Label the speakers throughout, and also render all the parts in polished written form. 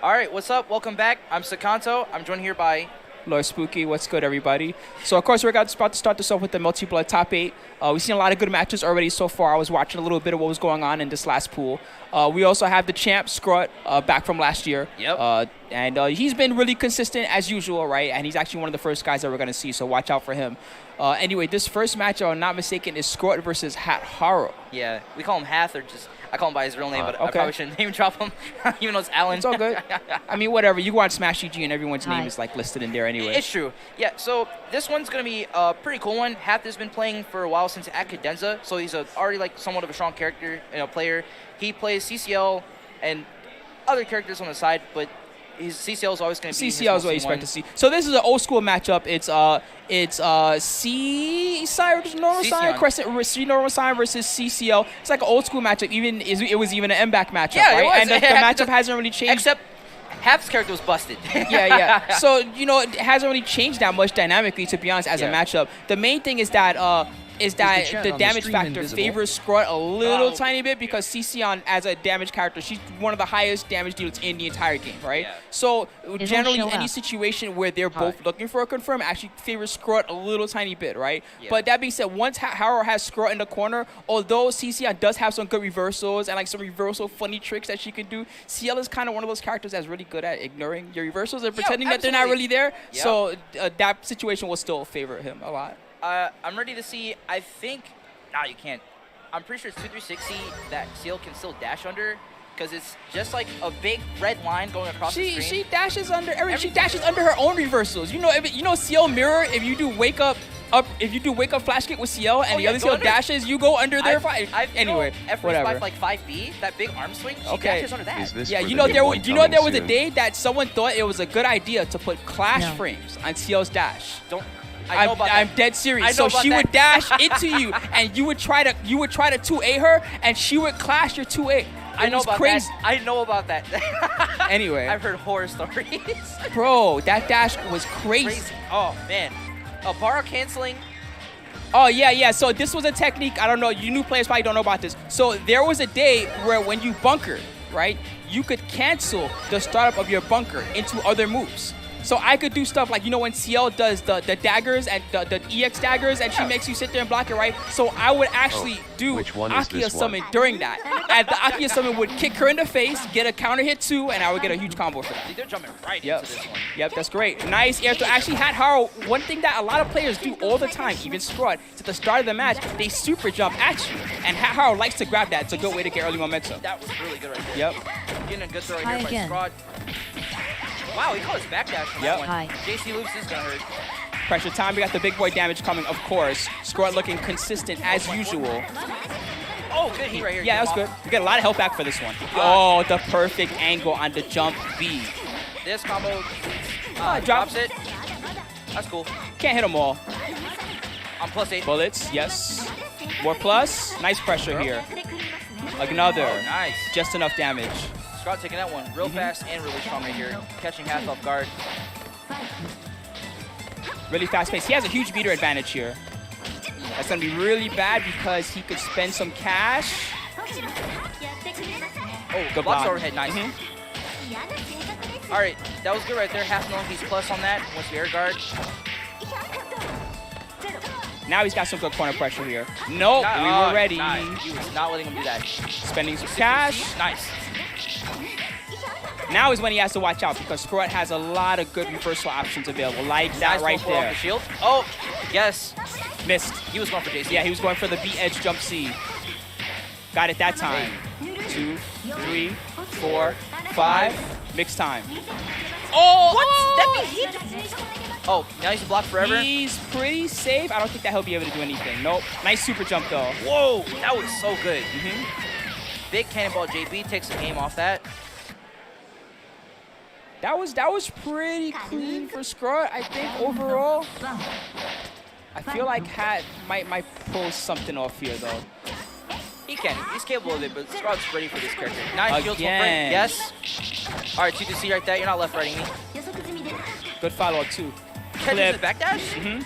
Speaker 1: All right, what's up? Welcome back. I'm Sakanto. I'm joined here by
Speaker 2: Lord Spooky, what's good, everybody? So, of course, we're about to start this off with the multi-blood top 8. We've seen a lot of good matches already so far. I was watching a little bit of what was going on in this last pool. We also have the champ, Scrut, back from last year.
Speaker 1: Yep.
Speaker 2: And he's been really consistent as usual, right? And he's actually one of the first guys that we're going to see, so watch out for him. Anyway, this first match, if I'm not mistaken, is Scrut versus Hatharo.
Speaker 1: Yeah, we call him Hath, or just I call him by his real name, but I
Speaker 2: okay.
Speaker 1: probably shouldn't name drop him, even though it's Alan.
Speaker 2: It's all good. I mean, whatever. You go on Smash GG and everyone's name is like listed in there anyway.
Speaker 1: It's true. Yeah, so this one's going to be a pretty cool one. Hath has been playing for a while since at Cadenza, so he's already like somewhat of a strong character, player. He plays CCL and other characters on the side, but his CCL is always going to be
Speaker 2: CCL is what you expect to see. So this is an old school matchup. It's C side versus normal side, Crescent C normal side versus CCL. It's like an old school matchup. It was even an MBAC matchup,
Speaker 1: yeah,
Speaker 2: right?
Speaker 1: It was.
Speaker 2: And the matchup hasn't really changed.
Speaker 1: Except Hath's character was busted.
Speaker 2: yeah. So it hasn't really changed that much dynamically, to be honest, as a matchup. The main thing is that the damage factor favors Scrut a little tiny bit because CC as a damage character, she's one of the highest damage dealers in the entire game, right? Yeah. So generally, any situation where they're both looking for a confirm actually favors Scrut a little tiny bit, right? Yeah. But that being said, once Hatharo has Scrut in the corner, although CC does have some good reversals and like some reversal funny tricks that she can do, CL is kind of one of those characters that's really good at ignoring your reversals and pretending that they're not really there. Yep. So that situation will still favor him a lot.
Speaker 1: I'm ready to see, I think, you can't. I'm pretty sure it's 2360 that CL can still dash under, because it's just like a big red line going across the screen.
Speaker 2: She dashes under everything. She dashes under her own reversals. CL mirror, if you do wake up flash kick with CL and the other CL dashes, you go under their anyway, whatever.
Speaker 1: Like 5B, that big arm swing, she dashes under that.
Speaker 2: Yeah, there was a day that someone thought it was a good idea to put clash frames on CL's dash. I'm dead serious. So she would dash into you, and you would try to 2A her, and she would clash your 2A.
Speaker 1: I know about that.
Speaker 2: Anyway,
Speaker 1: I've heard horror stories.
Speaker 2: Bro, that dash was crazy.
Speaker 1: Oh man, bar canceling.
Speaker 2: Oh yeah. So this was a technique. I don't know. You new players probably don't know about this. So there was a day where when you bunkered, right, you could cancel the startup of your bunker into other moves. So I could do stuff like, when CL does the daggers and the EX daggers and she makes you sit there and block it, right? So I would actually do Akia summon during that. And the Akia summon would kick her in the face, get a counter hit too, and I would get a huge combo for that.
Speaker 1: They're jumping right into this one.
Speaker 2: Yep, that's great. Nice air throw. Actually, Hatharo, one thing that a lot of players do all the time, even Scrut, at the start of the match, they super jump at you. And Hatharo likes to grab that. It's a good way to get early momentum.
Speaker 1: That was really good right there.
Speaker 2: Yep.
Speaker 1: Getting a good throw right here by Scrut. Wow, he caught his backdash from that one. JC Loops is going to hurt.
Speaker 2: Pressure time. We got the big boy damage coming, of course. Scrut looking consistent as usual.
Speaker 1: Oh, good heat right here.
Speaker 2: Yeah, that was good. We got a lot of health back for this one. Oh, the perfect angle on the jump B.
Speaker 1: This combo drops it. That's cool.
Speaker 2: Can't hit them all.
Speaker 1: I'm +8.
Speaker 2: Bullets, yes. More plus. Nice pressure here. Another.
Speaker 1: Oh, nice.
Speaker 2: Just enough damage.
Speaker 1: Scott taking that one real fast and really strong right here. Catching Hath off guard.
Speaker 2: Really fast pace. He has a huge meter advantage here. That's going to be really bad because he could spend some cash.
Speaker 1: Oh, good blocks overhead. Nice. All right, that was good right there. Half knowing he's plus on that. Once the air guard.
Speaker 2: Now he's got some good corner pressure here. Nope, we were ready.
Speaker 1: Nice. He was not letting him do that.
Speaker 2: Spending some cash.
Speaker 1: Nice.
Speaker 2: Now is when he has to watch out because Scrut has a lot of good reversal options available, like that right there.
Speaker 1: The shield. Oh, yes.
Speaker 2: Missed.
Speaker 1: He was going for JC.
Speaker 2: Yeah, he was going for the B-edge jump C. Got it that time. 2, 3, 4, 5. Mixed time.
Speaker 1: Oh! What? That be Oh, now he's blocked forever?
Speaker 2: He's pretty safe. I don't think that he'll be able to do anything. Nope. Nice super jump, though.
Speaker 1: Whoa, that was so good. Big cannonball JB takes the game off that.
Speaker 2: That was pretty clean for Scrut, I think, overall. I feel like Hat might pull something off here, though.
Speaker 1: He can. He's capable of it, but Scrut's ready for this character. Nice shield frame. Yes. All right, 2-2-C right there. You're not left righting me.
Speaker 2: Good follow-up, too.
Speaker 1: Catches the backdash?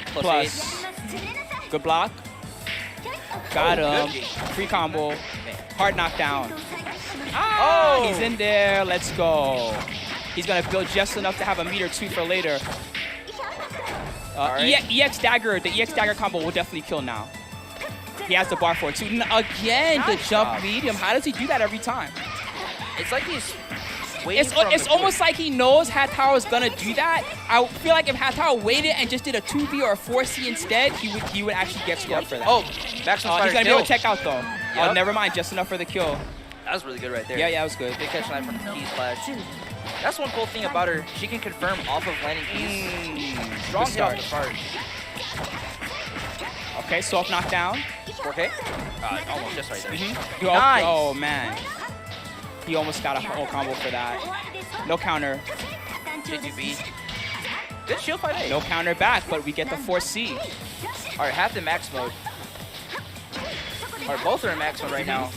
Speaker 2: Plus. Good block. Got him. Free combo. Hard knockdown.
Speaker 1: Oh!
Speaker 2: He's in there. Let's go. He's going to build just enough to have a meter 2 for later. EX Dagger, the EX Dagger combo will definitely kill now. He has the bar for it too. Again, the jump medium. How does he do that every time?
Speaker 1: It's like he's waiting
Speaker 2: It's almost like he knows Hatharo is going to do that. I feel like if Hatharo waited and just did a 2B or a 4C instead, he would actually get scored for that.
Speaker 1: Oh, back to
Speaker 2: he's going to be able to check out though.
Speaker 1: Yep.
Speaker 2: Oh, never mind. Just enough for the kill.
Speaker 1: That was really good right there.
Speaker 2: Yeah, that was good.
Speaker 1: Good catch line from Key's flash. That's one cool thing about her. She can confirm off of landing keys. Strong hit off the start.
Speaker 2: Okay, soft knockdown.
Speaker 1: 4K? Almost just right there.
Speaker 2: Nice. Oh, man. He almost got a whole combo for that. No counter.
Speaker 1: JGB. Good shield 5A.
Speaker 2: No counter back, but we get the 4C.
Speaker 1: All right, half in max mode. All right, both are in max mode right now.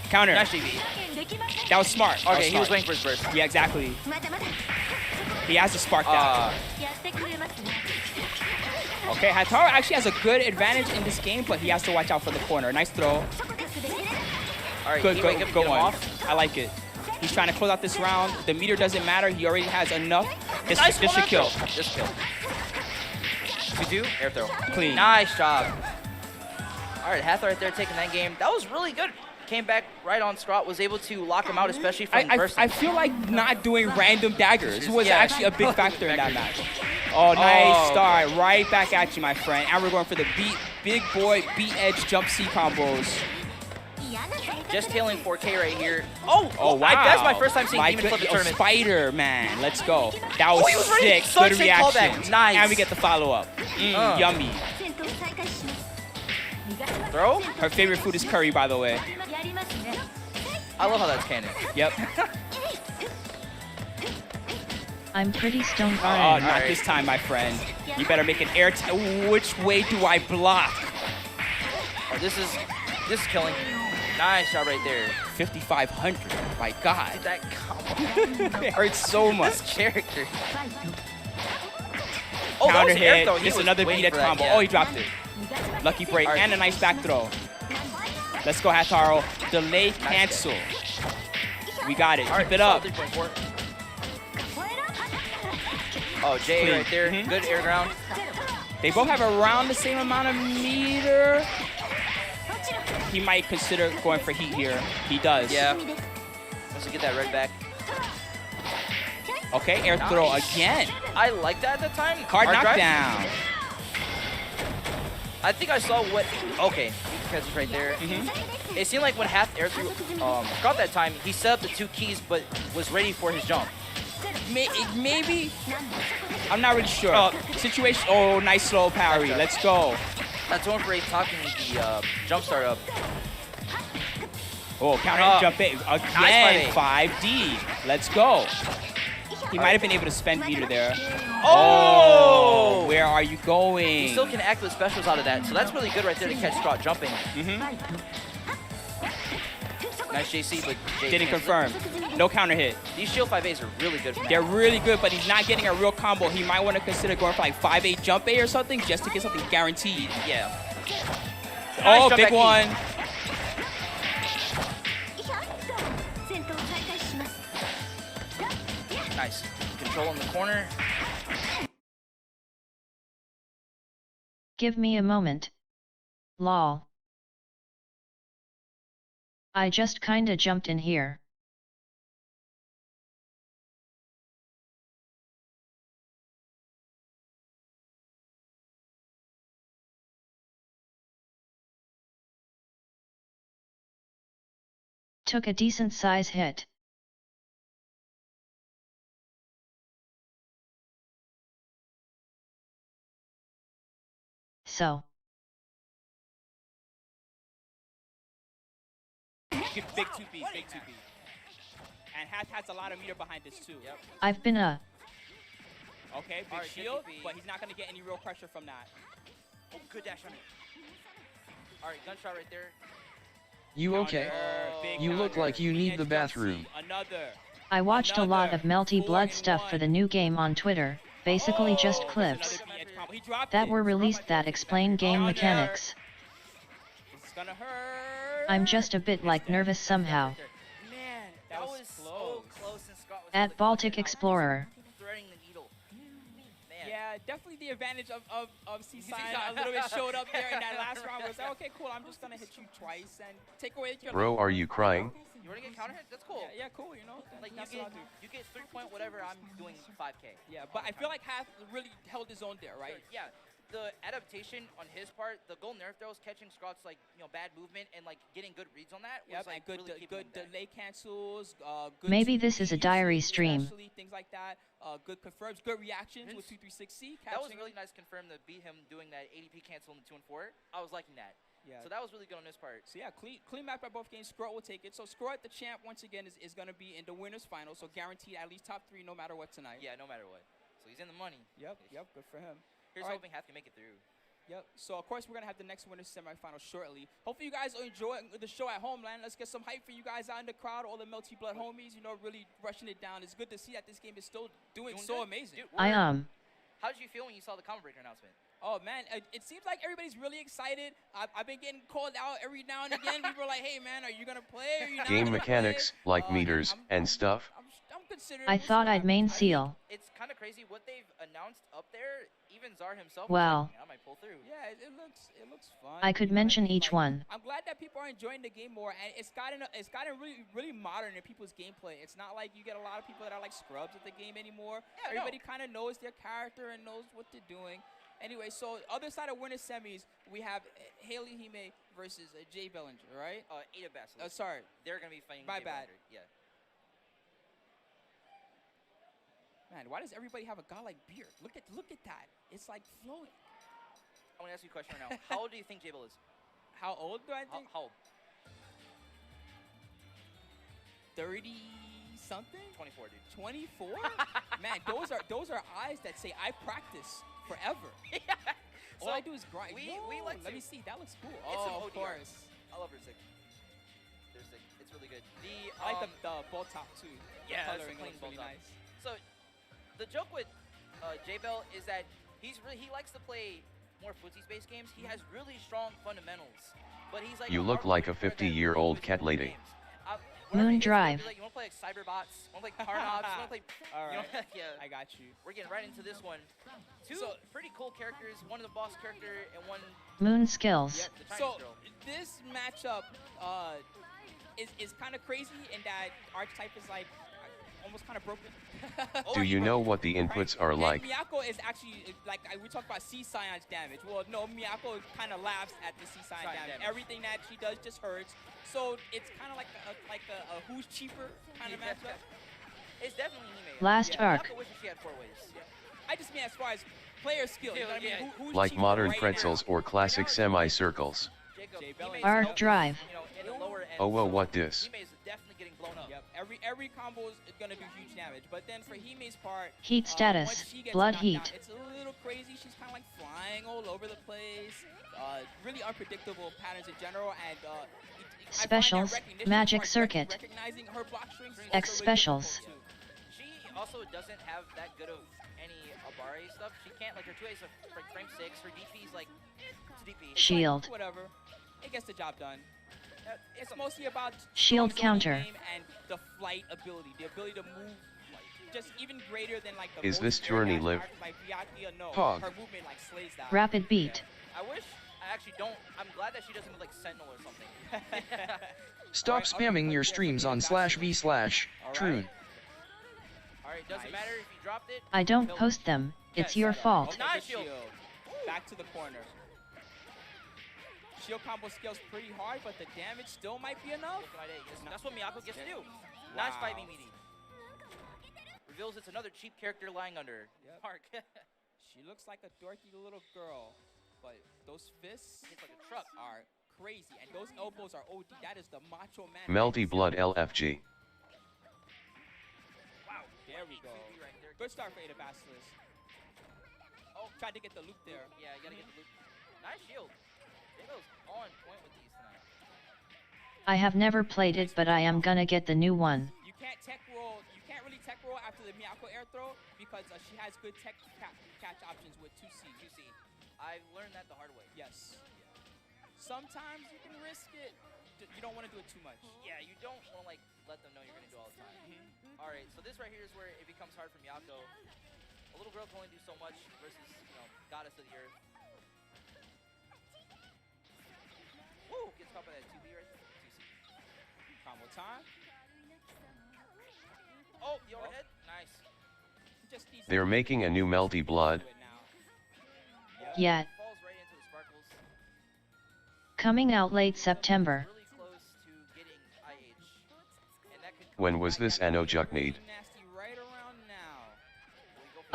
Speaker 2: Counter.
Speaker 1: Nice JB.
Speaker 2: That was smart.
Speaker 1: Okay, he was waiting for his burst.
Speaker 2: Yeah, exactly. He has to spark that. Okay, Hatharo actually has a good advantage in this game, but he has to watch out for the corner. Nice throw.
Speaker 1: All right,
Speaker 2: good one.
Speaker 1: Off.
Speaker 2: I like it. He's trying to close out this round. The meter doesn't matter. He already has enough. This should kill.
Speaker 1: This kill. 2-2, air throw.
Speaker 2: Clean.
Speaker 1: Nice job. All right, Hatharo right there taking that game. That was really good. Came back right on Scott, was able to lock him out, especially from bursting.
Speaker 2: I feel like not doing random daggers was actually a big factor in that match. Oh, nice start. Right back at you, my friend. And we're going for the big boy beat edge jump C combos.
Speaker 1: Just tailing 4K right here. Oh,
Speaker 2: wow.
Speaker 1: That's my first time seeing Demon flip the tournament.
Speaker 2: Spider, man. Let's go. That was sick. Good reaction.
Speaker 1: Nice.
Speaker 2: And we get the follow-up. Yummy.
Speaker 1: Throw?
Speaker 2: Her favorite food is curry, by the way.
Speaker 1: I love how that's canon.
Speaker 2: Yep.
Speaker 3: I'm pretty stoned.
Speaker 2: Oh, not this time, my friend. You better make an air. Which way do I block?
Speaker 1: Oh, this is killing. Nice job right there.
Speaker 2: 5,500. My God.
Speaker 1: That combo.
Speaker 2: It hurts so much.
Speaker 1: This character.
Speaker 2: Counter hit. Just another beat edge combo. Oh, he dropped it. Lucky break and a nice back throw. Let's go, Hatharo. Delay cancel. We got it. Keep it up.
Speaker 1: Oh, Jay right there. Good air ground.
Speaker 2: They both have around the same amount of meter. He might consider going for heat here. He does.
Speaker 1: Yeah. Wants to get that red back.
Speaker 2: Okay, air throw again.
Speaker 1: I like that at the time.
Speaker 2: Hard knockdown.
Speaker 1: I think I saw what. Okay, because it's right there. It seemed like when Hath air threw got that time, he set up the 2 keys, but was ready for his jump.
Speaker 2: Maybe. I'm not really sure. Situation. Oh, nice slow parry. Let's go.
Speaker 1: That's one for talking the jump start up.
Speaker 2: Oh, counter jump in again. 5D. Let's go. He might have been able to spend meter there. Oh! Where are you going?
Speaker 1: He still can act with specials out of that, so that's really good right there to catch Scott jumping. Nice JC, but Jay
Speaker 2: didn't confirm. No counter hit.
Speaker 1: These shield 5As are really good.
Speaker 2: They're really good, but he's not getting a real combo. He might want to consider going for like 5A jump A or something just to get something guaranteed.
Speaker 1: Yeah.
Speaker 2: Oh, big one.
Speaker 1: Nice. Control in the corner.
Speaker 3: Give me a moment. Lol. I just kinda jumped in here. Took a decent size hit. So.
Speaker 2: Big 2B, big 2B. And has a lot of meter behind this too. Yep.
Speaker 3: I've been a.
Speaker 2: Okay, big shield, but he's not gonna get any real pressure from that.
Speaker 1: Oh, good dash on it. All right, gunshot right there.
Speaker 4: You okay? You look like you need the bathroom.
Speaker 3: I watched a lot of melty blood stuff for the new game on Twitter, basically just clips that were released that explain game mechanics.
Speaker 2: It's gonna hurt.
Speaker 3: I'm just a bit like nervous somehow.
Speaker 1: Man, that was so close and Scott was
Speaker 3: At Baltic Explorer.
Speaker 1: threading the needle. Man.
Speaker 2: Yeah, definitely the advantage of C-Sign a little bit showed up there in that last round. Was like, okay, cool, I'm just gonna hit you twice and take away your.
Speaker 4: Bro, are you crying?
Speaker 1: You wanna get counter hit? That's cool.
Speaker 2: Yeah, cool, you know.
Speaker 1: Like
Speaker 2: that's
Speaker 1: you
Speaker 2: what I'll
Speaker 1: get,
Speaker 2: do.
Speaker 1: you get 3-point whatever. I'm doing 5K.
Speaker 2: Yeah, but I feel like Hath really held his own there, right?
Speaker 1: Yeah. The adaptation on his part, the goal nerf throws, catching Scott's like bad movement and like getting good reads on that was like
Speaker 2: good,
Speaker 1: really
Speaker 2: good delay cancels. Good
Speaker 3: Maybe this is a diary stream.
Speaker 2: Things like that. Good confirms, good reactions with 236C.
Speaker 1: That was really nice confirm to beat him doing that ADP cancel in the 2 and 4. I was liking that.
Speaker 2: Yeah.
Speaker 1: So that was really good on his part.
Speaker 2: So yeah, clean map by both games. Scroat will take it. So Scroat, the champ, once again is going to be in the winners final. So guaranteed at least top 3 no matter what tonight.
Speaker 1: Yeah, no matter what. So he's in the money.
Speaker 2: Yep. Good for him.
Speaker 1: Here's hoping Hath can make it through.
Speaker 2: Yep. So of course we're gonna have the next winners semifinal shortly. Hopefully you guys are enjoying the show at Homeland. Let's get some hype for you guys out in the crowd. All the Melty Blood homies, really rushing it down. It's good to see that this game is still doing so amazing.
Speaker 1: Dude,
Speaker 3: How
Speaker 1: did you feel when you saw the Combo Breaker announcement?
Speaker 2: Oh man, it seems like everybody's really excited. I've been getting called out every now and again. People are like, "Hey man, are you gonna play? Are you not
Speaker 4: Game
Speaker 2: gonna
Speaker 4: mechanics,
Speaker 2: play?"
Speaker 4: like meters and stuff.
Speaker 2: I'm considering.
Speaker 3: I thought I'd main seal.
Speaker 1: It's kind of crazy what they've announced up there. Even Czar himself.
Speaker 3: Wow.
Speaker 1: Was like, I might pull through.
Speaker 2: Yeah, it looks fun.
Speaker 3: I could mention each one.
Speaker 2: I'm glad that people are enjoying the game more, and it's gotten really modern in people's gameplay. It's not like you get a lot of people that are like scrubs at the game anymore.
Speaker 1: Yeah,
Speaker 2: everybody kind of knows their character and knows what they're doing. Anyway, so other side of winners semis, we have Haley Hime versus Jay Bellinger, right?
Speaker 1: Ada Basilisk.
Speaker 2: Sorry.
Speaker 1: They're going to be fighting
Speaker 2: My
Speaker 1: Jay
Speaker 2: bad.
Speaker 1: Bellinger. Yeah.
Speaker 2: Man, why does everybody have a godlike beard? Look at that. It's like flowing.
Speaker 1: I want to ask you a question right now. How old do you think Jabel is?
Speaker 2: How old do I think?
Speaker 1: How old?
Speaker 2: 30-something?
Speaker 1: 24, dude.
Speaker 2: 24? Man, those are eyes that say I practice forever.
Speaker 1: Yeah.
Speaker 2: All I do is grind.
Speaker 1: We like
Speaker 2: let
Speaker 1: to.
Speaker 2: me see. That looks cool.
Speaker 1: It's
Speaker 2: Of course.
Speaker 1: I love her sick. They're sick. It's really good.
Speaker 2: I like the ball top too.
Speaker 1: Yeah,
Speaker 2: the coloring looks really nice.
Speaker 1: So, the joke with Jabel is that he likes to play more footsies-based games. He has really strong fundamentals, but he's like.
Speaker 4: You look like a 50-year-old cat lady.
Speaker 3: Moon Drive.
Speaker 1: You want to play like Cyberbots? You want to play Carnobs? You want to play?
Speaker 2: All right.
Speaker 1: Yeah.
Speaker 2: I got you.
Speaker 1: We're getting right into this one. Two pretty cool characters. One is the boss character and one.
Speaker 3: Moon skills.
Speaker 1: Yeah, the Chinese
Speaker 2: So
Speaker 1: girl.
Speaker 2: this matchup is kind of crazy in that archetype is like almost kind of broken.
Speaker 4: Do you know what the inputs are like?
Speaker 2: And Miyako is actually like we talked about C-Scion's damage. Well, no, Miyako kind of laughs at the C-Scion damage. Everything that she does just hurts. So it's kind of like a who's cheaper kind of matchup.
Speaker 1: It's definitely Hime.
Speaker 3: Last arc.
Speaker 1: Miyako wishes she had 4 ways. Yeah.
Speaker 2: I just mean as far as player skill. You know what I mean? Who's
Speaker 4: Like
Speaker 2: cheaper
Speaker 4: modern
Speaker 2: right
Speaker 4: pretzels
Speaker 2: now?
Speaker 4: or classic semicircles.
Speaker 3: Arc drive.
Speaker 1: In the lower end,
Speaker 4: Oh well, what this?
Speaker 1: Hime is definitely getting blown up.
Speaker 2: Yep. Every combo is gonna do huge damage, but then for Hime's part,
Speaker 3: Heat status.
Speaker 2: once she gets
Speaker 3: Blood
Speaker 2: knocked
Speaker 3: heat.
Speaker 2: out, it's a little crazy. She's kind of like flying all over the place. Really unpredictable patterns in general, and
Speaker 3: Specials, magic circuit.
Speaker 2: Recognizing her block strings. is
Speaker 3: X
Speaker 2: also really
Speaker 3: specials.
Speaker 2: difficult, too.
Speaker 1: She also doesn't have that good of any Abare stuff. She can't, like, her 2A's like frame 6. Her DP's like, it's DP.
Speaker 3: Shield.
Speaker 2: Whatever. It gets the job done. It's mostly about
Speaker 3: Shield
Speaker 2: zoning
Speaker 3: counter.
Speaker 2: game and the flight ability, the ability to move just even greater than like the
Speaker 4: Is
Speaker 2: most
Speaker 4: this
Speaker 2: air
Speaker 4: journey
Speaker 2: dash
Speaker 4: live?
Speaker 2: characters like Miyako, no.
Speaker 4: Pog.
Speaker 2: Her movement like slays that.
Speaker 3: Rapid beat.
Speaker 1: I wish, I actually don't, I'm glad that she doesn't move like Sentinel or something.
Speaker 5: Stop spamming your streams on /v/Troon.
Speaker 1: Alright, doesn't matter if you dropped it.
Speaker 3: I don't post them. It's your fault.
Speaker 2: Okay,
Speaker 1: Nice
Speaker 2: good
Speaker 1: shield.
Speaker 2: Back to the corner. Shield combo scales pretty hard, but the damage still might be enough.
Speaker 1: That's what Miyako gets to do.
Speaker 2: Wow.
Speaker 1: Nice fight, Mimidi. Reveals it's another cheap character lying under.
Speaker 2: Yep.
Speaker 1: Mark.
Speaker 2: She looks like a dorky little girl, but those fists
Speaker 1: It's like a truck.
Speaker 2: are crazy, and those elbows are OD. That is the macho man.
Speaker 4: Melty Blood LFG.
Speaker 1: Wow.
Speaker 2: There we go.
Speaker 1: Right there.
Speaker 2: Good start for Ada Basilisk. Oh, tried to get the loop there.
Speaker 1: Yeah, you gotta get the loop. Nice shield. Jago's on point with these tonight.
Speaker 3: I have never played it, but I am gonna get the new one.
Speaker 2: You can't tech roll. You can't really tech roll after the Miyako air throw because she has good tech catch options with 2C.
Speaker 1: 2C. I've learned that the hard way.
Speaker 2: Yes. Sometimes you can risk it. you don't want to do it too much.
Speaker 1: Yeah, you don't want to like let them know you're gonna do all the time. All right, so this right here is where it becomes hard for Miyako. A little girl can only do so much versus goddess of the earth. Woo! Gets caught by that 2B right there. 2C.
Speaker 2: Combo time.
Speaker 1: Oh, the overhead. Nice.
Speaker 2: Just needs
Speaker 6: They're making a new melty blood.
Speaker 3: Yet.
Speaker 1: Falls right into the sparkles.
Speaker 3: Coming out late September.
Speaker 1: Really close to getting IH. And that could
Speaker 6: When was this Anno Juk made?
Speaker 2: Nasty right around now.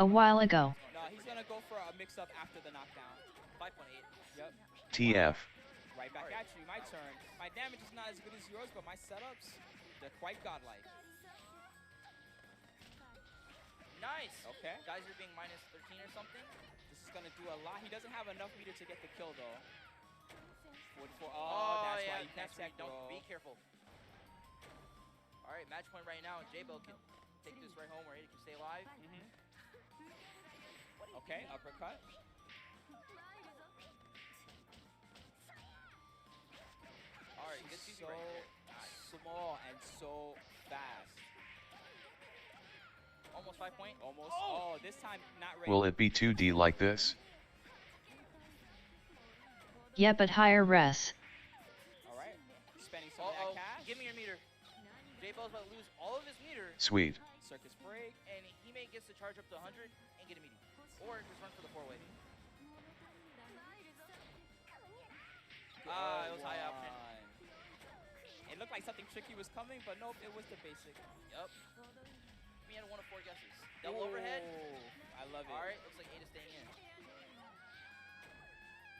Speaker 3: A while ago.
Speaker 2: No, he's gonna go for a mix-up after the knockdown.
Speaker 1: 5.8.
Speaker 2: Yep.
Speaker 6: TF.
Speaker 2: Right back at you. My turn. My damage is not as good as yours, but my setups, they're quite godlike.
Speaker 1: Nice.
Speaker 2: Okay.
Speaker 1: Guys are being minus 13 or something.
Speaker 2: This is gonna do a lot. He doesn't have enough meter to get the kill though. 44.
Speaker 1: Oh,
Speaker 2: That's
Speaker 1: yeah,
Speaker 2: why you can't
Speaker 1: that's right.
Speaker 2: tech,
Speaker 1: Don't
Speaker 2: bro.
Speaker 1: be careful. All right, match point right now. Jabel can take this right home where he can stay alive.
Speaker 2: Okay, uppercut.
Speaker 1: All right, good CC
Speaker 2: So
Speaker 1: right there. Nice.
Speaker 2: small and so fast.
Speaker 1: Almost 5 point.
Speaker 2: Almost. Oh, this time not ready.
Speaker 6: Will it be 2D like this?
Speaker 3: Yeah, but higher res.
Speaker 2: All right. Spending some of that cash.
Speaker 1: Give me your meter. Jabel's about to lose all of his meter,
Speaker 6: Sweet.
Speaker 2: Circus break.
Speaker 1: and he may get to charge up to 100 and get a meter. Or just run for the 4-way. Ah, it was high option.
Speaker 2: It looked like something tricky was coming, but nope, it was the basic.
Speaker 1: Yep. We had 1 of 4 guesses. Double overhead.
Speaker 2: I love it.
Speaker 1: All right, looks like 8 is staying in.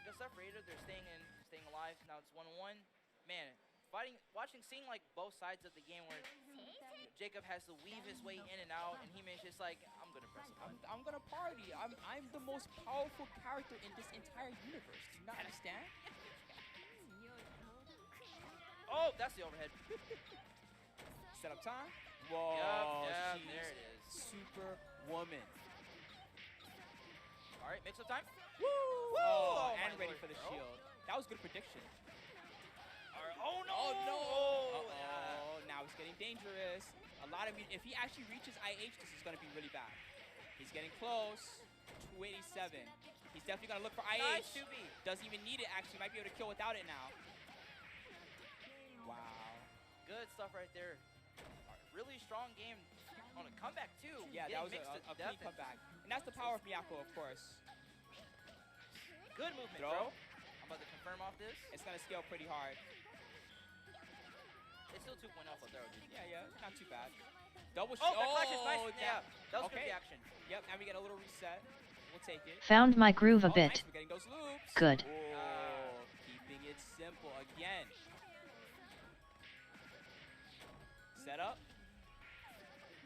Speaker 1: Good stuff for 8. They're staying in, staying alive. Now it's 1-1. Man, seeing like both sides of the game where Jacob has to weave his way in and out, and He-Man's just like, I'm gonna press a button.
Speaker 2: I'm gonna party. I'm the most powerful character in this entire universe. Do you not understand?
Speaker 1: Oh, that's the overhead.
Speaker 2: Setup time. Whoa,
Speaker 1: Yep,
Speaker 2: she's
Speaker 1: there it is.
Speaker 2: Superwoman.
Speaker 1: All right, mix-up time.
Speaker 2: Woo!
Speaker 1: Oh,
Speaker 2: and
Speaker 1: my
Speaker 2: ready
Speaker 1: lord,
Speaker 2: for the
Speaker 1: bro.
Speaker 2: shield. That was good prediction.
Speaker 1: All right. Oh no!
Speaker 2: Oh no!
Speaker 1: Oh,
Speaker 2: Uh-oh. Now it's getting dangerous. A lot of if he actually reaches IH, this is gonna be really bad. He's getting close. 287. He's definitely gonna look for IH.
Speaker 1: Nice 2B.
Speaker 2: Doesn't even need it. Actually, might be able to kill without it now. Wow.
Speaker 1: Good stuff right there. All right, really strong game on a comeback too.
Speaker 2: Yeah,
Speaker 1: Getting
Speaker 2: that was
Speaker 1: mixed to
Speaker 2: a clean
Speaker 1: death and
Speaker 2: comeback. And that's the power of Miyako, of course.
Speaker 1: Good movement,
Speaker 2: Throw.
Speaker 1: bro. I'm about to confirm off this.
Speaker 2: It's gonna scale pretty hard.
Speaker 1: It's still 2.0 for Hatharo, dude.
Speaker 2: Yeah, not too bad. Double
Speaker 1: Oh, that clash is nice. Yeah, that was
Speaker 2: okay.
Speaker 1: good reaction.
Speaker 2: Yep, and we get a little reset. We'll take it.
Speaker 3: Found my groove a
Speaker 2: Nice,
Speaker 3: bit.
Speaker 2: we're getting those loops.
Speaker 3: Good.
Speaker 2: Oh, keeping it simple again. Set up.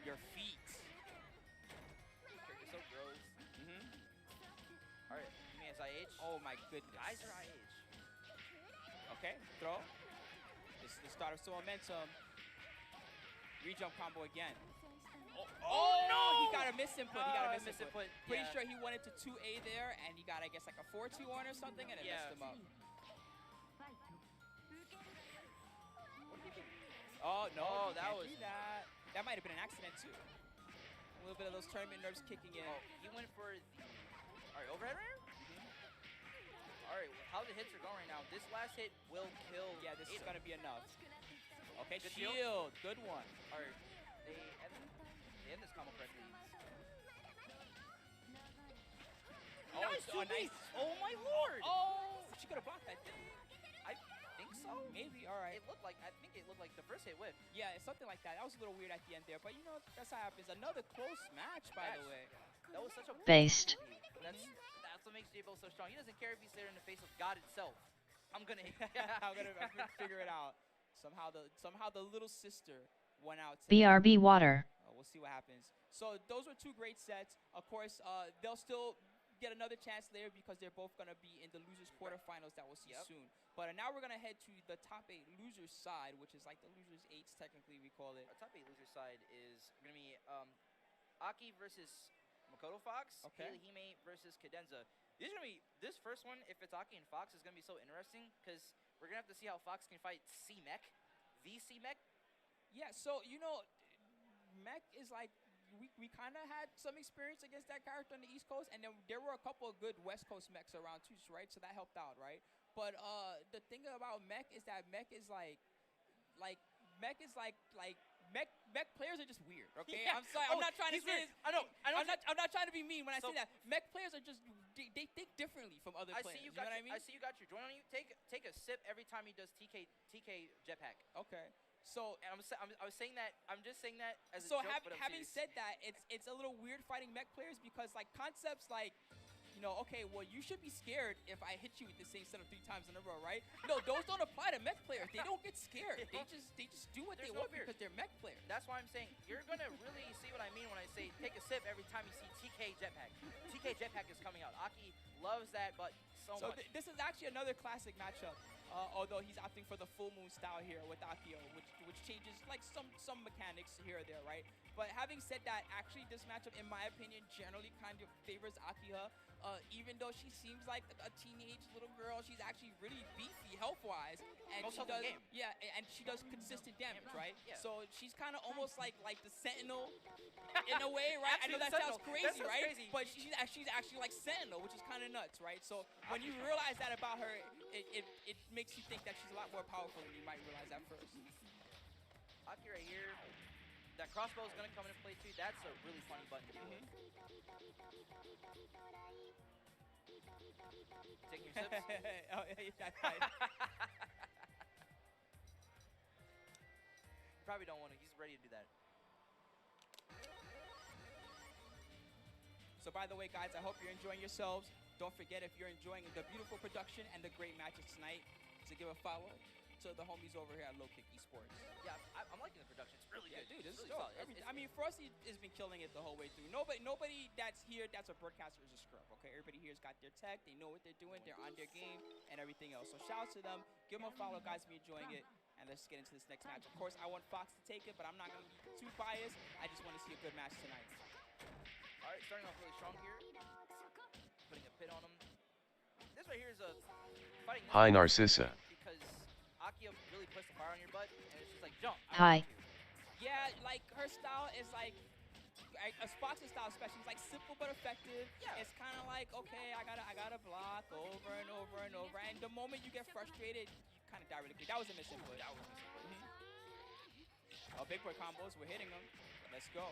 Speaker 2: Your feet.
Speaker 1: Character so gross. All right, give me his IH.
Speaker 2: Oh my goodness.
Speaker 1: Guys are IH.
Speaker 2: Okay, throw. This is the start of some momentum. Re-jump combo again. Oh no! He got a misinput. He got a misinput. Pretty
Speaker 1: yeah.
Speaker 2: sure he wanted to 2A there, and he got, I guess, like a 4-2-1 or something, and it messed him up. Oh no!
Speaker 1: Oh,
Speaker 2: you
Speaker 1: that
Speaker 2: can't
Speaker 1: was-
Speaker 2: do that. That might have been an accident too. A little bit of those tournament nerves kicking in.
Speaker 1: Oh, he went for the. All right, overhead right here? All right, how the hits are going right now. This last hit will kill.
Speaker 2: Yeah, this is
Speaker 1: Ada.
Speaker 2: gonna be enough. Okay,
Speaker 1: Good
Speaker 2: shield.
Speaker 1: shield.
Speaker 2: Good one.
Speaker 1: All right, they end this combo correctly.
Speaker 2: Oh,
Speaker 1: Nice,
Speaker 2: oh,
Speaker 1: 2B.
Speaker 2: nice.
Speaker 1: Oh my lord!
Speaker 2: Oh, she could have blocked that thing.
Speaker 1: I think so.
Speaker 2: Maybe. All right.
Speaker 1: I think it looked like the first hit whip.
Speaker 2: Yeah, it's something like that. That was a little weird at the end there, but you know that's how it happens. Another close match, by the way.
Speaker 1: That was such a
Speaker 3: Based.
Speaker 1: That's what makes Jabel so strong. He doesn't care if he's there in the face of God itself. I'm gonna
Speaker 2: I'm gonna figure it out. Somehow the little sister went out.
Speaker 3: BRB water.
Speaker 2: We'll see what happens. So those were two great sets. Of course, they'll still get another chance later because they're both going to be in the losers quarterfinals that we'll see soon. But now we're going to head to the top 8 losers side, which is like the losers 8s technically we call it.
Speaker 1: Our top 8 loser side is going to be Aki versus Makoto Fox.
Speaker 2: Okay.
Speaker 1: Hime versus Cadenza. This first one, if it's Aki and Fox, is gonna be so interesting because we're gonna have to see how Fox can fight C-Mech, the C-Mech.
Speaker 2: Yeah, so, you know, Mech is like, we kind of had some experience against that character on the East Coast, and then there were a couple of good West Coast Mechs around too, right? So that helped out, right? But the thing about Mech is that Mech is like Mech players are just weird, okay?
Speaker 1: Yeah.
Speaker 2: I'm sorry,
Speaker 1: Oh,
Speaker 2: I'm not trying to
Speaker 1: he's
Speaker 2: say
Speaker 1: weird.
Speaker 2: this.
Speaker 1: I know.
Speaker 2: I'm not trying to be mean when I
Speaker 1: So-
Speaker 2: say that. Mech players are just, they think differently from other
Speaker 1: I
Speaker 2: players.
Speaker 1: see you
Speaker 2: know
Speaker 1: got
Speaker 2: what
Speaker 1: your,
Speaker 2: I mean?
Speaker 1: I see you got your joint on you. Take a sip every time he does TK jetpack.
Speaker 2: Okay. So
Speaker 1: And I was saying that. I'm just saying that as a
Speaker 2: so
Speaker 1: joke, but I'm
Speaker 2: having
Speaker 1: serious.
Speaker 2: said that, it's a little weird fighting Mech players because like concepts like, you know, okay, well, you should be scared if I hit you with the same setup 3 times in a row, right? No, those don't apply to Mech players. They don't get scared. They just do what
Speaker 1: There's
Speaker 2: they
Speaker 1: no
Speaker 2: want
Speaker 1: fear.
Speaker 2: because they're Mech players.
Speaker 1: That's why I'm saying you're gonna really see what I mean when I say take a sip every time you see TK jetpack. TK jetpack is coming out. Aki loves that, but so
Speaker 2: So
Speaker 1: much.
Speaker 2: this is actually another classic matchup. Although he's opting for the full moon style here with Akio, which changes like some mechanics here or there, right? But having said that, actually this matchup, in my opinion, generally kind of favors Akiha. Even though she seems like a teenage little girl, she's actually really beefy health-wise, and
Speaker 1: Most
Speaker 2: she
Speaker 1: health in
Speaker 2: does
Speaker 1: the game.
Speaker 2: yeah, and she does consistent damage, right?
Speaker 1: Yeah.
Speaker 2: So she's kind of almost like the Sentinel in a way, right? I know that
Speaker 1: Actually,
Speaker 2: sounds
Speaker 1: Sentinel.
Speaker 2: crazy,
Speaker 1: That sounds
Speaker 2: right?
Speaker 1: crazy.
Speaker 2: But she's actually like Sentinel, which is kind of nuts, right? So when you realize that about her, it makes you think that she's a lot more powerful than you might realize at first.
Speaker 1: Aki right here. That crossbow is gonna come into play too. That's a really funny button to put. Taking your sips.
Speaker 2: Oh, yeah, that's right.
Speaker 1: You probably don't want to. He's ready to do that.
Speaker 2: So by the way, guys, I hope you're enjoying yourselves. Don't forget, if you're enjoying the beautiful production and the great matches tonight, to give a follow to the homies over here at Low Kick Esports.
Speaker 1: Yeah, I'm liking the production. It's really
Speaker 2: Yeah,
Speaker 1: good.
Speaker 2: dude, this
Speaker 1: It's
Speaker 2: is
Speaker 1: really
Speaker 2: dope.
Speaker 1: solid.
Speaker 2: I mean, Frosty has been killing it the whole way through. Nobody that's here that's a broadcaster is a scrub, okay? Everybody here's got their tech. They know what they're doing. They're on their game and everything else. So shout out to them. Give them a follow, guys, if you're enjoying it. And let's get into this next match. Of course, I want Fox to take it, but I'm not going to be too biased. I just want to see a good match tonight.
Speaker 1: All right, starting off really strong here. Putting a pit on him. This right here is a fighting.
Speaker 6: Hi Narcissa.
Speaker 1: Because Akio really puts the fire on your butt, and it's just like jump.
Speaker 3: Hi.
Speaker 2: Yeah, like her style is like a Fox's style, especially, is like simple but effective.
Speaker 1: Yeah.
Speaker 2: It's kind of like, okay, I gotta block over and over and over, and the moment you get frustrated, you kind of die really quick. That was a misinput.
Speaker 1: That was missing.
Speaker 2: Oh, big boy combos, we're hitting them. Let's go.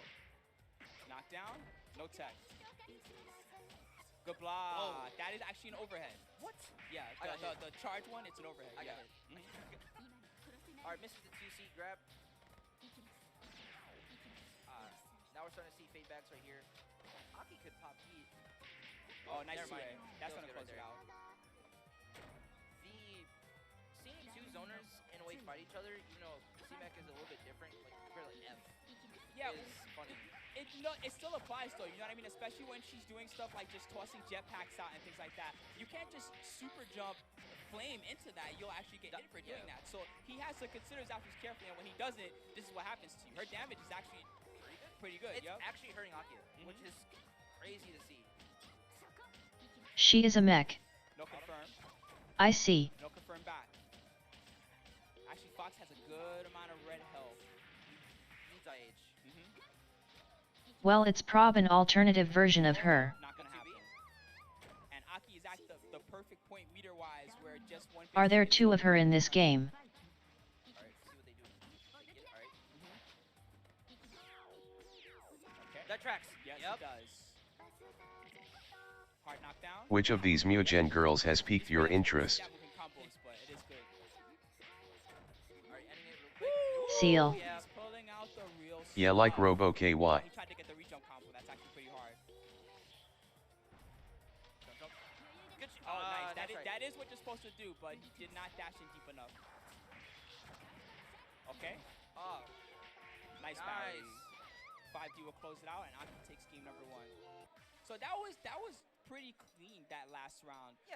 Speaker 2: Knockdown, no tech. Good block.
Speaker 1: Oh.
Speaker 2: That is actually an overhead.
Speaker 1: What?
Speaker 2: Yeah,
Speaker 1: I got
Speaker 2: the charge one, it's an overhead.
Speaker 1: I got
Speaker 2: yeah.
Speaker 1: it. All right, misses the 2-seat grab. Now we're starting to see fade backs right here. Aki could pop heat.
Speaker 2: Oh, nice
Speaker 1: Never mind.
Speaker 2: way. That's
Speaker 1: Feels
Speaker 2: gonna
Speaker 1: good
Speaker 2: close
Speaker 1: right
Speaker 2: it
Speaker 1: there.
Speaker 2: out.
Speaker 1: Seeing two zoners in a way fight each other, even though C-Mech is a little bit different, like compared to like F,
Speaker 2: Yeah,
Speaker 1: is funny.
Speaker 2: it still applies though, you know what I mean? Especially when she's doing stuff like just tossing jetpacks out and things like that. You can't just super jump flame into that. You'll actually get hit for doing that. So he has to consider his actions carefully, and when he doesn't, this is what happens to you. Her damage is actually pretty good.
Speaker 1: It's
Speaker 2: Yep.
Speaker 1: actually hurting Akio, which is crazy to see.
Speaker 3: She is a mech.
Speaker 2: No confirm.
Speaker 3: I see.
Speaker 2: No confirm back. Actually, Fox has a good amount of red health.
Speaker 1: Needs IH.
Speaker 3: Well, it's prob an alternative version of her.
Speaker 2: Not gonna happen. And Aki is at the perfect point meter-wise, where just one.
Speaker 3: Are there two of her in this game?
Speaker 1: All right, see what they do. They get it, all right.
Speaker 2: Okay.
Speaker 1: That tracks.
Speaker 2: Yes,
Speaker 1: Yep.
Speaker 2: it does. Hard knockdown.
Speaker 6: Which of these Mugen girls has piqued your interest?
Speaker 2: Yeah, moving combos, but it is good.
Speaker 1: All right, ending it real quick.
Speaker 3: Seal.
Speaker 1: Yeah.
Speaker 2: He's pulling out the real
Speaker 6: Yeah, like
Speaker 2: stuff.
Speaker 6: Robo KY.
Speaker 2: He tried to get the re-jump combo. That's actually pretty hard.
Speaker 1: Jump, jump. Good.
Speaker 2: Oh, nice.
Speaker 1: That's right.
Speaker 2: That is what you're supposed to do, but he did not dash in deep enough. Okay.
Speaker 1: Oh,
Speaker 2: Nice
Speaker 1: nice.
Speaker 2: battery. 5D will close it out, and Aki takes game number 1. So that was pretty clean that last round.
Speaker 1: Yeah.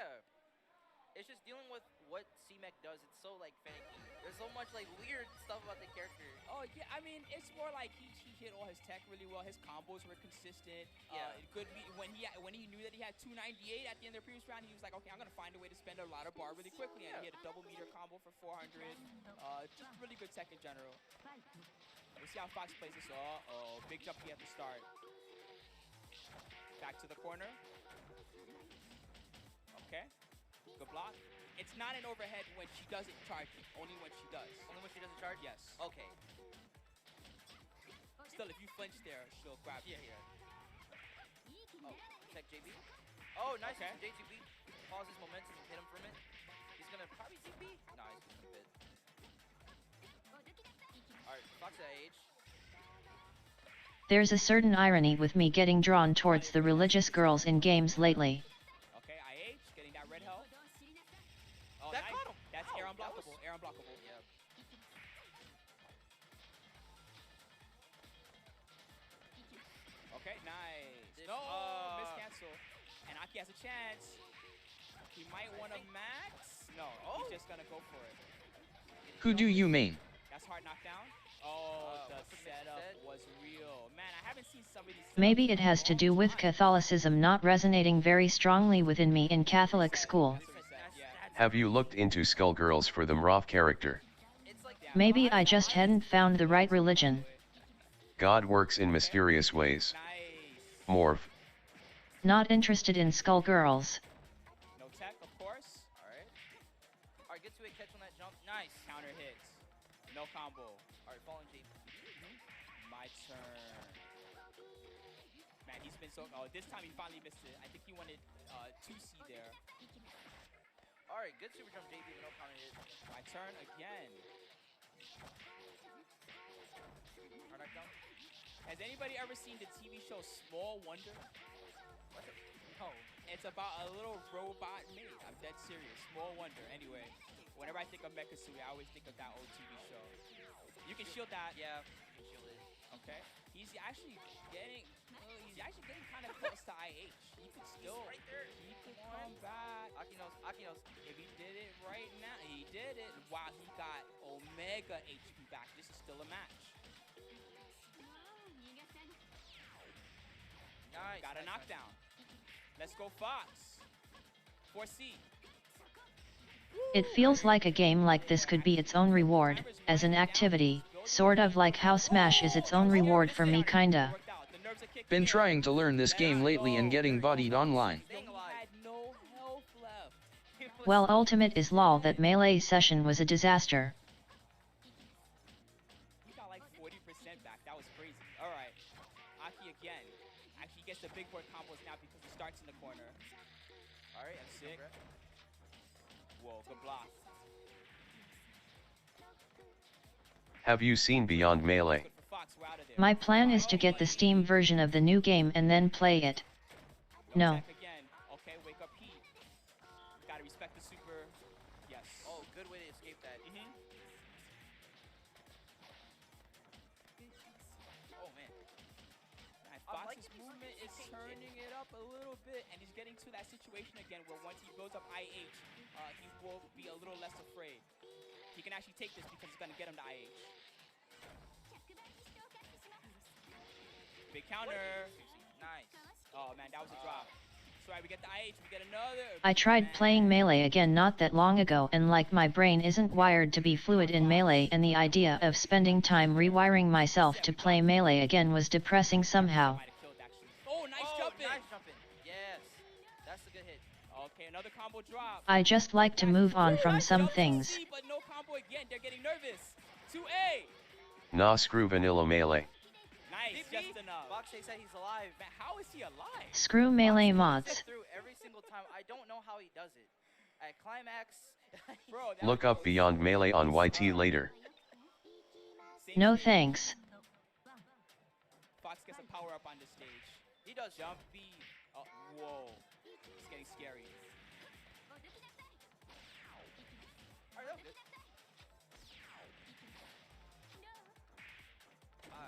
Speaker 1: it's just dealing with what C-Mech does. It's so like finicky. There's so much like weird stuff about the character.
Speaker 2: Oh yeah, I mean it's more like he hit all his tech really well. His combos were consistent.
Speaker 1: Yeah.
Speaker 2: It could be when he knew that he had 298 at the end of the previous round, he was like, okay, I'm gonna find a way to spend a lot of bar really quickly, and he had a double meter combo for 400. Just really good tech in general. We'll see how Fox plays this. Oh, big jump at the start. Back to the corner. Okay. Good block. It's not an overhead when she doesn't charge it. Only when she does.
Speaker 1: Only when she doesn't charge?
Speaker 2: Yes.
Speaker 1: Okay.
Speaker 2: Still, if you flinch there, she'll grab you.
Speaker 1: Oh, check JB. Oh, nice.
Speaker 2: Okay.
Speaker 1: JTB. Pauses momentum and hit him from it. He's going to probably TP. No, he's just going to bit. Alright, Fox at AH.
Speaker 3: There's a certain irony with me getting drawn towards the religious girls in games lately.
Speaker 2: Okay, IH, getting that red health. Oh,
Speaker 1: that
Speaker 2: nice.
Speaker 1: caught him.
Speaker 2: That's
Speaker 1: Ow,
Speaker 2: air unblockable. Air unblockable.
Speaker 1: Yep.
Speaker 2: Okay, nice.
Speaker 1: No,
Speaker 2: miscancel. And Aki has a chance. He might want to max. No, he's just going to go for it.
Speaker 5: Who do you main?
Speaker 2: That's hard knockdown. Oh, the setup was real. Man, I haven't seen somebody...
Speaker 3: Maybe it has to do with Catholicism not resonating very strongly within me in Catholic school.
Speaker 6: Have you looked into Skullgirls for the Mrov character?
Speaker 3: Maybe I just hadn't found the right religion.
Speaker 6: God works in mysterious ways.
Speaker 2: Nice.
Speaker 6: Morph.
Speaker 3: Not interested in Skullgirls.
Speaker 2: No tech, of course.
Speaker 1: Alright, get to it, catch on that jump. Nice.
Speaker 2: Counter hits. No combo.
Speaker 1: Alright, falling JB.
Speaker 2: My turn. Man, he's been so... Oh, this time he finally missed it. I think he wanted 2C there.
Speaker 1: Alright, good super jump JB, but no counter hit.
Speaker 2: My turn again.
Speaker 1: Hard knockdown.
Speaker 2: Has anybody ever seen the TV show Small Wonder?
Speaker 1: No.
Speaker 2: It's about a little robot maid. I'm dead serious. Small Wonder. Anyway, whenever I think of Mekasui, I always think of that old TV show. You can shield that.
Speaker 1: Yeah, you can shield it.
Speaker 2: Okay. He's actually getting kind of close to IH. He could still,
Speaker 1: right there.
Speaker 2: he could come back.
Speaker 1: Aki knows.
Speaker 2: If he did it right now, he did it. Wow, he got Omega HP back. This is still a match.
Speaker 1: Nice.
Speaker 2: Got a knockdown. Let's go Fox. 4C.
Speaker 3: It feels like a game like this could be its own reward, as an activity, sort of like how Smash is its own reward for me kinda.
Speaker 5: Been trying to learn this game lately and getting bodied online.
Speaker 3: Well, Ultimate is lol. That melee session was a disaster.
Speaker 2: He got like 40% back. That was crazy. All right. Aki again. Actually gets the big board combos now because he starts in the corner. All right, that's sick. Whoa, good block.
Speaker 6: Have you seen Beyond Melee?
Speaker 3: My plan is to get the Steam version of the new game and then play it. No.
Speaker 2: Again. Okay, wake up heat. Gotta respect the super. Yes.
Speaker 1: Oh, good way to escape that. Oh, man.
Speaker 2: Fox's movement is turning it up a little bit, and he's getting to that situation again where once he builds up IH, he will be a little less afraid. He can actually take this because it's going to get him to IH. Big counter.
Speaker 1: Nice.
Speaker 2: Oh, man, that was a drop. So, right, we get the IH, we get another.
Speaker 3: I tried playing Melee again not that long ago, and like my brain isn't wired to be fluid in Melee, and the idea of spending time rewiring myself to play Melee again was depressing somehow.
Speaker 2: Oh, nice jumping.
Speaker 1: Nice jumping. Yes. That's a good hit.
Speaker 2: Okay, another combo drop.
Speaker 3: I just like to move on from some things.
Speaker 2: But no combo again. They're getting nervous. 2A.
Speaker 6: Nah, screw vanilla Melee.
Speaker 2: Nice, just enough.
Speaker 1: Boxay said he's alive.
Speaker 2: Man, how is he alive?
Speaker 3: Screw Melee mods.
Speaker 1: Through every single time. I don't know how he does it. At Climax.
Speaker 2: Bro,
Speaker 6: Look up Beyond Melee on YT later.
Speaker 3: No thanks.
Speaker 2: Fox gets a power up on this stage.
Speaker 1: He does.
Speaker 2: Jump B. Oh, whoa. It's getting scary.
Speaker 1: Alright, that was good.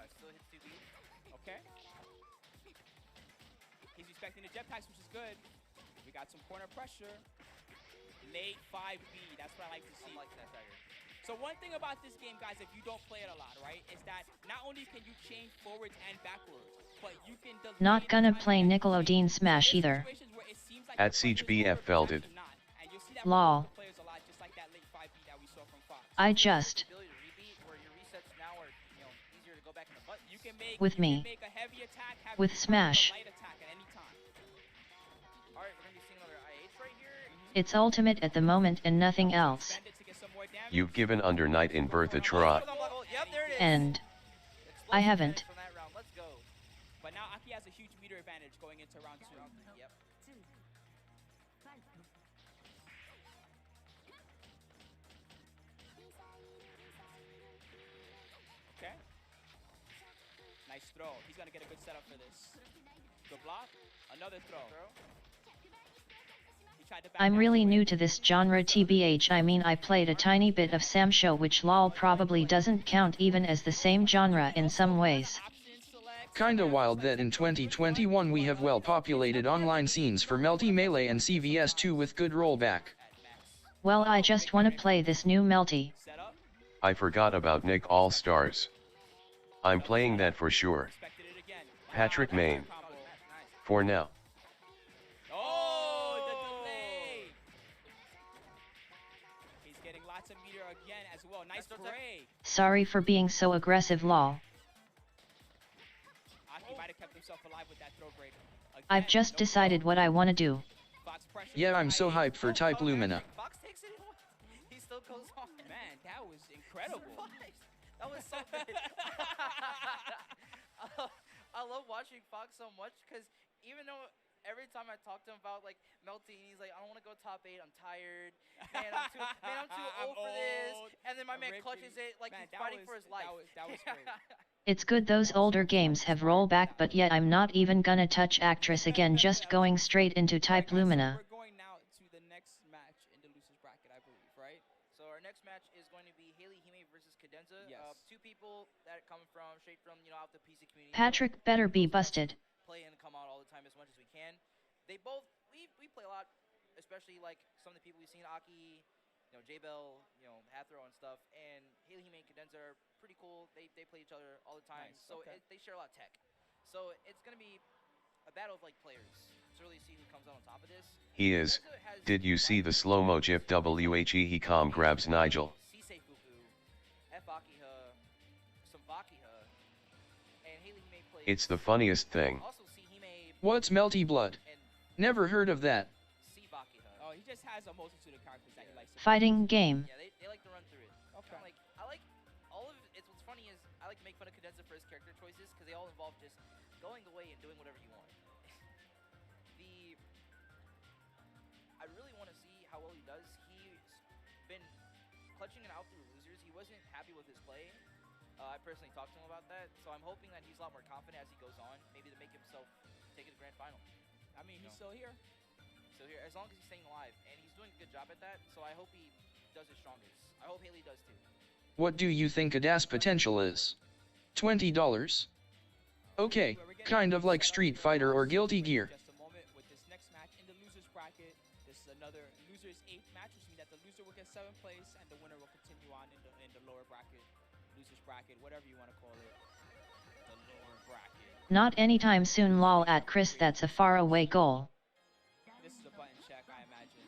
Speaker 1: Still hits 2B.
Speaker 2: Okay. He's respecting the jetpacks, which is good. We got some corner pressure. Late 5B. That's what I like to see.
Speaker 1: Unlike that dagger.
Speaker 2: So one thing about this game, guys, if you don't play it a lot, right, is that not only can you change forwards and backwards, but you can delay.
Speaker 3: Not gonna play Nickelodeon Smash either.
Speaker 6: At Siege BF Felded.
Speaker 3: Lol. I just. With me. With Smash. It's ultimate at the moment and nothing else.
Speaker 6: You've given under Knight in birth a trot.
Speaker 3: And I haven't.
Speaker 2: But now Aki has a huge meter advantage going into round 2. Yep. Okay. Nice throw. He's gonna get a good setup for this. Good block. Another throw.
Speaker 3: I'm really new to this genre tbh. I mean, I played a tiny bit of Samsho, which lol probably doesn't count even as the same genre in some ways.
Speaker 5: Kinda wild that in 2021 we have well-populated online scenes for Melty Melee and CVS2 with good rollback.
Speaker 3: Well, I just wanna play this new Melty.
Speaker 6: I forgot about Nick All-Stars. I'm playing that for sure. Patrick Main. For now.
Speaker 2: Oh, the delay! He's getting lots of meter again as well. Nice break.
Speaker 3: Sorry for being so aggressive lol.
Speaker 2: Aki might have kept himself alive with that throw break. Again,
Speaker 3: I've just decided what I wanna do.
Speaker 5: Yeah, I'm so hyped for Type Lumina.
Speaker 1: Fox takes it. He still goes on.
Speaker 2: Man, that was incredible.
Speaker 1: That was so good. I love watching Fox so much because even though every time I talk to him about like Melty, he's like, I don't want to go top 8. I'm tired. Man, I'm too old for this. And then my man clutches it like he's fighting for his life.
Speaker 2: That was great.
Speaker 3: It's good those older games have rollback, but yet I'm not even gonna touch Actress again, just going straight into Type Lumina.
Speaker 2: We're going now to the next match in the losers bracket, I believe, right?
Speaker 1: So our next match is going to be Haley Hime versus Cadenza.
Speaker 2: Yes.
Speaker 1: 2 people that come from straight from out the PC community.
Speaker 3: Patrick better be busted.
Speaker 1: Play and come out all the time as much as we can. They both we play a lot, especially like some of the people we've seen, Aki, Jabel, Hatharo and stuff. And Haley Hime and Cadenza are pretty cool. They play each other all the time,
Speaker 2: Nice,
Speaker 1: so
Speaker 2: okay.
Speaker 1: they share a lot of tech. So it's gonna be a battle of like players to really see who comes out on top of this.
Speaker 6: He is. Did you see the slow-mo GIF WHE he calm grabs Nigel?
Speaker 1: Sisei Fuku, F Akiha, some Vakiha, and Haley Hime plays.
Speaker 6: It's the funniest thing.
Speaker 1: Also see Hime
Speaker 5: What's Melty Blood?
Speaker 1: and
Speaker 5: Never heard of that.
Speaker 1: see Vakiha.
Speaker 2: Oh, he just has a multitude of characters that he likes to
Speaker 3: Fighting game.
Speaker 1: Yeah, they like to run through it.
Speaker 2: Okay.
Speaker 1: I like all of it. What's funny is I like to make fun of Cadenza for his character choices because they all involve just going away and doing whatever you want. I really want to see how well he does. He's been clutching it out through losers. He wasn't happy with his play. I personally talked to him about that, so I'm hoping that he's a lot more confident as he goes on, maybe to make himself take it to grand final.
Speaker 2: I mean, he's still here.
Speaker 1: So here, as long as he's staying alive, and he's doing a good job at that, so I hope he does his strongest. I hope Haley does too.
Speaker 5: What do you think Ada's potential is? $20? Okay, kind of like Street Fighter or Guilty Gear.
Speaker 2: Just a moment with this next match in the losers bracket. This is another losers 8th match, which means that the loser will get 7th place and the winner will continue on in the lower bracket, losers bracket, whatever you want to call it. The lower bracket.
Speaker 3: Not anytime soon lol at Chris, that's a far away goal.
Speaker 2: This is a button check, I imagine.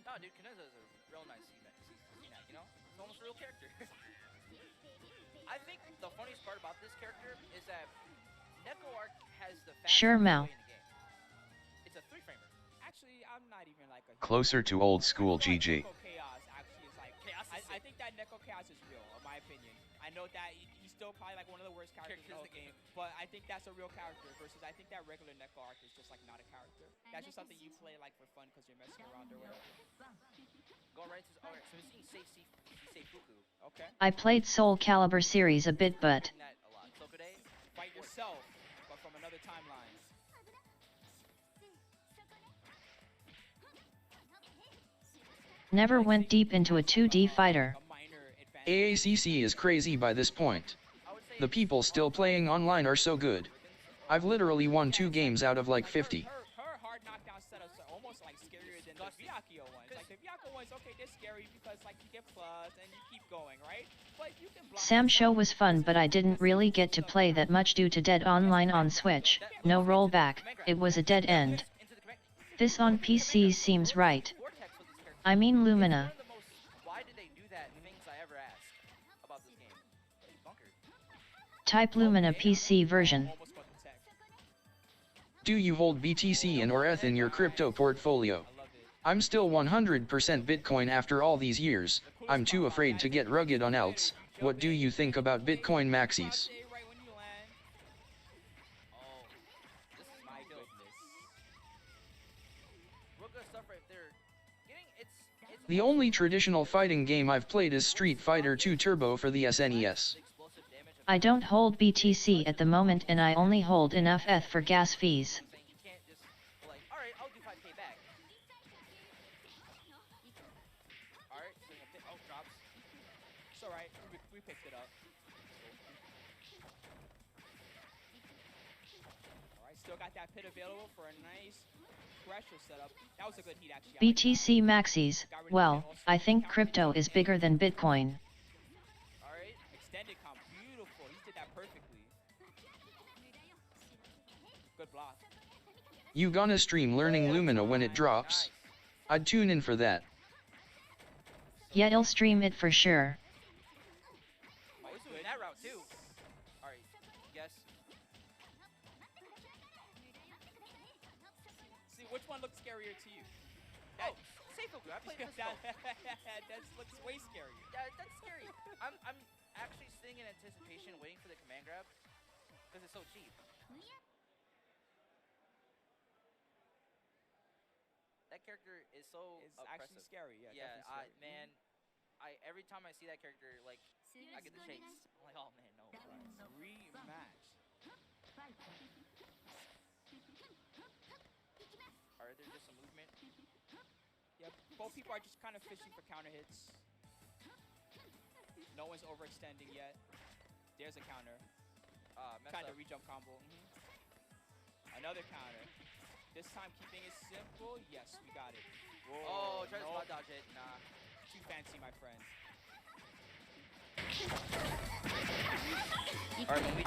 Speaker 1: No, dude, Cadenza is a real nice C-Mac, It's almost a real character. I think the funniest part about this character is that Neko Arc has the fastest
Speaker 3: Sure, Mao.
Speaker 1: play in the game. It's a 3-framer.
Speaker 2: Actually, I'm not even like a...
Speaker 6: Closer to old school GG.
Speaker 2: Neko Chaos actually is like... I think that Neko Chaos is real, in my opinion. I know that he's still probably like one of the worst characters in the whole game, but I think that's a real character versus I think that regular Neko Arc is just like not a character. That's just something you play like for fun because you're messing around or whatever.
Speaker 1: Going right into... Alright, so we're seeing Sisei Fuku.
Speaker 2: Okay.
Speaker 3: I played Soul Calibur series a bit, but
Speaker 1: That a lot. So today,
Speaker 2: Fight yourself, but from another timeline.
Speaker 3: never went deep into a 2D fighter.
Speaker 2: A minor advantage.
Speaker 5: AACC is crazy by this point.
Speaker 1: I would say
Speaker 5: The people still playing online are so good. I've literally won 2 games out of like 50.
Speaker 2: Her hard knockdown setup of almost like scarier than the Miyako ones. Like the Miyako ones, okay, they're scary because like you get plus and you keep going, right? But you can block.
Speaker 3: Sam show was fun, but I didn't really get to play that much due to dead online on Switch. No rollback, it was a dead end. This on PC seems right. I mean Lumina.
Speaker 1: Why did they do that? Things I ever asked about this game. Bunker.
Speaker 3: Type Lumina PC version.
Speaker 5: Do you hold BTC and or ETH in your crypto portfolio? I'm still 100% Bitcoin after all these years. I'm too afraid to get rugged on alts. What do you think about Bitcoin maxis? The only traditional fighting game I've played is Street Fighter 2 Turbo for the SNES.
Speaker 3: I don't hold BTC at the moment and I only hold enough ETH for gas fees.
Speaker 1: Alright, I'll do 5k back. Alright, oh, drops.
Speaker 2: It's alright, we picked it up. Alright, still got that pit available for a nice pressure setup. That was a good heat actually.
Speaker 3: BTC maxis, well, I think crypto is bigger than Bitcoin.
Speaker 2: Alright, extended comp, beautiful. He did that perfectly. Good block.
Speaker 5: You gonna stream learning Lumina when it drops? I'd tune in for that.
Speaker 3: Yeah, I'll stream it for sure.
Speaker 1: Oh, he's doing that route too. Alright, yes.
Speaker 2: See, which one looks scarier to you?
Speaker 1: Oh, Seifuku, I played this though.
Speaker 2: That looks way scarier.
Speaker 1: That's scary. I'm actually sitting in anticipation waiting for the command grab because it's so cheap. That character is so
Speaker 2: It's
Speaker 1: oppressive.
Speaker 2: actually scary, yeah.
Speaker 1: Yeah,
Speaker 2: definitely scary.
Speaker 1: man, every time I see that character, like, I get the shakes. I'm like, oh man, no.
Speaker 2: Rematch.
Speaker 1: Alright, there's just some movement.
Speaker 2: Yeah, both people are just kind of fishing for counter hits. No one's overextending yet. There's a counter. Kind of re-jump combo. Another counter. This time keeping it simple. Yes, we got it. Whoa,
Speaker 1: Oh, try to spot dodge it. Nah.
Speaker 2: Too fancy, my friend.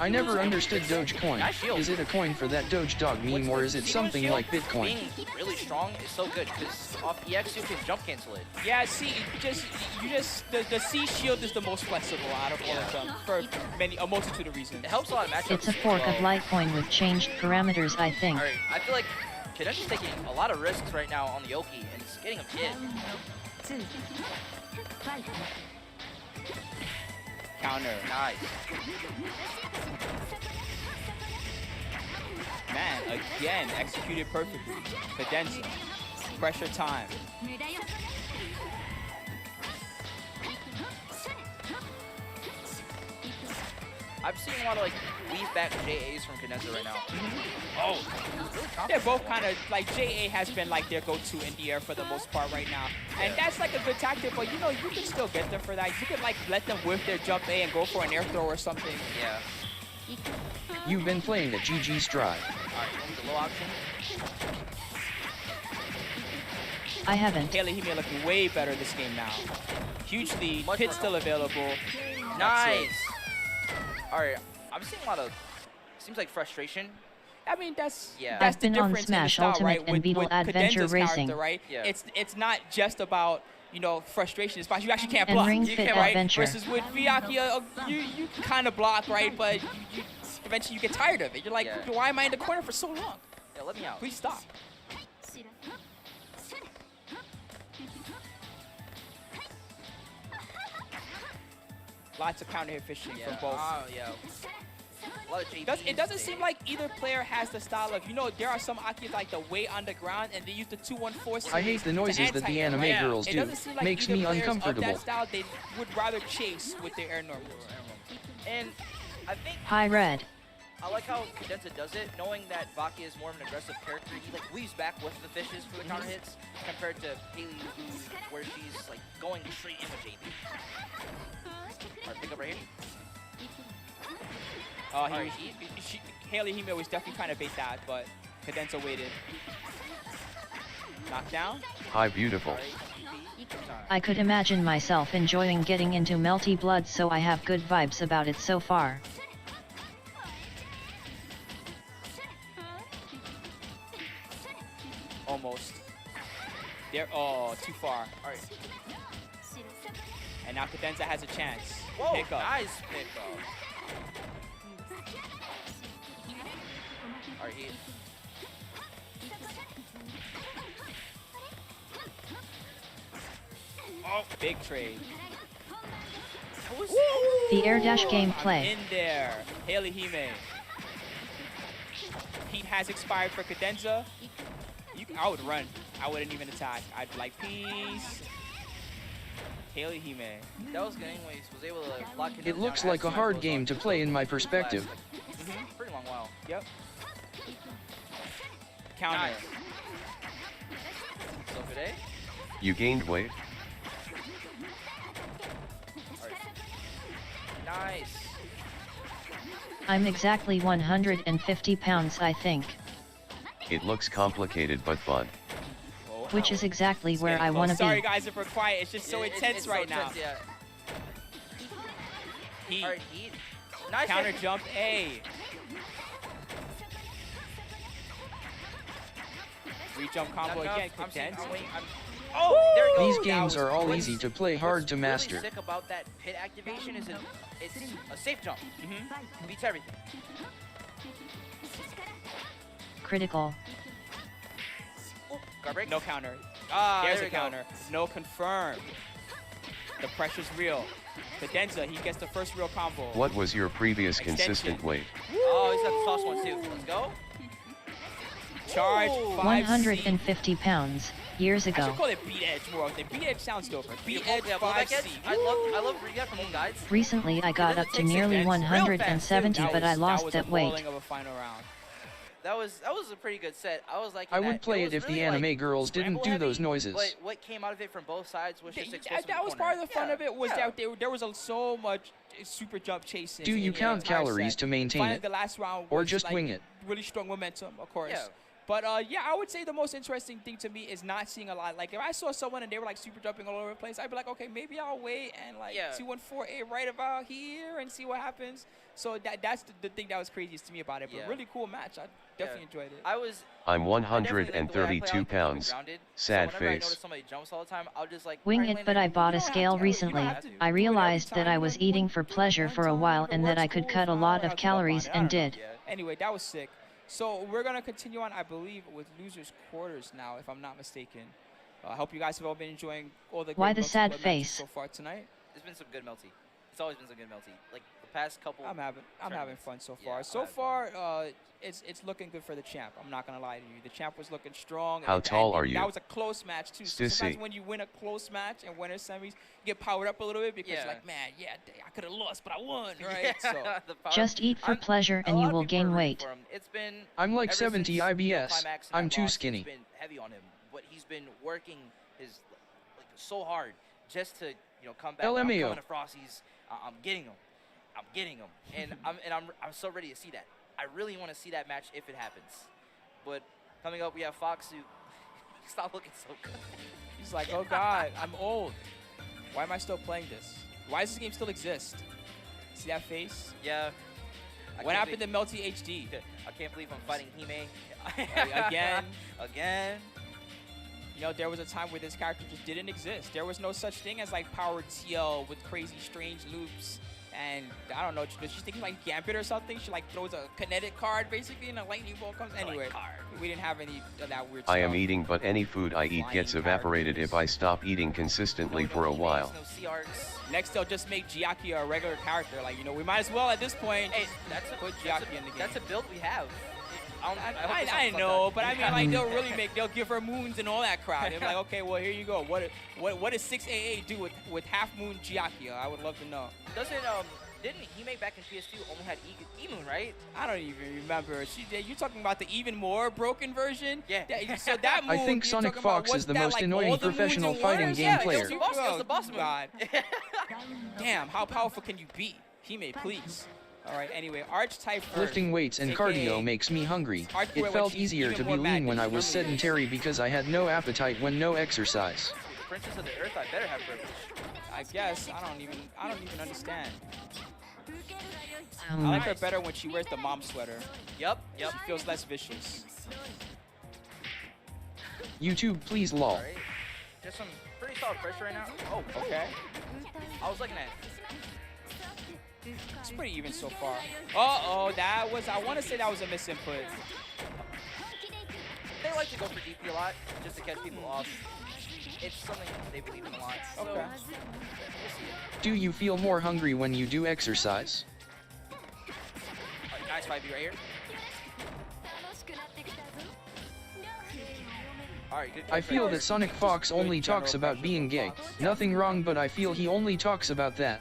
Speaker 5: I never understood Dogecoin. Is it a coin for that Doge dog meme or is it something like Bitcoin?
Speaker 1: Being really strong is so good because off EX you can jump cancel it.
Speaker 2: Yeah, see, the C shield is the most flexible out of all of them for a multitude of reasons.
Speaker 1: It helps a lot of matchups.
Speaker 3: It's a fork of Litecoin with changed parameters, I think.
Speaker 1: Alright, I feel like Cadenza's taking a lot of risks right now on the Yoki and it's getting him hit.
Speaker 2: Counter.
Speaker 1: Nice.
Speaker 2: Man, again, executed perfectly. Cadenza. Pressure time.
Speaker 1: I'm seeing a lot of like weave back JAs from Cadenza right now. Oh, really
Speaker 2: they're both kind of like JA has been like their go-to in the air for the most part right now, and that's like a good tactic. But you know, you can still get them for that. You could like let them whiff their jump A and go for an air throw or something.
Speaker 1: Yeah.
Speaker 5: You've been playing at GG Stride.
Speaker 1: Alright, the low option.
Speaker 3: I haven't.
Speaker 2: Haley Hime looking way better this game now. Huge lead.
Speaker 1: Much
Speaker 2: Pit
Speaker 1: more
Speaker 2: still available.
Speaker 1: Nice. Alright, I'm seeing a lot of, seems like frustration.
Speaker 2: I mean, that's
Speaker 1: Yeah.
Speaker 2: that's
Speaker 3: I've
Speaker 2: the
Speaker 3: been on
Speaker 2: difference
Speaker 3: Smash
Speaker 2: in the style,
Speaker 3: Ultimate
Speaker 2: right?
Speaker 3: and
Speaker 2: With
Speaker 3: Beetle Adventure
Speaker 2: Cadenza's
Speaker 3: Racing.
Speaker 2: character, right?
Speaker 1: Yeah.
Speaker 2: It's not just about, you know, frustration. It's about you actually can't
Speaker 3: And
Speaker 2: block.
Speaker 3: Ring
Speaker 2: You
Speaker 3: Fit
Speaker 2: can, right?
Speaker 3: Adventure.
Speaker 2: Versus with Miyako, you can kind of block, right? But you eventually you get tired of it. You're like,
Speaker 1: Yeah.
Speaker 2: why am I in the corner for so long?
Speaker 1: Yeah, let me out.
Speaker 2: Please stop. Lots of counter hit fishing
Speaker 1: Yeah.
Speaker 2: from both.
Speaker 1: Yeah. A lot of JPs
Speaker 2: It doesn't seem
Speaker 1: today.
Speaker 2: like either player has the style of, you know, there are some Akis like the way on the ground and they use the 2-1-4
Speaker 5: I hate the noises that the anime girls
Speaker 2: It
Speaker 5: do.
Speaker 2: doesn't seem like
Speaker 5: Makes
Speaker 2: either
Speaker 5: me
Speaker 2: players
Speaker 5: uncomfortable.
Speaker 2: Of that style, they would rather chase with their air normals.
Speaker 1: And I think
Speaker 3: Hi Red.
Speaker 1: I like how Cadenza does it, knowing that Baki is more of an aggressive character. He like weaves back with the fishes for the counter hits, compared to Haley, where she's like going straight in with JP. Alright, pick up right here. Alright,
Speaker 2: Haley Hime was definitely trying to bait that, but Cadenza waited. Knockdown.
Speaker 6: Hi, beautiful.
Speaker 3: I could imagine myself enjoying getting into melty blood, so I have good vibes about it so far.
Speaker 2: Almost. There. Oh, too far. All right. And now Cadenza has a chance.
Speaker 1: Whoa,
Speaker 2: Pick up.
Speaker 1: nice pick up. All right,
Speaker 2: Oh, big trade.
Speaker 3: The air dash gameplay.
Speaker 2: In there. Haley Hime. Heat has expired for Cadenza. I would run. I wouldn't even attack. I'd be like, peace. Haley Hime.
Speaker 1: that was good anyways. Was able to lock it.
Speaker 5: It looks like a hard game to play in my perspective.
Speaker 1: Pretty long while.
Speaker 2: Yep. Counter.
Speaker 1: Nice. So good, eh?
Speaker 6: You gained weight?
Speaker 1: Nice.
Speaker 3: I'm exactly 150 pounds, I think.
Speaker 6: It looks complicated but fun.
Speaker 3: Which is exactly where I want to
Speaker 2: Sorry
Speaker 3: be.
Speaker 2: guys if we're quiet. It's just so intense
Speaker 1: it's
Speaker 2: right
Speaker 1: so
Speaker 2: now.
Speaker 1: intense, yeah.
Speaker 2: Heat.
Speaker 1: All right, Heat. Nice.
Speaker 2: Counter
Speaker 1: hit.
Speaker 2: jump A. Re-jump combo
Speaker 1: Knock
Speaker 2: again.
Speaker 1: off. I'm seeing-
Speaker 2: Cadenza.
Speaker 1: I'm waiting, oh, there you go.
Speaker 5: These games are all easy to play, hard to master.
Speaker 1: What's really sick about that pit activation is it's a safe jump. Beats everything.
Speaker 3: Critical.
Speaker 1: Oh, guard break.
Speaker 2: No counter.
Speaker 1: Ah,
Speaker 2: There's
Speaker 1: there
Speaker 2: a
Speaker 1: we go.
Speaker 2: counter. No confirm. The pressure's real. Cadenza, he gets the first real combo.
Speaker 6: What was your previous consistent
Speaker 2: Extension.
Speaker 6: weight?
Speaker 1: Oh, he's got the sauce one too. Let's go.
Speaker 2: Charge
Speaker 1: Ooh.
Speaker 2: 5C.
Speaker 3: 150 pounds, years
Speaker 2: I should
Speaker 3: ago.
Speaker 2: call it beat edge more often. Beat edge sounds doper. Beat
Speaker 1: Yeah,
Speaker 2: edge
Speaker 1: blowback edge.
Speaker 2: 5C.
Speaker 1: I love reading that from home guides.
Speaker 3: Recently I got up to nearly 170, but I lost that weight.
Speaker 2: Of a final round.
Speaker 1: That was a pretty good set. I was like,
Speaker 5: I would play it if the anime girls didn't
Speaker 1: scramble
Speaker 5: do
Speaker 1: heavy,
Speaker 5: those noises.
Speaker 1: But what came out of it from both sides was just explosive.
Speaker 2: That was
Speaker 1: corner.
Speaker 2: part of the fun
Speaker 1: Yeah,
Speaker 2: of it. Was
Speaker 1: yeah.
Speaker 2: that there was so much super jump chasing.
Speaker 5: Do you
Speaker 2: in the
Speaker 5: count
Speaker 2: entire
Speaker 5: calories
Speaker 2: set.
Speaker 5: to maintain
Speaker 2: Finally,
Speaker 5: it?
Speaker 2: the last round
Speaker 5: Or
Speaker 2: was,
Speaker 5: just
Speaker 2: like,
Speaker 5: wing it?
Speaker 2: Really strong momentum, of course.
Speaker 1: Yeah.
Speaker 2: But yeah, I would say the most interesting thing to me is not seeing a lot. Like if I saw someone and they were like super jumping all over the place, I'd be like, okay, maybe I'll wait and like 214A right about here and see what happens. So that's the thing that was craziest to me about it. But
Speaker 1: Yeah.
Speaker 2: really cool match. I definitely enjoyed it.
Speaker 6: I'm
Speaker 1: I definitely like the way I play. I
Speaker 6: 132
Speaker 1: like to keep it
Speaker 6: pounds.
Speaker 1: grounded. So
Speaker 6: Sad
Speaker 1: whenever I notice
Speaker 6: face.
Speaker 1: somebody jumps all the time, I'll just like
Speaker 3: Wing
Speaker 1: right
Speaker 3: it,
Speaker 1: lane
Speaker 3: but I bought a
Speaker 2: You don't have
Speaker 3: scale
Speaker 2: to. You don't
Speaker 3: recently.
Speaker 2: have to.
Speaker 3: I
Speaker 2: Do it every
Speaker 3: realized that
Speaker 2: time.
Speaker 3: I was eating for pleasure for a while and that I could cut a lot of calories and did.
Speaker 2: Anyway, that was sick. So we're gonna continue on, I believe, with losers quarters now, if I'm not mistaken. I hope you guys have all been enjoying all the.
Speaker 3: Why
Speaker 2: great
Speaker 3: the sad
Speaker 2: multiplayer matches
Speaker 3: face?
Speaker 2: so far tonight?
Speaker 1: It's been some good melty. It's always been some good melty. Like the past couple.
Speaker 2: I'm having
Speaker 1: tournaments.
Speaker 2: fun so
Speaker 1: Yeah,
Speaker 2: far.
Speaker 1: I'm
Speaker 2: So
Speaker 1: having
Speaker 2: far, it's looking good for the champ. I'm not gonna lie to you. The champ was looking strong.
Speaker 6: How
Speaker 2: and
Speaker 6: tall are you?
Speaker 2: That was a close match too. So sometimes
Speaker 6: Sissy.
Speaker 2: when you win a close match and win a semis, you get powered up a little bit because
Speaker 1: Yeah.
Speaker 2: like, man, yeah, I could have lost, but I won, right? So
Speaker 1: The power-
Speaker 3: Just eat for
Speaker 1: I'm-
Speaker 3: pleasure
Speaker 1: a
Speaker 3: and
Speaker 1: lot
Speaker 3: you
Speaker 1: of
Speaker 3: will
Speaker 1: people are
Speaker 3: gain
Speaker 1: rooting
Speaker 3: weight.
Speaker 1: for him. It's been.
Speaker 5: I'm like
Speaker 1: ever
Speaker 5: 70
Speaker 1: since,
Speaker 5: IBS.
Speaker 1: Climax and
Speaker 5: I'm
Speaker 1: that
Speaker 5: too
Speaker 1: loss,
Speaker 5: skinny.
Speaker 1: It's been heavy on him, but he's been working his like so hard just to come back. I'm
Speaker 5: LMAO.
Speaker 1: coming to Frosty's. I'm getting him. I'm getting him, and I'm so ready to see that. I really want to see that match if it happens. But coming up, we have Fox who stop looking so good.
Speaker 2: he's like, oh God, I'm old. Why am I still playing this? Why does this game still exist? See that face?
Speaker 1: Yeah. I
Speaker 2: What
Speaker 1: can't
Speaker 2: happened to Melty HD?
Speaker 1: I can't believe I'm fighting Hime.
Speaker 2: Again.
Speaker 1: Again.
Speaker 2: You know, there was a time where this character just didn't exist. There was no such thing as like powered TL with crazy strange loops. And I don't know, does she think like Gambit or something? She like throws a kinetic card basically and a lightning bolt comes. Anyway, we didn't have any of that weird stuff.
Speaker 6: I am eating, but any food I eat gets evaporated if I stop eating consistently for a while.
Speaker 1: No CRs.
Speaker 2: Next, they'll just make Giaki a regular character. Like, we might as well at this point
Speaker 1: Hey, that's
Speaker 2: put
Speaker 1: that's
Speaker 2: Giaki in the game.
Speaker 1: That's a build we have. I
Speaker 2: I know, but I mean, like, they'll give her moons and all that crap. They'll be like, okay, well, here you go. What does 6AA do with half moon Giaki? I would love to know.
Speaker 1: Didn't Hime back in PS2 only had E-Moon, right?
Speaker 2: I don't even remember. You're talking about the even more broken version?
Speaker 1: Yeah.
Speaker 2: So that moon,
Speaker 5: I think
Speaker 2: you're
Speaker 5: Sonic
Speaker 2: talking about,
Speaker 5: Fox is the
Speaker 2: what's that,
Speaker 5: most
Speaker 2: like,
Speaker 5: annoying
Speaker 2: all the moons
Speaker 5: professional
Speaker 2: and
Speaker 5: fighting
Speaker 2: waters?
Speaker 5: game
Speaker 2: Yeah,
Speaker 5: player.
Speaker 1: It was the boss
Speaker 2: Oh,
Speaker 1: moon.
Speaker 2: God. Damn, how powerful can you be? Hime, please. Alright, anyway, archetype first.
Speaker 5: Lifting weights and cardio makes me hungry. It felt easier to be lean when I was sedentary because I had no appetite when no exercise.
Speaker 1: Princess of the Earth, I better have privilege.
Speaker 2: I guess. I don't even understand. I
Speaker 3: Nice.
Speaker 2: like her better when she wears the mom sweater.
Speaker 1: Yep.
Speaker 2: She feels less vicious.
Speaker 5: YouTube, please lol.
Speaker 1: Alright. Just some pretty solid pressure right now. Oh,
Speaker 2: Okay.
Speaker 1: I was looking at.
Speaker 2: It's pretty even so far. Uh-oh, that was, I want to say that was a misinput.
Speaker 1: They like to go for DP a lot, just to catch people off. It's something they believe in a lot. So,
Speaker 2: Okay.
Speaker 1: we'll see.
Speaker 5: Do you feel more hungry when you do exercise?
Speaker 1: Alright, nice 5B right here. Alright, good.
Speaker 5: I feel that Sonic Fox only talks about being gay. Nothing wrong, but I feel he only talks about that.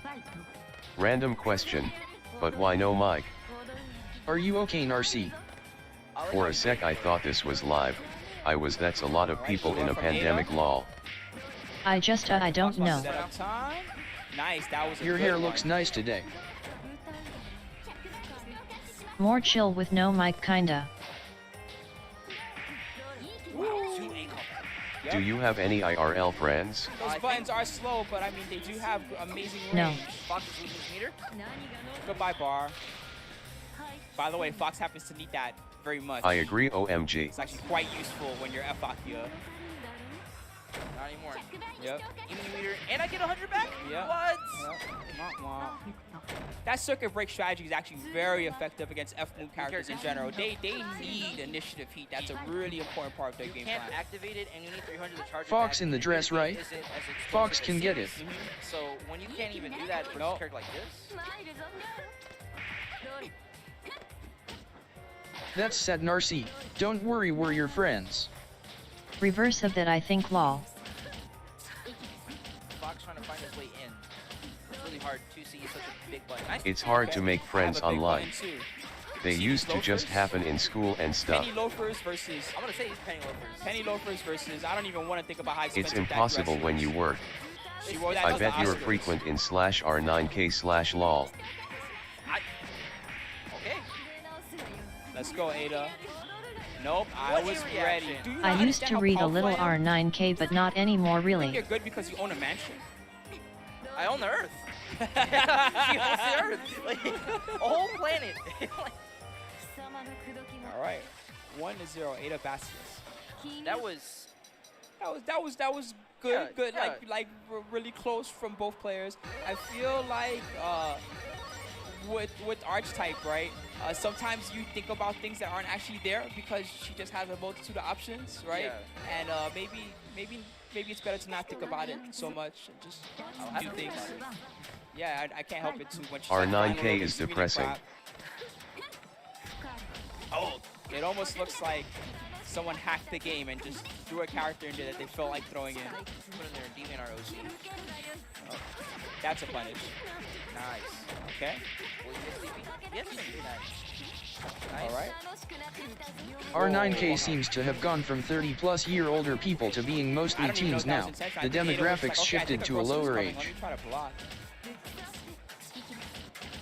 Speaker 6: Random question, but why no mic?
Speaker 5: Are you okay, Narcissa?
Speaker 6: For a sec I thought this was live. That's a lot of people in a pandemic lol.
Speaker 3: I don't know.
Speaker 2: Set up time. Nice, that was a
Speaker 5: Your
Speaker 2: good
Speaker 5: hair
Speaker 2: one.
Speaker 5: looks nice today.
Speaker 3: More chill with no mic kinda.
Speaker 2: Yep.
Speaker 6: Do you have any IRL friends?
Speaker 2: Those buttons are slow, but I mean, they do have amazing range.
Speaker 3: No.
Speaker 1: Fox is losing his meter.
Speaker 2: Goodbye, bar. By the way, Fox happens to need that very much.
Speaker 6: I agree OMG.
Speaker 2: It's actually quite useful when you're F-Akia.
Speaker 1: Not anymore.
Speaker 2: Yep.
Speaker 1: Even meter, and I get 100 back.
Speaker 2: Yep.
Speaker 1: What?
Speaker 2: Yep. Wah, wah. That circuit break strategy is actually very effective against F-move characters in general. They need initiative heat. That's a really important part of their game
Speaker 1: Can't
Speaker 2: plan.
Speaker 1: activate it, and you need 300 to charge it
Speaker 5: Fox
Speaker 1: back.
Speaker 5: in the dress, right?
Speaker 1: Isn't as expensive
Speaker 5: Fox
Speaker 1: as
Speaker 5: can get it.
Speaker 1: Sirius. So when you can't even do that for a
Speaker 2: Nope.
Speaker 1: character like this,
Speaker 5: That's sad, Narcissa. Don't worry, we're your friends.
Speaker 3: Reverse of that, I think lol.
Speaker 1: Fox trying to find his way in. It's really hard to see such a big button. Nice.
Speaker 6: It's hard to make friends
Speaker 2: I have a big
Speaker 6: online.
Speaker 2: button, too.
Speaker 6: They
Speaker 2: See
Speaker 6: used
Speaker 2: these
Speaker 6: to just
Speaker 2: loafers?
Speaker 6: happen in school and stuff.
Speaker 2: Penny loafers versus
Speaker 1: I'm gonna say he's penny loafers.
Speaker 2: penny loafers versus. I don't even want to think about how expensive
Speaker 6: It's
Speaker 2: that
Speaker 6: impossible
Speaker 2: dress
Speaker 6: when
Speaker 2: is.
Speaker 6: you work.
Speaker 2: She wore that
Speaker 6: I
Speaker 2: to
Speaker 6: bet
Speaker 2: the
Speaker 6: you're
Speaker 2: Oscars.
Speaker 6: frequent in /r9k/lol.
Speaker 1: Okay.
Speaker 2: Let's go, Ada. Nope, I
Speaker 1: What's
Speaker 2: was
Speaker 1: your
Speaker 2: ready.
Speaker 1: reaction?
Speaker 2: Do you
Speaker 3: I
Speaker 2: not
Speaker 3: used
Speaker 2: understand
Speaker 3: to
Speaker 2: how
Speaker 3: read a
Speaker 2: powerful
Speaker 3: little
Speaker 2: I am?
Speaker 3: R9K but not anymore
Speaker 2: I think
Speaker 3: really.
Speaker 2: you're good because you own a mansion.
Speaker 1: I own the Earth. He owns the Earth. Like, a whole planet.
Speaker 2: All right, 1-0, Ada Basilisk.
Speaker 1: That was.
Speaker 2: That was good.
Speaker 1: Yeah,
Speaker 2: good.
Speaker 1: yeah.
Speaker 2: Like really close from both players. I feel like with archetype, right? Sometimes you think about things that aren't actually there because she just has a multitude of options, right?
Speaker 1: Yeah.
Speaker 2: And maybe it's better to not think about it so much and just
Speaker 1: have
Speaker 2: do
Speaker 1: to
Speaker 2: things.
Speaker 1: think about it.
Speaker 2: Yeah, I can't help it too much.
Speaker 6: R9K is depressing.
Speaker 2: Oh, it almost looks like someone hacked the game and just threw a character in there that they felt like throwing in.
Speaker 1: Put in there, Demon ROC.
Speaker 2: Oh, that's a punish.
Speaker 1: Nice.
Speaker 2: Okay.
Speaker 1: Will you get sleepy? Yes, nice.
Speaker 2: All right.
Speaker 5: R9K seems to have gone from 30-plus-year-older people to being
Speaker 2: I
Speaker 5: mostly
Speaker 2: don't even know
Speaker 5: teens
Speaker 2: if that was
Speaker 5: now.
Speaker 2: intentional.
Speaker 5: The
Speaker 2: I think Ada was
Speaker 5: demographics
Speaker 2: like, okay, I
Speaker 5: shifted
Speaker 2: think
Speaker 5: to a
Speaker 2: girl sister's
Speaker 5: lower
Speaker 2: coming. Let
Speaker 5: age.
Speaker 2: me try to block.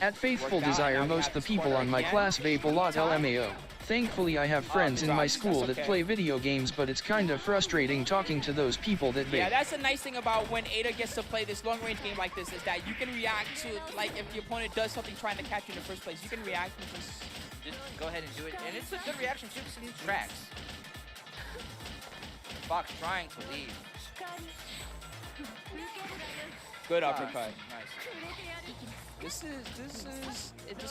Speaker 5: At Faithful
Speaker 2: Worked out,
Speaker 5: Desire,
Speaker 2: now we
Speaker 5: most
Speaker 2: have
Speaker 5: the
Speaker 2: this
Speaker 5: people
Speaker 2: corner
Speaker 5: on my
Speaker 2: again.
Speaker 5: class vape a lot LMAO. Thankfully I have friends in my
Speaker 2: gosh,
Speaker 5: school
Speaker 2: that's
Speaker 5: that
Speaker 2: okay.
Speaker 5: play video games, but it's kinda frustrating talking to those people that
Speaker 2: Yeah,
Speaker 5: vape.
Speaker 2: that's the nice thing about when Ada gets to play this long-range game like this is that you can react to, like, if the opponent does something trying to catch you in the first place, you can react and just
Speaker 1: Go ahead and do it. And it's a good reaction, too, because it tracks. Fox trying to leave.
Speaker 2: good uppercut.
Speaker 1: Nice.
Speaker 2: This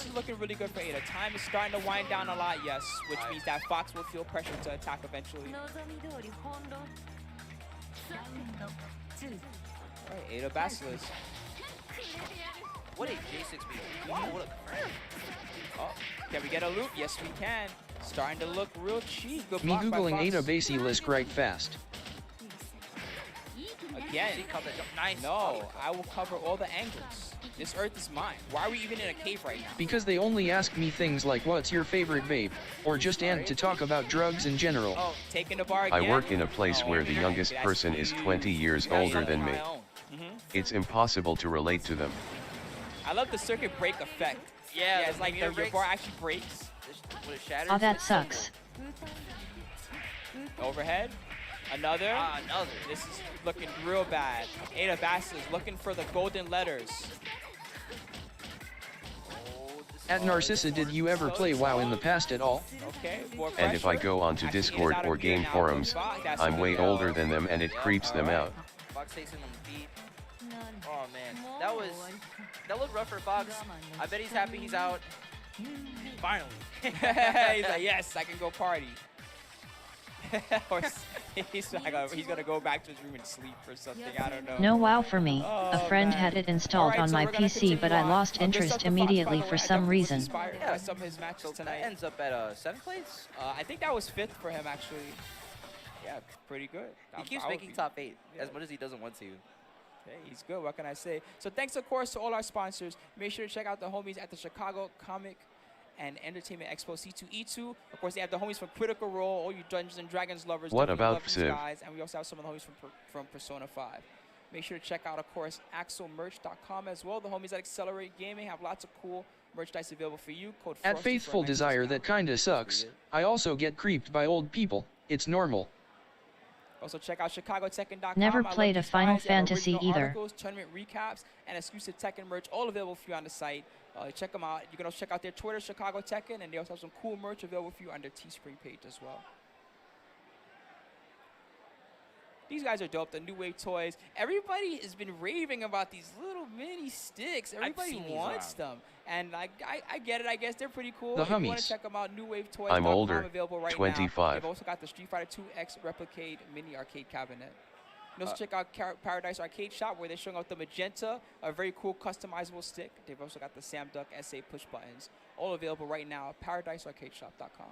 Speaker 2: is looking really good for Ada. Time is starting to wind down a lot, yes, which means that Fox will feel pressure to attack eventually. Alright, Ada Basilisk.
Speaker 1: What a J6B. Wow, what a curve.
Speaker 2: Oh, can we get a loop? Yes, we can. Starting to look real cheap. Good
Speaker 5: Me
Speaker 2: block by
Speaker 5: googling
Speaker 2: Fox.
Speaker 5: Ada Basilisk right fast.
Speaker 2: Again.
Speaker 1: See, caught that jump. Nice.
Speaker 2: No, I will cover all the angles. This earth is mine. Why are we even in a cave right now?
Speaker 5: Because they only ask me things like what's your favorite vape, or just and to talk about drugs in general.
Speaker 2: Oh, taking the bar
Speaker 6: I
Speaker 2: again?
Speaker 6: work in a place
Speaker 2: Oh,
Speaker 6: where the youngest
Speaker 2: that's
Speaker 6: person is
Speaker 2: huge.
Speaker 6: 20 years
Speaker 1: Got
Speaker 6: older
Speaker 1: something
Speaker 6: than
Speaker 1: of
Speaker 6: me.
Speaker 1: my own.
Speaker 2: Mhm.
Speaker 6: It's impossible to relate to them.
Speaker 2: I love the circuit break effect. Yeah, it's like
Speaker 1: meter
Speaker 2: your
Speaker 1: breaks.
Speaker 2: bar actually breaks.
Speaker 1: When it shatters,
Speaker 3: Oh, that
Speaker 1: it's
Speaker 3: sucks.
Speaker 2: Overhead. Another.
Speaker 1: Another.
Speaker 2: This is looking real bad. Ada Bass is looking for the golden letters.
Speaker 5: At Narcissa, did you ever play WoW in the past at all?
Speaker 2: Okay, more
Speaker 6: And if I
Speaker 2: pressure.
Speaker 6: go onto
Speaker 2: Actually,
Speaker 6: Discord
Speaker 2: it's out
Speaker 6: or
Speaker 2: of gear
Speaker 6: game
Speaker 2: now,
Speaker 6: forums,
Speaker 2: but Fox, that's
Speaker 6: I'm
Speaker 2: a
Speaker 6: way
Speaker 2: good
Speaker 6: older than them and it creeps them out.
Speaker 1: Fox takes him on the feet. Oh man, that looked rough for Fox. I bet he's happy he's out. Finally.
Speaker 2: He's like, yes, I can go party. Or he's gonna go back to his room and sleep or something. I don't know.
Speaker 3: No WoW for me.
Speaker 2: Oh,
Speaker 3: A friend
Speaker 2: man.
Speaker 3: had it installed
Speaker 2: Alright,
Speaker 3: on
Speaker 2: so
Speaker 3: my
Speaker 2: we're gonna
Speaker 3: PC,
Speaker 2: continue
Speaker 3: but I
Speaker 2: on.
Speaker 3: lost
Speaker 2: Good
Speaker 3: interest
Speaker 2: stuff to Fox, by
Speaker 3: immediately
Speaker 2: the way.
Speaker 3: for
Speaker 2: I
Speaker 3: some
Speaker 2: definitely was
Speaker 3: reason.
Speaker 2: inspired by some of his matches
Speaker 1: So that
Speaker 2: tonight.
Speaker 1: ends up at 7th place.
Speaker 2: I think that was 5th for him actually. Yeah, pretty good.
Speaker 1: He keeps
Speaker 2: I would
Speaker 1: making
Speaker 2: be-
Speaker 1: top 8
Speaker 2: Yeah.
Speaker 1: as much as he doesn't want to.
Speaker 2: Hey, he's good. What can I say? So thanks, of course, to all our sponsors. Make sure to check out the homies at the Chicago Comic and Entertainment Expo C2E2. Of course, they have the homies from Critical Role, all you Dungeons and Dragons lovers.
Speaker 6: What
Speaker 2: definitely
Speaker 6: about
Speaker 2: love these
Speaker 6: Civ?
Speaker 2: guys. And we also have some of the homies from Persona 5. Make sure to check out, of course, axelmerch.com as well. The homies at Accelerate Gaming have lots of cool merchandise available for you. Code
Speaker 5: At
Speaker 2: Frosty for a
Speaker 5: Faithful
Speaker 2: 90%
Speaker 5: Desire, that
Speaker 2: discount.
Speaker 5: kinda sucks. I also get creeped by old people. It's normal.
Speaker 2: Also check out ChicagoTekken.com.
Speaker 3: Never
Speaker 2: I love
Speaker 3: played a
Speaker 2: these
Speaker 3: Final
Speaker 2: guys. They have
Speaker 3: Fantasy
Speaker 2: original
Speaker 3: either.
Speaker 2: articles, tournament recaps, and exclusive Tekken merch, all available for you on the site. Check them out. You can also check out their Twitter, Chicago Tekken, and they also have some cool merch available for you on their Teespring page as well. These guys are dope. The New Wave toys. Everybody has been raving about these little mini sticks. Everybody
Speaker 1: seen these
Speaker 2: wants them, and like I get it. I guess they're pretty cool.
Speaker 5: The
Speaker 2: If you want
Speaker 5: Hummies.
Speaker 2: to check them out, newwavetoys.com,
Speaker 6: I'm older,
Speaker 2: available right
Speaker 6: 25.
Speaker 2: now. They've also got the Street Fighter 2X Replicate mini arcade cabinet. You can also check out Paradise Arcade Shop, where they're showing off the Magenta, a very cool customizable stick. They've also got the Sam Duck SA push buttons, all available right now at paradisearcadeshop.com.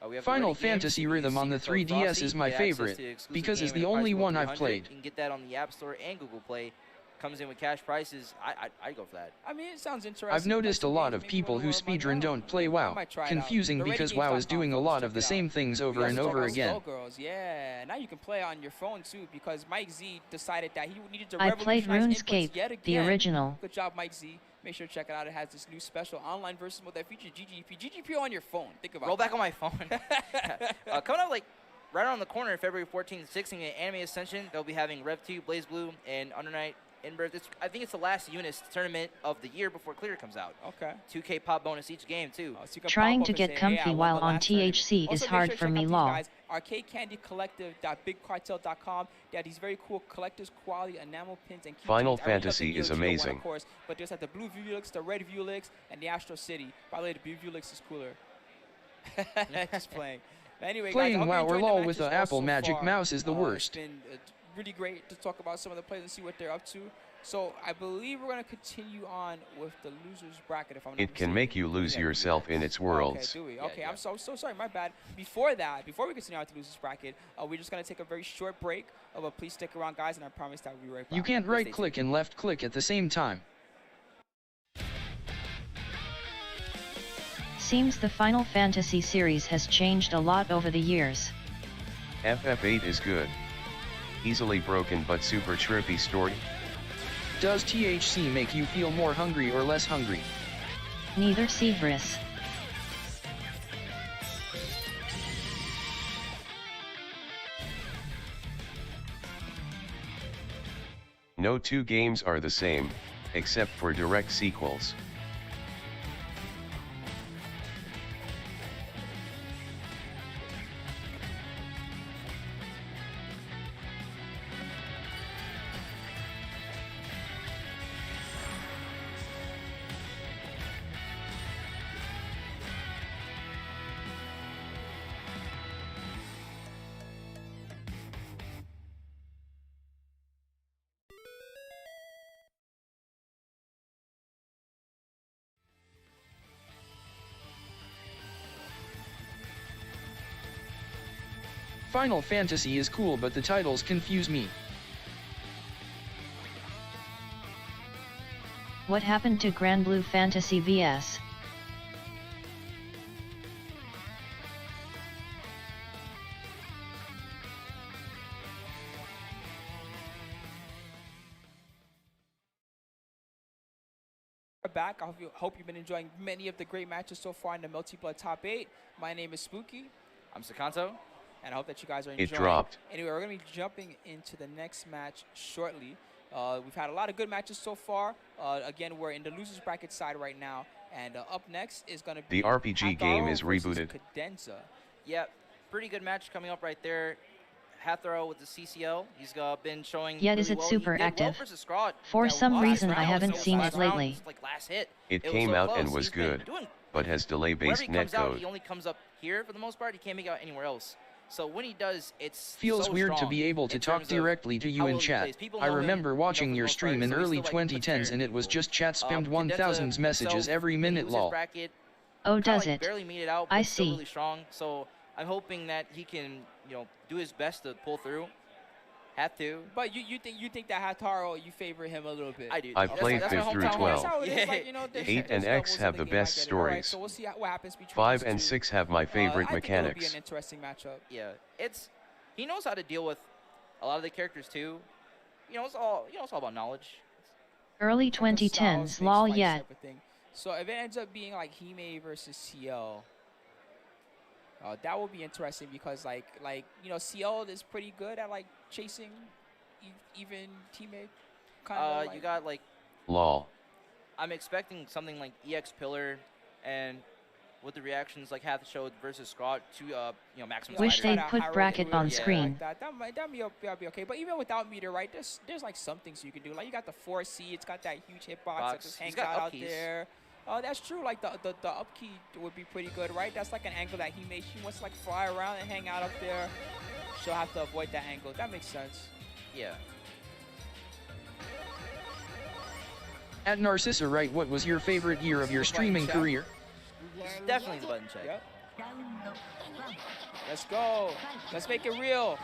Speaker 1: We have the
Speaker 5: Final
Speaker 1: Ready Games,
Speaker 5: Fantasy
Speaker 1: you
Speaker 5: Rhythm
Speaker 1: can
Speaker 5: on the
Speaker 1: see code
Speaker 5: 3DS
Speaker 1: Frosty,
Speaker 5: is my
Speaker 1: get access
Speaker 5: favorite,
Speaker 1: to the exclusive
Speaker 5: because
Speaker 1: game
Speaker 5: it's
Speaker 1: at
Speaker 5: the
Speaker 1: a price
Speaker 5: only
Speaker 1: of
Speaker 5: one I've
Speaker 1: 300.
Speaker 5: played.
Speaker 1: You can get that on the App Store and Google Play. Comes in with cash prices. I'd go for that.
Speaker 2: I mean, it sounds interesting.
Speaker 5: I've noticed a
Speaker 2: Some
Speaker 5: lot
Speaker 2: games
Speaker 5: of
Speaker 2: make
Speaker 5: people
Speaker 2: me
Speaker 5: who
Speaker 2: wanna run
Speaker 5: speedrun
Speaker 2: down.
Speaker 5: don't play
Speaker 2: I
Speaker 5: WoW.
Speaker 2: might try it out.
Speaker 5: Confusing
Speaker 2: The
Speaker 5: because
Speaker 2: ReadyGames.com,
Speaker 5: WoW is doing a
Speaker 2: folks,
Speaker 5: lot
Speaker 2: check
Speaker 5: of the
Speaker 2: it out.
Speaker 5: same things
Speaker 2: You
Speaker 5: over
Speaker 2: guys
Speaker 5: and
Speaker 2: check
Speaker 5: over
Speaker 2: out
Speaker 5: again.
Speaker 2: Skullgirls, yeah. Now you can play on your phone too, because Mike Z decided that he needed to
Speaker 3: I played
Speaker 2: revolutionize inputs
Speaker 3: RuneScape,
Speaker 2: yet
Speaker 3: the
Speaker 2: again.
Speaker 3: original.
Speaker 2: Good job, Mike Z. Make sure to check it out. It has this new special online versus mode that features GGP. GGP on your phone. Think about
Speaker 1: Roll
Speaker 2: that.
Speaker 1: back on my phone. Coming up like right around the corner, February 14th and 16th at Anime Ascension, they'll be having Rev2, Blaze Blue, and Under Night Inbirth. I think it's the last Unis tournament of the year before Clear comes out.
Speaker 2: Okay.
Speaker 1: 2K pop bonus each game too.
Speaker 2: So you can
Speaker 3: Trying
Speaker 2: pop
Speaker 3: to
Speaker 2: up and
Speaker 3: get
Speaker 2: say,
Speaker 3: comfy
Speaker 2: hey, I won
Speaker 3: while
Speaker 2: the
Speaker 3: on
Speaker 2: last tournament.
Speaker 3: THC is
Speaker 2: Also, make
Speaker 3: hard
Speaker 2: sure to
Speaker 3: for
Speaker 2: check
Speaker 3: me,
Speaker 2: out these
Speaker 3: lol.
Speaker 2: guys, arcadecandycollective.bigcartel.com. They have these very cool collector's quality enamel pins and keychains.
Speaker 6: Final
Speaker 2: I really love the
Speaker 6: Fantasy
Speaker 2: Neo
Speaker 6: is
Speaker 2: Geo one,
Speaker 6: amazing.
Speaker 2: of course, but there's like the blue Vuvulix, the red Vuvulix, and the Astro City. By the way, the blue Vuvulix is cooler. Just playing. But anyway,
Speaker 5: Playing
Speaker 2: guys, I
Speaker 5: WoW
Speaker 2: hope
Speaker 5: or
Speaker 2: you enjoyed
Speaker 5: LOL
Speaker 2: the
Speaker 5: with
Speaker 2: matches
Speaker 5: the Apple
Speaker 2: all so
Speaker 5: Magic
Speaker 2: far.
Speaker 5: Mouse is the worst.
Speaker 2: It's been really great to talk about some of the players and see what they're up to. So I believe we're going to continue on with the losers bracket. If I'm not
Speaker 6: It can
Speaker 2: mistaken.
Speaker 6: make you lose
Speaker 2: Yeah.
Speaker 6: yourself in its worlds.
Speaker 2: Okay, do we?
Speaker 1: Yeah,
Speaker 2: Okay,
Speaker 1: yeah.
Speaker 2: I'm so sorry. My bad. Before we continue on with the losers bracket, we're just going to take a very short break. But please stick around, guys, and I promise that we'll be right back.
Speaker 5: You can't
Speaker 2: Stay
Speaker 5: right
Speaker 2: tuned.
Speaker 5: click and left click at the same time.
Speaker 3: Seems the Final Fantasy series has changed a lot over the years.
Speaker 6: FF8 is good. Easily broken but super trippy story.
Speaker 5: Does THC make you feel more hungry or less hungry?
Speaker 3: Neither Severus.
Speaker 6: No two games are the same, except for direct sequels.
Speaker 5: Final Fantasy is cool, but the titles confuse me.
Speaker 3: What happened to Grand Blue Fantasy VS?
Speaker 2: back. I hope you've been enjoying many of the great matches so far in the Melty Blood Top 8. My name is Spooky.
Speaker 1: I'm Sakanto.
Speaker 2: And I hope that you guys are enjoying.
Speaker 6: It dropped.
Speaker 2: Anyway, we're going to be jumping into the next match shortly. We've had a lot of good matches so far. Again, we're in the losers bracket side right now. And up next is going to be
Speaker 6: The RPG game is rebooted.
Speaker 2: Cadenza.
Speaker 1: Yep, pretty good match coming up right there. Hatharo with the CCL. He's been showing.
Speaker 3: Yet
Speaker 1: really
Speaker 3: is it
Speaker 1: well.
Speaker 3: super
Speaker 1: He did well
Speaker 3: active?
Speaker 1: versus Scrod.
Speaker 3: For some
Speaker 1: last
Speaker 3: reason, I
Speaker 1: round,
Speaker 3: haven't
Speaker 1: so
Speaker 3: seen
Speaker 1: last
Speaker 3: it
Speaker 1: round,
Speaker 3: lately.
Speaker 1: like last hit.
Speaker 6: It
Speaker 1: was
Speaker 6: came
Speaker 1: so
Speaker 6: out
Speaker 1: close.
Speaker 6: and was
Speaker 1: He's been
Speaker 6: good,
Speaker 1: doing-
Speaker 6: but has
Speaker 1: Whenever he
Speaker 6: delay-based
Speaker 1: comes out,
Speaker 6: netcode.
Speaker 1: he only comes up here for the most part. He can't make out anywhere else. So when he does, it's
Speaker 5: Feels
Speaker 1: so
Speaker 5: weird to
Speaker 1: strong
Speaker 5: be able to
Speaker 1: in
Speaker 5: talk
Speaker 1: terms of
Speaker 5: directly to you
Speaker 1: how
Speaker 5: in
Speaker 1: well he
Speaker 5: chat.
Speaker 1: plays. People
Speaker 5: I
Speaker 1: know him,
Speaker 5: remember watching
Speaker 1: for the
Speaker 5: your
Speaker 1: most
Speaker 5: stream
Speaker 1: part,
Speaker 5: in
Speaker 1: so he's
Speaker 5: early
Speaker 1: still, like,
Speaker 5: 2010s and it was
Speaker 1: people.
Speaker 5: just chat spammed
Speaker 1: Cadenza
Speaker 5: 1000s messages
Speaker 1: himself,
Speaker 5: every
Speaker 1: he
Speaker 5: minute
Speaker 1: loses
Speaker 5: lol.
Speaker 1: bracket,
Speaker 3: Oh,
Speaker 1: kinda,
Speaker 3: does
Speaker 1: like,
Speaker 3: it?
Speaker 1: barely made it out,
Speaker 3: I
Speaker 1: but still
Speaker 3: see.
Speaker 1: really strong. So I'm hoping that he can, do his best to pull through. Have to.
Speaker 2: But you think that Hatharo, you favor him a little bit?
Speaker 1: I do.
Speaker 6: I've
Speaker 1: That's-
Speaker 6: played
Speaker 1: that's my
Speaker 6: 5 through
Speaker 1: hometown
Speaker 6: 12.
Speaker 2: That's how it is.
Speaker 1: Yeah.
Speaker 2: Like, there's
Speaker 6: 8 and
Speaker 2: levels
Speaker 6: X
Speaker 2: in
Speaker 6: have
Speaker 2: the
Speaker 6: the
Speaker 2: game,
Speaker 6: best
Speaker 2: I get it. All right,
Speaker 6: stories.
Speaker 2: so we'll see what happens between
Speaker 6: 5
Speaker 2: these
Speaker 6: and
Speaker 2: two.
Speaker 6: 6 have my favorite
Speaker 2: I think it'll be
Speaker 6: mechanics.
Speaker 2: an interesting matchup.
Speaker 1: Yeah, he knows how to deal with a lot of the characters too. It's all about knowledge.
Speaker 3: Early
Speaker 2: Styles
Speaker 3: 2010s,
Speaker 2: makes
Speaker 3: lol
Speaker 2: fights
Speaker 3: yet.
Speaker 2: type of thing. So if it ends up being like Hime versus CL, that will be interesting because CL is pretty good at like chasing even teammate. Kind of.
Speaker 1: You got
Speaker 6: Lol.
Speaker 1: I'm expecting something like EX Pillar, and with the reactions like Hath showed versus Scrod to maximum.
Speaker 3: Wish
Speaker 1: Spider.
Speaker 3: they'd put bracket on screen.
Speaker 2: That'd be okay. But even without meter, right? There's like some things you can do. Like you got the 4C. It's got that huge hitbox that just hangs
Speaker 1: got
Speaker 2: out
Speaker 1: up
Speaker 2: out
Speaker 1: keys.
Speaker 2: there. Oh, that's true. Like the up key would be pretty good, right? That's like an angle that she wants to like fly around and hang out up there. She'll have to avoid that angle. That makes sense.
Speaker 1: Yeah.
Speaker 5: At Narcissa, right, what was your favorite year of your streaming career?
Speaker 1: It's definitely the button check.
Speaker 2: Yep. Let's go. Let's make it real.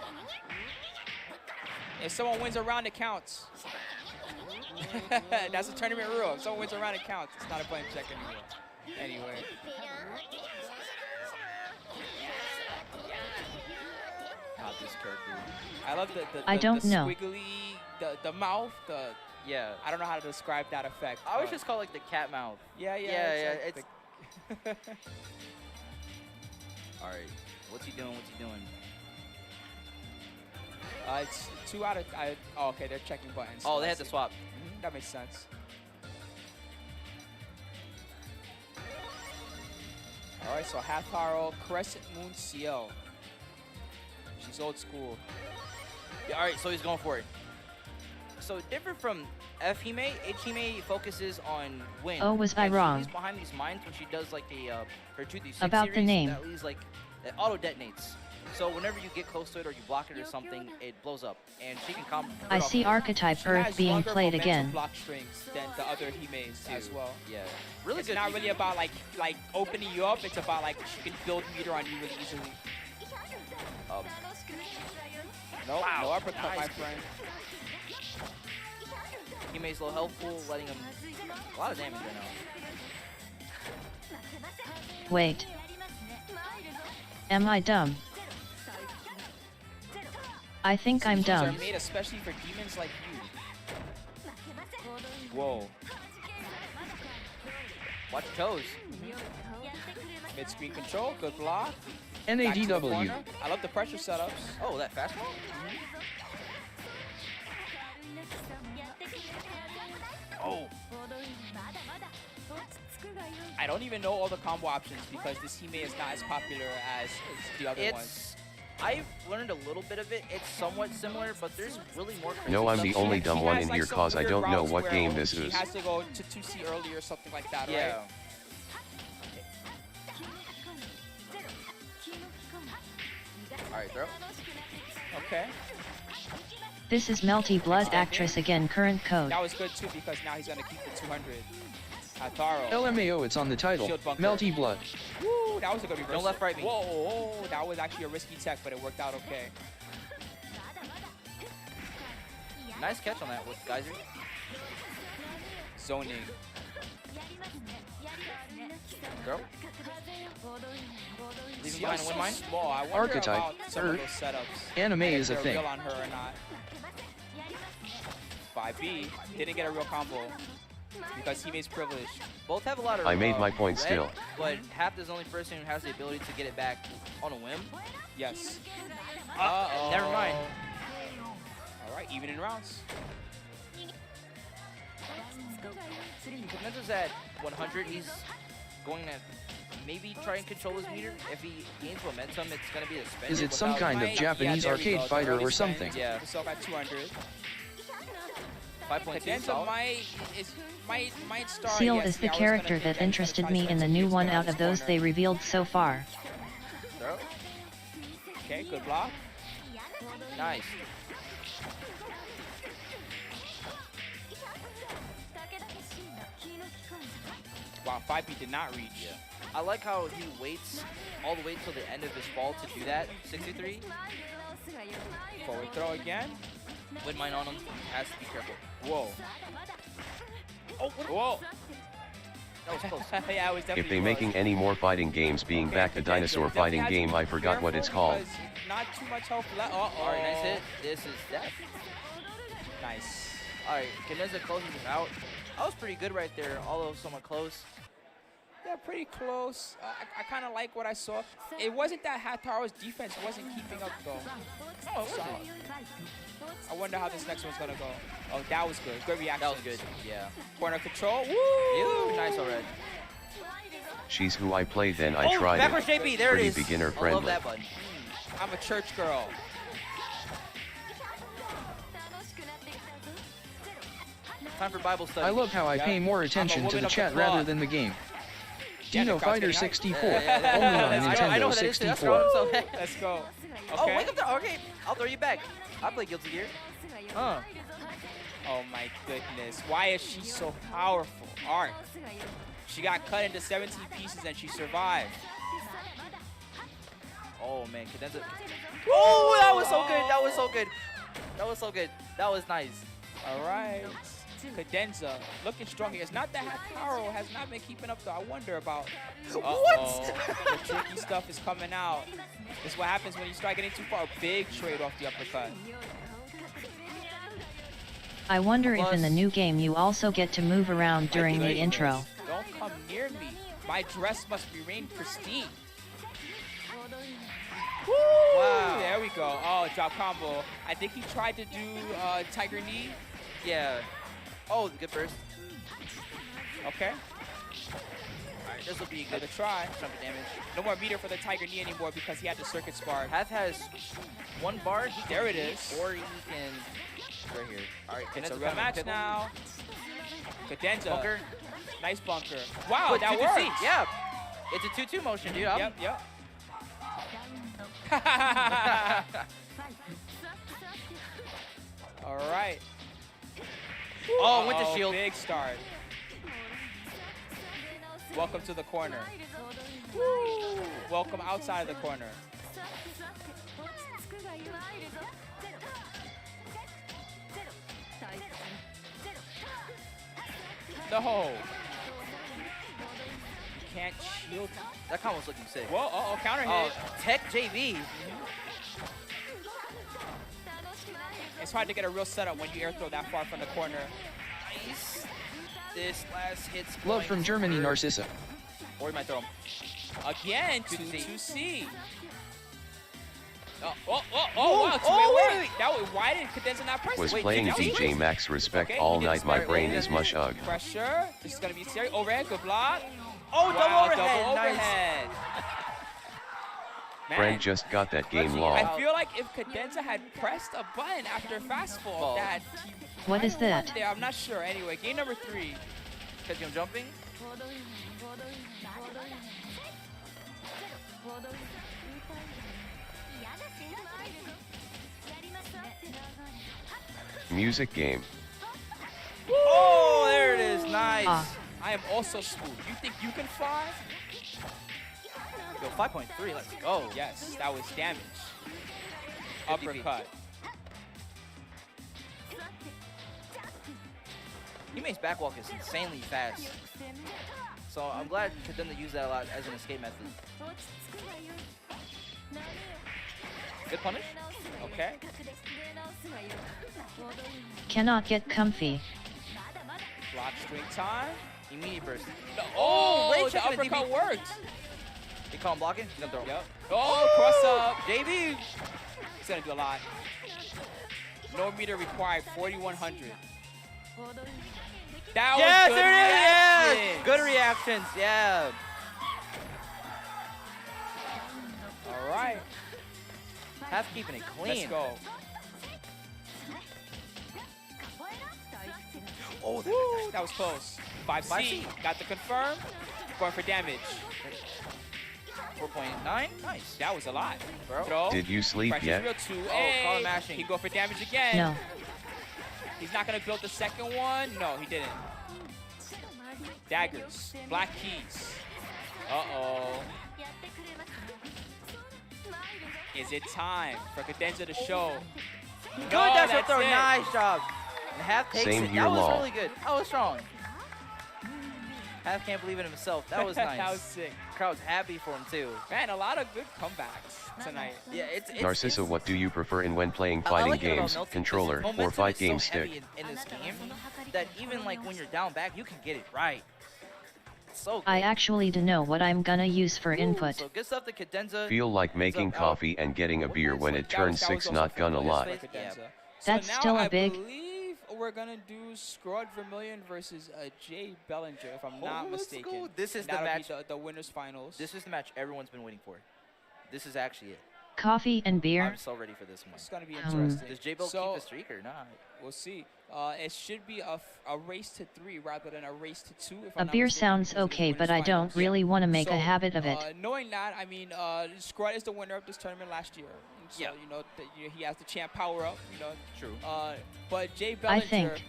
Speaker 2: If someone wins a round, it counts. That's a tournament rule. If someone wins a round, it counts. It's not a button check anymore. Anyway.
Speaker 1: God, this character.
Speaker 2: I love the
Speaker 3: I don't know.
Speaker 2: squiggly, the mouth,
Speaker 1: Yeah.
Speaker 2: I don't know how to describe that effect.
Speaker 1: I always just call it like the cat mouth.
Speaker 2: Yeah.
Speaker 1: It's
Speaker 2: like
Speaker 1: all right. What's he doing?
Speaker 2: it's 2 out of. Oh, okay, they're checking buttons.
Speaker 1: Oh, they had to swap.
Speaker 2: That makes sense. All right, so Hatharo, Crescent Moon CL. She's old school.
Speaker 1: Yeah, all right, so he's going for it. So different from F Hime, H Hime focuses on win.
Speaker 3: Oh, was I
Speaker 1: And
Speaker 3: wrong?
Speaker 1: She's behind these mines when she does like her 2d6
Speaker 3: About the
Speaker 1: series,
Speaker 3: name.
Speaker 1: That leaves like it auto detonates. So whenever you get close to it or you block it or something, it blows up, and she can come.
Speaker 3: I see archetype
Speaker 2: She
Speaker 3: Earth
Speaker 2: has
Speaker 3: being
Speaker 2: longer
Speaker 3: played
Speaker 2: momentum
Speaker 3: again.
Speaker 2: block strings than the other Himes as well.
Speaker 1: Yeah, really
Speaker 2: It's
Speaker 1: good.
Speaker 2: not really about like opening you up. It's about like she can build meter on you really easily. No uppercut, my friend.
Speaker 1: Hime's a little helpful, letting him a lot of damage right now.
Speaker 3: Wait. Am I dumb? I think I'm
Speaker 2: These are
Speaker 3: dumb.
Speaker 2: made especially for demons like you. Whoa.
Speaker 1: Watch your toes.
Speaker 2: Mid-screen control, good block. Back to the
Speaker 5: NADW.
Speaker 2: corner. I love the pressure setups.
Speaker 1: Oh, that fastball. Oh.
Speaker 2: I don't even know all the combo options because this Hime is not as popular as the other ones.
Speaker 1: I've learned a little bit of it. It's somewhat similar, but there's really more.
Speaker 6: No, I'm the
Speaker 1: stuff.
Speaker 6: only
Speaker 2: She
Speaker 6: dumb one
Speaker 2: has,
Speaker 6: in
Speaker 2: like,
Speaker 6: here
Speaker 2: some
Speaker 6: cause I
Speaker 2: weird
Speaker 6: don't know
Speaker 2: routes
Speaker 6: what
Speaker 2: where
Speaker 6: game this
Speaker 2: She
Speaker 6: is.
Speaker 2: has to go to 2C early or something like that,
Speaker 1: Yeah.
Speaker 2: right?
Speaker 1: All right, throw.
Speaker 2: Okay.
Speaker 3: This is Melty Blood actress again, current code.
Speaker 2: That was good too because now he's gonna keep the 200. Hatharo.
Speaker 5: LMAO, it's on the title.
Speaker 2: Shield bunker.
Speaker 5: Melty Blood.
Speaker 2: Woo, that was a good reversal.
Speaker 1: Don't left right me.
Speaker 2: Whoa, that was actually a risky tech, but it worked out okay.
Speaker 1: Nice catch on that with Geyser.
Speaker 2: Zoning.
Speaker 1: Throw. Leave him
Speaker 2: See,
Speaker 1: behind and win mine.
Speaker 2: small. I wonder
Speaker 5: Archetype,
Speaker 2: about some of
Speaker 5: Earth.
Speaker 2: those setups.
Speaker 5: Anime
Speaker 2: And if
Speaker 5: is a
Speaker 2: they're
Speaker 5: thing.
Speaker 2: real on her or not. 5B didn't get a real combo. because he makes privilege.
Speaker 1: Both have a lot of
Speaker 6: I made my point
Speaker 1: red,
Speaker 6: still.
Speaker 1: But Hath is the only person who has the ability to get it back on a whim.
Speaker 2: Yes.
Speaker 1: Never mind.
Speaker 2: All right, even in rounds.
Speaker 1: Commentator's at 100. He's going to maybe try and control his meter. If he gains momentum, it's going to be a spin.
Speaker 5: Is it some kind of Japanese
Speaker 2: there we
Speaker 5: arcade
Speaker 2: go.
Speaker 5: fighter
Speaker 2: Early
Speaker 5: or
Speaker 2: spin.
Speaker 5: something?
Speaker 1: Yeah.
Speaker 2: So got 200.
Speaker 1: 5.2
Speaker 2: Cadenza
Speaker 1: solid.
Speaker 2: might start.
Speaker 3: Seal
Speaker 2: yes,
Speaker 3: is the
Speaker 2: yeah, I was
Speaker 3: character
Speaker 2: gonna
Speaker 3: that
Speaker 2: try
Speaker 3: interested
Speaker 2: to
Speaker 3: me in the new
Speaker 2: use
Speaker 3: one
Speaker 2: him
Speaker 3: out
Speaker 2: as
Speaker 3: of those
Speaker 2: corner.
Speaker 3: they revealed so far.
Speaker 1: Throw.
Speaker 2: Okay, good block.
Speaker 1: Nice.
Speaker 2: Wow, 5B did not reach.
Speaker 1: Yeah. I like how he waits all the way till the end of his fall to do that. 63.
Speaker 2: Forward throw again.
Speaker 1: With mine on him, has to be careful.
Speaker 2: Whoa.
Speaker 1: Oh,
Speaker 2: Whoa.
Speaker 1: that was close.
Speaker 2: Yeah, it was definitely
Speaker 6: If they
Speaker 2: close.
Speaker 6: making any more fighting games, being
Speaker 2: Okay,
Speaker 6: back a
Speaker 2: Cadenza
Speaker 6: dinosaur
Speaker 2: definitely
Speaker 6: fighting
Speaker 2: has to
Speaker 6: game,
Speaker 2: be
Speaker 6: I forgot what it's
Speaker 2: careful
Speaker 6: called.
Speaker 2: because not too much health left. Uh-oh.
Speaker 1: Alright, nice hit. This is death.
Speaker 2: Nice.
Speaker 1: Alright, Cadenza closes him out. That was pretty good right there, although somewhat close.
Speaker 2: Yeah, pretty close. I kind of like what I saw. It wasn't that Hatharo's defense wasn't keeping up, though. Oh, solid. I wonder how this next one's going to go. Oh, that was good. Good reaction.
Speaker 1: That was good, yeah.
Speaker 2: Corner control. Woo!
Speaker 1: Ew, nice already.
Speaker 6: She's who I played then I
Speaker 1: Oh,
Speaker 6: tried
Speaker 1: backwards
Speaker 6: it.
Speaker 1: JP, there
Speaker 6: Pretty
Speaker 1: it is.
Speaker 6: beginner
Speaker 1: I love
Speaker 6: friendly.
Speaker 1: that button.
Speaker 2: I'm a church girl.
Speaker 1: Time for Bible study.
Speaker 5: I love how I pay more attention to
Speaker 2: woman
Speaker 5: the
Speaker 2: of the
Speaker 5: chat
Speaker 2: cloth.
Speaker 5: rather than the game.
Speaker 2: Yeah,
Speaker 5: Dino
Speaker 2: the crowd's
Speaker 5: Fighter
Speaker 2: getting hyped.
Speaker 5: 64,
Speaker 1: Yeah.
Speaker 5: only on
Speaker 1: I know
Speaker 5: Nintendo
Speaker 1: what that is, too. That's
Speaker 5: 64.
Speaker 1: awesome.
Speaker 2: Let's go.
Speaker 1: Oh,
Speaker 2: Okay.
Speaker 1: wake up there. Okay, I'll throw you back. I play Guilty Gear. Huh.
Speaker 2: Oh my goodness. Why is she so powerful? Art. She got cut into 17 pieces and she survived.
Speaker 1: Oh, man. Cadenza. Oh, that was so good. That was so good. That was so good. That was nice.
Speaker 2: All right. Cadenza looking strong here. It's not that Hatharo has not been keeping up, though. I wonder about.
Speaker 1: What?
Speaker 2: The tricky stuff is coming out. This is what happens when you start getting too far. A big trade off the uppercut.
Speaker 3: I wonder if in the
Speaker 1: Plus-
Speaker 3: new game you also get to move around during the intro.
Speaker 2: Don't come near me. My dress must remain pristine. Woo!
Speaker 1: Wow.
Speaker 2: There we go. Oh, drop combo. I think he tried to do Tiger Knee.
Speaker 1: Yeah. Oh, good burst.
Speaker 2: Okay.
Speaker 1: Alright, this will be a
Speaker 2: Another
Speaker 1: good
Speaker 2: try.
Speaker 1: chunk of damage.
Speaker 2: No more meter for the Tiger Knee anymore because he had the circuit spark.
Speaker 1: Hath has one bar. He can
Speaker 2: There it
Speaker 1: beat,
Speaker 2: is.
Speaker 1: Or he can. Right here. Alright,
Speaker 2: It's a
Speaker 1: Cadenza
Speaker 2: real
Speaker 1: coming.
Speaker 2: match
Speaker 1: Pickle.
Speaker 2: now. Cadenza.
Speaker 1: Bunker.
Speaker 2: Nice bunker. Wow,
Speaker 1: But
Speaker 2: that
Speaker 1: 2-2-C.
Speaker 2: works.
Speaker 1: Yeah. It's a 2-2 motion, dude.
Speaker 2: Yep, yep. All right.
Speaker 1: Oh, went to
Speaker 2: Uh-oh,
Speaker 1: shield.
Speaker 2: Big start. Welcome to the corner. Welcome outside of the corner. No. You can't shield.
Speaker 1: That combo's looking sick.
Speaker 2: Whoa, uh-oh, counter
Speaker 1: Oh,
Speaker 2: hit.
Speaker 1: Tech JV.
Speaker 2: It's hard to get a real setup when you air throw that far from the corner.
Speaker 1: Nice. This last hit's
Speaker 5: Love
Speaker 1: going
Speaker 5: from Germany,
Speaker 1: for-
Speaker 5: Narcissa.
Speaker 1: Or he might throw him.
Speaker 2: Again,
Speaker 1: 2-2-C.
Speaker 2: 2-2-C. Wow.
Speaker 1: Oh, wait.
Speaker 2: That was, why did Cadenza not press
Speaker 6: Was
Speaker 2: it?
Speaker 6: playing
Speaker 2: that was
Speaker 6: DJ
Speaker 2: crazy.
Speaker 6: Max respect
Speaker 2: Okay,
Speaker 6: all
Speaker 2: he did
Speaker 6: night, my
Speaker 2: smart.
Speaker 6: brain
Speaker 2: Yeah.
Speaker 6: is mush ugh.
Speaker 2: Pressure. This is going to be serious. Overhead, good block.
Speaker 1: Oh,
Speaker 2: Wow,
Speaker 1: double overhead.
Speaker 2: double
Speaker 1: Nice.
Speaker 2: overhead. Man,
Speaker 6: Frank just got that game
Speaker 1: Let's see.
Speaker 6: long.
Speaker 2: I feel like if Cadenza had pressed a button after fastball,
Speaker 1: Ball.
Speaker 2: that he
Speaker 3: What is
Speaker 2: might have won
Speaker 3: that?
Speaker 2: there. I'm not sure. Anyway, game number 3.
Speaker 1: Catching him jumping.
Speaker 6: Music game.
Speaker 1: Oh, there it is. Nice.
Speaker 3: Ah.
Speaker 2: I am also smooth. You think you can fly?
Speaker 1: Yo, 5.3. Let's go.
Speaker 2: Yes, that was damage.
Speaker 1: 50 feet.
Speaker 2: Uppercut.
Speaker 1: He makes backwalk is insanely fast. So I'm glad Cadenza used that a lot as an escape method. Good punish.
Speaker 2: Okay.
Speaker 3: Cannot get comfy.
Speaker 2: Block string time.
Speaker 1: Immediate burst.
Speaker 2: Oh,
Speaker 1: Ray
Speaker 2: the
Speaker 1: checking the
Speaker 2: uppercut
Speaker 1: DB.
Speaker 2: worked.
Speaker 1: They call him blocking. He's gonna throw.
Speaker 2: Yep. Oh, cross up.
Speaker 1: JB.
Speaker 2: He's gonna do a lot. No meter required, 4,100. That
Speaker 1: Yes,
Speaker 2: was good
Speaker 1: there it is. Yes.
Speaker 2: reaction.
Speaker 1: Good reactions. Yeah.
Speaker 2: All right,
Speaker 1: Half keeping it clean.
Speaker 2: let's go.
Speaker 1: Oh,
Speaker 2: Woo, that was close. 5C,
Speaker 1: 5C.
Speaker 2: got the confirm. Going for damage.
Speaker 1: 4.9. Nice.
Speaker 2: That was a lot.
Speaker 1: Bro.
Speaker 2: Throw.
Speaker 6: Did you sleep
Speaker 2: Pressure's
Speaker 6: yet?
Speaker 2: real too.
Speaker 1: Oh,
Speaker 2: Hey,
Speaker 1: call him mashing.
Speaker 2: He go for damage again.
Speaker 3: No.
Speaker 2: He's not gonna build the second one. No, he didn't. Daggers, black keys. Uh-oh. Is it time for Cadenza to show?
Speaker 1: Good
Speaker 2: No,
Speaker 1: dash
Speaker 2: that's
Speaker 1: throw.
Speaker 2: it.
Speaker 1: Nice job. And Half takes
Speaker 6: Same
Speaker 1: it.
Speaker 6: here,
Speaker 1: That was
Speaker 6: lol.
Speaker 1: really good. That was strong. Half can't believe in himself. That was nice.
Speaker 2: That was sick.
Speaker 1: Crowd's happy for him too.
Speaker 2: Man, a lot of good comebacks tonight.
Speaker 1: Yeah, it's
Speaker 6: Narcissa, what do you prefer in when playing
Speaker 1: I
Speaker 6: fighting
Speaker 1: like it about
Speaker 6: games,
Speaker 1: Melty 'cause
Speaker 6: controller,
Speaker 1: his
Speaker 6: or
Speaker 1: momentum
Speaker 6: fight
Speaker 1: is so
Speaker 6: game
Speaker 1: heavy
Speaker 6: stick?
Speaker 1: in this game that even like when you're down back, you can get it right. It's so good.
Speaker 3: I actually don't know what I'm gonna use for input.
Speaker 1: So good stuff to Cadenza.
Speaker 6: Feel like making
Speaker 1: up, out.
Speaker 6: coffee and getting a beer when it turns 6, not gonna lie.
Speaker 1: Yeah.
Speaker 3: That's
Speaker 2: so now
Speaker 3: still a
Speaker 2: I
Speaker 3: big-
Speaker 2: believe we're gonna do Scrod Vermillion versus Jay Bellinger, if I'm not
Speaker 1: let's
Speaker 2: mistaken.
Speaker 1: go. This is the
Speaker 2: That'll
Speaker 1: match.
Speaker 2: be the winners finals.
Speaker 1: This is the match everyone's been waiting for. This is actually it.
Speaker 3: Coffee and beer?
Speaker 1: I'm so ready for this one.
Speaker 2: It's gonna be
Speaker 3: Um,
Speaker 2: interesting.
Speaker 1: Does Jabel
Speaker 2: So,
Speaker 1: keep the streak or not?
Speaker 2: we'll see. It should be a race to 3 rather than a race to 2. If
Speaker 3: A
Speaker 2: I'm not
Speaker 3: beer
Speaker 2: mistaken,
Speaker 3: sounds
Speaker 2: because of the
Speaker 3: okay,
Speaker 2: winners
Speaker 3: but I don't
Speaker 2: finals.
Speaker 3: really want to make a
Speaker 2: So,
Speaker 3: habit of it.
Speaker 2: Knowing that, I mean, Scrod is the winner of this tournament last year. And so,
Speaker 1: Yeah.
Speaker 2: you know, he has the champ power up, you know.
Speaker 1: True.
Speaker 2: But Jay
Speaker 3: I
Speaker 2: Bellinger,
Speaker 3: think.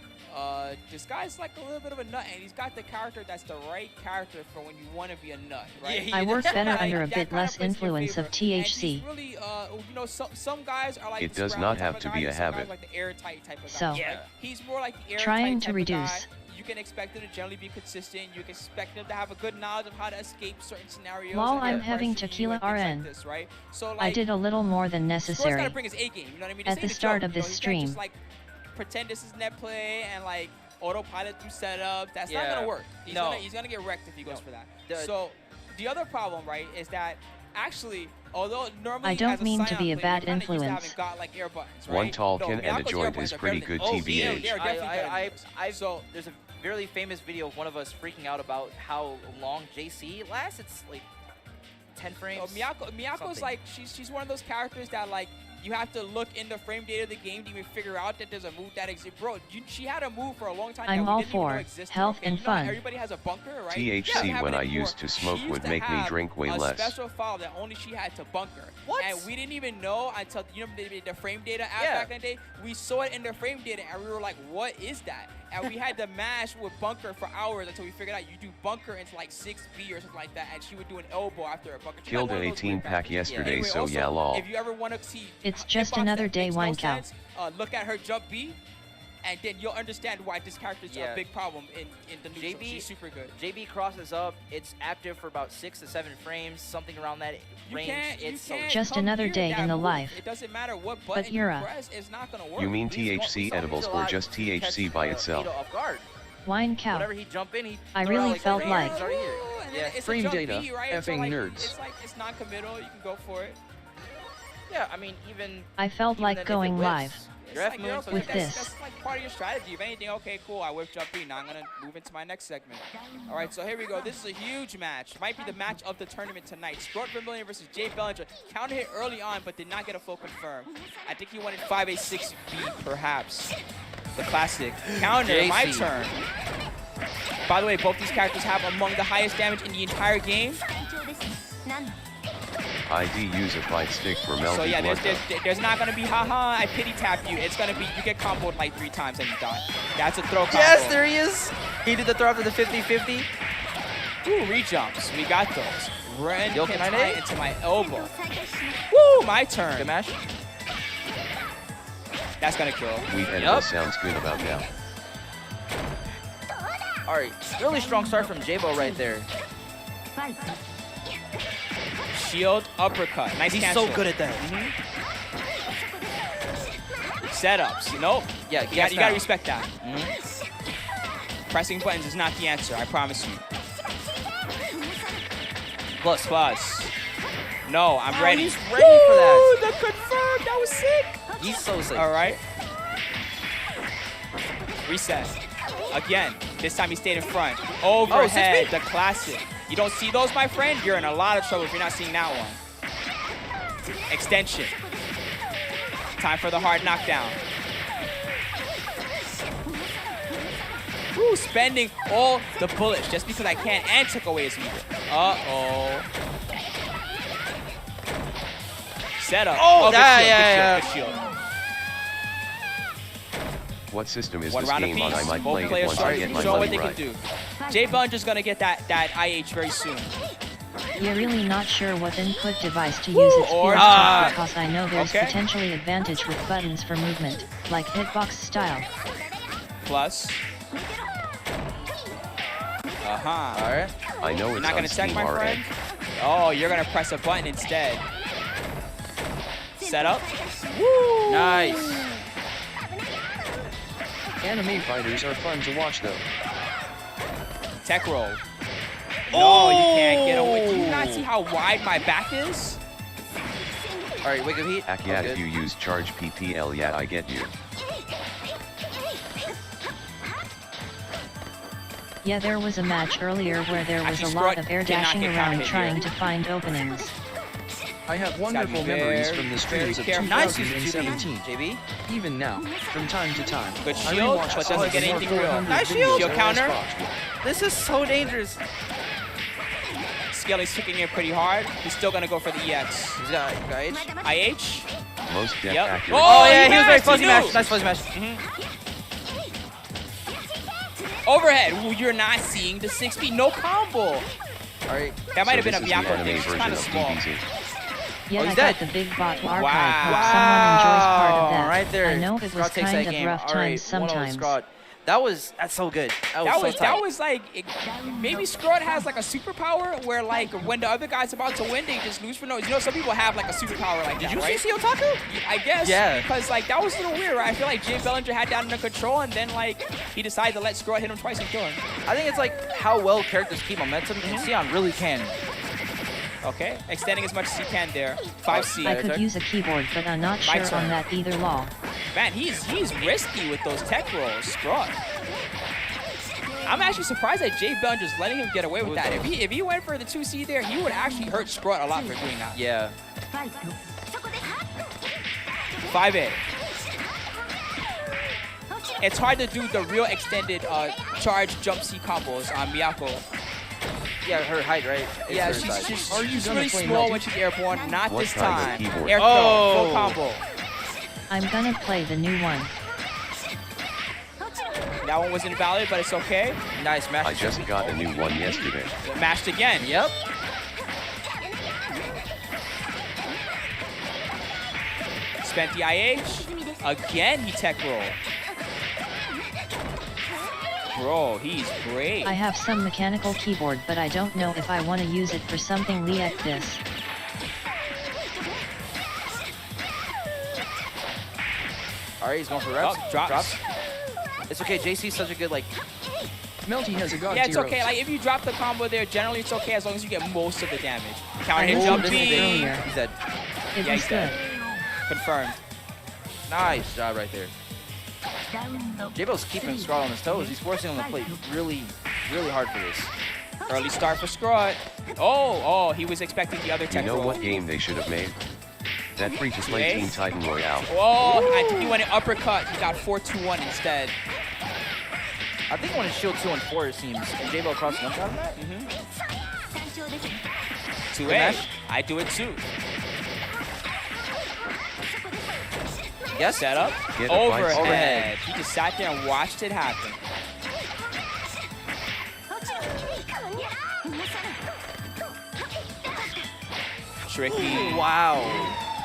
Speaker 2: this guy's like a little bit of a nut, and he's got the character that's the right character for when you want to be a nut, right?
Speaker 1: Yeah,
Speaker 3: I work better
Speaker 2: Like,
Speaker 3: under a
Speaker 2: that
Speaker 3: bit
Speaker 2: kinda
Speaker 3: less
Speaker 2: plays in your
Speaker 3: influence of
Speaker 2: favor. And
Speaker 3: THC.
Speaker 2: he's really, you know, some guys are like
Speaker 6: It
Speaker 2: the
Speaker 6: does
Speaker 2: scrap
Speaker 6: not
Speaker 2: type
Speaker 6: have
Speaker 2: of
Speaker 6: to
Speaker 2: guy,
Speaker 6: be a
Speaker 2: and some guys
Speaker 6: habit.
Speaker 2: like the airtight type of guy.
Speaker 3: So,
Speaker 2: right? He's more like the airtight
Speaker 3: trying
Speaker 2: type
Speaker 3: to
Speaker 2: of
Speaker 3: reduce.
Speaker 2: guy. You can expect him to generally be consistent. You can expect him to have a good knowledge of how to escape certain scenarios.
Speaker 3: While
Speaker 2: and
Speaker 3: I'm
Speaker 2: get
Speaker 3: having
Speaker 2: pressure you
Speaker 3: tequila
Speaker 2: and things
Speaker 3: RN,
Speaker 2: like this, right? So,
Speaker 3: I
Speaker 2: like,
Speaker 3: did a little more than
Speaker 2: Screw's
Speaker 3: necessary.
Speaker 2: gotta bring his A game. You know what I mean?
Speaker 3: At
Speaker 2: This
Speaker 3: the
Speaker 2: ain't a
Speaker 3: start
Speaker 2: joke,
Speaker 3: of
Speaker 2: you know?
Speaker 3: this
Speaker 2: He can't just
Speaker 3: stream.
Speaker 2: like pretend this is net play and like autopilot through setup. That's not
Speaker 1: Yeah.
Speaker 2: gonna work.
Speaker 1: No.
Speaker 2: He's gonna get wrecked if he goes
Speaker 1: No.
Speaker 2: for that.
Speaker 1: The-
Speaker 2: So the other problem, right, is that actually, although normally
Speaker 3: I don't
Speaker 2: as a
Speaker 3: mean to
Speaker 2: Scion
Speaker 3: be a
Speaker 2: player,
Speaker 3: bad
Speaker 2: you're kinda used to
Speaker 3: influence.
Speaker 2: having got like air buttons, right?
Speaker 6: One tall
Speaker 2: No,
Speaker 6: can and a
Speaker 2: Miyako's
Speaker 6: joint
Speaker 2: air buttons
Speaker 6: is
Speaker 2: are
Speaker 6: pretty
Speaker 2: better
Speaker 6: good
Speaker 2: than-
Speaker 6: TBH.
Speaker 2: They're definitely better than yours.
Speaker 1: So there's a really famous video of one of us freaking out about how long JC lasts. It's like 10 frames.
Speaker 2: Miyako's
Speaker 1: something.
Speaker 2: like she's one of those characters that like you have to look in the frame data of the game to even figure out that there's a move that exists. Bro, she had a move for a long time
Speaker 3: I'm
Speaker 2: that we
Speaker 3: all
Speaker 2: didn't even know
Speaker 3: for
Speaker 2: existed,
Speaker 3: health
Speaker 2: okay?
Speaker 3: and
Speaker 2: You know how
Speaker 3: fun.
Speaker 2: everybody has a bunker, right?
Speaker 6: THC
Speaker 2: She doesn't have
Speaker 6: when
Speaker 2: it
Speaker 6: I
Speaker 2: anymore.
Speaker 6: used to smoke
Speaker 2: She
Speaker 6: would
Speaker 2: used to
Speaker 6: make me
Speaker 2: have
Speaker 6: drink way
Speaker 2: a
Speaker 6: less.
Speaker 2: special file that only she had to bunker.
Speaker 1: What?
Speaker 2: And we didn't even know until, you know, the frame data app
Speaker 1: Yeah.
Speaker 2: back in the day. We saw it in the frame data and we were like, what is that? And we had to mash with bunker for hours until we figured out you do bunker into like 6B or something like that, and she would do an elbow after a bunker. She's
Speaker 6: Killed
Speaker 2: like
Speaker 6: an
Speaker 2: one of those
Speaker 6: 18
Speaker 2: weird
Speaker 6: pack
Speaker 2: characters.
Speaker 6: yesterday,
Speaker 2: Anyway,
Speaker 6: so
Speaker 2: also,
Speaker 6: yeah lol.
Speaker 2: if you ever want to see
Speaker 3: It's
Speaker 2: hitbox
Speaker 3: just another
Speaker 2: that
Speaker 3: day,
Speaker 2: makes
Speaker 3: wine
Speaker 2: no
Speaker 3: cow.
Speaker 2: sense, look at her jump B, and then you'll understand why this character is
Speaker 1: Yeah.
Speaker 2: a big problem in the neutral.
Speaker 1: JB
Speaker 2: She's super good.
Speaker 1: JB crosses up. It's active for about 6 to 7 frames, something around that range. It's so
Speaker 3: Just
Speaker 2: come
Speaker 3: another
Speaker 2: near
Speaker 3: day
Speaker 2: that
Speaker 3: in the
Speaker 2: move.
Speaker 3: life.
Speaker 2: It doesn't matter what button you
Speaker 3: Yura.
Speaker 2: press, it's not gonna work.
Speaker 6: You mean
Speaker 1: We saw
Speaker 6: THC
Speaker 1: Vito
Speaker 6: edibles
Speaker 1: a
Speaker 6: or
Speaker 1: lot
Speaker 6: just
Speaker 1: catch,
Speaker 6: THC by itself?
Speaker 1: Vito off guard.
Speaker 3: Wine cow.
Speaker 1: Whenever he jump in, he
Speaker 3: I
Speaker 1: throw
Speaker 3: really
Speaker 1: out, like,
Speaker 3: felt
Speaker 1: the
Speaker 3: like-
Speaker 1: range already here.
Speaker 2: Ooh, and then
Speaker 1: Yeah.
Speaker 2: it's a
Speaker 5: Frame
Speaker 2: jump
Speaker 5: data,
Speaker 2: B, right?
Speaker 5: effing
Speaker 2: like,
Speaker 5: nerds.
Speaker 2: It's like it's non-committal. You can go for it.
Speaker 1: Yeah, I mean, even
Speaker 3: I felt
Speaker 1: even
Speaker 3: like
Speaker 1: then if it
Speaker 3: going
Speaker 1: whips,
Speaker 3: live.
Speaker 2: It's
Speaker 1: your F
Speaker 2: like,
Speaker 1: move,
Speaker 2: also,
Speaker 3: with
Speaker 2: that's,
Speaker 3: this.
Speaker 2: that's like part of your strategy. If anything, okay, cool, I whipped jump B. Now I'm gonna move into my next segment. All right, so here we go. This is a huge match. Might be the match of the tournament tonight. Scrod Vermillion versus Jay Bellinger. Counter hit early on, but did not get a full confirm. I think he wanted 5A6B, perhaps. The classic. Counter, my
Speaker 1: JC.
Speaker 2: turn. By the way, both these characters have among the highest damage in the entire game.
Speaker 6: ID use a fight stick for melty
Speaker 2: So yeah,
Speaker 6: blood.
Speaker 2: there's not gonna be haha, I pity tap you. It's gonna be you get comboed like 3 times and you die. That's a throw combo.
Speaker 1: Yes, there he is. He did the throw after the 50-50.
Speaker 2: Ooh, re-jumps. We got those. Ren
Speaker 1: Yo,
Speaker 2: can
Speaker 1: can I
Speaker 2: tie
Speaker 1: nade?
Speaker 2: into my elbow. Woo, my turn.
Speaker 1: Good mash.
Speaker 2: That's gonna kill.
Speaker 6: Wheat edible sounds good about now.
Speaker 1: All right, really strong start from Jabel right there.
Speaker 2: Shield, uppercut. Nice
Speaker 1: He's
Speaker 2: cancel.
Speaker 1: so good at that.
Speaker 2: Setups. Nope.
Speaker 1: Yeah,
Speaker 2: You gotta respect that. Pressing buttons is not the answer, I promise you.
Speaker 1: Plus.
Speaker 2: No, I'm ready.
Speaker 1: He's ready for that.
Speaker 2: The confirm, that was sick.
Speaker 1: He's so sick.
Speaker 2: All right. Reset. Again, this time he stayed in front. Overhead, the classic. You don't see those, my friend? You're in a lot of trouble if you're not seeing that one. Extension. Time for the hard knockdown. Woo, spending all the bullets just because I can and took away his meter. Uh-oh. Setup.
Speaker 1: Oh,
Speaker 2: good shield.
Speaker 6: What system is
Speaker 2: One
Speaker 6: this
Speaker 2: round
Speaker 6: game on? I
Speaker 2: apiece.
Speaker 6: might
Speaker 2: Both
Speaker 6: play it
Speaker 2: players
Speaker 6: once I get my
Speaker 2: show what
Speaker 6: money
Speaker 2: they
Speaker 6: right.
Speaker 2: can do. J-Bunger's gonna get that IH very soon.
Speaker 3: You're really not sure what input device to use its
Speaker 2: or
Speaker 3: field
Speaker 2: not.
Speaker 3: because I know there's
Speaker 2: Okay.
Speaker 3: potentially advantage with buttons for movement, like hitbox style.
Speaker 2: Plus. Uh-huh.
Speaker 1: All right.
Speaker 6: I know
Speaker 2: You're
Speaker 6: it's
Speaker 2: not
Speaker 6: on
Speaker 2: gonna check,
Speaker 6: Steam
Speaker 2: my
Speaker 6: RN.
Speaker 2: friend? Oh, you're gonna press a button instead. Setup. Woo!
Speaker 1: Nice.
Speaker 5: Anime fighters are fun to watch though.
Speaker 2: Tech roll. No, you can't get away. Do you not see how wide my back is?
Speaker 1: All right, wake up heat.
Speaker 6: Heck yeah, if you use charge PPL, yeah, I get you.
Speaker 3: Yeah, there was a match earlier where there was
Speaker 2: Actually,
Speaker 3: a lot
Speaker 2: Scrut
Speaker 3: of air
Speaker 2: did not
Speaker 3: dashing
Speaker 2: get
Speaker 3: around
Speaker 2: counted
Speaker 3: trying
Speaker 2: here.
Speaker 3: to find openings.
Speaker 5: I have
Speaker 2: gotta
Speaker 5: wonderful
Speaker 2: be
Speaker 5: memories
Speaker 2: very,
Speaker 5: from the
Speaker 2: very
Speaker 5: streams of
Speaker 2: careful.
Speaker 1: Nice,
Speaker 5: 2017.
Speaker 1: JB.
Speaker 5: Even now, from time to time,
Speaker 2: Good
Speaker 5: I
Speaker 2: shield,
Speaker 5: rewatch
Speaker 2: but
Speaker 5: some
Speaker 2: doesn't
Speaker 5: of
Speaker 2: get
Speaker 5: the more
Speaker 2: anything real.
Speaker 5: 400
Speaker 1: Nice
Speaker 5: videos
Speaker 1: shield.
Speaker 2: Shield
Speaker 5: I
Speaker 2: counter.
Speaker 5: watched.
Speaker 1: This is so dangerous.
Speaker 2: Skelly's kicking in pretty hard. He's still gonna go for the EX.
Speaker 1: He's got H.
Speaker 2: IH.
Speaker 6: Most death
Speaker 2: Yep.
Speaker 6: accurate.
Speaker 1: Oh, yeah,
Speaker 2: he
Speaker 1: he was very
Speaker 2: matched,
Speaker 1: fuzzy
Speaker 2: he
Speaker 1: match.
Speaker 2: knew.
Speaker 1: Nice fuzzy match.
Speaker 2: Overhead. Ooh, you're not seeing the 6B. No combo.
Speaker 1: All right.
Speaker 2: That might
Speaker 6: So
Speaker 2: have been a
Speaker 6: this is the
Speaker 2: Miyako
Speaker 6: anime
Speaker 2: thing. It's
Speaker 6: version
Speaker 2: kind of
Speaker 6: of
Speaker 2: small.
Speaker 6: DBZ.
Speaker 3: Yeah,
Speaker 1: he's
Speaker 3: I
Speaker 1: dead.
Speaker 3: got the big bot archive.
Speaker 2: Wow.
Speaker 3: Hope someone enjoys part of that.
Speaker 1: Right there.
Speaker 3: I know it was
Speaker 1: Scrot takes
Speaker 3: kind
Speaker 1: that
Speaker 3: of
Speaker 1: game.
Speaker 3: rough
Speaker 1: All right,
Speaker 3: times sometimes.
Speaker 1: 1-0 Scrot. That's so good. That was so tight.
Speaker 2: That was like maybe Scrot has like a superpower where like when the other guy's about to win, they just lose for no. You know, some people have like a superpower like that,
Speaker 1: Did you
Speaker 2: right?
Speaker 1: see Otaku?
Speaker 2: I guess.
Speaker 1: Yeah.
Speaker 2: Because like that was a little weird, right? I feel like Jay Bellinger had that under control, and then like he decided to let Scrot hit him twice and kill him.
Speaker 1: I think it's like how well characters keep momentum, and Sion really can.
Speaker 2: Okay, extending as much as he can there. 5C.
Speaker 3: I could use a keyboard, but I'm not sure
Speaker 2: turn.
Speaker 3: on that either law.
Speaker 2: Man, he's risky with those tech rolls, Scrot. I'm actually surprised that Jay Bellinger's letting him get away with that. If he went for the 2C there, he would actually hurt Scrot a lot for doing that.
Speaker 1: Yeah.
Speaker 2: 5A. It's hard to do the real extended charge jump C combos on Miyako.
Speaker 1: Yeah, her height, right? It's
Speaker 2: Yeah,
Speaker 1: her
Speaker 2: she's
Speaker 1: size.
Speaker 2: just
Speaker 5: Are you
Speaker 2: she's
Speaker 5: gonna
Speaker 2: really
Speaker 5: play
Speaker 2: small
Speaker 5: melty?
Speaker 2: when she's airborne. Not
Speaker 6: What
Speaker 2: this
Speaker 6: kind of
Speaker 2: time.
Speaker 6: keyboard?
Speaker 2: Air throw,
Speaker 1: Oh.
Speaker 2: full combo.
Speaker 3: I'm gonna play the new one.
Speaker 2: That one was invalid, but it's okay.
Speaker 1: Nice match.
Speaker 6: I just got a new one yesterday.
Speaker 2: Mashed again.
Speaker 1: Yep.
Speaker 2: Spent the IH. Again, he tech roll. Bro, he's great.
Speaker 3: I have some mechanical keyboard, but I don't know if I want to use it for something like this.
Speaker 1: All right, he's going for reps.
Speaker 2: Oh, drops.
Speaker 1: It's okay. JC's such a good like.
Speaker 5: Melty has a god
Speaker 2: Yeah, it's
Speaker 5: tier
Speaker 2: okay.
Speaker 5: of-
Speaker 2: Like if you drop the combo there, generally it's okay as long as you get most of the damage. Counter
Speaker 3: I
Speaker 2: hit
Speaker 3: know
Speaker 2: jump
Speaker 3: this
Speaker 2: B.
Speaker 3: earlier.
Speaker 1: He's dead.
Speaker 3: It
Speaker 2: Yeah,
Speaker 3: was
Speaker 2: he's
Speaker 3: good.
Speaker 2: dead. Confirmed.
Speaker 1: Nice job right there. Jabel's keeping Scrot on his toes. He's forcing him to play really, really hard for this.
Speaker 2: Early start for Scrot. Oh, he was expecting the other
Speaker 6: You
Speaker 2: tech
Speaker 6: know
Speaker 2: roll.
Speaker 6: what game they should have made? That free-to-play
Speaker 2: Okay.
Speaker 6: Teen Titan Royale.
Speaker 2: Oh, I think he went an uppercut. He got 4-2-1 instead.
Speaker 1: I think when it's shield 2 and 4, it seems. And Jabel crossed one shot on that.
Speaker 2: 2A.
Speaker 1: match.
Speaker 2: I do it too.
Speaker 1: Yes.
Speaker 2: Set up.
Speaker 6: Get a fight
Speaker 2: Overhead.
Speaker 1: Overhead.
Speaker 2: He just sat there and watched it happen. Tricky.
Speaker 1: Wow.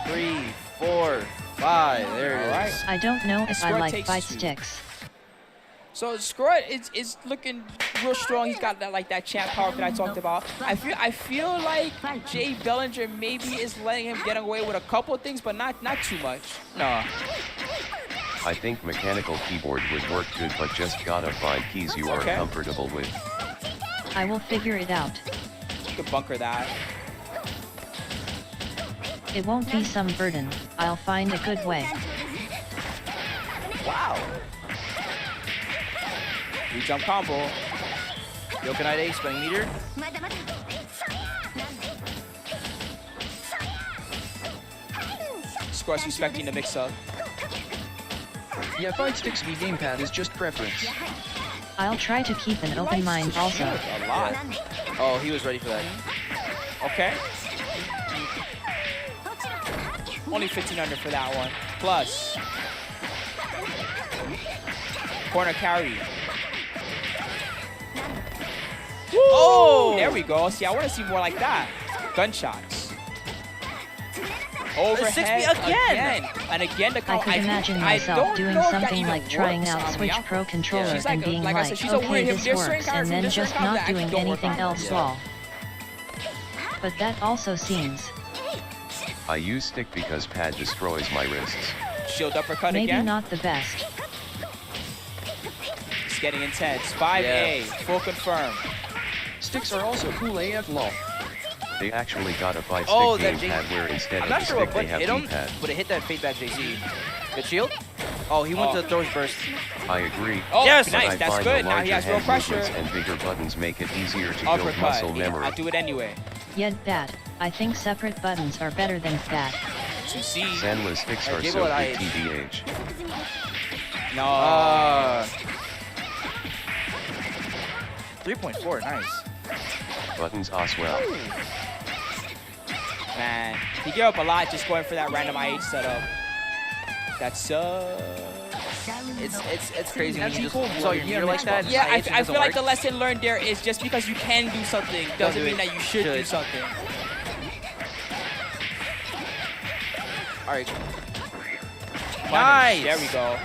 Speaker 1: 3, 4, 5. There it is.
Speaker 2: All right.
Speaker 3: I don't know if I
Speaker 2: Scrot
Speaker 3: like
Speaker 2: takes
Speaker 3: fight
Speaker 2: two.
Speaker 3: sticks.
Speaker 2: So Scrot is looking real strong. He's got that like that champ power that I talked about. I feel like Jay Bellinger maybe is letting him get away with a couple of things, but not too much.
Speaker 1: No.
Speaker 6: I think mechanical keyboard would work good, but just gotta find keys you are comfortable with.
Speaker 3: I will figure it out.
Speaker 2: You can bunker that.
Speaker 3: It won't be some burden, I'll find a good way.
Speaker 1: Wow.
Speaker 2: Jump combo.
Speaker 1: Yokanide, spinning meter.
Speaker 2: Square's respecting the mix-up.
Speaker 4: Yeah, fight sticks v gamepad is just preference.
Speaker 3: I'll try to keep an open mind also.
Speaker 2: A lot.
Speaker 1: Oh, he was ready for that.
Speaker 2: Okay. Only 1,500 for that one. Plus. Corner carry. Oh! There we go. See, I want to see more like that. Gunshots. Overhead
Speaker 1: 6B again.
Speaker 2: And again, the
Speaker 3: I could imagine myself doing something like trying
Speaker 2: works
Speaker 3: out
Speaker 2: on
Speaker 3: Switch
Speaker 2: Miyako.
Speaker 3: Pro controller
Speaker 2: She's
Speaker 3: and being
Speaker 2: like I said, she's a
Speaker 3: okay,
Speaker 2: weird-
Speaker 3: this
Speaker 2: there's certain
Speaker 3: works, and
Speaker 2: characters-
Speaker 3: then
Speaker 2: there's
Speaker 3: just
Speaker 2: certain
Speaker 3: not
Speaker 2: characters
Speaker 3: doing
Speaker 2: that don't work
Speaker 3: anything
Speaker 2: on
Speaker 3: else
Speaker 2: Miyako.
Speaker 3: well. But that also seems
Speaker 6: I use stick because pad destroys my wrists.
Speaker 2: Shield uppercut
Speaker 3: maybe
Speaker 2: again.
Speaker 3: not the best.
Speaker 2: It's getting intense. 5A, full confirm.
Speaker 4: Sticks are also cool AF lol.
Speaker 6: They actually got a fight
Speaker 1: Oh,
Speaker 6: stick
Speaker 1: that
Speaker 6: gamepad where instead
Speaker 1: I'm
Speaker 6: of
Speaker 1: not
Speaker 6: the
Speaker 1: sure what
Speaker 6: stick they
Speaker 1: button
Speaker 6: have
Speaker 1: hit him,
Speaker 6: D-pad.
Speaker 1: but it hit that feedback JC. Good shield? Oh, he went to throw his burst.
Speaker 6: I agree.
Speaker 2: Oh,
Speaker 1: Yes!
Speaker 2: nice.
Speaker 6: I
Speaker 2: That's
Speaker 6: find
Speaker 2: good.
Speaker 6: the
Speaker 2: Now he has
Speaker 6: larger
Speaker 2: real
Speaker 6: hand
Speaker 2: pressure.
Speaker 6: movements and bigger buttons make it easier to build muscle
Speaker 2: Uppercut.
Speaker 6: memory.
Speaker 2: I'll do it anyway.
Speaker 3: Yet that, I think separate buttons are better than that.
Speaker 2: 2C.
Speaker 6: Sandless sticks are
Speaker 1: Jabel
Speaker 6: so
Speaker 1: at
Speaker 6: good
Speaker 1: IH.
Speaker 6: TBH.
Speaker 2: No.
Speaker 1: 3.4, nice.
Speaker 6: Buttons as well.
Speaker 2: Man, he gave up a lot just going for that random IH setup. That's
Speaker 1: It's crazy when
Speaker 4: That's
Speaker 1: you just
Speaker 4: equal.
Speaker 1: use all your
Speaker 4: Yeah,
Speaker 1: gear like that.
Speaker 2: yeah.
Speaker 1: and IH
Speaker 2: I
Speaker 1: doesn't
Speaker 2: feel like
Speaker 1: work.
Speaker 2: the lesson learned there is just because you can do something doesn't
Speaker 1: do
Speaker 2: mean
Speaker 1: it.
Speaker 2: that you should do
Speaker 1: Should.
Speaker 2: something.
Speaker 1: Alright.
Speaker 2: Punish.
Speaker 1: Nice.
Speaker 2: There we go.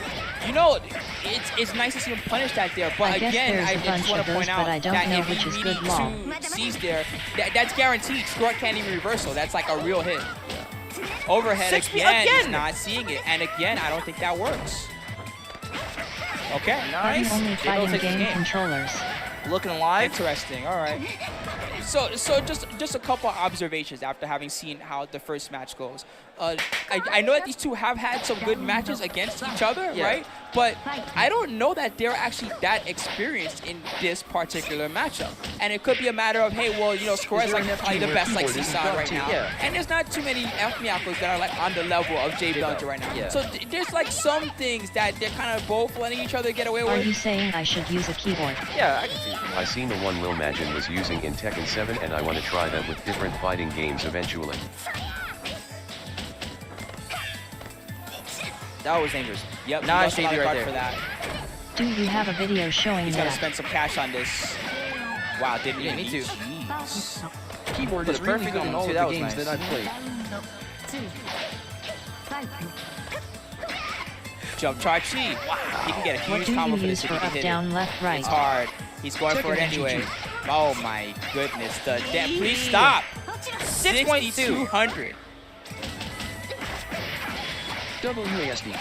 Speaker 2: You know, it's nice to see him punish that there, but
Speaker 3: I guess
Speaker 2: again,
Speaker 3: there's
Speaker 2: I
Speaker 3: a
Speaker 2: just
Speaker 3: bunch
Speaker 2: want
Speaker 3: of
Speaker 2: to point
Speaker 3: those,
Speaker 2: out
Speaker 3: but I don't
Speaker 2: that
Speaker 3: know
Speaker 2: if
Speaker 3: which
Speaker 2: he
Speaker 3: is
Speaker 2: really
Speaker 3: good law.
Speaker 2: sees there, that's guaranteed. Squat can't even reversal. That's like a real hit. Overhead
Speaker 1: 6B
Speaker 2: again. He's
Speaker 1: again.
Speaker 2: not seeing it, and again, I don't think that works. Okay,
Speaker 1: Nice.
Speaker 3: I'm only
Speaker 1: Jabel
Speaker 3: fighting
Speaker 1: takes his
Speaker 3: game
Speaker 1: game.
Speaker 3: controllers.
Speaker 1: Looking alive.
Speaker 2: interesting. All right. So just a couple of observations after having seen how the first match goes. I know that these two have had some good matches against each other,
Speaker 1: Yeah.
Speaker 2: right? But I don't know that they're actually that experienced in this particular matchup. And it could be a matter of, hey, well, you know, Square is like probably the best like Seesaw right now.
Speaker 1: Yeah.
Speaker 2: And there's not too many F Miyakos that are like on the level of Jabel right now.
Speaker 1: Yeah.
Speaker 2: So there's like some things that they're kind of both letting each other get away
Speaker 3: Are
Speaker 2: with.
Speaker 3: you saying I should use a keyboard?
Speaker 1: Yeah, I can see.
Speaker 6: I seen the one Lil Majin was using in Tekken 7 and I want to try that with different fighting games eventually.
Speaker 1: That was dangerous.
Speaker 2: Yep,
Speaker 1: Nice
Speaker 2: he lost a lot
Speaker 1: JB
Speaker 2: of
Speaker 1: right
Speaker 2: card
Speaker 1: there.
Speaker 2: for that.
Speaker 3: Do you have a video showing
Speaker 2: He's gonna
Speaker 3: that?
Speaker 2: spend some cash on this. Wow, didn't
Speaker 1: Yeah,
Speaker 2: even
Speaker 1: me too.
Speaker 2: Jeez.
Speaker 4: Keyboard
Speaker 1: Put
Speaker 4: is
Speaker 1: it
Speaker 4: really
Speaker 1: perfect
Speaker 4: good
Speaker 1: on
Speaker 4: in
Speaker 1: him,
Speaker 4: all
Speaker 1: too.
Speaker 4: of
Speaker 1: That
Speaker 4: the
Speaker 1: was
Speaker 4: games
Speaker 1: nice.
Speaker 4: that I've played.
Speaker 2: Jump charge C. Wow. He can get a
Speaker 3: What
Speaker 2: huge
Speaker 3: do
Speaker 2: combo
Speaker 3: you
Speaker 2: for this
Speaker 3: use
Speaker 2: if
Speaker 3: for
Speaker 2: he can
Speaker 3: up,
Speaker 2: hit
Speaker 3: down,
Speaker 2: it.
Speaker 3: left, right?
Speaker 2: It's hard. He's going for it
Speaker 4: Second
Speaker 2: anyway.
Speaker 4: GG.
Speaker 2: Oh my goodness. Please stop. 6,200.
Speaker 4: Double UASD.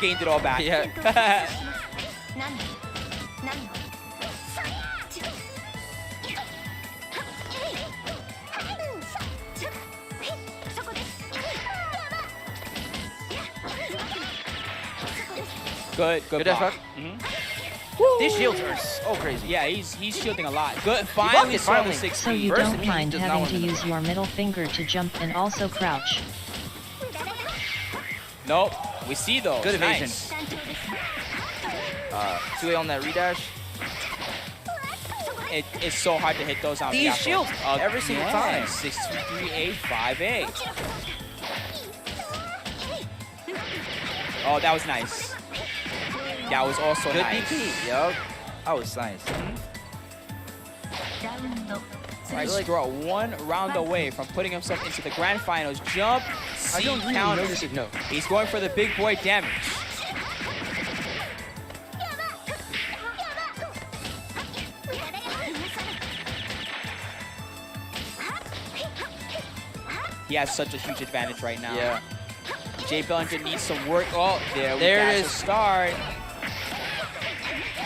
Speaker 2: Gained it all back.
Speaker 1: Yeah.
Speaker 2: Good
Speaker 1: dash
Speaker 2: block.
Speaker 1: back.
Speaker 2: Mhm.
Speaker 1: These shields are so crazy.
Speaker 2: Yeah, he's shielding a lot. Good.
Speaker 1: blocked
Speaker 2: Finally
Speaker 1: it,
Speaker 2: saw the
Speaker 1: finally.
Speaker 2: 6
Speaker 3: So you
Speaker 1: Burst
Speaker 3: don't
Speaker 1: immediately
Speaker 3: mind
Speaker 1: does not
Speaker 3: having
Speaker 1: want
Speaker 3: to
Speaker 1: to
Speaker 3: use your middle finger to jump and also crouch.
Speaker 2: Nope. We see those.
Speaker 1: Good evasion.
Speaker 2: Nice.
Speaker 1: 2A on that redash.
Speaker 2: It's so hard to hit those on
Speaker 1: These
Speaker 2: Miyako.
Speaker 1: shields every single time.
Speaker 2: 6, 2, 3, 8, 5, 8. Oh, that was nice. That was also
Speaker 1: Good
Speaker 2: nice.
Speaker 1: DP. Yup. That was nice.
Speaker 2: Right, Squirrel 1 round away from putting himself into the grand finals. Jump,
Speaker 4: I
Speaker 2: C
Speaker 4: don't really
Speaker 2: counter.
Speaker 4: notice it, no.
Speaker 2: He's going for the big boy damage. He has such a huge advantage right now.
Speaker 1: Yeah.
Speaker 2: Jabel needs some work. Oh, there
Speaker 1: it
Speaker 2: is.
Speaker 1: is.
Speaker 2: Start.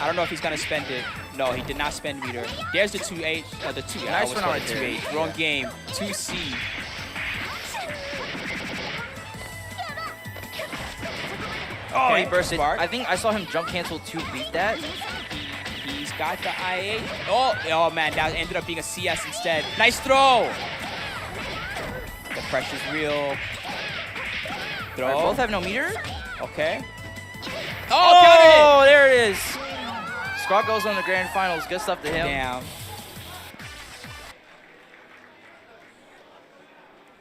Speaker 2: I don't know if he's gonna spend it. No, he did not spend meter. There's the 2-8. The 2.
Speaker 1: Nice
Speaker 2: I
Speaker 1: one
Speaker 2: was
Speaker 1: on
Speaker 2: calling
Speaker 1: the
Speaker 2: 2-8. Wrong game. 2C.
Speaker 1: Oh,
Speaker 2: Okay,
Speaker 1: he bursted.
Speaker 2: spark.
Speaker 1: I think I saw him jump cancel to beat that.
Speaker 2: He's got the I8. Oh man, that ended up being a CS instead. Nice throw. The pressure's real. Throw.
Speaker 1: All right, both have no meter.
Speaker 2: Okay.
Speaker 1: Oh, there it is. Scott goes on the grand finals. Good stuff to him.
Speaker 2: Damn.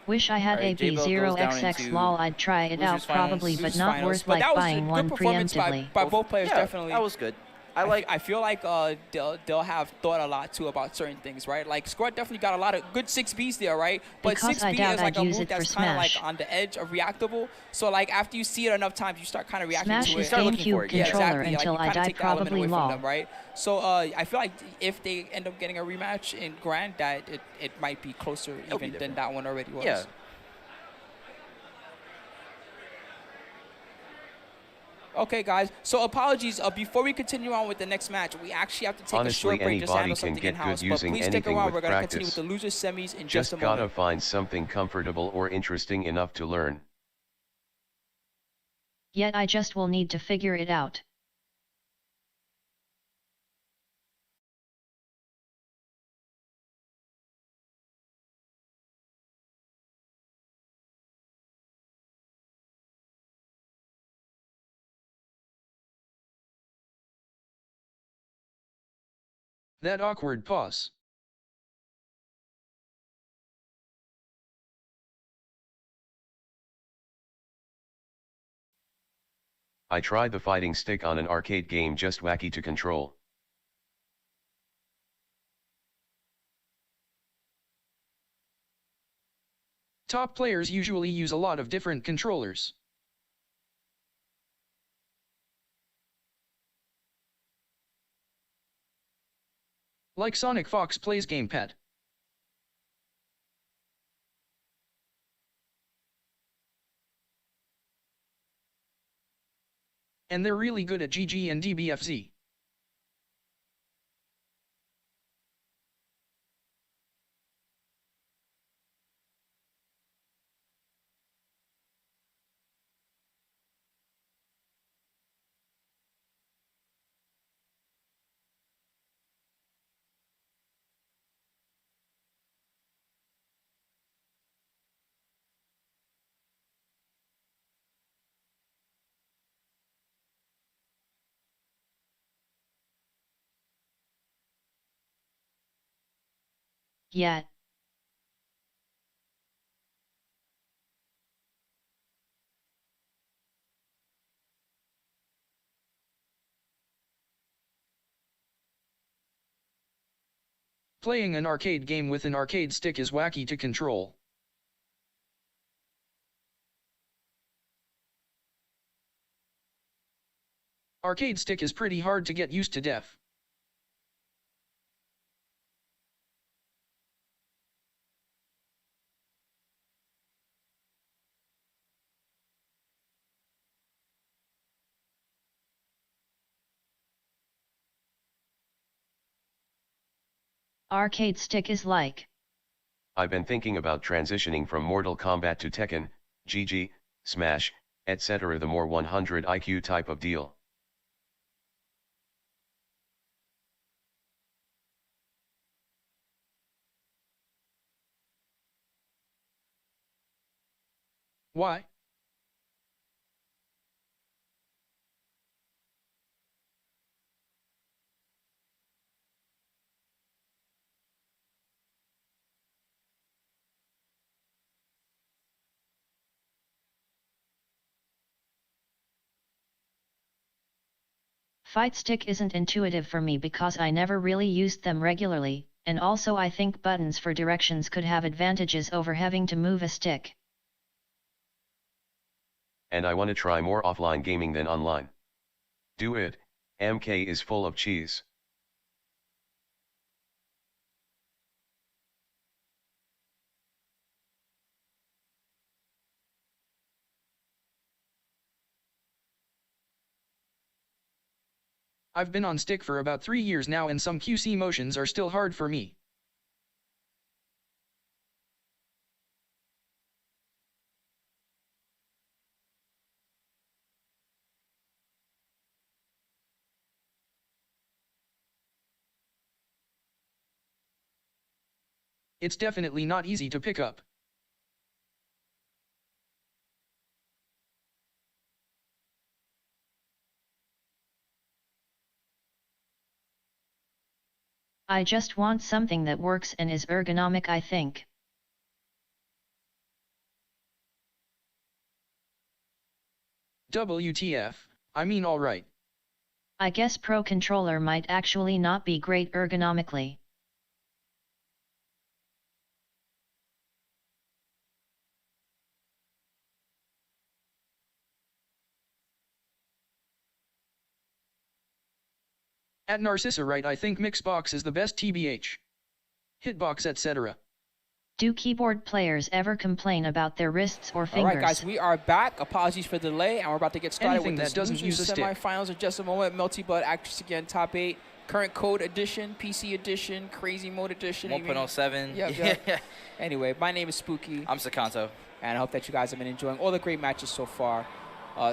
Speaker 3: Wish I had
Speaker 1: Alright, Jabel goes down
Speaker 3: AB0XX
Speaker 1: into
Speaker 3: lol, I'd try it out
Speaker 1: losers finals.
Speaker 3: probably, but
Speaker 2: Losers
Speaker 3: not
Speaker 2: finals.
Speaker 3: worth
Speaker 2: But
Speaker 3: like
Speaker 2: that was a
Speaker 3: buying
Speaker 2: good
Speaker 3: one
Speaker 2: performance
Speaker 3: preemptively.
Speaker 2: by both players,
Speaker 1: Yeah,
Speaker 2: definitely.
Speaker 1: that was good.
Speaker 2: I feel like they'll have thought a lot too about certain things, right? Like Squad definitely got a lot of good 6Bs there, right? But
Speaker 3: Because I
Speaker 2: 6B
Speaker 3: doubt
Speaker 2: is like
Speaker 3: I'd
Speaker 2: a
Speaker 3: use
Speaker 2: move
Speaker 3: it for
Speaker 2: that's kind of like
Speaker 3: Smash.
Speaker 2: on the edge of reactable. So like after you see it enough times, you start kind of reacting
Speaker 3: Smash
Speaker 2: to
Speaker 3: is
Speaker 2: it.
Speaker 1: start looking for
Speaker 3: GameCube
Speaker 1: it, yeah.
Speaker 3: controller
Speaker 2: Exactly.
Speaker 3: until
Speaker 2: like,
Speaker 3: I
Speaker 2: you kinda
Speaker 3: die
Speaker 2: take the element
Speaker 3: probably
Speaker 2: away from
Speaker 3: lol.
Speaker 2: them, right? So I feel like if they end up getting a rematch in Grand, that it might be closer
Speaker 1: It'll be
Speaker 2: even than
Speaker 1: different.
Speaker 2: that one already was.
Speaker 1: Yeah.
Speaker 2: Okay, guys. So apologies. Before we continue on with the next match, we actually have to take
Speaker 6: Honestly,
Speaker 2: a short break just to
Speaker 6: anybody
Speaker 2: handle
Speaker 6: can
Speaker 2: something
Speaker 6: get
Speaker 2: in-house.
Speaker 6: good
Speaker 2: But
Speaker 6: using
Speaker 2: please stick
Speaker 6: anything
Speaker 2: around.
Speaker 6: with
Speaker 2: We're going to continue with
Speaker 6: practice.
Speaker 2: the losers semis in
Speaker 6: Just
Speaker 2: just a
Speaker 6: gotta
Speaker 2: moment.
Speaker 6: find something comfortable or interesting enough to learn.
Speaker 3: Yet I just will need to figure it out.
Speaker 5: That awkward pause.
Speaker 6: I tried the fighting stick on an arcade game, just wacky to control.
Speaker 5: Top players usually use a lot of different controllers. Like Sonic Fox plays gamepad. And they're really good at GG and DBFZ.
Speaker 3: Yet.
Speaker 5: Playing an arcade game with an arcade stick is wacky to control. Arcade stick is pretty hard to get used to def.
Speaker 3: Arcade stick is like.
Speaker 6: I've been thinking about transitioning from Mortal Kombat to Tekken, GG, Smash, etc. The more 100 IQ type of deal.
Speaker 5: Why?
Speaker 3: Fight stick isn't intuitive for me because I never really used them regularly, and also I think buttons for directions could have advantages over having to move a stick.
Speaker 6: And I wanna try more offline gaming than online. Do it, MK is full of cheese.
Speaker 5: I've been on stick for about 3 years now and some QC motions are still hard for me. It's definitely not easy to pick up.
Speaker 3: I just want something that works and is ergonomic, I think.
Speaker 5: WTF, I mean alright.
Speaker 3: I guess Pro Controller might actually not be great ergonomically.
Speaker 5: At Narcissa right, I think Mixbox is the best TBH. Hitbox etc.
Speaker 3: Do keyboard players ever complain about their wrists or fingers?
Speaker 2: Alright guys, we are back. Apologies for the delay, and we're about to get started
Speaker 5: Anything
Speaker 2: with
Speaker 5: that
Speaker 2: this
Speaker 5: doesn't use a stick.
Speaker 2: semifinals in just a moment. Melty Butt, Actress again, top 8. Current code edition, PC edition, crazy mode edition.
Speaker 1: 1.07.
Speaker 2: Yep. Anyway, my name is Spooky.
Speaker 1: I'm Sakanto.
Speaker 2: And I hope that you guys have been enjoying all the great matches so far.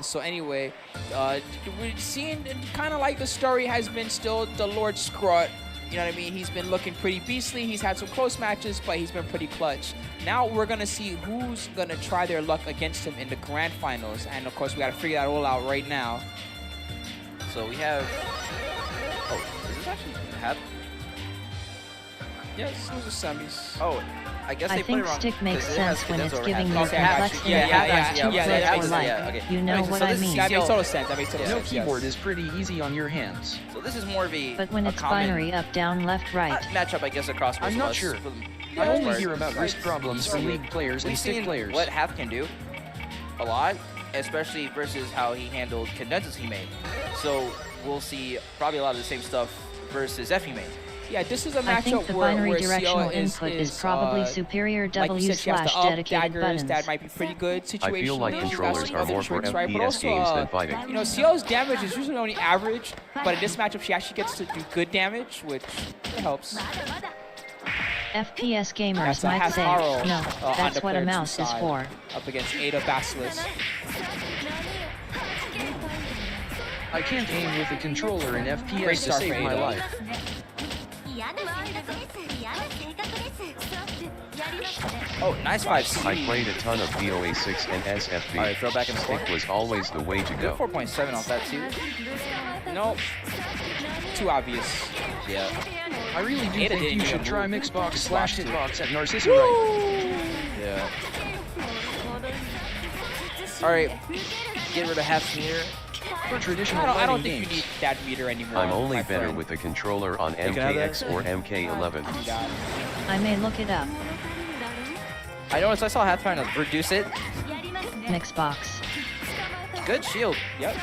Speaker 2: So anyway, we're seeing kind of like the story has been still the Lord Scrot. You know what I mean? He's been looking pretty beastly. He's had some close matches, but he's been pretty clutch. Now we're going to see who's going to try their luck against him in the grand finals. And of course, we got to figure that all out right now.
Speaker 1: So we have... Oh, is this actually Hatharo?
Speaker 2: Yes, those are semis.
Speaker 1: Oh, I guess
Speaker 3: I
Speaker 1: they put
Speaker 3: think
Speaker 1: it wrong.
Speaker 3: stick makes
Speaker 1: 'cause it has
Speaker 3: sense when it's
Speaker 1: Cadenza over
Speaker 3: giving
Speaker 1: Hatharo.
Speaker 3: more
Speaker 2: Okay,
Speaker 3: complexity
Speaker 2: yeah,
Speaker 3: and
Speaker 2: yeah,
Speaker 3: less
Speaker 2: yeah,
Speaker 3: to
Speaker 2: yeah,
Speaker 3: play
Speaker 2: that
Speaker 3: for
Speaker 2: makes
Speaker 3: life.
Speaker 1: sense, yeah, okay.
Speaker 3: You know
Speaker 1: Alright, so
Speaker 3: what
Speaker 1: this
Speaker 3: I
Speaker 1: is
Speaker 3: mean.
Speaker 2: That makes
Speaker 1: CCL.
Speaker 2: total sense. That makes total
Speaker 5: No
Speaker 2: sense.
Speaker 5: keyboard
Speaker 2: Yes.
Speaker 5: is pretty easy on your hands.
Speaker 1: So this is more of a
Speaker 3: But when
Speaker 1: a
Speaker 3: it's
Speaker 1: common
Speaker 3: binary up, down, left, right.
Speaker 1: matchup, I guess, across most
Speaker 5: I'm
Speaker 1: of
Speaker 5: not
Speaker 1: us
Speaker 5: sure.
Speaker 1: for the
Speaker 5: I
Speaker 1: most
Speaker 5: only
Speaker 1: part.
Speaker 5: hear about wrist problems from league players and
Speaker 1: We've
Speaker 5: stick
Speaker 1: seen
Speaker 5: players.
Speaker 1: what Hath can do a lot, especially versus how he handled Cadenza's he made. So we'll see probably a lot of the same stuff versus F he made.
Speaker 2: Yeah, this is a
Speaker 3: I think
Speaker 2: matchup
Speaker 3: the
Speaker 2: where
Speaker 3: binary
Speaker 2: CL
Speaker 3: directional input is probably superior
Speaker 2: like you said, she has the up
Speaker 3: W/dedicated
Speaker 2: daggers
Speaker 3: buttons.
Speaker 2: that might be pretty good situationally.
Speaker 6: I feel like
Speaker 2: She's got
Speaker 6: controllers
Speaker 2: some
Speaker 6: are
Speaker 2: other
Speaker 6: more for
Speaker 2: tricks, right? But
Speaker 6: FPS
Speaker 2: also,
Speaker 6: games than fighting.
Speaker 2: you know, CL's damage is usually only average, but in this matchup, she actually gets to do good damage, which helps.
Speaker 3: FPS gamers
Speaker 2: That's a
Speaker 3: might say,
Speaker 2: Hatharo,
Speaker 3: no, that's what a
Speaker 2: underplayer
Speaker 3: mouse is
Speaker 2: two-side
Speaker 3: for.
Speaker 2: Up against Ada Basilisk.
Speaker 5: I can't aim with a controller in
Speaker 2: Great
Speaker 5: FPS to
Speaker 2: start
Speaker 5: save
Speaker 2: for
Speaker 5: my
Speaker 2: Ada.
Speaker 5: life.
Speaker 1: Oh, nice 5C.
Speaker 6: I played a ton of BOA 6 and SFB.
Speaker 1: Alright, throw back in the score.
Speaker 6: Stick was always the way to
Speaker 1: Good
Speaker 6: go.
Speaker 1: 4.7 off that too.
Speaker 2: Nope. Too obvious.
Speaker 1: Yeah.
Speaker 5: I really do
Speaker 2: Ada
Speaker 5: think
Speaker 2: didn't
Speaker 5: you
Speaker 2: even
Speaker 5: should try
Speaker 2: move.
Speaker 5: Mixbox
Speaker 2: Just
Speaker 5: slash
Speaker 2: watched it.
Speaker 5: Hitbox at Narcissa right.
Speaker 1: Yeah. Alright. Get rid of half meter.
Speaker 5: For traditional
Speaker 2: I don't
Speaker 5: fighting
Speaker 2: think you
Speaker 5: games.
Speaker 2: need that meter anymore.
Speaker 6: I'm only
Speaker 2: my
Speaker 6: better
Speaker 2: friend.
Speaker 6: with a controller on
Speaker 1: can have that.
Speaker 6: MKX or MK11.
Speaker 2: Yeah.
Speaker 3: I may look it up.
Speaker 1: I noticed I saw Hath trying to reduce it.
Speaker 3: Mixbox.
Speaker 1: Good shield.
Speaker 2: Yep.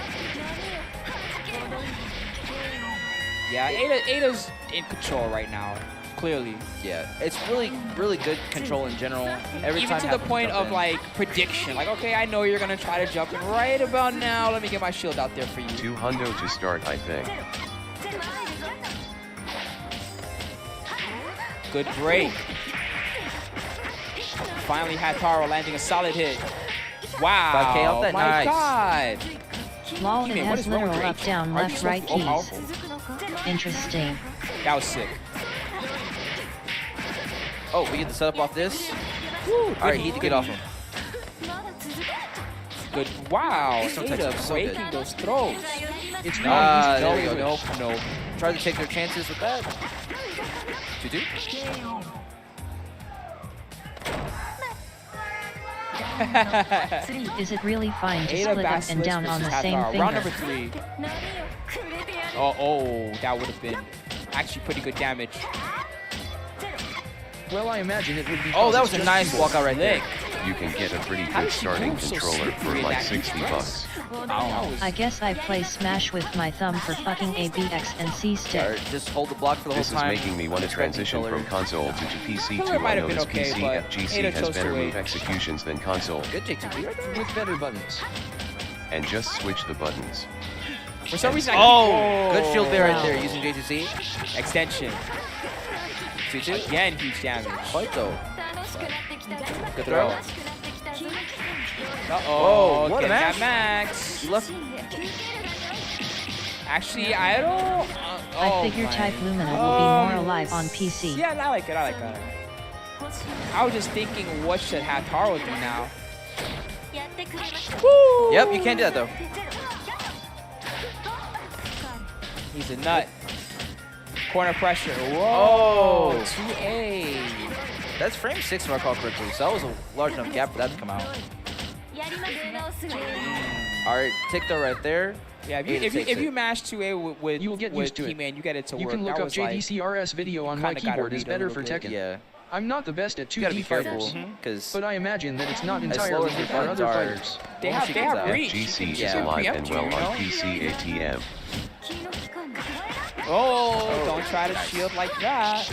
Speaker 2: Yeah, Ada's in control right now, clearly.
Speaker 1: Yeah. It's really, really good control in general. Every
Speaker 2: Even
Speaker 1: time
Speaker 2: to the
Speaker 1: Hath can
Speaker 2: point
Speaker 1: jump
Speaker 2: of
Speaker 1: in.
Speaker 2: like prediction. Like, okay, I know you're gonna try to jump in right about now. Let me get my shield out there for you.
Speaker 6: 2 hundo to start, I think.
Speaker 2: Good break. Finally, Hatharo landing a solid hit. Wow.
Speaker 1: 5K off that,
Speaker 2: my
Speaker 1: nice.
Speaker 2: God.
Speaker 3: Lol, it
Speaker 2: Teammate, what
Speaker 3: has
Speaker 2: is wrong with
Speaker 3: literal
Speaker 2: your
Speaker 3: up,
Speaker 2: agent?
Speaker 3: down,
Speaker 2: Aren't you
Speaker 3: left,
Speaker 2: so
Speaker 3: right keys.
Speaker 2: all-powerful?
Speaker 3: Interesting.
Speaker 2: That was sick.
Speaker 1: Oh, we get the setup off this.
Speaker 2: Woo,
Speaker 1: Alright, he had to get off him.
Speaker 2: Good. Wow.
Speaker 1: These sometimes
Speaker 2: Ada
Speaker 1: are so good.
Speaker 2: breaking those throws.
Speaker 5: It's really
Speaker 1: Ah,
Speaker 5: easy
Speaker 1: there
Speaker 5: to
Speaker 1: we go.
Speaker 5: switch.
Speaker 2: No.
Speaker 1: Try to take their chances with that. 2-2.
Speaker 3: Is it really fine to
Speaker 2: Ada
Speaker 3: split up and
Speaker 2: Basilisk
Speaker 3: down on the
Speaker 2: versus
Speaker 3: same
Speaker 2: Hatharo. Round
Speaker 3: finger?
Speaker 2: number 3. Oh, that would have been actually pretty good damage.
Speaker 5: Well, I imagine it would be.
Speaker 1: Oh, that was
Speaker 5: just
Speaker 1: a nice
Speaker 5: keyboard.
Speaker 1: walkout right there.
Speaker 6: You can get a pretty
Speaker 2: How
Speaker 6: good
Speaker 2: did she
Speaker 6: starting
Speaker 2: move so
Speaker 6: controller for
Speaker 2: slippery in
Speaker 6: like
Speaker 2: that
Speaker 6: 60
Speaker 2: stress?
Speaker 6: bucks.
Speaker 3: I guess I play Smash with my thumb for fucking A, B, X, and C stick.
Speaker 1: Alright, just hold the block for the
Speaker 6: This is
Speaker 1: whole time.
Speaker 6: making me want to transition from console to PC
Speaker 2: Killer
Speaker 6: to
Speaker 2: might
Speaker 6: I
Speaker 2: have been
Speaker 6: notice
Speaker 2: okay,
Speaker 6: PC
Speaker 2: but
Speaker 6: FGC
Speaker 2: Ada
Speaker 6: has
Speaker 2: chose to
Speaker 6: better
Speaker 2: wait.
Speaker 6: move executions than console,
Speaker 1: Good J2B right there.
Speaker 5: With better buttons.
Speaker 6: and just switch the buttons.
Speaker 2: For some reason,
Speaker 1: good shield bear right there using J2C.
Speaker 2: Extension.
Speaker 1: 2-2.
Speaker 2: Again, huge damage.
Speaker 1: Quite though. Good
Speaker 2: Throw.
Speaker 1: throw.
Speaker 2: Uh-oh,
Speaker 1: what a
Speaker 2: getting that
Speaker 1: match.
Speaker 2: max.
Speaker 1: You left.
Speaker 2: Actually, I don't...
Speaker 3: I figure type Lumina will be more alive on PC.
Speaker 2: Yeah, I like it. I was just thinking, what should Hatharo do now? Woo!
Speaker 1: Yep, you can't do that though.
Speaker 2: He's a nut. Corner pressure.
Speaker 1: Oh.
Speaker 2: Whoa. 2A.
Speaker 1: That's frame 6 if I recall correctly, so that was a large enough gap for that to come out. Alright, Ticto right there.
Speaker 2: Yeah, if you mash 2A with
Speaker 5: you will get used to it.
Speaker 2: Keyman, you get it to
Speaker 5: You
Speaker 2: work.
Speaker 5: can look
Speaker 2: that
Speaker 5: up
Speaker 2: was
Speaker 5: JDCRS video on my
Speaker 2: kinda gotta
Speaker 5: keyboard is
Speaker 2: read a
Speaker 5: better
Speaker 2: little
Speaker 5: for
Speaker 2: bit.
Speaker 5: Tekken.
Speaker 1: Yeah.
Speaker 5: I'm not the best at
Speaker 1: You gotta
Speaker 5: 2D
Speaker 1: be careful.
Speaker 5: fighters,
Speaker 1: Because
Speaker 5: but I imagine that it's not
Speaker 1: slow
Speaker 5: entirely
Speaker 1: as your
Speaker 5: good for other
Speaker 1: buttons are,
Speaker 5: fighters.
Speaker 2: They
Speaker 1: once
Speaker 2: have
Speaker 1: she gets out.
Speaker 2: reach.
Speaker 6: GC is
Speaker 1: Yeah.
Speaker 6: alive and
Speaker 2: Preempt
Speaker 6: well
Speaker 2: you, you
Speaker 6: on
Speaker 2: know?
Speaker 6: PC ATM.
Speaker 2: Oh, don't try to shield like that.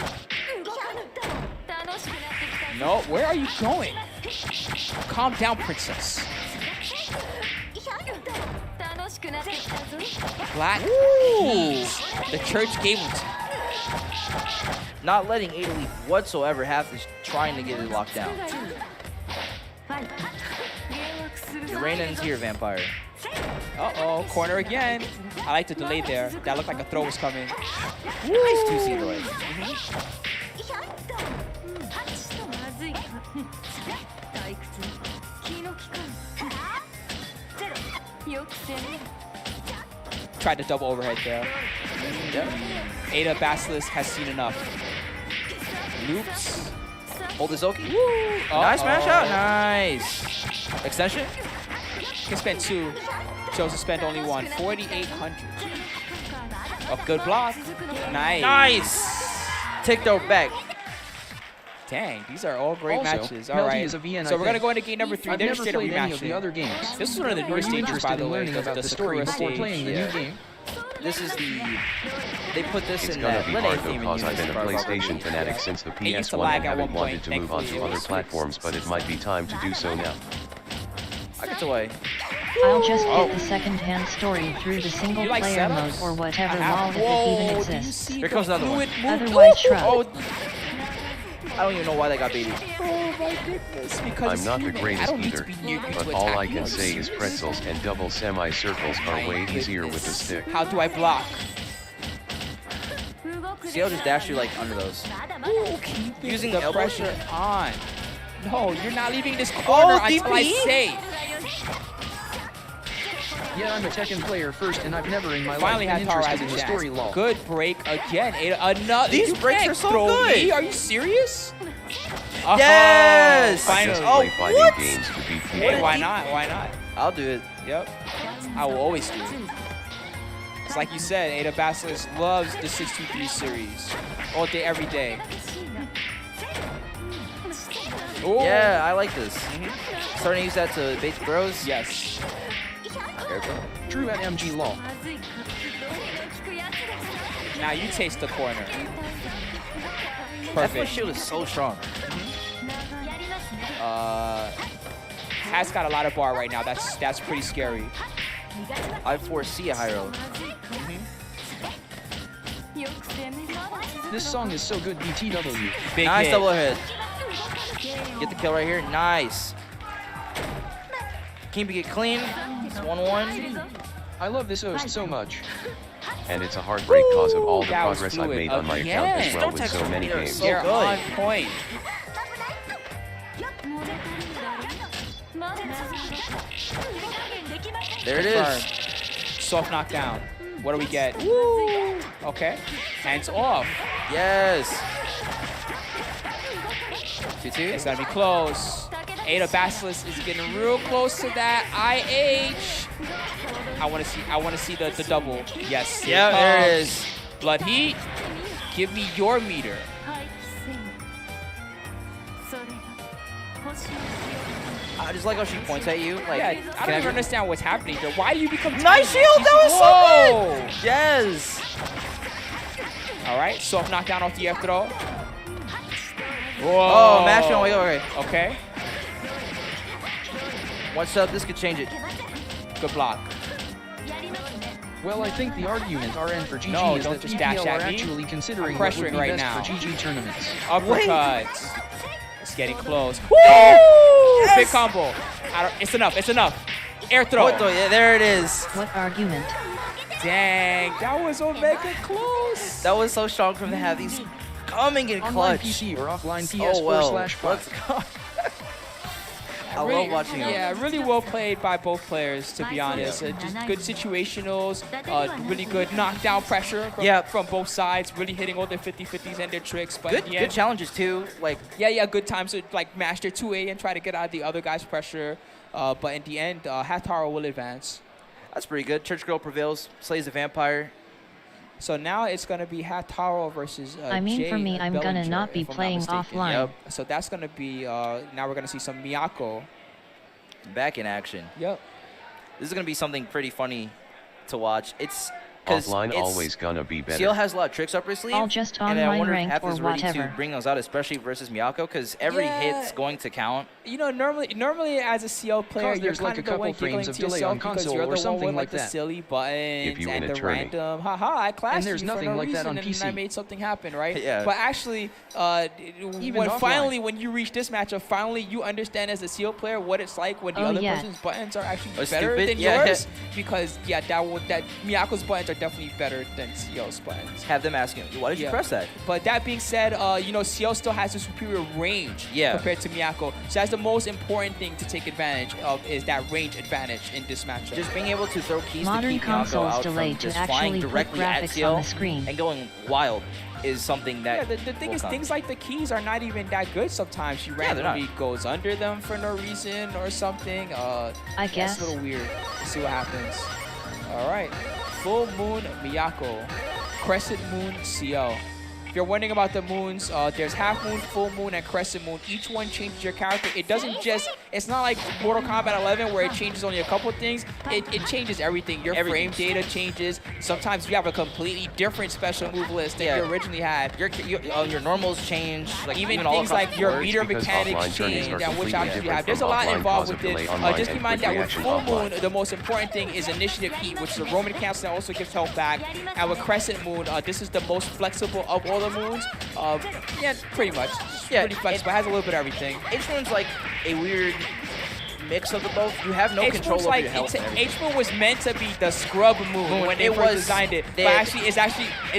Speaker 2: No, where are you going? Calm down, princess. Black keys. The church gave them to me.
Speaker 1: not letting Ada leave whatsoever. Half is trying to get it locked down. Rainen's here, Vampire.
Speaker 2: Uh-oh, corner again. I like the delay there. That looked like a throw was coming.
Speaker 1: Nice 2C delay.
Speaker 2: Tried to double overhead there.
Speaker 1: Yep.
Speaker 2: Ada Basilisk has seen enough. Loops.
Speaker 1: Hold the Zoki. Nice smash out. Nice. Extension.
Speaker 2: Can spend 2. Chose to spend only 1. 4,800. A good block. Nice.
Speaker 1: Nice. Ticto back.
Speaker 2: Dang, these are all great
Speaker 5: Also,
Speaker 2: matches. All
Speaker 5: Melty
Speaker 2: right.
Speaker 5: is a VN,
Speaker 2: So
Speaker 5: I
Speaker 2: we're gonna
Speaker 5: think.
Speaker 2: go into game number 3.
Speaker 5: I've
Speaker 2: They're
Speaker 5: never
Speaker 2: just straight up
Speaker 5: played any of the
Speaker 2: rematching.
Speaker 5: other games.
Speaker 2: This is one of the
Speaker 5: Are
Speaker 2: newer
Speaker 5: you
Speaker 2: stages, by
Speaker 5: interested
Speaker 2: the
Speaker 5: in
Speaker 2: way.
Speaker 5: learning about the story
Speaker 2: Sakura
Speaker 5: before
Speaker 2: stage.
Speaker 5: playing the
Speaker 1: Yeah.
Speaker 5: new game?
Speaker 1: This is the. They put this
Speaker 6: It's
Speaker 1: in
Speaker 6: gonna
Speaker 1: that
Speaker 6: be
Speaker 1: Lene
Speaker 6: hard though
Speaker 1: theme in
Speaker 6: cause I've
Speaker 1: Unity
Speaker 6: been a
Speaker 1: for our
Speaker 6: PlayStation
Speaker 1: property.
Speaker 6: fanatic
Speaker 1: Yeah.
Speaker 6: since the
Speaker 2: It used to
Speaker 6: PS1
Speaker 2: lag
Speaker 6: and
Speaker 2: at
Speaker 6: haven't
Speaker 2: one
Speaker 6: wanted
Speaker 2: point,
Speaker 6: to move on
Speaker 2: thankfully
Speaker 6: to
Speaker 2: it
Speaker 6: other
Speaker 2: was
Speaker 6: platforms, but it might be time to do so now.
Speaker 1: I get away.
Speaker 3: I'll just get the second-hand story through the
Speaker 2: You
Speaker 3: single
Speaker 2: like
Speaker 3: player mode
Speaker 2: setups?
Speaker 3: or whatever
Speaker 2: I have-
Speaker 3: lol if it
Speaker 2: Whoa,
Speaker 3: even
Speaker 2: do you
Speaker 3: exists.
Speaker 2: see
Speaker 1: Here
Speaker 2: the
Speaker 1: comes another one.
Speaker 2: fluid move?
Speaker 3: Otherwise, shrug.
Speaker 1: Oh, I don't even know why they got baited.
Speaker 2: Oh my goodness, because
Speaker 6: I'm
Speaker 2: it's
Speaker 6: not the
Speaker 2: human. I
Speaker 6: greatest
Speaker 2: don't need
Speaker 6: either,
Speaker 2: to be near you
Speaker 6: but
Speaker 2: to
Speaker 6: all
Speaker 2: attack
Speaker 6: I
Speaker 2: you.
Speaker 6: can say is pretzels and double semicircles are way easier with the
Speaker 2: Goodness.
Speaker 6: stick.
Speaker 2: How do I block?
Speaker 1: See, I'll just dash you like under those.
Speaker 2: Ooh, keeping
Speaker 1: Using
Speaker 2: the
Speaker 1: elbow
Speaker 2: pressure
Speaker 1: shift.
Speaker 2: on. No, you're not leaving this corner until I
Speaker 1: DP?
Speaker 2: say.
Speaker 5: Yeah, I'm a Tekken player first, and I've never in my
Speaker 2: Finally,
Speaker 5: life been
Speaker 2: Hatharo has
Speaker 5: interested
Speaker 2: a
Speaker 5: in the
Speaker 2: chance.
Speaker 5: story lol.
Speaker 2: Good break again. Another.
Speaker 1: These
Speaker 2: you
Speaker 1: breaks
Speaker 2: can't
Speaker 1: are so
Speaker 2: throw
Speaker 1: good.
Speaker 2: me. Are you serious?
Speaker 1: Yes!
Speaker 6: I just
Speaker 2: Finally.
Speaker 6: play fighting
Speaker 1: What?
Speaker 6: games to beat
Speaker 2: Hey,
Speaker 6: people.
Speaker 2: why not? Why not?
Speaker 1: I'll do it.
Speaker 2: Yep. I will always do it. It's like you said, Ada Basilisk loves the 623 series. All day, every day. Ooh.
Speaker 1: Yeah, I like this. Starting to use that to bait the throws.
Speaker 2: Yes.
Speaker 5: True at MG lol.
Speaker 2: Now you taste the corner.
Speaker 1: That
Speaker 2: Perfect.
Speaker 1: shield is so strong.
Speaker 2: Has got a lot of bar right now. That's pretty scary.
Speaker 1: I foresee a high roll.
Speaker 5: This song is so good BTW.
Speaker 2: Big
Speaker 1: Nice
Speaker 2: hit.
Speaker 1: double hit. Get the kill right here. Nice. Kimby get clean. It's 1-1.
Speaker 5: I love this host so much.
Speaker 6: And it's a heartbreak cause of all the
Speaker 2: That was
Speaker 6: progress I've
Speaker 2: fluid.
Speaker 6: made on my account
Speaker 2: Again.
Speaker 6: as well with so many
Speaker 1: They're
Speaker 6: games.
Speaker 1: so
Speaker 2: You're
Speaker 1: good.
Speaker 2: on point.
Speaker 1: There it
Speaker 2: Confirmed.
Speaker 1: is.
Speaker 2: Soft knockdown. What do we get? Woo! Okay. Hands off.
Speaker 1: Yes. 2-2.
Speaker 2: It's gonna be close. Ada Basilisk is getting real close to that IH. I wanna see the double. Yes. here
Speaker 1: Yeah, there it
Speaker 2: comes.
Speaker 1: is.
Speaker 2: Blood heat. Give me your meter.
Speaker 1: I just like how she points at you. Like,
Speaker 2: Yeah, I
Speaker 1: can
Speaker 2: don't even
Speaker 1: have-
Speaker 2: understand what's happening here. Why do you become
Speaker 1: Nice
Speaker 2: tiny?
Speaker 1: shield. That was so
Speaker 2: Whoa!
Speaker 1: good. Yes.
Speaker 2: All right, soft knockdown off the F throw. Whoa.
Speaker 1: Oh, mash on. Wait, okay.
Speaker 2: Okay,
Speaker 1: One sub. This could change it.
Speaker 2: good block.
Speaker 5: Well, I think the argument RN for GG
Speaker 2: No,
Speaker 5: is
Speaker 2: don't
Speaker 5: that
Speaker 2: just dash
Speaker 5: PPL
Speaker 2: at
Speaker 5: are
Speaker 2: me.
Speaker 5: actually considering
Speaker 2: I'm
Speaker 5: what would
Speaker 2: pressuring
Speaker 5: be
Speaker 2: right
Speaker 5: best
Speaker 2: now.
Speaker 5: for GG tournaments.
Speaker 2: Uppercuts. It's getting close. Woo! Big combo. It's enough. It's enough. Air throw.
Speaker 1: Yeah, there it is.
Speaker 3: What argument?
Speaker 2: Dang, that was Omega close.
Speaker 1: That was so strong from to have these coming in
Speaker 5: Online
Speaker 1: clutch.
Speaker 5: PC or offline
Speaker 1: Oh, well.
Speaker 5: PS4/5.
Speaker 1: Let's go. I love watching them.
Speaker 2: Yeah, really well played by both players, to be honest. Just good situationals, really good knockdown pressure from both sides, really hitting all their 50-50s and their tricks. But in the
Speaker 1: Good
Speaker 2: end,
Speaker 1: challenges too. Like
Speaker 2: yeah, good times to like mash their 2A and try to get out of the other guy's pressure. But in the end, Hatharo will advance.
Speaker 1: that's pretty good. Church Girl prevails, slays the vampire.
Speaker 2: So now it's going to be Hatharo versus
Speaker 3: I mean,
Speaker 2: Jay
Speaker 3: for me, I'm gonna
Speaker 2: Bellinger,
Speaker 3: not be
Speaker 2: if I'm
Speaker 3: playing
Speaker 2: mistaken.
Speaker 3: offline.
Speaker 1: Yep.
Speaker 2: So that's going to be, now we're going to see some Miyako.
Speaker 1: Back in action.
Speaker 2: Yep.
Speaker 1: This is gonna be something pretty funny to watch. It's
Speaker 6: Offline always gonna be better.
Speaker 1: CL has a lot of tricks up her sleeve.
Speaker 3: I'll just
Speaker 1: and I
Speaker 3: online
Speaker 1: wonder if
Speaker 3: ranked
Speaker 1: Hath
Speaker 3: or
Speaker 1: is ready to
Speaker 3: whatever.
Speaker 1: bring those out, especially versus Miyako, because every hit's going to count.
Speaker 2: You know, normally as a CL player,
Speaker 5: Cause
Speaker 2: you're
Speaker 5: there's
Speaker 2: kind
Speaker 5: like
Speaker 2: of
Speaker 5: a
Speaker 2: the one
Speaker 5: couple frames
Speaker 2: giggling
Speaker 5: of
Speaker 2: to
Speaker 5: delay
Speaker 2: yourself
Speaker 5: on
Speaker 2: because
Speaker 5: console
Speaker 2: you're
Speaker 5: or
Speaker 2: the one
Speaker 5: something
Speaker 2: with
Speaker 5: like
Speaker 2: the
Speaker 5: that.
Speaker 2: silly buttons
Speaker 6: you
Speaker 2: and
Speaker 6: an
Speaker 2: the
Speaker 6: attorney.
Speaker 2: random, haha, I classed
Speaker 5: And there's
Speaker 2: you for
Speaker 5: nothing
Speaker 2: no
Speaker 5: like that
Speaker 2: reason
Speaker 5: on
Speaker 2: and
Speaker 5: PC.
Speaker 2: I made something happen, right?
Speaker 1: Yeah.
Speaker 2: But actually,
Speaker 5: Even offline.
Speaker 2: finally when you reach this matchup, finally you understand as a CL player what it's like when the other
Speaker 3: yeah.
Speaker 2: person's buttons are actually
Speaker 1: Or
Speaker 2: better
Speaker 1: stupid,
Speaker 2: than
Speaker 1: yeah.
Speaker 2: yours. Because that Miyako's buttons are definitely better than CL's buttons.
Speaker 1: Have them asking, why did you press that?
Speaker 2: But that being said, you know, CL still has a superior range compared to Miyako. So that's the most important thing to take advantage of is that range advantage in this matchup.
Speaker 1: Just being able to throw keys
Speaker 3: Modern
Speaker 1: to keep Miyako
Speaker 3: consoles
Speaker 1: out
Speaker 3: delayed
Speaker 1: from
Speaker 3: to
Speaker 1: just flying
Speaker 3: actually put
Speaker 1: directly at
Speaker 3: graphics
Speaker 1: CL
Speaker 3: on the screen.
Speaker 1: and going wild is something that
Speaker 2: the thing
Speaker 1: will
Speaker 2: is,
Speaker 1: come.
Speaker 2: things like the keys are not even that good sometimes. She
Speaker 1: they're not.
Speaker 2: randomly goes under them for no reason or something.
Speaker 3: I
Speaker 2: That's
Speaker 3: guess.
Speaker 2: a little weird. Let's see what happens. All right. Full Moon Miyako. Crescent Moon CL. If you're wondering about the moons, there's Half Moon, Full Moon, and Crescent Moon. Each one changes your character. It doesn't just, it's not like Mortal Kombat 11 where it changes only a couple things. It changes everything. Your frame data changes. Sometimes you have a completely different special move list than you originally had.
Speaker 1: Your normals change. Like
Speaker 2: Even
Speaker 1: all
Speaker 2: things
Speaker 1: across
Speaker 2: like
Speaker 1: the
Speaker 2: your
Speaker 1: board.
Speaker 2: meter
Speaker 6: because
Speaker 2: mechanics
Speaker 6: offline journeys
Speaker 2: change
Speaker 6: are
Speaker 2: and which
Speaker 6: completely
Speaker 2: options you
Speaker 6: different
Speaker 2: have. There's a
Speaker 6: from
Speaker 2: lot
Speaker 6: offline
Speaker 2: involved
Speaker 6: cause
Speaker 2: with
Speaker 6: of
Speaker 2: it.
Speaker 6: delay online
Speaker 2: Just keep in
Speaker 6: and
Speaker 2: mind
Speaker 6: quick
Speaker 2: that with
Speaker 6: reaction
Speaker 2: Full
Speaker 6: offline.
Speaker 2: Moon, the most important thing is initiative heat, which is a Roman cancel that also gives health back. And with Crescent Moon, this is the most flexible of all the moons. Yeah, pretty much. Pretty flexible. It has a little bit of everything.
Speaker 1: H1's like a weird mix of the both. You have no control over your health.
Speaker 2: H1 was meant to be the scrub moon when they first designed it, but actually, it's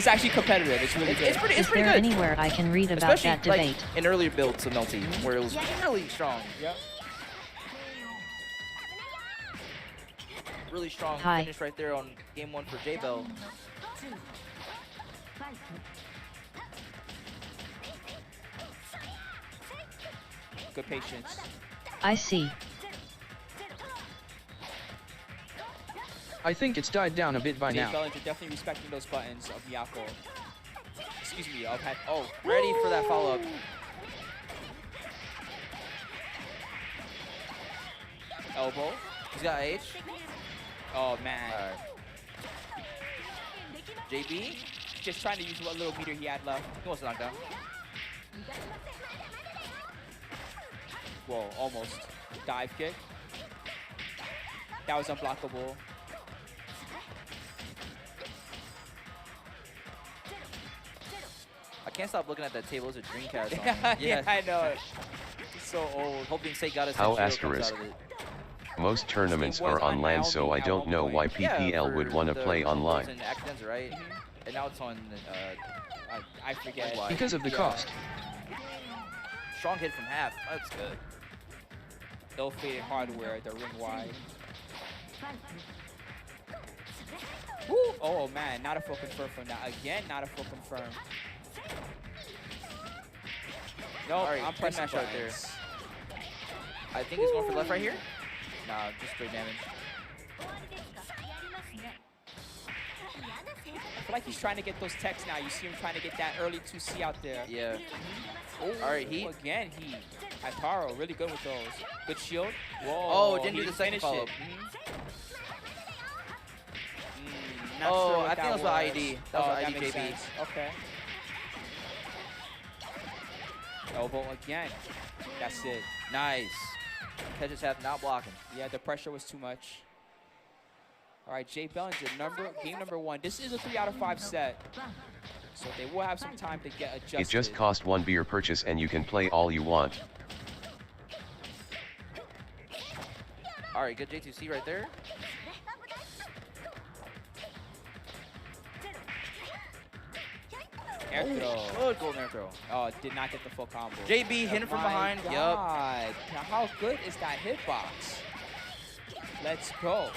Speaker 2: actually competitive. It's really good.
Speaker 1: It's pretty
Speaker 3: Is there
Speaker 1: good.
Speaker 3: anywhere I can read about
Speaker 1: Especially
Speaker 3: that debate?
Speaker 1: like in earlier builds of Melty, where it was really strong.
Speaker 2: Yep.
Speaker 1: Really strong
Speaker 3: Hi.
Speaker 1: finish right there on game 1 for Jabel.
Speaker 2: Good patience.
Speaker 3: I see.
Speaker 5: I think it's died down a bit by
Speaker 2: Jay
Speaker 5: now.
Speaker 2: Bellinger definitely respecting those buttons of Miyako. Excuse me, of Hath.
Speaker 1: Oh, ready for that follow-up.
Speaker 2: Elbow.
Speaker 1: He's got H.
Speaker 2: Oh man.
Speaker 1: JB.
Speaker 2: Just trying to use what little meter he had left.
Speaker 1: He wants to knock down.
Speaker 2: Whoa, almost. Dive kick. That was unblockable.
Speaker 1: I can't stop looking at that table. It's a Dreamcast on it.
Speaker 2: Yeah, I know it. It's so old.
Speaker 1: Hoping Say got his
Speaker 6: How
Speaker 1: head shield comes
Speaker 6: asterisk?
Speaker 1: out of it.
Speaker 6: Most tournaments are on LAN, so I don't know why PPL would want to play online.
Speaker 1: And Accidenza, right? And now it's on.
Speaker 2: I forget.
Speaker 5: Because of the cost.
Speaker 1: Strong hit from half. That's good.
Speaker 2: Ill-fated hardware, the ring wide. Woo! Oh man, not a full confirm from that. Again, not a full confirm. No,
Speaker 1: All right,
Speaker 2: I'm
Speaker 1: good
Speaker 2: pressing
Speaker 1: match right there.
Speaker 2: buttons.
Speaker 1: I think he's going for left right here. Nah, just straight damage.
Speaker 2: I feel like he's trying to get those techs now. You see him trying to get that early 2C out there.
Speaker 1: Yeah. All right, he.
Speaker 2: Again, he. Hatharo, really good with those. Good shield. Whoa.
Speaker 1: Oh, didn't do
Speaker 2: he
Speaker 1: the second
Speaker 2: finished
Speaker 1: follow-up.
Speaker 2: it. Not
Speaker 1: Oh,
Speaker 2: sure what
Speaker 1: I think that was the IED. That was the
Speaker 2: that makes
Speaker 1: IED, JB.
Speaker 2: sense. Okay. Elbow again. That's it.
Speaker 1: Nice. Catches half, not blocking.
Speaker 2: Yeah, the pressure was too much. All right, Jabel into game number 1. This is a 3 out of 5 set. So they will have some time to get adjusted.
Speaker 6: It just cost 1 beer purchase and you can play all you want.
Speaker 1: All right, good J2C right there.
Speaker 2: Air throw.
Speaker 1: Good golden air throw.
Speaker 2: Oh, did not get the full combo.
Speaker 1: JB hit him from behind.
Speaker 2: God.
Speaker 1: Yup.
Speaker 2: How good is that hitbox? Let's go.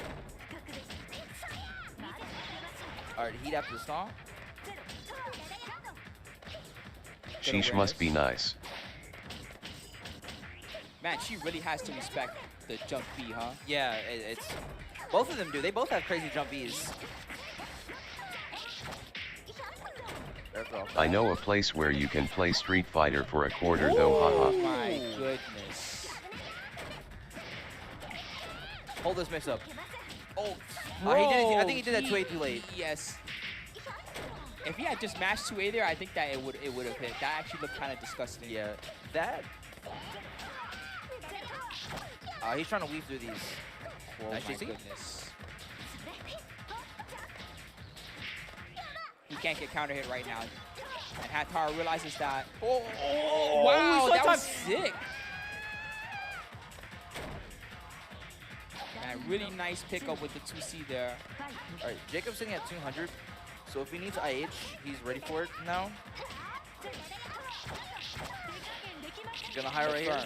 Speaker 1: All right, heat after the stomp.
Speaker 6: Sheesh must be nice.
Speaker 2: Man, she really has to respect the jump B, huh?
Speaker 1: Yeah, it's both of them do. They both have crazy jump Bs.
Speaker 6: I know a place where you can play Street Fighter for a quarter though, haha.
Speaker 2: Oh my goodness.
Speaker 1: Hold this mix up. Oh,
Speaker 2: Bro,
Speaker 1: I think he did that 2A too late.
Speaker 2: Yes. If he had just mashed 2A there, I think that it would have hit. That actually looked kind of disgusting.
Speaker 1: Yeah, that. He's trying to weave through these.
Speaker 2: Oh
Speaker 1: Nice
Speaker 2: my
Speaker 1: JC.
Speaker 2: goodness. He can't get counter hit right now. And Hatharo realizes that. Oh, wow, that was sick. Man, really nice pickup with the 2C there.
Speaker 1: All right, Jacob's sitting at 200. So if he needs IH, he's ready for it now. Gonna hire right here.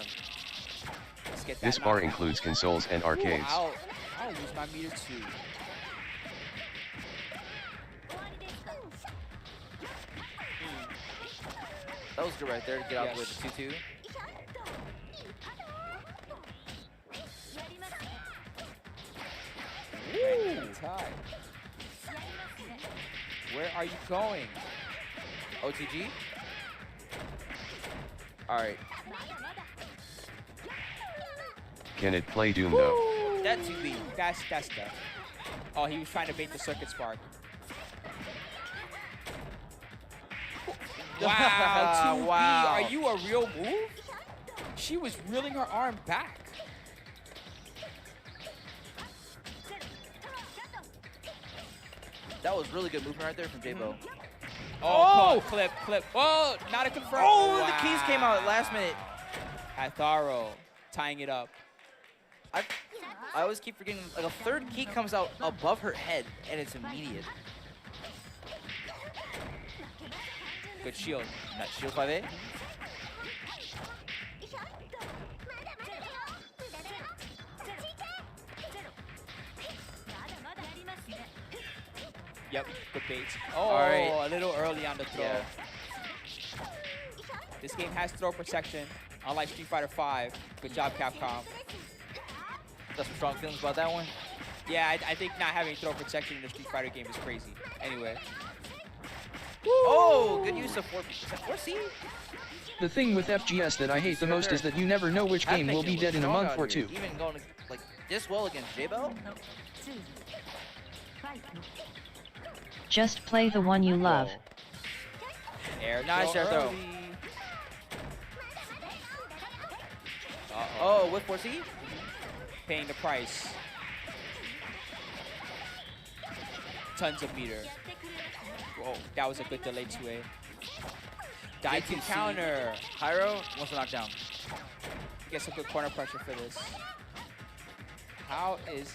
Speaker 2: Let's get that
Speaker 6: This bar
Speaker 2: knockdown.
Speaker 6: includes consoles and arcades.
Speaker 2: Ooh, I'll lose my meter too.
Speaker 1: That was good right there to get out
Speaker 2: Yes.
Speaker 1: with the 2-2.
Speaker 2: Ooh. Tie. Where are you going?
Speaker 1: OTG. All right.
Speaker 6: Can it play Doom though?
Speaker 1: That 2B.
Speaker 2: That's the. Oh, he was trying to bait the circuit spark. Wow, 2B.
Speaker 1: Wow.
Speaker 2: Are you a real move? She was reeling her arm back.
Speaker 1: That was really good movement right there from Jabel.
Speaker 2: Oh, clip. Oh, not a confirm.
Speaker 1: Oh, the keys came out last minute.
Speaker 2: Hatharo tying it up.
Speaker 1: I always keep forgetting, like a third key comes out above her head and it's immediate.
Speaker 2: Good shield.
Speaker 1: Nice shield 5A.
Speaker 2: Yep, good bait. Oh,
Speaker 1: All right.
Speaker 2: a little early on the throw.
Speaker 1: Yeah.
Speaker 2: This game has throw protection, unlike Street Fighter V. Good job, Capcom.
Speaker 1: Got some strong feelings about that one.
Speaker 2: Yeah, I think not having throw protection in the Street Fighter game is crazy. Anyway.
Speaker 1: Oh, good use of 4C.
Speaker 4: The thing with FGS that I hate the most is that you never know which game will be dead in a month or two.
Speaker 1: Even going like this well against Jabel.
Speaker 3: Just play the one you love.
Speaker 2: Air
Speaker 1: Nice air throw.
Speaker 2: early.
Speaker 1: Oh, with 4C.
Speaker 2: Paying the price. Tons of meter. Whoa, that was a good delay 2A. Dive to
Speaker 1: J2C.
Speaker 2: counter.
Speaker 1: Pyro wants to knock down.
Speaker 2: Get some good corner pressure for this. How is...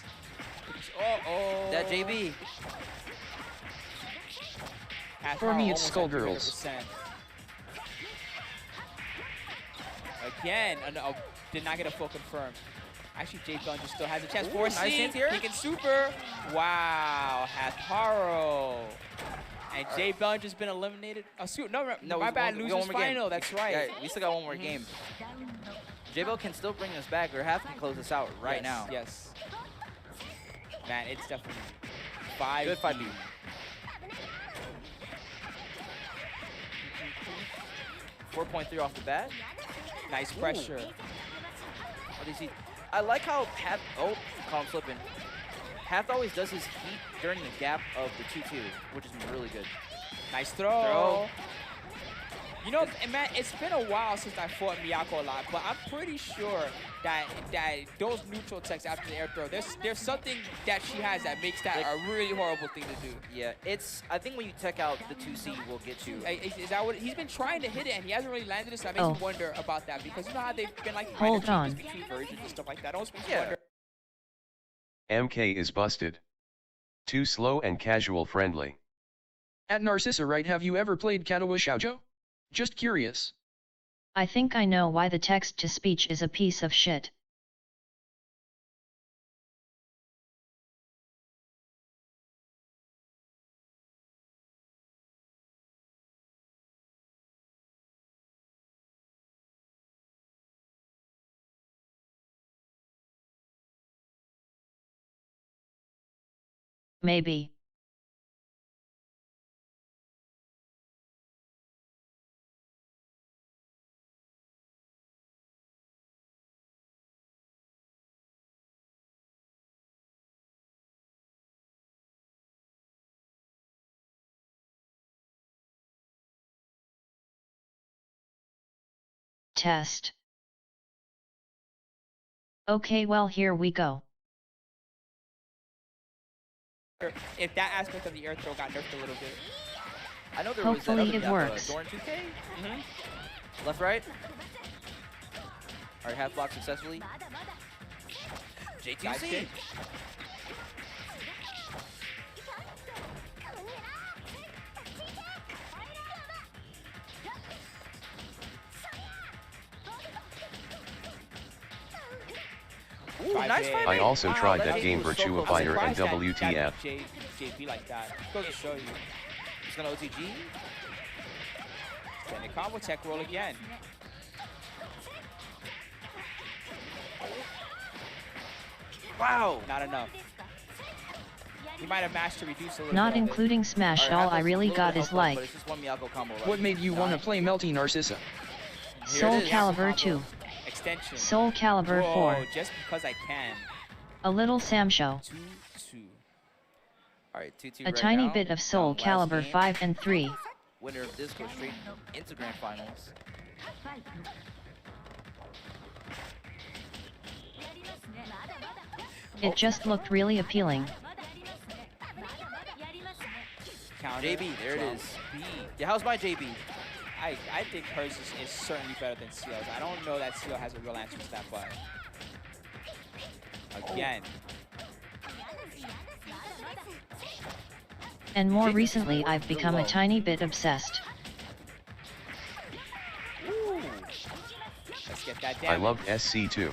Speaker 2: Oh.
Speaker 1: That JB.
Speaker 4: For me, it's
Speaker 2: Hatharo almost at
Speaker 4: Skullgirls.
Speaker 2: 300%. Again, did not get a full confirm. Actually, Jabel just still has a chance. 4C,
Speaker 1: nice chance here.
Speaker 2: he can super. Wow, Hatharo. And Jabel just been eliminated. Oh, no, my bad, losers final, that's right.
Speaker 1: Yeah, we still got one more game. Jabel can still bring us back, or have to close this out right now.
Speaker 2: Yes. Man, it's definitely 5.
Speaker 1: Good 5B. .3 off the bat.
Speaker 2: Nice pressure.
Speaker 1: What do you see? I like how Hath. Oh, caught him slipping. Hath always does his heat during the gap of the 2-2, which is really good.
Speaker 2: Nice throw. You know, man, it's been a while since I fought Miyako a lot, but I'm pretty sure that those neutral techs after the air throw, there's something that she has that makes that a really horrible thing to do.
Speaker 1: Yeah, I think when you tech out the 2C, will get you.
Speaker 2: Is that what he's been trying to hit it and he hasn't really landed it? So that makes me wonder about that because you know how they've been like
Speaker 3: hold on
Speaker 2: between versions and stuff like that. Almost makes me wonder.
Speaker 6: MK is busted. Too slow and casual friendly.
Speaker 4: At Narcissa, right? Have you ever played Katawa Shoujo? Just curious.
Speaker 3: I think I know why the text-to-speech is a piece of shit. Maybe. Test. Okay, well, here we go.
Speaker 2: If that aspect of the air throw got nerfed a little bit.
Speaker 1: I know there
Speaker 3: Hopefully
Speaker 1: was that
Speaker 3: it works.
Speaker 1: Dorn 2K. Left, right. All right, half block successfully. J2C. Ooh, nice
Speaker 6: I also tried that game
Speaker 1: was so
Speaker 6: Virtua
Speaker 1: close.
Speaker 6: Fighter and
Speaker 2: Surprised that
Speaker 6: WTF.
Speaker 2: JB like that. Goes to show you.
Speaker 1: He's gonna OTG.
Speaker 2: Then the combo tech roll again.
Speaker 1: Wow.
Speaker 2: Not enough. He might have mashed to reduce a little
Speaker 3: Not
Speaker 2: bit.
Speaker 3: including Smash, all I really got is like
Speaker 1: It's just one Miyako combo.
Speaker 4: What made you want to play Melty Narcissa?
Speaker 3: Soul Calibur 2,
Speaker 2: Extension.
Speaker 3: Soul Calibur
Speaker 2: Whoa,
Speaker 3: 4,
Speaker 2: just because I can.
Speaker 3: a little Sam Show,
Speaker 2: 2-2.
Speaker 1: All right, 2-2
Speaker 3: a
Speaker 1: right
Speaker 3: tiny
Speaker 1: now.
Speaker 3: bit of Soul
Speaker 1: Last
Speaker 3: Calibur
Speaker 1: game.
Speaker 3: 5 and 3.
Speaker 1: Winner of this goes straight into grand finals.
Speaker 3: It just looked really appealing.
Speaker 2: Counter,
Speaker 1: JB, there it
Speaker 2: jump,
Speaker 1: is.
Speaker 2: B.
Speaker 1: Yeah, how's my JB?
Speaker 2: I think hers is certainly better than CL's. I don't know that CL has a real answer to that, but again.
Speaker 3: And more recently I've become a tiny bit obsessed.
Speaker 2: Let's get that
Speaker 6: I
Speaker 2: damage.
Speaker 6: loved SC2.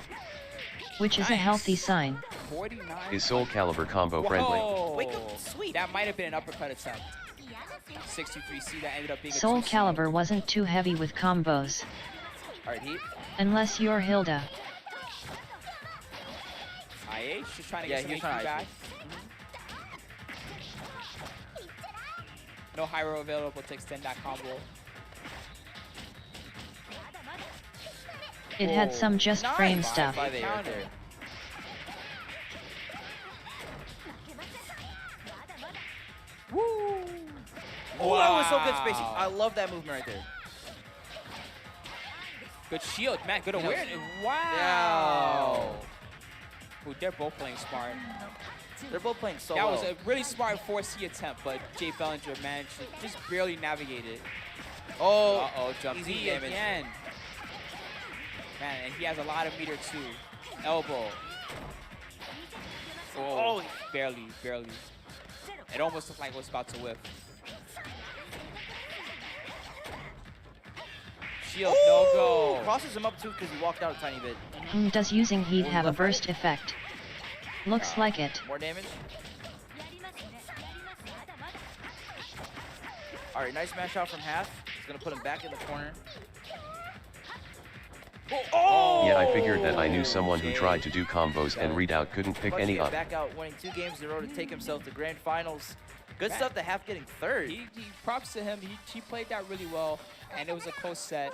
Speaker 3: Which is a healthy sign.
Speaker 2: 49.
Speaker 6: Is Soul Calibur combo friendly?
Speaker 2: Whoa.
Speaker 1: Wake up, sweet.
Speaker 2: That might have been an uppercut attempt. 63C that ended up being
Speaker 3: Soul
Speaker 2: a 2C.
Speaker 3: Calibur wasn't too heavy with combos.
Speaker 1: All right, heat.
Speaker 3: Unless you're Hilda.
Speaker 2: IH just trying to
Speaker 1: Yeah,
Speaker 2: get some
Speaker 1: he was
Speaker 2: HP
Speaker 1: trying to
Speaker 2: back. No Hyro available to extend that combo.
Speaker 3: It had some just frame
Speaker 1: Nice.
Speaker 3: stuff.
Speaker 1: 5-8 right there.
Speaker 2: Woo!
Speaker 1: Oh, that was so good spacing. I love that movement right there.
Speaker 2: Good shield, man. Good
Speaker 1: You know,
Speaker 2: awareness. Wow.
Speaker 1: Yeah.
Speaker 2: Ooh, they're both playing smart.
Speaker 1: They're both playing so
Speaker 2: That
Speaker 1: well.
Speaker 2: was a really smart 4C attempt, but Jay Bellinger managed to just barely navigate it.
Speaker 1: Oh,
Speaker 2: Uh-oh, jump
Speaker 1: easy
Speaker 2: D
Speaker 1: damage.
Speaker 2: again. Man, and he has a lot of meter too. Elbow. Oh, barely. It almost looked like it was about to whip. Shield, no go.
Speaker 1: Crosses him up too because he walked out a tiny bit.
Speaker 3: Does using heat have a burst effect? Looks like it.
Speaker 1: More damage. All right, nice smash out from Hath. He's gonna put him back in the corner. Oh!
Speaker 6: Yeah, I figured that I knew someone who tried to do combos and readout couldn't pick
Speaker 1: Bugs
Speaker 6: any
Speaker 1: get
Speaker 6: up.
Speaker 1: back out, winning 2 games in a row to take himself to grand finals. Good stuff to Hath getting third.
Speaker 2: He props to him. He played that really well, and it was a close set.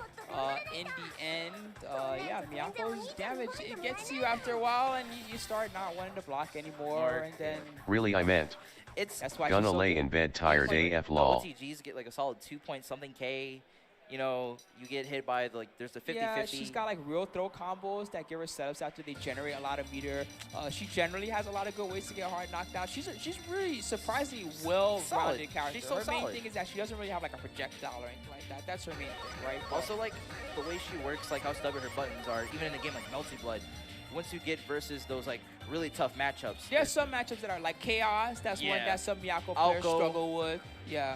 Speaker 2: In the end, yeah, Miyako's damage, it gets you after a while, and you start not wanting to block anymore, and then
Speaker 6: Really, I meant.
Speaker 1: It's
Speaker 2: that's why
Speaker 6: Gonna
Speaker 2: she's so
Speaker 6: lay
Speaker 2: good.
Speaker 6: in bed tired
Speaker 1: like
Speaker 6: AF
Speaker 1: the
Speaker 6: lol.
Speaker 1: OTGs get like a solid 2 point something K. you know, you get hit by there's the 50-50.
Speaker 2: Yeah, she's got like real throw combos that give her setups after they generate a lot of meter. She generally has a lot of good ways to get hard knocked out. She's really surprisingly well-rounded character.
Speaker 1: She's so
Speaker 2: her main
Speaker 1: solid.
Speaker 2: thing is that she doesn't really have like a projectile or anything like that. That's her main thing, right?
Speaker 1: Also, like the way she works, like how stubborn her buttons are, even in a game like Melty Blood. Once you get versus those like really tough matchups.
Speaker 2: There are some matchups that are like chaos. That's one that some Miyako players
Speaker 1: Alco.
Speaker 2: struggle with. Yeah.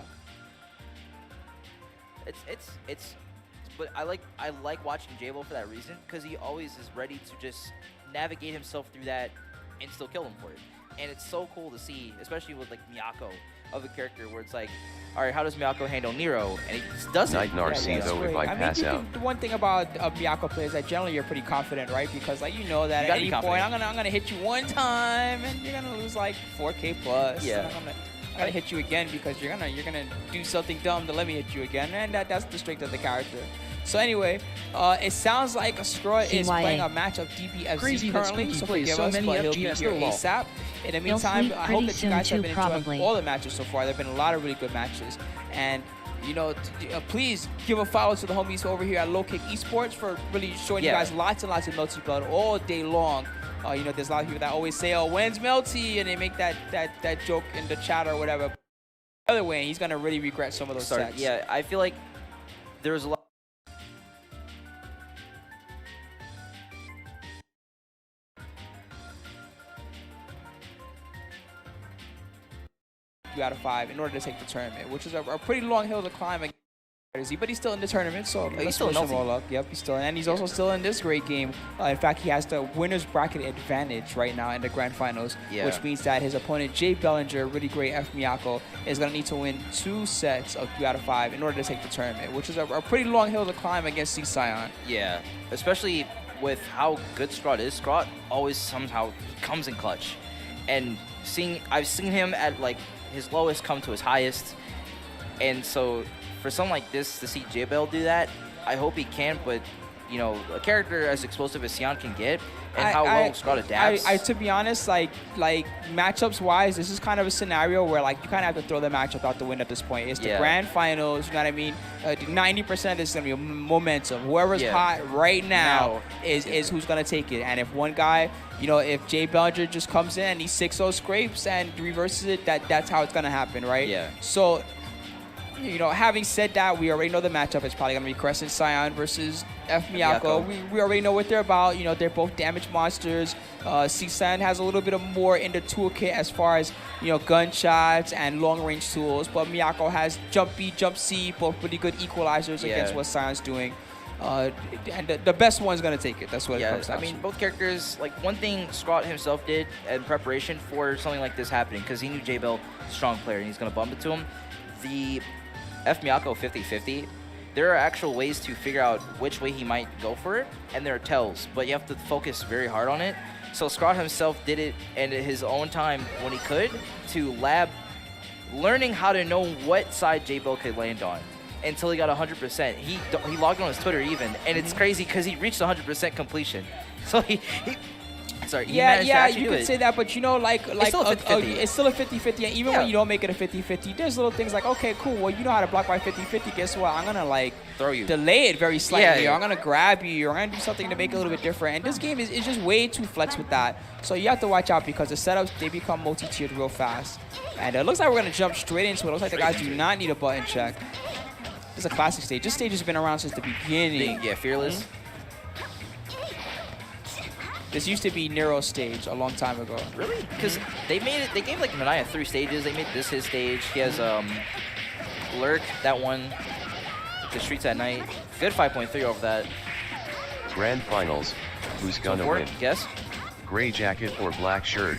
Speaker 1: But I like watching Jabel for that reason, because he always is ready to just navigate himself through that and still kill him for it. And it's so cool to see, especially with like Miyako of a character where it's like, all right, how does Miyako handle Nero? And he just does it.
Speaker 6: Night Narcissa if I pass out.
Speaker 2: The one thing about Miyako players is that generally you're pretty confident, right? Because like you know that at any point I'm gonna hit you one time and you're gonna lose like 4K plus.
Speaker 1: Yeah.
Speaker 2: I'm gonna hit you again because you're gonna do something dumb to let me hit you again, and that's the strength of the character. So anyway, it sounds like Skrutt is playing a match of DBFZ currently, so forgive us, but he'll be here ASAP. In the meantime, I hope that you guys have been enjoying all the matches so far. There have been a lot of really good matches, and you know, please give a follow to the homies over here at Low Kick Esports for really showing you guys lots and lots of Melty Blood all day long. You know, there's a lot of people that always say, "Oh, when's Melty?" and they make that joke in the chat or whatever. The other way, he's gonna really regret some of those sets.
Speaker 1: Yeah, I feel like there's a lot.
Speaker 2: Out of 5 in order to take the tournament, which is a pretty long hill to climb. But he's still in the tournament, so let's push him all up. Yep, he's still in, and he's also still in this great game. In fact, he has the winner's bracket advantage right now in the grand finals, which means that his opponent Jay Bellinger, really great F Miyako, is going to need to win 2 sets of 3 out of 5 in order to take the tournament, which is a pretty long hill to climb against C-Scion.
Speaker 1: Yeah, especially with how good Skrutt is. Skrutt always somehow comes in clutch, and I've seen him at like his lowest come to his highest, and so for something like this to see Jabel do that, I hope he can. But you know, a character as explosive as Sion can get, and how well Skrutt adapts.
Speaker 2: To be honest, like matchups wise, this is kind of a scenario where like you kind of have to throw the matchup out the window at this point. It's the grand finals, you know what I mean? 90% of this is gonna be momentum. Whoever's hot right now is who's gonna take it. And if one guy, you know, if Jay Bellinger just comes in and he 6-0 scrapes and reverses it, that's how it's gonna happen, right?
Speaker 1: Yeah.
Speaker 2: So, you know, having said that, we already know the matchup. It's probably going to be Crescent Scion versus F Miyako. We already know what they're about. You know, they're both damage monsters. C-Scion has a little bit of more in the toolkit as far as, you know, gunshots and long-range tools. But Miyako has Jump B, Jump C, both pretty good equalizers against what Scion's doing. And the best one's going to take it. That's what it comes down to.
Speaker 1: I mean, both characters, like one thing Skrutt himself did in preparation for something like this happening, because he knew Jabel, strong player, and he's going to bump into him. The F Miyako 50-50, there are actual ways to figure out which way he might go for it, and there are tells, but you have to focus very hard on it. So Skrutt himself did it in his own time when he could, to lab learning how to know what side Jabel could land on until he got 100%. He logged on his Twitter even, and it's crazy because he reached 100% completion. So he managed to actually
Speaker 2: you
Speaker 1: do
Speaker 2: could say that, but you know,
Speaker 1: it's still a 50-50.
Speaker 2: It's still a 50-50, and even when you don't make it a 50-50, there's little things like, okay, cool, well, you know how to block by 50-50, guess what, I'm gonna like
Speaker 1: throw you,
Speaker 2: delay it very slightly, or I'm gonna grab you, or I'm gonna do something to make it a little bit different, and this game is just way too flex with that, so you have to watch out because the setups, they become multi-tiered real fast, and it looks like we're gonna jump straight into it. It looks like the guys do not need a button check. This is a classic stage. This stage has been around since the beginning.
Speaker 1: Yeah, Fearless.
Speaker 2: This used to be Nero's stage a long time ago.
Speaker 1: Really? Because they gave like Manaya 3 stages. They made this his stage. He has Lurk, that one, the Streets at Night. Good 5.3 over that.
Speaker 6: Grand finals, who's gonna win?
Speaker 1: Guess.
Speaker 6: Gray jacket or black shirt?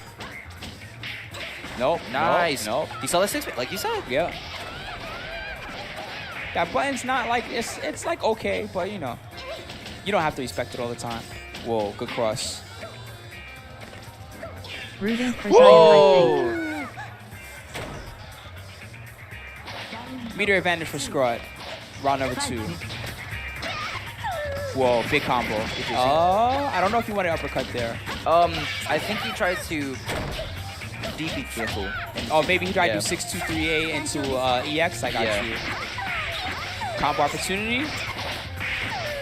Speaker 2: Nope.
Speaker 1: Nice.
Speaker 2: Nope.
Speaker 1: You saw the 6, like you said?
Speaker 2: Yeah. That button's not like, it's like okay, but you know, you don't have to respect it all the time. Whoa, good cross.
Speaker 3: Rooting for
Speaker 2: Whoa! Meter advantage for Skrutt. Round number 2. Whoa, big combo. I don't know if you want to uppercut there.
Speaker 1: I think he tried to DP cancel.
Speaker 2: Oh, maybe he tried to do 6-2-3-A into EX. I got you. Combo opportunity.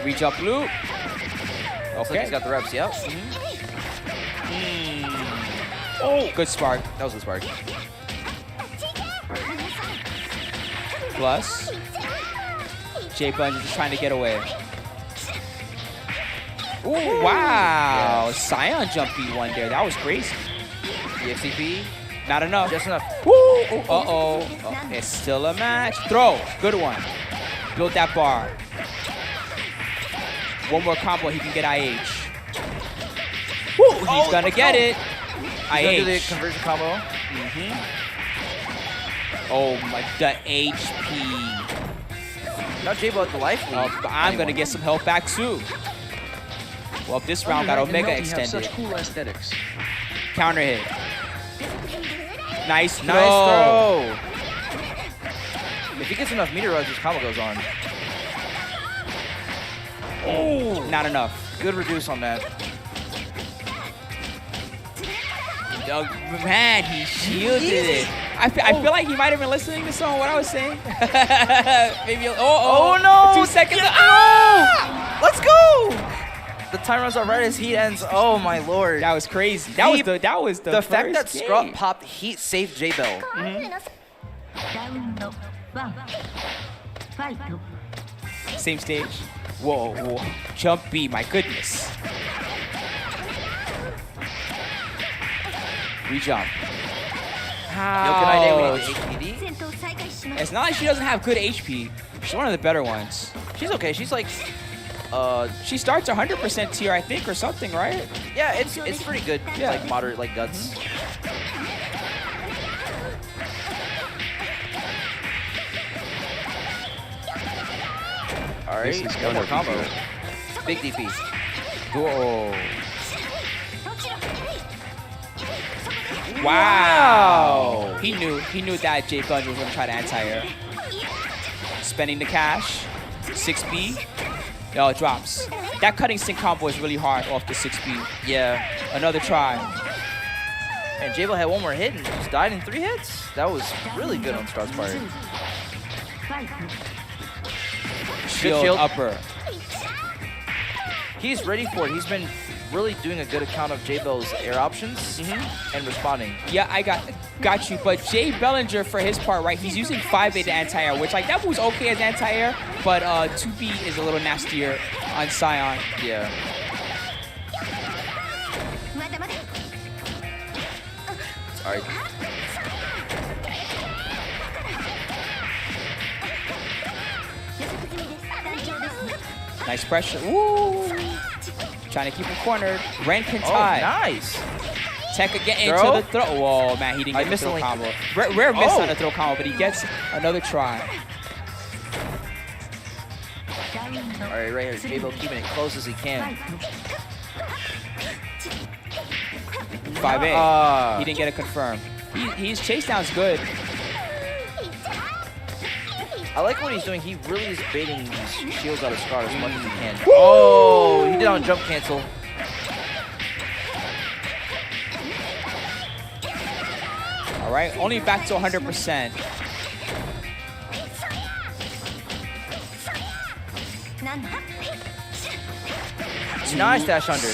Speaker 2: Reach up loop.
Speaker 1: Okay. He's got the reps, yep.
Speaker 2: Oh, good spark.
Speaker 1: That was a spark.
Speaker 2: Plus. Jabel just trying to get away. Ooh, wow.
Speaker 1: Yeah.
Speaker 2: Scion jump B1 there. That was crazy.
Speaker 1: EXCP.
Speaker 2: Not enough.
Speaker 1: Just enough.
Speaker 2: Woo! Uh-oh. It's still a match. Throw. Good one. Build that bar. One more combo, he can get IH. Woo! He's gonna get it.
Speaker 1: He's gonna do the conversion combo.
Speaker 2: Oh my, the HP.
Speaker 1: Now Jabel at the life lead.
Speaker 2: I'm gonna get some health back too. Well, this round got Omega extended.
Speaker 4: Such cool aesthetics.
Speaker 2: Counter hit. Nice throw.
Speaker 1: Nice throw. If he gets enough meter runs, his combo goes on.
Speaker 2: Oh, not enough.
Speaker 1: Good reduce on that.
Speaker 2: Oh, man, he shielded it. I feel like he might have been listening to some of what I was saying. Maybe. Oh
Speaker 1: no!
Speaker 2: 2 seconds.
Speaker 1: Ah! Let's go! The time runs out right as heat ends. Oh my lord.
Speaker 2: That was crazy. That was the first
Speaker 1: fact that
Speaker 2: game.
Speaker 1: Scrub popped heat saved Jabel.
Speaker 2: Same stage. Whoa. Jump B, my goodness. Re-jump. How? It's not like she doesn't have good HP. She's one of the better ones.
Speaker 1: She's okay. She's like,
Speaker 2: she starts 100% tier, I think, or something, right?
Speaker 1: yeah, it's pretty good.
Speaker 2: Yeah.
Speaker 1: Like moderate, like guts. All right,
Speaker 6: This is
Speaker 1: one
Speaker 6: gonna
Speaker 1: more
Speaker 6: be
Speaker 1: combo.
Speaker 6: good.
Speaker 1: Big DP.
Speaker 2: Whoa. Wow. He knew that Jabel was gonna try to anti-air. Spending the cash. 6B. Oh, it drops. That cutting sync combo is really hard off the 6B.
Speaker 1: Yeah.
Speaker 2: Another try.
Speaker 1: And Jabel had one more hit and just died in 3 hits. That was really good on Scott's part.
Speaker 2: Shield upper.
Speaker 1: He's ready for it. He's been really doing a good account of Jabel's air options and responding.
Speaker 2: Yeah, I got you. But Jay Bellinger, for his part, right, he's using 5A to anti-air, which, like, that move's okay as anti-air, but 2B is a little nastier on Scion.
Speaker 1: Yeah. All right.
Speaker 2: Nice pressure. Woo! Trying to keep him cornered. Ren can tie.
Speaker 1: Oh, nice.
Speaker 2: Tekka get into the throw. Whoa, man, he didn't get the throw combo. Rare miss on the throw combo, but he gets another try.
Speaker 1: All right, right here. Jabel keeping it close as he can.
Speaker 2: 5A. He didn't get it confirmed. His chase down's good.
Speaker 1: I like what he's doing. He really is baiting these shields out of Scar as much as he can. Oh, he did on jump cancel.
Speaker 2: All right, only back to 100%.
Speaker 1: Nice dash under.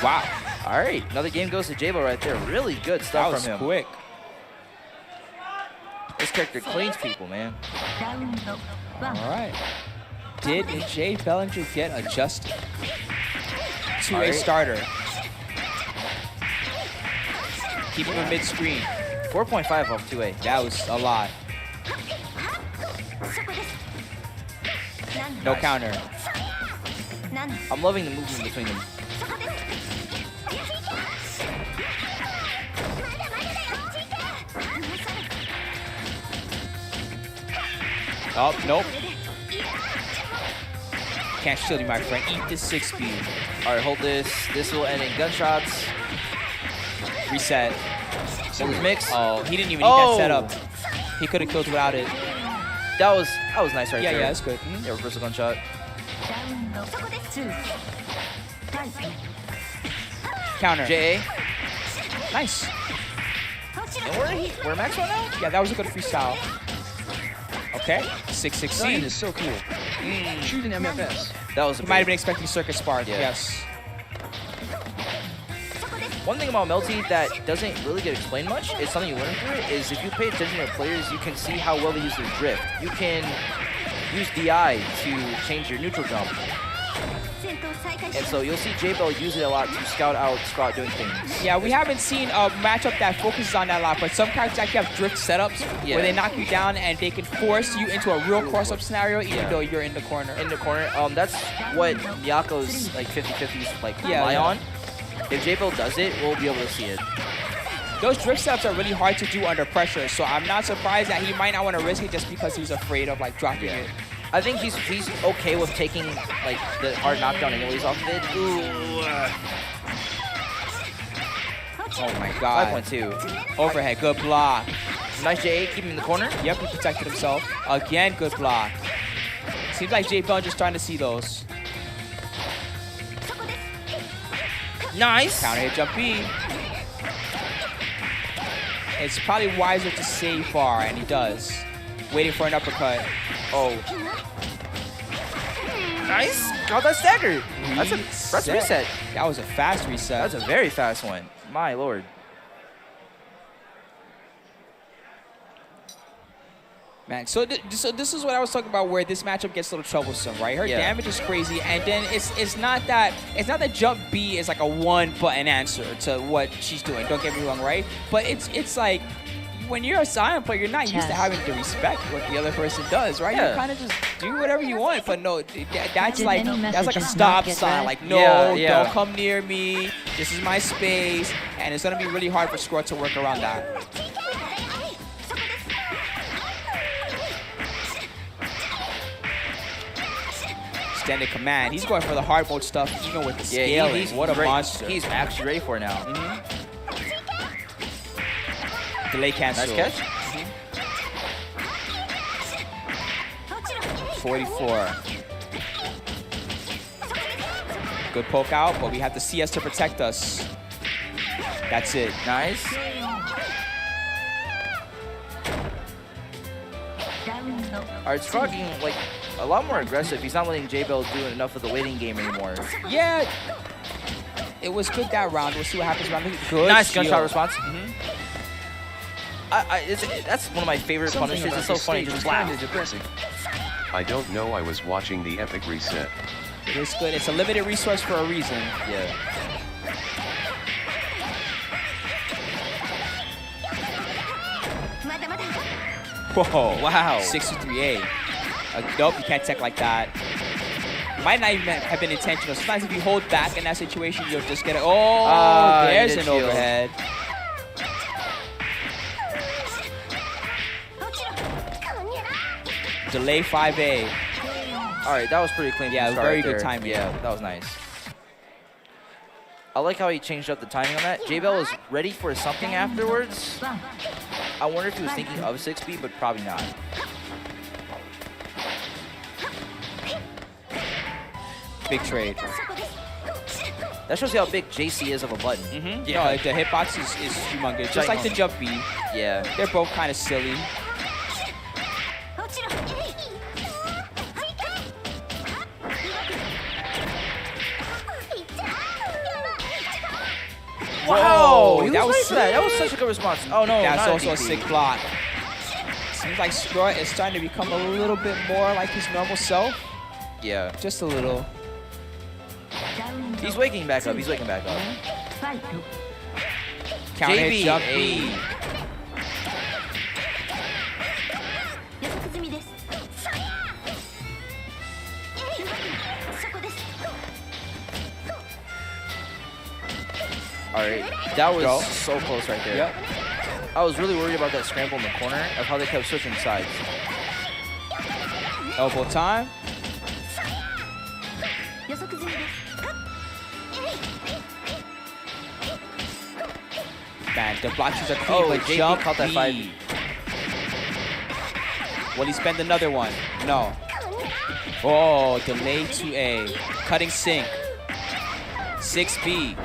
Speaker 2: Wow.
Speaker 1: All right, another game goes to Jabel right there. Really good stuff from him.
Speaker 2: That was quick.
Speaker 1: This character cleans people, man.
Speaker 2: All right. Did Jay Bellinger get adjusted to a starter? Keep him mid-screen.
Speaker 1: 4.5 off 2A.
Speaker 2: That was a lot. No counter.
Speaker 1: I'm loving the movement between them.
Speaker 2: Oh, nope. Can't shield you, my friend. Eat this 6 speed.
Speaker 1: All right, hold this. This will end in gunshots.
Speaker 2: Reset.
Speaker 1: Hold his mix.
Speaker 2: Oh, he didn't even need that setup. He could have killed without it.
Speaker 1: That was nice right there.
Speaker 2: Yeah, that's good.
Speaker 1: Yeah, reversal gunshot.
Speaker 2: Counter.
Speaker 1: JA.
Speaker 2: Nice.
Speaker 1: And we're max right now?
Speaker 2: Yeah, that was a good freestyle. Okay, 6-6C.
Speaker 4: Zion is so cool. Shoot an MFS.
Speaker 1: That was a
Speaker 2: He might have been expecting Circuit Spark,
Speaker 1: Yeah.
Speaker 2: yes.
Speaker 1: One thing about Melty that doesn't really get explained much, it's something you learn through it, is if you pay attention to players, you can see how well they use their drift. You can use DI to change your neutral jump. And so you'll see Jabel use it a lot to scout out Scott doing things.
Speaker 2: Yeah, we haven't seen a matchup that focuses on that a lot, but some characters actually have drift setups where they knock you down and they can force you into a real cross-up scenario even though you're in the corner.
Speaker 1: In the corner, that's what Miyako's like 50-50s like rely on. If Jabel does it, we'll be able to see it.
Speaker 2: Those drift setups are really hard to do under pressure, so I'm not surprised that he might not want to risk it just because he's afraid of like dropping it.
Speaker 1: I think he's okay with taking like the hard knockdown anyways off of it. Ooh.
Speaker 2: Oh my god.
Speaker 1: 5.2.
Speaker 2: Overhead, good block.
Speaker 1: Nice J8, keep him in the corner.
Speaker 2: Yep, he protected himself. Again, good block. Seems like Jabel just trying to see those.
Speaker 1: Nice.
Speaker 2: Counter hit jump B. It's probably wiser to save far, and he does. Waiting for an uppercut.
Speaker 1: Oh. Nice. Got that stagger. That's reset.
Speaker 2: That was a fast reset.
Speaker 1: That's a very fast one. My lord.
Speaker 2: Man, so this is what I was talking about, where this matchup gets a little troublesome, right? Her damage is crazy, and then it's not that jump B is like a one-button answer to what she's doing. Don't get me wrong, right? But it's like when you're a Zion player, you're not used to having to respect what the other person does, right? You kind of just do whatever you want. But no, that's like a stop sign. Like no, don't come near me. This is my space, and it's gonna be really hard for Scrot to work around that. Extended command. He's going for the hard mode stuff, even with the scaling. What a monster.
Speaker 1: He's actually ready for it now.
Speaker 2: Delay cancel.
Speaker 1: Nice catch.
Speaker 2: 44. Good poke out, but we have the CS to protect us. That's it.
Speaker 1: Nice. Alright, Scrot getting like a lot more aggressive. He's not letting Jabel do enough of the waiting game anymore.
Speaker 2: Yeah. It was good that round. We'll see what happens around the good.
Speaker 1: Nice gunshot response. That's one of my favorite punishes. It's so funny. Just blast.
Speaker 4: Depressing.
Speaker 6: I don't know, I was watching the epic reset.
Speaker 2: It is good. It's a limited resource for a reason.
Speaker 1: Yeah.
Speaker 2: Whoa.
Speaker 1: Wow.
Speaker 2: 63A. Nope, you can't tech like that. Might not even have been intentional. Sometimes if you hold back in that situation, you'll just get it. Oh, there's an overhead. Delay 5A.
Speaker 1: All right, that was pretty clean.
Speaker 2: Yeah, very good timing.
Speaker 1: Yeah, that was nice. I like how he changed up the timing on that. Jabel was ready for something afterwards. I wonder if he was thinking of 6B, but probably not.
Speaker 2: Big trade.
Speaker 1: That shows you how big JC is of a button.
Speaker 2: Yeah, no, like the hitbox is humongous. Just like the jump B.
Speaker 1: Yeah.
Speaker 2: They're both kind of silly.
Speaker 1: Wow,
Speaker 2: that was
Speaker 1: that was such a good response. Oh no,
Speaker 2: that's also a
Speaker 1: DP.
Speaker 2: sick block. Seems like Scrot is starting to become a little bit more like his normal self.
Speaker 1: Yeah.
Speaker 2: Just a little.
Speaker 1: He's waking back up. He's waking back up.
Speaker 2: Counter
Speaker 1: JB,
Speaker 2: jump B.
Speaker 1: Alright, that was so close right there.
Speaker 2: Yep.
Speaker 1: I was really worried about that scramble in the corner of how they kept switching sides.
Speaker 2: Elbow time. Man, the blocks are clean,
Speaker 1: Oh,
Speaker 2: but
Speaker 1: JP
Speaker 2: jump
Speaker 1: caught that
Speaker 2: B.
Speaker 1: 5.
Speaker 2: Will he spend another one? No. Oh, delay 2A. Cutting sync. 6B.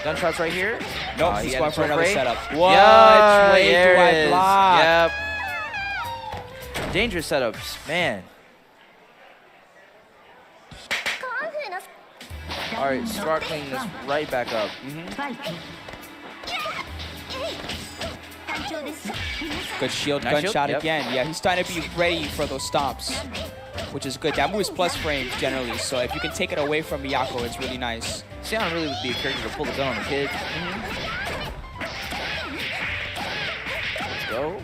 Speaker 1: Gunshots right here.
Speaker 2: Nope, he's going for another setup. What?
Speaker 1: Yeah,
Speaker 2: way do I block?
Speaker 1: Yep. Dangerous setups, man. All right, Scott cleaning this right back up.
Speaker 2: Good shield
Speaker 1: Nice
Speaker 2: gunshot
Speaker 1: shield,
Speaker 2: again. Yeah, he's starting to be ready for those stomps, which is good. That moves plus frames generally, so if you can take it away from Miyako, it's really nice.
Speaker 1: Sion really would be a character to pull the gun on the kid. Let's go.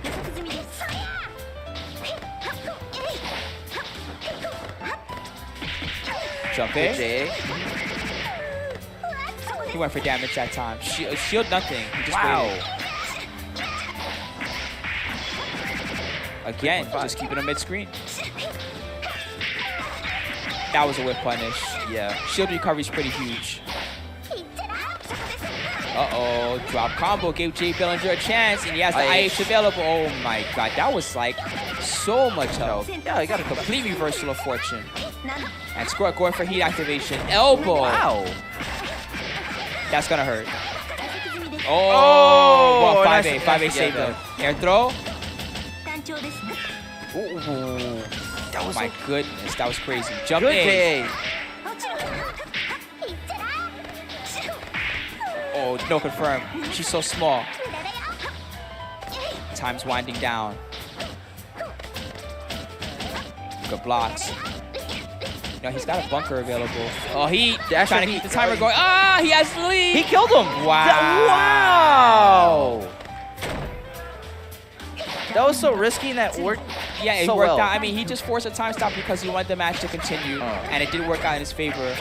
Speaker 2: Jump in.
Speaker 1: J.
Speaker 2: He went for damage that time. Shield nothing. He just waited. Again, just keeping him mid-screen. That was a whip punish.
Speaker 1: Yeah.
Speaker 2: Shield recovery is pretty huge. Uh-oh, drop combo gave Jay Bellinger a chance, and he has the IH available. Oh my god, that was like so much health.
Speaker 1: Yeah, he got a
Speaker 2: Complete reversal of fortune. And Squirt going for heat activation. Elbow.
Speaker 1: Wow.
Speaker 2: That's gonna hurt. Oh, well, 5A,
Speaker 1: nice.
Speaker 2: 5A saved him. Air throw.
Speaker 1: Ooh. That was
Speaker 2: My goodness, that was crazy. Jump
Speaker 1: good
Speaker 2: in.
Speaker 1: day.
Speaker 2: Oh, no confirm. She's so small. Time's winding down. Good blocks. No, he's got a bunker available. Oh, he trying to keep the timer going. Ah, he has the lead.
Speaker 1: He killed him.
Speaker 2: Wow.
Speaker 1: Wow. That was so risky and that worked.
Speaker 2: Yeah, it
Speaker 1: so
Speaker 2: worked
Speaker 1: well.
Speaker 2: out. I mean, he just forced a time stop because he wanted the match to continue, and it did work out in his favor.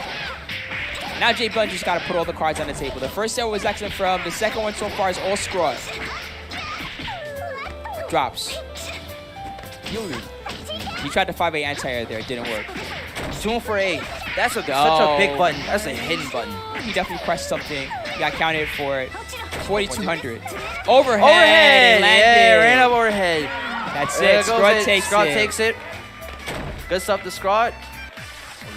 Speaker 2: Now Jay Bellinger's got to put all the cards on the table. The first set was excellent from. The second one so far is all scrub. Drops. He tried the 5A anti-air there. It didn't work.
Speaker 1: 2 for 8. That's such a big button. That's a hidden button.
Speaker 2: He definitely pressed something. He got counted for it. 4,200. Overhead. Landed.
Speaker 1: Yeah, ran up overhead.
Speaker 2: That's it. Scrod takes
Speaker 1: Scrod
Speaker 2: it.
Speaker 1: takes it. Good stuff to Scrod.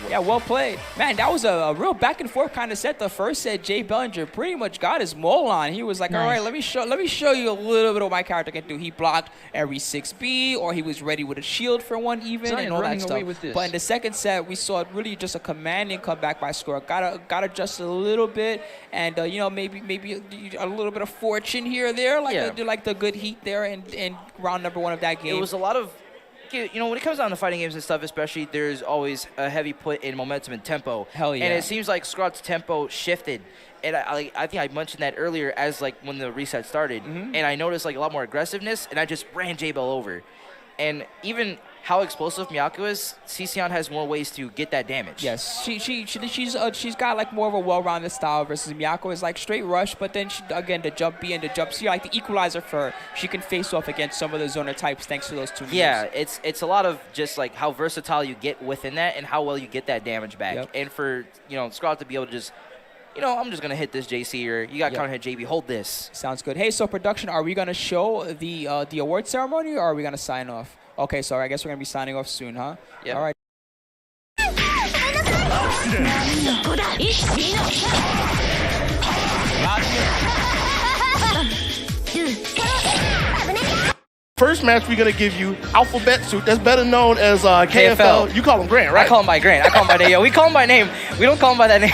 Speaker 2: Yeah, well played. Man, that was a real back and forth kind of set. The first set, Jay Bellinger pretty much got his mole on. He was like, all right, let me show you a little bit of what my character can do. He blocked every 6B, or he was ready with a shield for one even and all that stuff. But in the second set, we saw really just a commanding comeback by Score. Got adjusted a little bit, and you know, maybe a little bit of fortune here or there, like the good heat there in round number 1 of that game.
Speaker 1: It was a lot of, you know, when it comes down to fighting games and stuff, especially, there's always a heavy put in momentum and tempo.
Speaker 2: Hell yeah.
Speaker 1: And it seems like Scrod's tempo shifted. And I think I mentioned that earlier as, like, when the reset started. And I noticed, like, a lot more aggressiveness, and I just ran Jabel over. And even how explosive Miyako is, Cision has more ways to get that damage.
Speaker 2: Yes, she's got like more of a well-rounded style versus Miyako is like straight rush, but then again the jump B and the jump C, like the equalizer for her. She can face off against some of the zoner types thanks to those 2 moves.
Speaker 1: Yeah, it's a lot of just like how versatile you get within that and how well you get that damage back.
Speaker 2: Yep.
Speaker 1: And for, you know, Scrod to be able to just, you know, I'm just going to hit this JC, or you got counter hit JB, hold this.
Speaker 2: Sounds good. Hey, so production, are we going to show the award ceremony, or are we going to sign off? Okay, so I guess we're going to be signing off soon, huh?
Speaker 1: Yeah.
Speaker 2: All right.
Speaker 7: First match, we're going to give you Alphabet Suit. That's better known as KFL. You call him Grant, right?
Speaker 1: I call him by Grant. I call him by name. Yo, we call him by name. We don't call him by that name.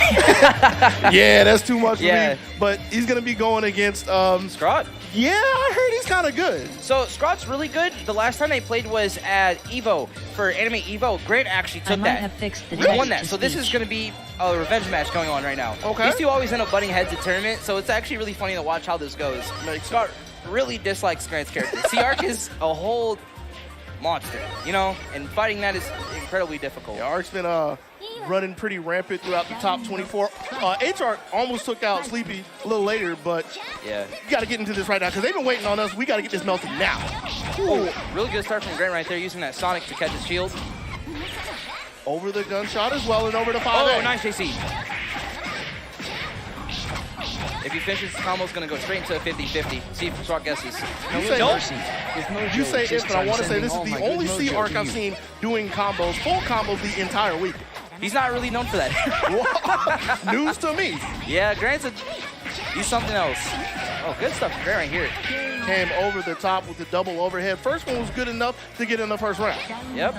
Speaker 7: Yeah, that's too much for
Speaker 1: Yeah.
Speaker 7: me. But he's going to be going against...
Speaker 1: Scrod.
Speaker 7: Yeah, I heard he's kind of good.
Speaker 1: So Scrod's really good. The last time they played was at EVO for Anime EVO. Grant actually took
Speaker 3: I might
Speaker 1: that.
Speaker 3: have fixed the
Speaker 1: We won that. So this is going to be a revenge match going on right now.
Speaker 7: Okay.
Speaker 1: These two always end up butting heads at tournament, so it's actually really funny to watch how this goes. Like, Scrod really dislikes Grant's character. C-Arc is a whole monster, you know, and fighting that is incredibly difficult.
Speaker 7: Yeah, Arc's been running pretty rampant throughout the top 24. HR almost took out Sleepy a little later, but
Speaker 1: Yeah.
Speaker 7: you got to get into this right now because they've been waiting on us. We got to get this melted now.
Speaker 1: Ooh, really good start from Grant right there, using that Sonic to catch his shield.
Speaker 7: Over the gunshot as well and over the 5A.
Speaker 1: Oh, nice JC. If he finishes the combo, it's going to go straight into a 50-50. See if Scrod guesses.
Speaker 7: You say if, but I want to say this is the only C-Arc I've seen doing combos, full combos the entire week.
Speaker 1: He's not really known for that.
Speaker 7: News to me.
Speaker 1: Yeah, Grant's He's something else. Oh, good stuff from Grant right here.
Speaker 7: Came over the top with the double overhead. First one was good enough to get in the first round.
Speaker 1: Yep.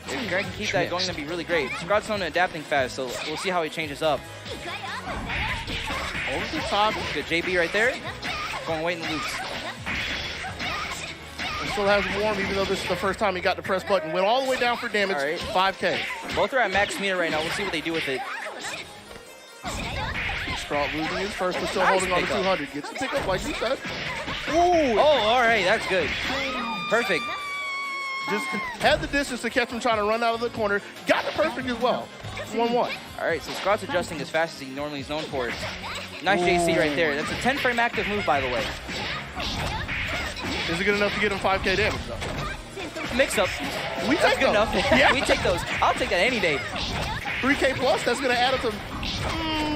Speaker 1: If Grant can keep that going, to be really great. Scott's on adapting fast, so we'll see how he changes up.
Speaker 7: Over the top.
Speaker 1: Good JB right there. Going wait in the loops.
Speaker 7: He still has him warm, even though this is the first time he got the press button. Went all the way down for damage,
Speaker 1: All right.
Speaker 7: 5K.
Speaker 1: Both are at max meter right now. We'll see what they do with it.
Speaker 7: Straught losing his first, but still
Speaker 1: Nice
Speaker 7: holding on to
Speaker 1: pickup.
Speaker 7: 200. Gets the pickup, like you said.
Speaker 1: Ooh. Oh, all right. That's good. Perfect.
Speaker 7: Just had the distance to catch him trying to run out of the corner. Got the perfect as well. 1-1.
Speaker 1: All right, so Scott's adjusting as fast as he normally is known for. Nice JC right there. That's a 10-frame active move, by the way.
Speaker 7: Is it good enough to get him 5K damage, though?
Speaker 1: Mix up.
Speaker 7: We
Speaker 1: That's
Speaker 7: take
Speaker 1: good
Speaker 7: those.
Speaker 1: enough.
Speaker 7: Yeah.
Speaker 1: We take those. I'll take that any day.
Speaker 7: 3K plus, that's going to add up to,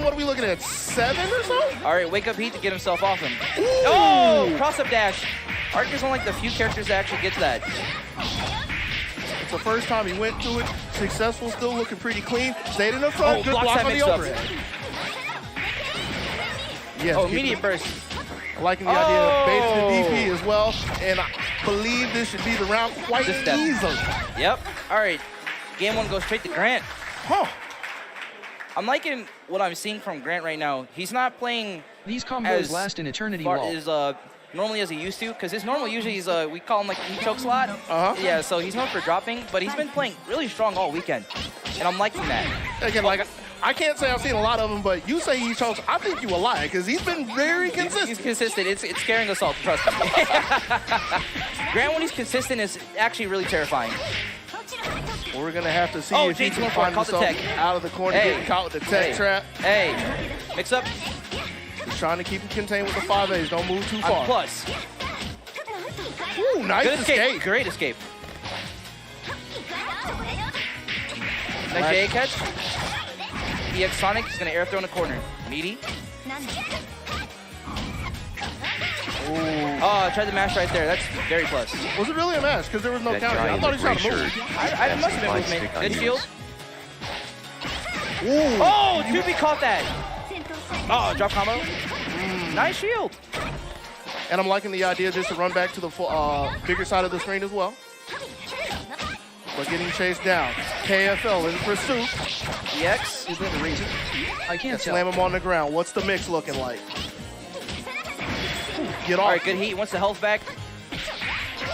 Speaker 7: what are we looking at, 7 or so?
Speaker 1: All right, wake up heat to get himself off him.
Speaker 7: Ooh.
Speaker 1: Oh, cross-up dash. Arc is one of like the few characters that actually gets that.
Speaker 7: It's the first time he went to it. Successful, still looking pretty clean. Stayed in the front, good
Speaker 1: blocks
Speaker 7: block
Speaker 1: that
Speaker 7: on the
Speaker 1: mix-up.
Speaker 7: overhead. Yes,
Speaker 1: Oh,
Speaker 7: keep
Speaker 1: immediate
Speaker 7: it-
Speaker 1: burst.
Speaker 7: Liking the idea of baiting
Speaker 1: Oh.
Speaker 7: the DP as well, and I believe this should be the round quite
Speaker 1: This step.
Speaker 7: easily.
Speaker 1: Yep. All right, game one goes straight to Grant.
Speaker 7: Huh.
Speaker 1: I'm liking what I'm seeing from Grant right now. He's not playing
Speaker 5: These combos
Speaker 1: as
Speaker 5: last an eternity
Speaker 1: far
Speaker 5: lol.
Speaker 1: as normally as he used to, because his normal usually is we call him like he chokes a lot.
Speaker 7: Uh-huh.
Speaker 1: Yeah, so he's known for dropping, but he's been playing really strong all weekend, and I'm liking that.
Speaker 7: Again, like, I can't say I've seen a lot of them, but you say he chokes, I think you a lie, because he's been very consistent.
Speaker 1: He's consistent. It's scaring us all, trust me. Grant, when he's consistent, is actually really terrifying.
Speaker 7: We're going to have to see
Speaker 1: Oh,
Speaker 7: if he
Speaker 1: J2
Speaker 7: can
Speaker 1: on
Speaker 7: find
Speaker 1: caught the
Speaker 7: himself
Speaker 1: tech.
Speaker 7: out of the corner,
Speaker 1: Hey.
Speaker 7: getting caught with the tech
Speaker 1: Hey.
Speaker 7: trap.
Speaker 1: Hey, mix up.
Speaker 7: He's trying to keep him contained with the 5As. Don't move too far.
Speaker 1: I'm plus.
Speaker 7: Ooh, nice
Speaker 1: Good escape.
Speaker 7: escape.
Speaker 1: Great escape. Nice J catch. EX Sonic is going to air throw in the corner. Meaty. Oh, I tried the mash right there. That's very plus.
Speaker 7: Was it really a match? Because there was no
Speaker 6: That
Speaker 7: counter.
Speaker 6: guy
Speaker 7: I
Speaker 6: in
Speaker 7: thought
Speaker 6: the
Speaker 7: he was trying
Speaker 6: gray
Speaker 7: to move.
Speaker 6: shirt.
Speaker 1: I must have been
Speaker 6: my
Speaker 1: movement.
Speaker 6: stick I
Speaker 1: Good
Speaker 6: use.
Speaker 1: shield.
Speaker 7: Ooh.
Speaker 1: Oh, 2B caught that. Oh, drop combo. Nice shield.
Speaker 7: And I'm liking the idea just to run back to the bigger side of the screen as well. But getting chased down. KFL in pursuit.
Speaker 1: EX.
Speaker 5: Is that a razor? I can't tell.
Speaker 7: Slam him on the ground. What's the mix looking like? Get
Speaker 1: All
Speaker 7: off.
Speaker 1: right, good heat. Wants the health back.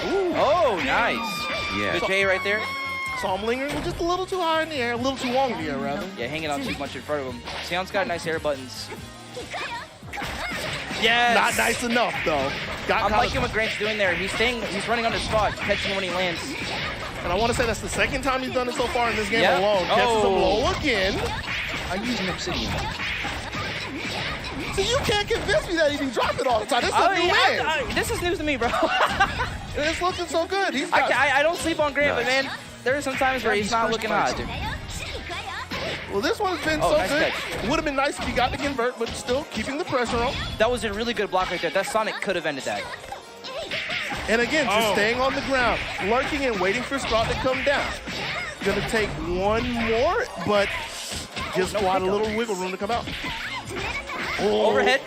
Speaker 1: Oh, nice.
Speaker 6: Yeah.
Speaker 1: Good J right there.
Speaker 7: Saw him lingering just a little too high in the air, a little too long in the air, rather.
Speaker 1: Yeah, hanging out too much in front of him. Sion's got nice air buttons. Yes.
Speaker 7: Not nice enough, though. Got
Speaker 1: I'm
Speaker 7: caught-
Speaker 1: liking what Grant's doing there. He's running on the spot, catching when he lands.
Speaker 7: And I want to say that's the second time he's done it so far in this game
Speaker 1: Yeah.
Speaker 7: alone. Catches him
Speaker 1: Oh.
Speaker 7: low again.
Speaker 5: I use an obsidian.
Speaker 7: So you can't convince me that he be dropping all the time. This is a new man.
Speaker 1: This is news to me, bro.
Speaker 7: And it's looking so good. He's got,
Speaker 1: I don't sleep on Grant, but
Speaker 6: Nice.
Speaker 1: man, there are some times where
Speaker 5: Yeah,
Speaker 1: he's
Speaker 5: he's
Speaker 1: not
Speaker 5: first
Speaker 1: looking
Speaker 5: fights
Speaker 1: hot.
Speaker 5: too.
Speaker 7: well, this one's been
Speaker 1: Oh,
Speaker 7: so
Speaker 1: nice
Speaker 7: good.
Speaker 1: catch.
Speaker 7: Would have been nice if he got to convert, but still keeping the pressure on.
Speaker 1: That was a really good block right there. That Sonic could have ended that.
Speaker 7: And again, just
Speaker 1: Oh.
Speaker 7: staying on the ground, lurking and waiting for Straught to come down. Gonna take one more, but gives Squad a little wiggle room to come out. Oh.
Speaker 1: Overhead.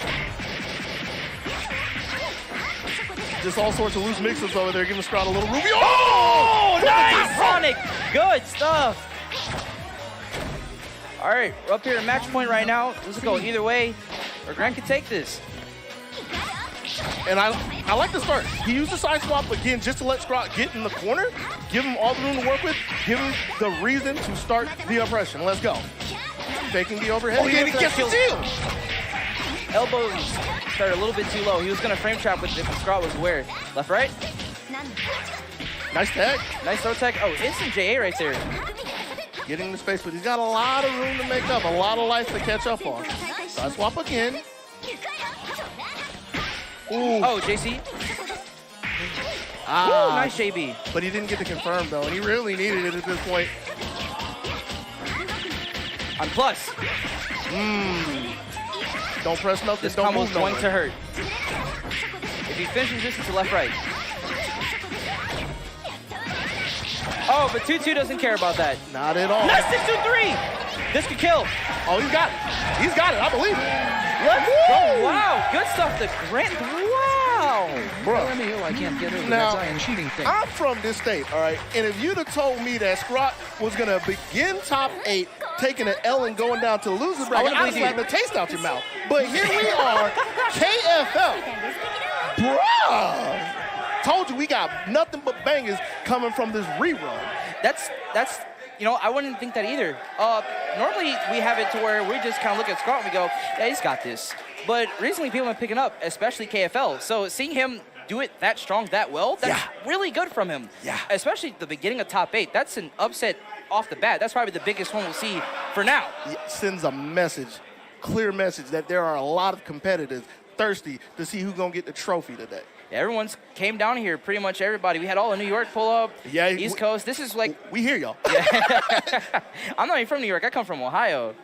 Speaker 7: Just all sorts of loose mixes over there, giving Stroud a little room.
Speaker 1: Oh, nice, Sonic. Good stuff. All right, we're up here at match point right now. Let's go either way, or Grant can take this.
Speaker 7: And I like the start. He used the side swap again just to let Stroud get in the corner, give him all the room to work with, give him the reason to start the oppression. Let's go. Faking the overhead.
Speaker 1: Oh, he
Speaker 7: again, he
Speaker 1: went for
Speaker 7: gets
Speaker 1: that
Speaker 7: the steal.
Speaker 1: Elbows started a little bit too low. He was gonna frame trap with it if Scott was aware. Left, right.
Speaker 7: Nice tag.
Speaker 1: Nice throw tech. Oh, instant JA right there.
Speaker 7: Getting the space, but he's got a lot of room to make up, a lot of life to catch up on. Side swap again. Ooh.
Speaker 1: Oh, JC.
Speaker 7: Ah.
Speaker 1: Ooh, nice JB.
Speaker 7: But he didn't get to confirm, though, and he really needed it at this point.
Speaker 1: On plus.
Speaker 7: Don't press nothing,
Speaker 1: This
Speaker 7: don't
Speaker 1: combo's
Speaker 7: move
Speaker 1: going to
Speaker 7: nowhere.
Speaker 1: hurt. If he finishes this, it's a left, right. Oh, but 2-2 doesn't care about that.
Speaker 7: Not at all.
Speaker 1: Nice 6-2-3. This could kill.
Speaker 7: Oh, he's got it. He's got it. I believe it.
Speaker 1: Let's go. Wow. Good stuff to Grant. Wow.
Speaker 7: Bro.
Speaker 4: I can't get over
Speaker 7: Now,
Speaker 4: that Zion cheating thing.
Speaker 7: I'm from this state, all right? And if you'd have told me that Scrot was going to begin top 8, taking an L and going down to the loser bracket, I would have slapped the taste out your mouth. But here we are, KFL. Bruh. Told you we got nothing but bangers coming from this rerun.
Speaker 1: That's you know, I wouldn't think that either. Normally we have it to where we just kind of look at Scott and we go, yeah, he's got this. But recently people have been picking up, especially KFL. So seeing him do it that strong, that well, that's really good from him.
Speaker 7: Yeah.
Speaker 1: Especially at the beginning of top 8. That's an upset off the bat. That's probably the biggest one we'll see for now.
Speaker 7: It sends a message, clear message, that there are a lot of competitors thirsty to see who's going to get the trophy today.
Speaker 1: Everyone's came down here, pretty much everybody. We had all of New York pull up, East Coast. This is like...
Speaker 7: We hear y'all.
Speaker 1: I'm not even from New York. I come from Ohio.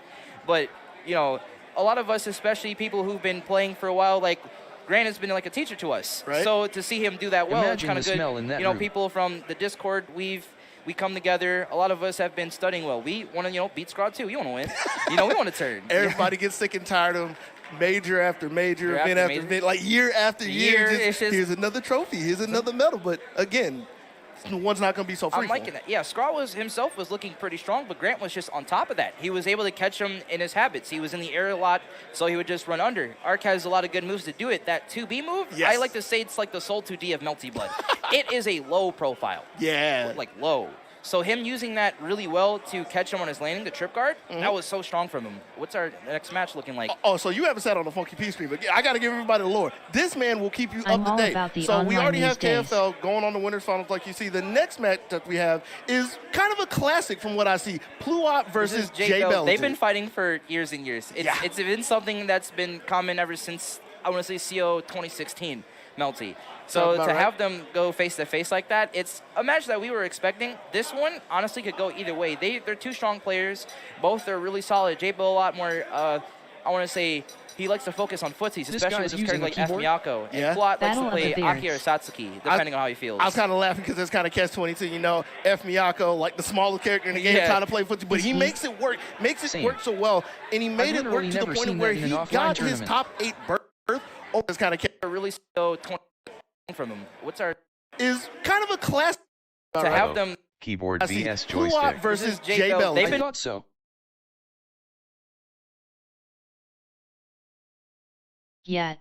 Speaker 1: But, you know, a lot of us, especially people who've been playing for a while, like, Grant has been like a teacher to us.
Speaker 7: Right.
Speaker 1: So to see him do that well, it's kind of good.
Speaker 4: Smell in that
Speaker 1: you know,
Speaker 4: room.
Speaker 1: people from the Discord, we come together. A lot of us have been studying well. We want to, you know, beat Scrod too. You want to win. You know, we want to turn.
Speaker 7: Everybody gets sick and tired of major after major, event after event, like year after year. Just, here's another trophy, here's another medal. But again, one's not going to be so free.
Speaker 1: I'm liking that. Yeah, Scraw himself was looking pretty strong, but Grant was just on top of that. He was able to catch him in his habits. He was in the air a lot, so he would just run under. Arc has a lot of good moves to do it. That 2B move, I like to say it's like the Soul 2D of Melty Blood. It is a low profile.
Speaker 7: Yeah.
Speaker 1: Like low. So him using that really well to catch him on his landing, the trip guard, that was so strong from him. What's our next match looking like?
Speaker 7: Oh, so you haven't sat on the Funky P stream, but I got to give everybody the lore. This man will keep you
Speaker 3: I'm
Speaker 7: up to date.
Speaker 3: about the
Speaker 7: So we already have
Speaker 3: days.
Speaker 7: KFL going on the winners finals like you see. The next match that we have is kind of a classic from what I see. Pluot versus Jabel.
Speaker 1: They've been fighting for years and years. It's been something that's been common ever since, I want to say, CO 2016, Melty. So to have them go face-to-face like that, it's a match that we were expecting. This one, honestly, could go either way. They're two strong players. Both are really solid. Jabel a lot more, I want to say, he likes to focus on footsies, especially with this character like F. Miyako. And Plot likes to play Aki or Satsuki, depending on how he feels.
Speaker 7: I was kind of laughing because it's kind of catch-22. You know, F. Miyako, like the smallest character in the game, trying to play footsie, but he makes it work, work so well, and he made it work to the point where he got his top 8 berth over this kind of character.
Speaker 1: Really so 20 from him. What's our...
Speaker 7: Is kind of a classic
Speaker 1: to have them...
Speaker 6: Keyboard VS
Speaker 7: Pluot
Speaker 6: joystick.
Speaker 7: versus Jabel.
Speaker 4: I thought so.
Speaker 3: Yeah.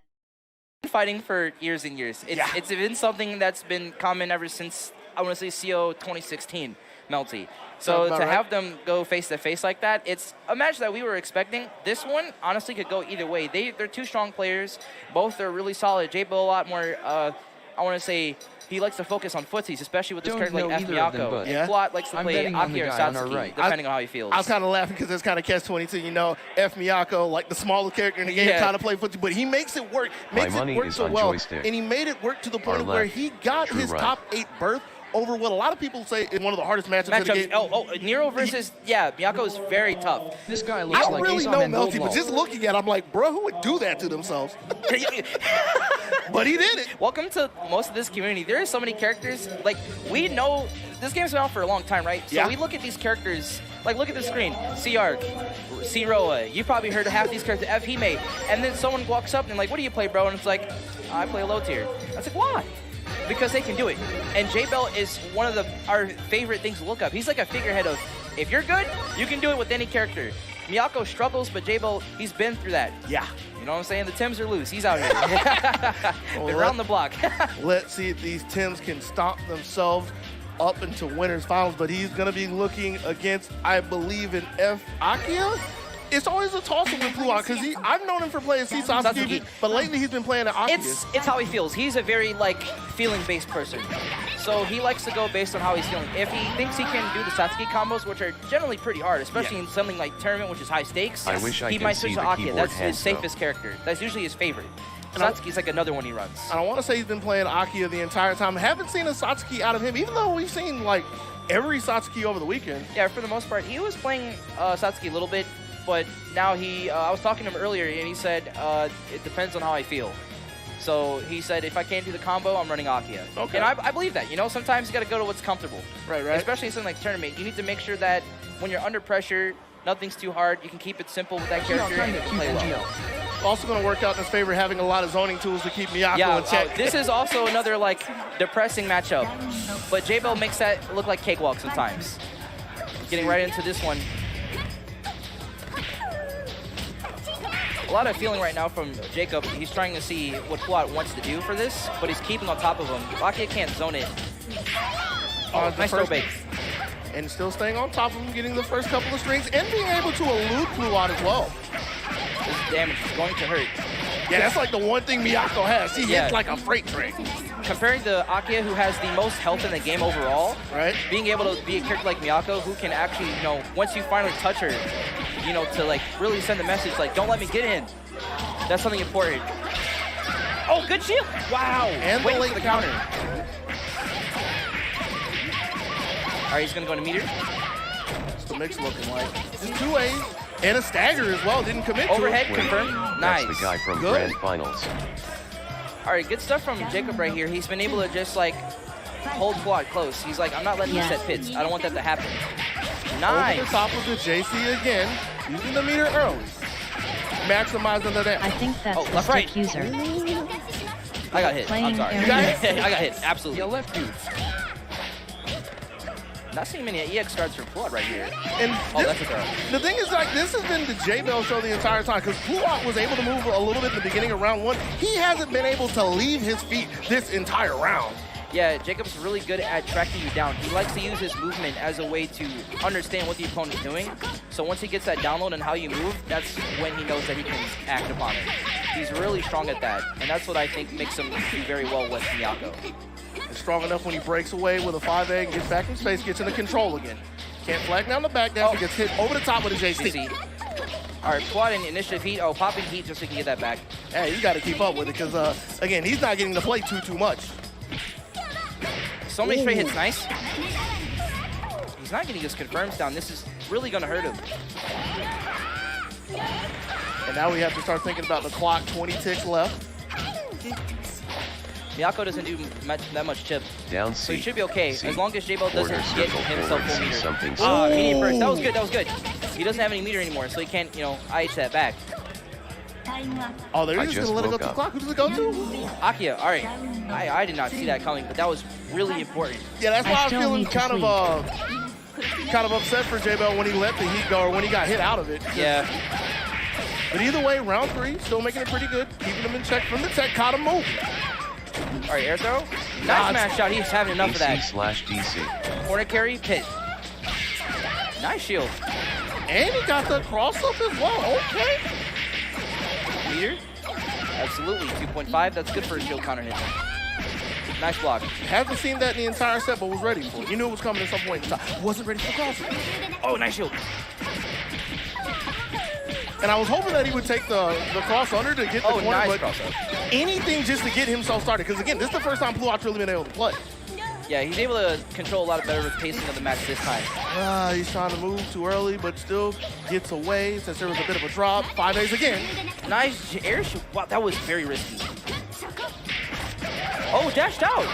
Speaker 1: Fighting for years and years. It's been something that's been common ever since, I want to say, CO 2016, Melty. So to have them go face-to-face like that, it's a match that we were expecting. This one, honestly, could go either way. They're two strong players. Both are really solid. Jabel a lot more, I want to say, he likes to focus on footsies, especially with this character like F. Miyako. And Plot likes to play Aki or Satsuki, depending on how he feels.
Speaker 7: I was kind of laughing because it's kind of catch-22. You know, F. Miyako, like the smallest character in the game, trying to play footsie, but he makes it work, so well.
Speaker 6: Joystick.
Speaker 7: And he made it work to the point where he got his top 8 berth over what a lot of people say is one of the hardest matchups in the game.
Speaker 1: Nero versus, Miyako is very tough.
Speaker 4: This guy looks
Speaker 7: I don't
Speaker 4: like
Speaker 7: really
Speaker 4: Ace
Speaker 7: know
Speaker 4: on
Speaker 7: Melty, but just looking at him, I'm like, bro, who would do that to themselves? But he did it.
Speaker 1: Welcome to most of this community. There are so many characters. Like, we know this game's been out for a long time, right? So we look at these characters, like, look at the screen. C-Arc, C-Roa. You probably heard of half these characters, F. Hime. And then someone walks up and like, what do you play, bro? And it's like, I play a low tier. I was like, why? Because they can do it. And Jabel is one of our favorite things to look up. He's like a figurehead of, if you're good, you can do it with any character. Miyako struggles, but Jabel, he's been through that. Yeah. You know what I'm saying? The Tims are loose. He's out here. Been around the block.
Speaker 7: Let's see if these Tims can stomp themselves up into winners finals, but he's going to be looking against, I believe, an F. Akia? It's always a toss-up with Pluot because I've known him for playing Satsuki, but lately he's been playing the Akia.
Speaker 1: It's how he feels. He's a very, like, feeling-based person. So he likes to go based on how he's feeling. If he thinks he can do the Satsuki combos, which are generally pretty hard, especially in something like tournament, which is high stakes, he might switch to Akia. That's his safest character. That's usually his favorite. Satsuki's like another one he runs.
Speaker 7: I don't want to say he's been playing Akia the entire time. I haven't seen a Satsuki out of him, even though we've seen, like, every Satsuki over the weekend.
Speaker 1: Yeah, for the most part. He was playing Satsuki a little bit, but now I was talking to him earlier, and he said, it depends on how I feel. So he said, if I can't do the combo, I'm running Akia. Okay. And I believe that. You know, sometimes you got to go to what's comfortable. Right. Especially in something like tournament. You need to make sure that when you're under pressure, Nothing's too hard. You can keep it simple with that character and play well.
Speaker 7: Also going to work out in his favor having a lot of zoning tools to keep Miyako in check.
Speaker 1: This is also another like depressing matchup, but Jabel makes that look like cakewalk sometimes. Getting right into this one. A lot of feeling right now from Jacob. He's trying to see what Puat wants to do for this, but he's keeping on top of him. Lakia can't zone it. Oh, nice throw bait.
Speaker 7: And still staying on top of him, getting the first couple of strings, and being able to elude Puat as well.
Speaker 1: This damage is going to hurt.
Speaker 7: Yeah, that's like the one thing Miyako has. He hits like a freight train.
Speaker 1: Comparing to Akia, who has the most health in the game overall,
Speaker 7: right?
Speaker 1: Being able to be a character like Miyako, who can actually, you know, once you finally touch her, you know, to like really send the message, like, don't let me get in. That's something important. Oh, good shield! Wow!
Speaker 7: And
Speaker 1: waiting for the counter. All right, he's gonna go to meter.
Speaker 7: What's the mix looking like? Just 2As. And a stagger as well, didn't commit
Speaker 1: Overhead,
Speaker 7: to it.
Speaker 1: confirmed. Nice.
Speaker 6: That's the guy from Grand Finals.
Speaker 1: All right, good stuff from Jacob right here. He's been able to just like hold Puat close. He's like, I'm not letting you set pits. I don't want that to happen. Nice.
Speaker 7: Over the top of the JC again, using the meter early. Maximizing the damage.
Speaker 3: I think that's the
Speaker 1: left,
Speaker 3: stick
Speaker 1: right.
Speaker 3: user.
Speaker 1: I got hit. I'm sorry.
Speaker 3: Playing
Speaker 1: You got hit? I got hit. Absolutely.
Speaker 7: Yeah, left dude.
Speaker 1: Not seeing many EX starts for Puat right here.
Speaker 7: And
Speaker 1: that's a throw.
Speaker 7: The thing is, like, this has been the Jabel show the entire time because Puat was able to move a little bit in the beginning of round one. He hasn't been able to leave his feet this entire round.
Speaker 1: Yeah, Jacob's really good at tracking you down. He likes to use his movement as a way to understand what the opponent's doing. So once he gets that download on how you move, that's when he knows that he can act upon it. He's really strong at that, and that's what I think makes him do very well with Miyako.
Speaker 7: It's strong enough when he breaks away with a 5A, gets back in space, gets into control again. Can't flag down the back dash, gets hit over the top with a JC.
Speaker 1: All right, Puat in initiative heat. Oh, popping heat just so he can get that back.
Speaker 7: Hey, you got to keep up with it because, again, he's not getting to play too much.
Speaker 1: So many straight hits, nice. He's not getting his confirms down. This is really going to hurt him.
Speaker 7: And now we have to start thinking about the clock, 20 ticks left.
Speaker 1: Miyako doesn't do that much chip,
Speaker 6: Down
Speaker 1: so he
Speaker 6: C.
Speaker 1: should be okay,
Speaker 6: C.
Speaker 1: as long as Jabel doesn't get himself full meter.
Speaker 6: Something
Speaker 1: Medium burst, that was good, that was good. He doesn't have any meter anymore, so he can't, you know, IH that back.
Speaker 7: Oh, they're just gonna let it go to the clock. Who does it go to?
Speaker 1: Akia, all right. I did not see that coming, but that was really important.
Speaker 7: Yeah, that's why I'm feeling kind of upset for Jabel when he let the heat go or when he got hit out of it.
Speaker 1: Yeah.
Speaker 7: But either way, round 3, still making it pretty good. Keeping him in check from the tech, caught him moving.
Speaker 1: All right, air throw. Nice smash shot. He's having enough of that.
Speaker 6: DC/DC.
Speaker 1: Corner carry, pit. Nice shield.
Speaker 7: And he got the cross up as well. Okay.
Speaker 1: Meter. Absolutely. 2.5. That's good for a shield counter hit. Nice block.
Speaker 7: Hasn't seen that in the entire set, but was ready for it. You knew it was coming at some point in time. Wasn't ready for cross.
Speaker 1: Oh, nice shield.
Speaker 7: And I was hoping that he would take the cross under to get the corner,
Speaker 1: nice
Speaker 7: but
Speaker 1: cross up.
Speaker 7: anything just to get himself started. Because again, this is the first time Puat's really been able to play.
Speaker 1: Yeah, he's able to control a lot better with pacing of the match this time.
Speaker 7: He's trying to move too early, but still gets away since there was a bit of a drop. 5As again.
Speaker 1: Nice air shoot. Wow, that was very risky. Oh, dashed out.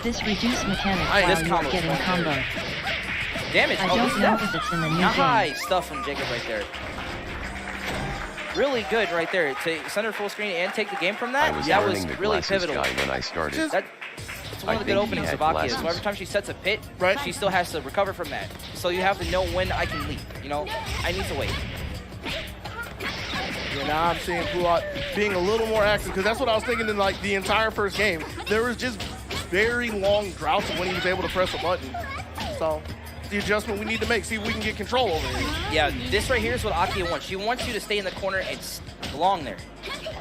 Speaker 3: This reduced mechanic
Speaker 1: This
Speaker 3: while you're getting combo.
Speaker 1: Damage.
Speaker 3: I don't know if it's in the new game.
Speaker 1: Nice stuff from Jacob right there. Really good right there. To center full screen and take the game from that, that was really pivotal.
Speaker 6: Guy when I started.
Speaker 1: It's one of the good openings of Akia. So every time she sets a pit, she still has to recover from that. So you have to know when I can leave. You know, I need to wait.
Speaker 7: Yeah, now I'm seeing Puat being a little more active because that's what I was thinking in like the entire first game. There was just very long droughts of when he was able to press a button. So the adjustment we need to make, see if we can get control over it.
Speaker 1: Yeah, this right here is what Akia wants. She wants you to stay in the corner and belong there.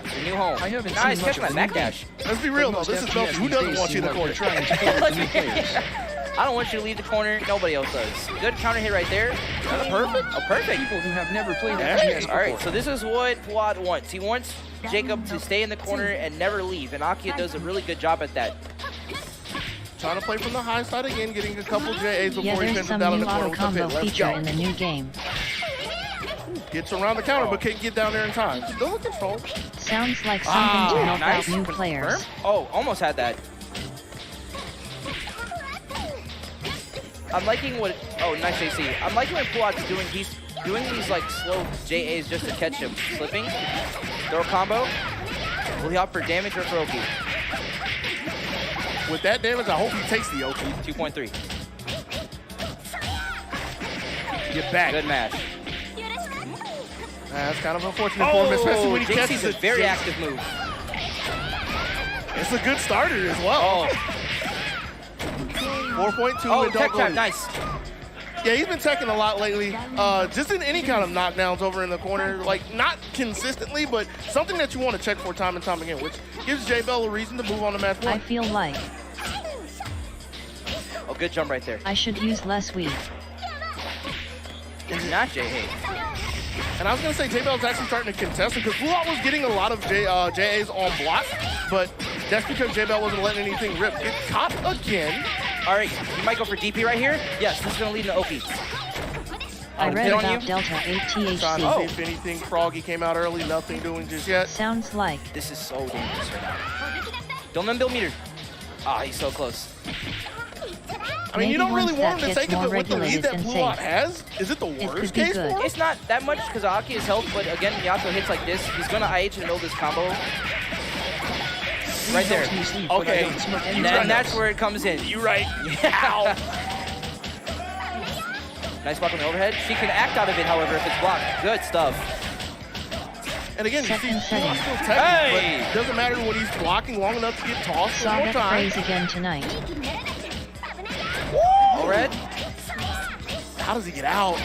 Speaker 1: It's your new home.
Speaker 4: I haven't
Speaker 1: nice,
Speaker 4: seen much
Speaker 1: catch
Speaker 4: of
Speaker 1: that
Speaker 4: the
Speaker 1: backdash.
Speaker 7: Let's be real though, this is Melty. Who doesn't want you in the corner?
Speaker 1: I don't want you to leave the corner. Nobody else does. Good counter hit right there.
Speaker 7: That's perfect.
Speaker 1: Oh, perfect.
Speaker 4: People who have never played FPS before.
Speaker 1: All right, so this is what Puat wants. He wants Jacob to stay in the corner and never leave, and Akia does a really good job at that.
Speaker 7: Trying to play from the high side again, getting a couple JAs before
Speaker 3: Yeah,
Speaker 7: he
Speaker 3: there's
Speaker 7: spins it
Speaker 3: some
Speaker 7: down in
Speaker 3: new
Speaker 7: the corner
Speaker 3: auto
Speaker 7: with the
Speaker 3: combo
Speaker 7: pit. Let's
Speaker 3: feature
Speaker 7: go.
Speaker 3: in the new game.
Speaker 7: Gets around the counter, but can't get down there in time. Still in control.
Speaker 3: Sounds like something to help
Speaker 1: nice.
Speaker 3: out new players.
Speaker 1: Oh, almost had that. I'm liking what, nice JC. I'm liking what Puat's doing. He's doing these like slow JAs just to catch him slipping. Throw combo. Will he opt for damage or for Oki?
Speaker 7: With that damage, I hope he takes the Oki.
Speaker 1: 2.3.
Speaker 7: Get back.
Speaker 1: Good match.
Speaker 7: That's kind of unfortunate for him, especially when he catches
Speaker 1: a
Speaker 7: it.
Speaker 1: very active move.
Speaker 7: It's a good starter as well. 4.2 and
Speaker 1: tech
Speaker 7: don't
Speaker 1: tap,
Speaker 7: lose.
Speaker 1: nice.
Speaker 7: Yeah, he's been teching a lot lately. Just in any kind of knockdowns over in the corner, like not consistently, but something that you want to check for time and time again, which gives Jabel a reason to move on to match
Speaker 3: I
Speaker 7: one.
Speaker 3: feel like
Speaker 1: Oh, good jump right there.
Speaker 3: I should use less weed.
Speaker 1: It's not JA.
Speaker 7: And I was going to say Jabel's actually starting to contest because Blue Out was getting a lot of JAs on block, but that's because Jabel wasn't letting anything rip. Get caught again.
Speaker 1: All right, you might go for DP right here. Yes, this is going to lead to Oki.
Speaker 3: I read
Speaker 1: hit on
Speaker 3: about
Speaker 1: you.
Speaker 3: Delta 8
Speaker 7: Trying to
Speaker 3: THC.
Speaker 7: see if anything. Froggy came out early, nothing doing just yet.
Speaker 3: Sounds like
Speaker 1: This is so dangerous right now. Don't let him build meter. Ah, he's so close.
Speaker 7: I mean, you
Speaker 3: Maybe
Speaker 7: don't really
Speaker 3: once
Speaker 7: want him
Speaker 3: that
Speaker 7: to take
Speaker 3: gets
Speaker 7: it,
Speaker 3: more
Speaker 7: but with the lead
Speaker 3: regulated
Speaker 7: that
Speaker 3: and
Speaker 7: Blue Out
Speaker 3: safe.
Speaker 7: has, is it the
Speaker 3: could
Speaker 7: worst
Speaker 3: be
Speaker 7: case
Speaker 3: good.
Speaker 7: for him?
Speaker 1: It's not that much because Aki is health, but again, Miyako hits like this. He's going to IH and know this combo. Right there.
Speaker 7: Okay.
Speaker 1: And then that's where it comes in.
Speaker 7: You're right.
Speaker 1: Ow. Nice block on the overhead. She can act out of it, however, if it's blocked. Good stuff.
Speaker 7: And again, you see,
Speaker 3: Second
Speaker 7: Blue Out's still
Speaker 3: setting.
Speaker 7: teching,
Speaker 1: Hey!
Speaker 7: but it doesn't matter when he's blocking long enough to get tossed
Speaker 3: saw
Speaker 7: one more
Speaker 3: that
Speaker 7: time.
Speaker 3: phrase again tonight.
Speaker 1: Overhead.
Speaker 7: How does he get out?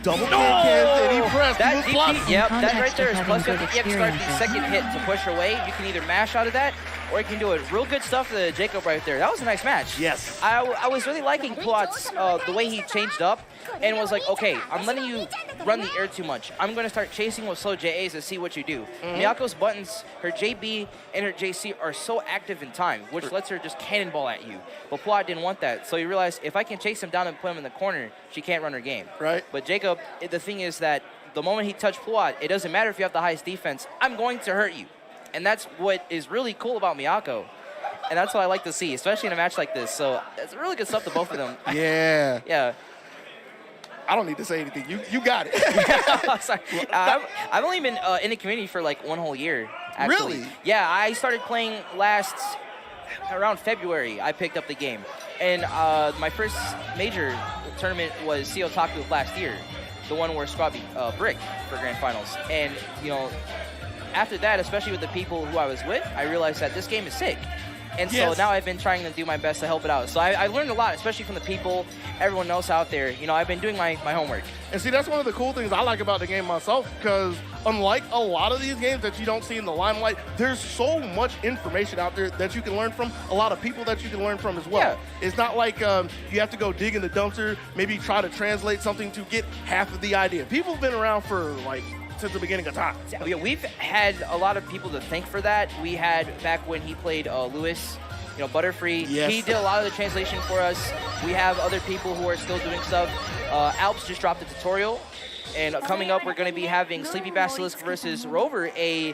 Speaker 7: Double kick and he pressed.
Speaker 1: That
Speaker 7: He was
Speaker 1: DP,
Speaker 7: blocking.
Speaker 1: yep, that
Speaker 3: Context
Speaker 1: right there
Speaker 3: of
Speaker 1: is
Speaker 3: having
Speaker 1: plus.
Speaker 3: good
Speaker 1: You have to start the
Speaker 3: experiences.
Speaker 1: second hit to push her away. You can either mash out of that, or you can do it. Real good stuff to Jacob right there. That was a nice match.
Speaker 7: Yes.
Speaker 1: I was really liking Puat's, the way he changed up and was like, okay, I'm letting you run the air too much. I'm going to start chasing with slow JAs and see what you do. Miyako's buttons, her JB and her JC are so active in time, which lets her just cannonball at you. But Puat didn't want that. So he realized if I can chase him down and put him in the corner, she can't run her game.
Speaker 7: Right.
Speaker 1: But Jacob, the thing is that the moment he touched Puat, it doesn't matter if you have the highest defense. I'm going to hurt you. And that's what is really cool about Miyako. And that's what I like to see, especially in a match like this. So it's really good stuff to both of them.
Speaker 7: Yeah.
Speaker 1: Yeah.
Speaker 7: I don't need to say anything. You got it.
Speaker 1: Sorry. I've only been in the community for like one whole year, actually.
Speaker 7: Really?
Speaker 1: Yeah, I started playing around February. I picked up the game. And my first major tournament was CO Taku last year, the one where Squad beat Brick for Grand Finals. And, you know, after that, especially with the people who I was with, I realized that this game is sick. And so
Speaker 7: Yes.
Speaker 1: now I've been trying to do my best to help it out. So I learned a lot, especially from the people, everyone else out there. You know, I've been doing my homework.
Speaker 7: And see, that's one of the cool things I like about the game myself, because unlike a lot of these games that you don't see in the limelight, there's so much information out there that you can learn from, a lot of people that you can learn from as well.
Speaker 1: Yeah.
Speaker 7: It's not like you have to go dig in the dumpster, maybe try to translate something to get half of the idea. People have been around for like since the beginning of time.
Speaker 1: Yeah, we've had a lot of people to thank for that. We had back when he played Lewis, you know, Butterfree.
Speaker 7: Yes.
Speaker 1: He did a lot of the translation for us. We have other people who are still doing stuff. Alps just dropped a tutorial. And coming up, we're going to be having Sleepy Basilisk versus Rover. I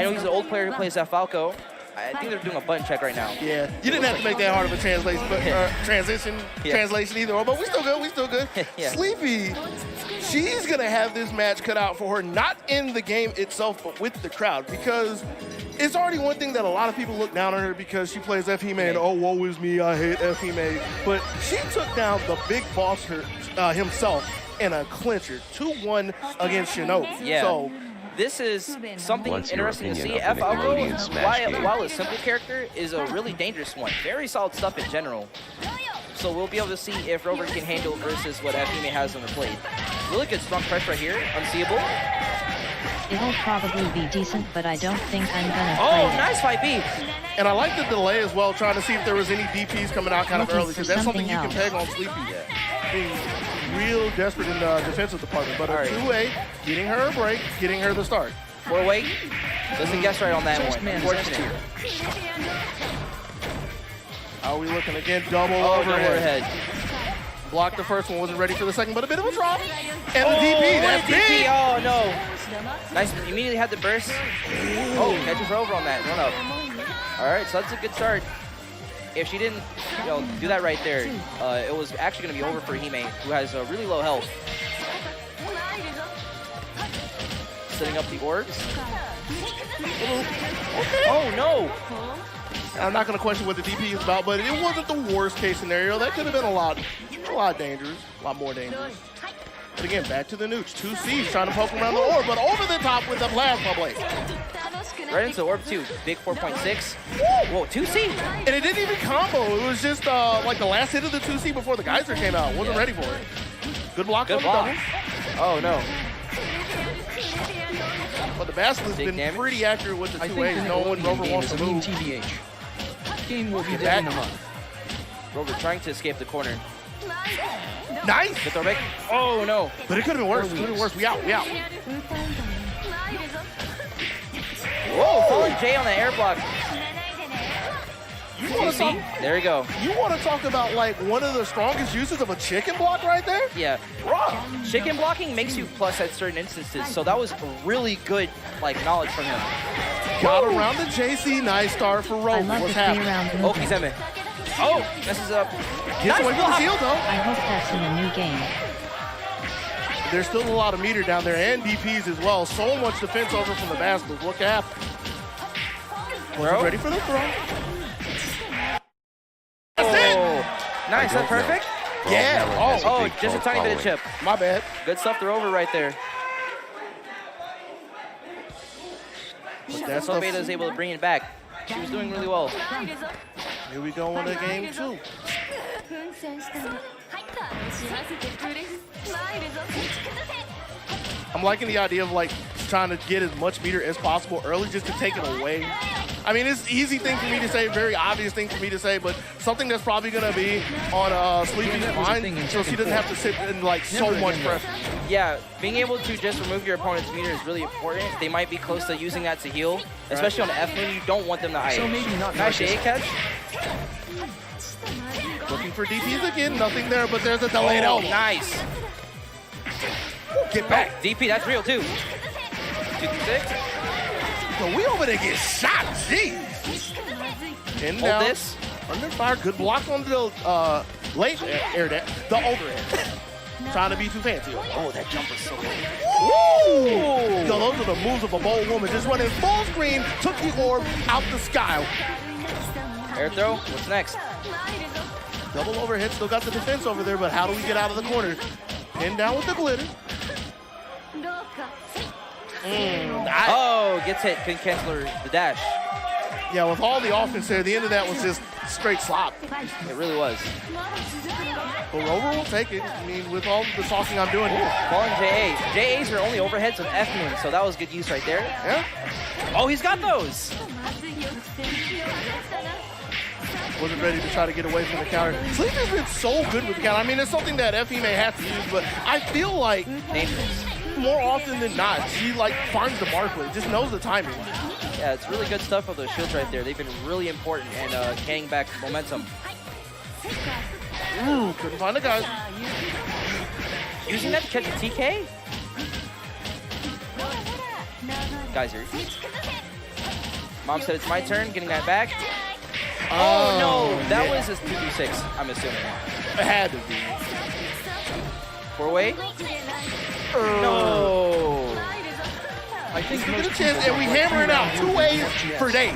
Speaker 1: know he's an old player who plays Falco. I think they're doing a button check right now.
Speaker 7: Yeah, you didn't have to make that hard of a translation, but translation
Speaker 1: Yeah.
Speaker 7: translation either. But we still good. We still good.
Speaker 1: Yeah.
Speaker 7: Sleepy, she's gonna have this match cut out for her, not in the game itself, but with the crowd, because it's already one thing that a lot of people look down on her because she plays F-Hime and oh, woe is me, I hate F-Hime. But she took down the big boss himself in a clincher, 2-1 against Shinobi.
Speaker 1: Yeah.
Speaker 7: So.
Speaker 1: This is something
Speaker 6: What's your
Speaker 1: interesting to see.
Speaker 6: opinion of the
Speaker 1: Falco,
Speaker 6: Nickelodeon Smash game?
Speaker 1: while a simple character, is a really dangerous one. Very solid stuff in general. So we'll be able to see if Rover can handle versus what F-Hime has on the plate. Really good strong pressure right here. Unseeable.
Speaker 3: It'll probably be decent, but I don't think I'm gonna
Speaker 1: Oh,
Speaker 3: play it.
Speaker 1: nice fight B.
Speaker 7: And I like the delay as well, trying to see if there was any DPs coming out kind of
Speaker 3: Looking
Speaker 7: early, because
Speaker 3: for
Speaker 7: that's something you can
Speaker 3: something
Speaker 7: peg on Sleepy. Being real desperate in the defensive department. But a
Speaker 1: All right.
Speaker 7: two-way, getting her a break, getting her the start.
Speaker 1: 4-way. Doesn't guess right on that
Speaker 4: Just
Speaker 1: one.
Speaker 4: man,
Speaker 1: Unfortunate.
Speaker 7: How are we looking again? Double
Speaker 1: Oh, double
Speaker 7: overhead.
Speaker 1: overhead.
Speaker 7: Blocked the first one, wasn't ready for the second, but a bit of a drop. And the DP, that's
Speaker 1: DP.
Speaker 7: big.
Speaker 1: Oh, no. Nice. Immediately had the burst. Oh, catches Rover on that. Run up. All right, so that's a good start. If she didn't, do that right there, it was actually going to be over for Hime, who has really low health. setting up the orbs. Oh no!
Speaker 7: I'm not going to question what the DP is about, but it wasn't the worst case scenario. That could have been a lot dangerous, a lot more dangerous. But again, back to the Nooch. 2C's trying to poke around the orb, but over the top with the plasma blade.
Speaker 1: Right into the orb too. Big 4.6. Whoa, 2C.
Speaker 7: And it didn't even combo. It was just like the last hit of the 2C before the geyser came out. Wasn't ready for it. Good block on the doubles.
Speaker 1: Oh no.
Speaker 7: But the Basilisk's been pretty accurate with the 2As. No one Rover wants to move.
Speaker 4: TBH. Game will be dead in a month.
Speaker 1: Rover trying to escape the corner.
Speaker 7: Nice!
Speaker 1: Good throw back. Oh no.
Speaker 7: But it could have been worse. It could have been worse. We out. We out.
Speaker 1: Whoa, falling J on the air block.
Speaker 7: You want to talk?
Speaker 1: There we go.
Speaker 7: You want to talk about like one of the strongest uses of a chicken block right there?
Speaker 1: Yeah. Chicken blocking makes you plus at certain instances, so that was really good like knowledge from him.
Speaker 7: Got around the JC. Nice start for Rover. What's happening?
Speaker 1: Oh, he's in. Oh, messes up.
Speaker 7: Gets away from the shield though.
Speaker 3: I hope that's in a new game.
Speaker 7: There's still a lot of meter down there and DPs as well. So much defense over from the Basilisk. What happened? Was he ready for the throw? That's it!
Speaker 1: Nice, that's perfect.
Speaker 7: Yeah.
Speaker 1: Oh, just a tiny bit of chip.
Speaker 7: My bad.
Speaker 1: Good stuff to Rover right there.
Speaker 7: That's
Speaker 1: Beta is able to bring it back. She was doing really well.
Speaker 7: Here we go into game 2. I'm liking the idea of like trying to get as much meter as possible early just to take it away. I mean, it's an easy thing for me to say, very obvious thing for me to say, but something that's probably going to be on Sleepy's mind so she doesn't have to sit in like so much pressure.
Speaker 1: Yeah, being able to just remove your opponent's meter is really important. They might be close to using that to heal, especially on the F moon. You don't want them to hide.
Speaker 4: So maybe not
Speaker 1: nice A catch.
Speaker 7: Looking for DPs again, nothing there, but there's a delayed elbow.
Speaker 1: Nice.
Speaker 7: Get back.
Speaker 1: DP, that's real too. 2-6.
Speaker 7: So we over there get shot, jeez. In
Speaker 1: Hold
Speaker 7: down,
Speaker 1: this.
Speaker 7: under fire, good block on the late air dash, the overhead. Trying to be too fancy.
Speaker 1: Oh, that jump was so good.
Speaker 7: Woo! Yo, those are the moves of a bold woman. Just running full screen, took the orb out the sky.
Speaker 1: Air throw, what's next?
Speaker 7: Double overhead, still got the defense over there, but how do we get out of the corner? Pinned down with the glitter.
Speaker 1: Oh, gets hit, couldn't cancel the dash.
Speaker 7: Yeah, with all the offense there, the end of that was just straight slop.
Speaker 1: It really was.
Speaker 7: But Rover will take it. I mean, with all the talking I'm doing here.
Speaker 1: Falling JA. JAs are only overheads with F moon, so that was good use right there.
Speaker 7: Yeah.
Speaker 1: Oh, he's got those.
Speaker 7: Wasn't ready to try to get away from the counter. Sleep has been so good with the counter. I mean, it's something that FE may have to use, but I feel like
Speaker 1: Dangerous.
Speaker 7: more often than not, she like finds the mark with it, just knows the timing.
Speaker 1: Yeah, it's really good stuff with those shields right there. They've been really important and getting back momentum.
Speaker 7: Ooh, couldn't find the guys.
Speaker 1: Using that to catch a TK? Geyser. Mom said it's my turn, getting that back. Oh no, that was a 2-6, I'm assuming.
Speaker 7: It had to be.
Speaker 1: 4-way? No.
Speaker 7: I think we get a chance, and we hammer it out 2 ways for days.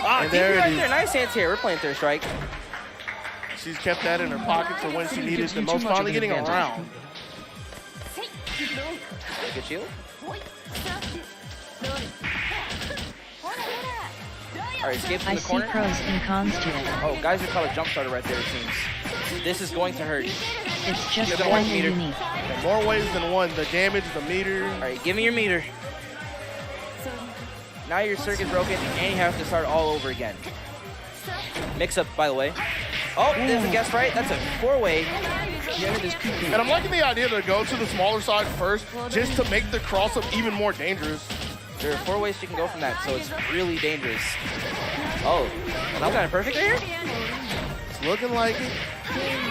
Speaker 1: Ah,
Speaker 7: there it
Speaker 1: right
Speaker 7: is.
Speaker 1: there. Nice anti-air. We're playing third strike.
Speaker 7: She's kept that in her pocket for when she needed the most, finally getting around.
Speaker 1: Good shield. All right, escape from
Speaker 3: I
Speaker 1: the
Speaker 3: see
Speaker 1: corner.
Speaker 3: pros and cons to it.
Speaker 1: Oh, guys are called a jump starter right there, it seems. This is going to hurt.
Speaker 3: It's just
Speaker 1: Give it one
Speaker 3: kinda
Speaker 1: meter.
Speaker 3: unique.
Speaker 7: More ways than one. The damage, the meter.
Speaker 1: All right, give me your meter. Now your circuit's broken, and you have to start all over again. Mix up, by the way. Oh, there's a guess right. That's a 4-way.
Speaker 7: And I'm liking the idea to go to the smaller side first, just to make the cross-up even more dangerous.
Speaker 1: There are 4 ways you can go from that, so it's really dangerous. Oh, that kind of perfect right here?
Speaker 7: It's looking like it.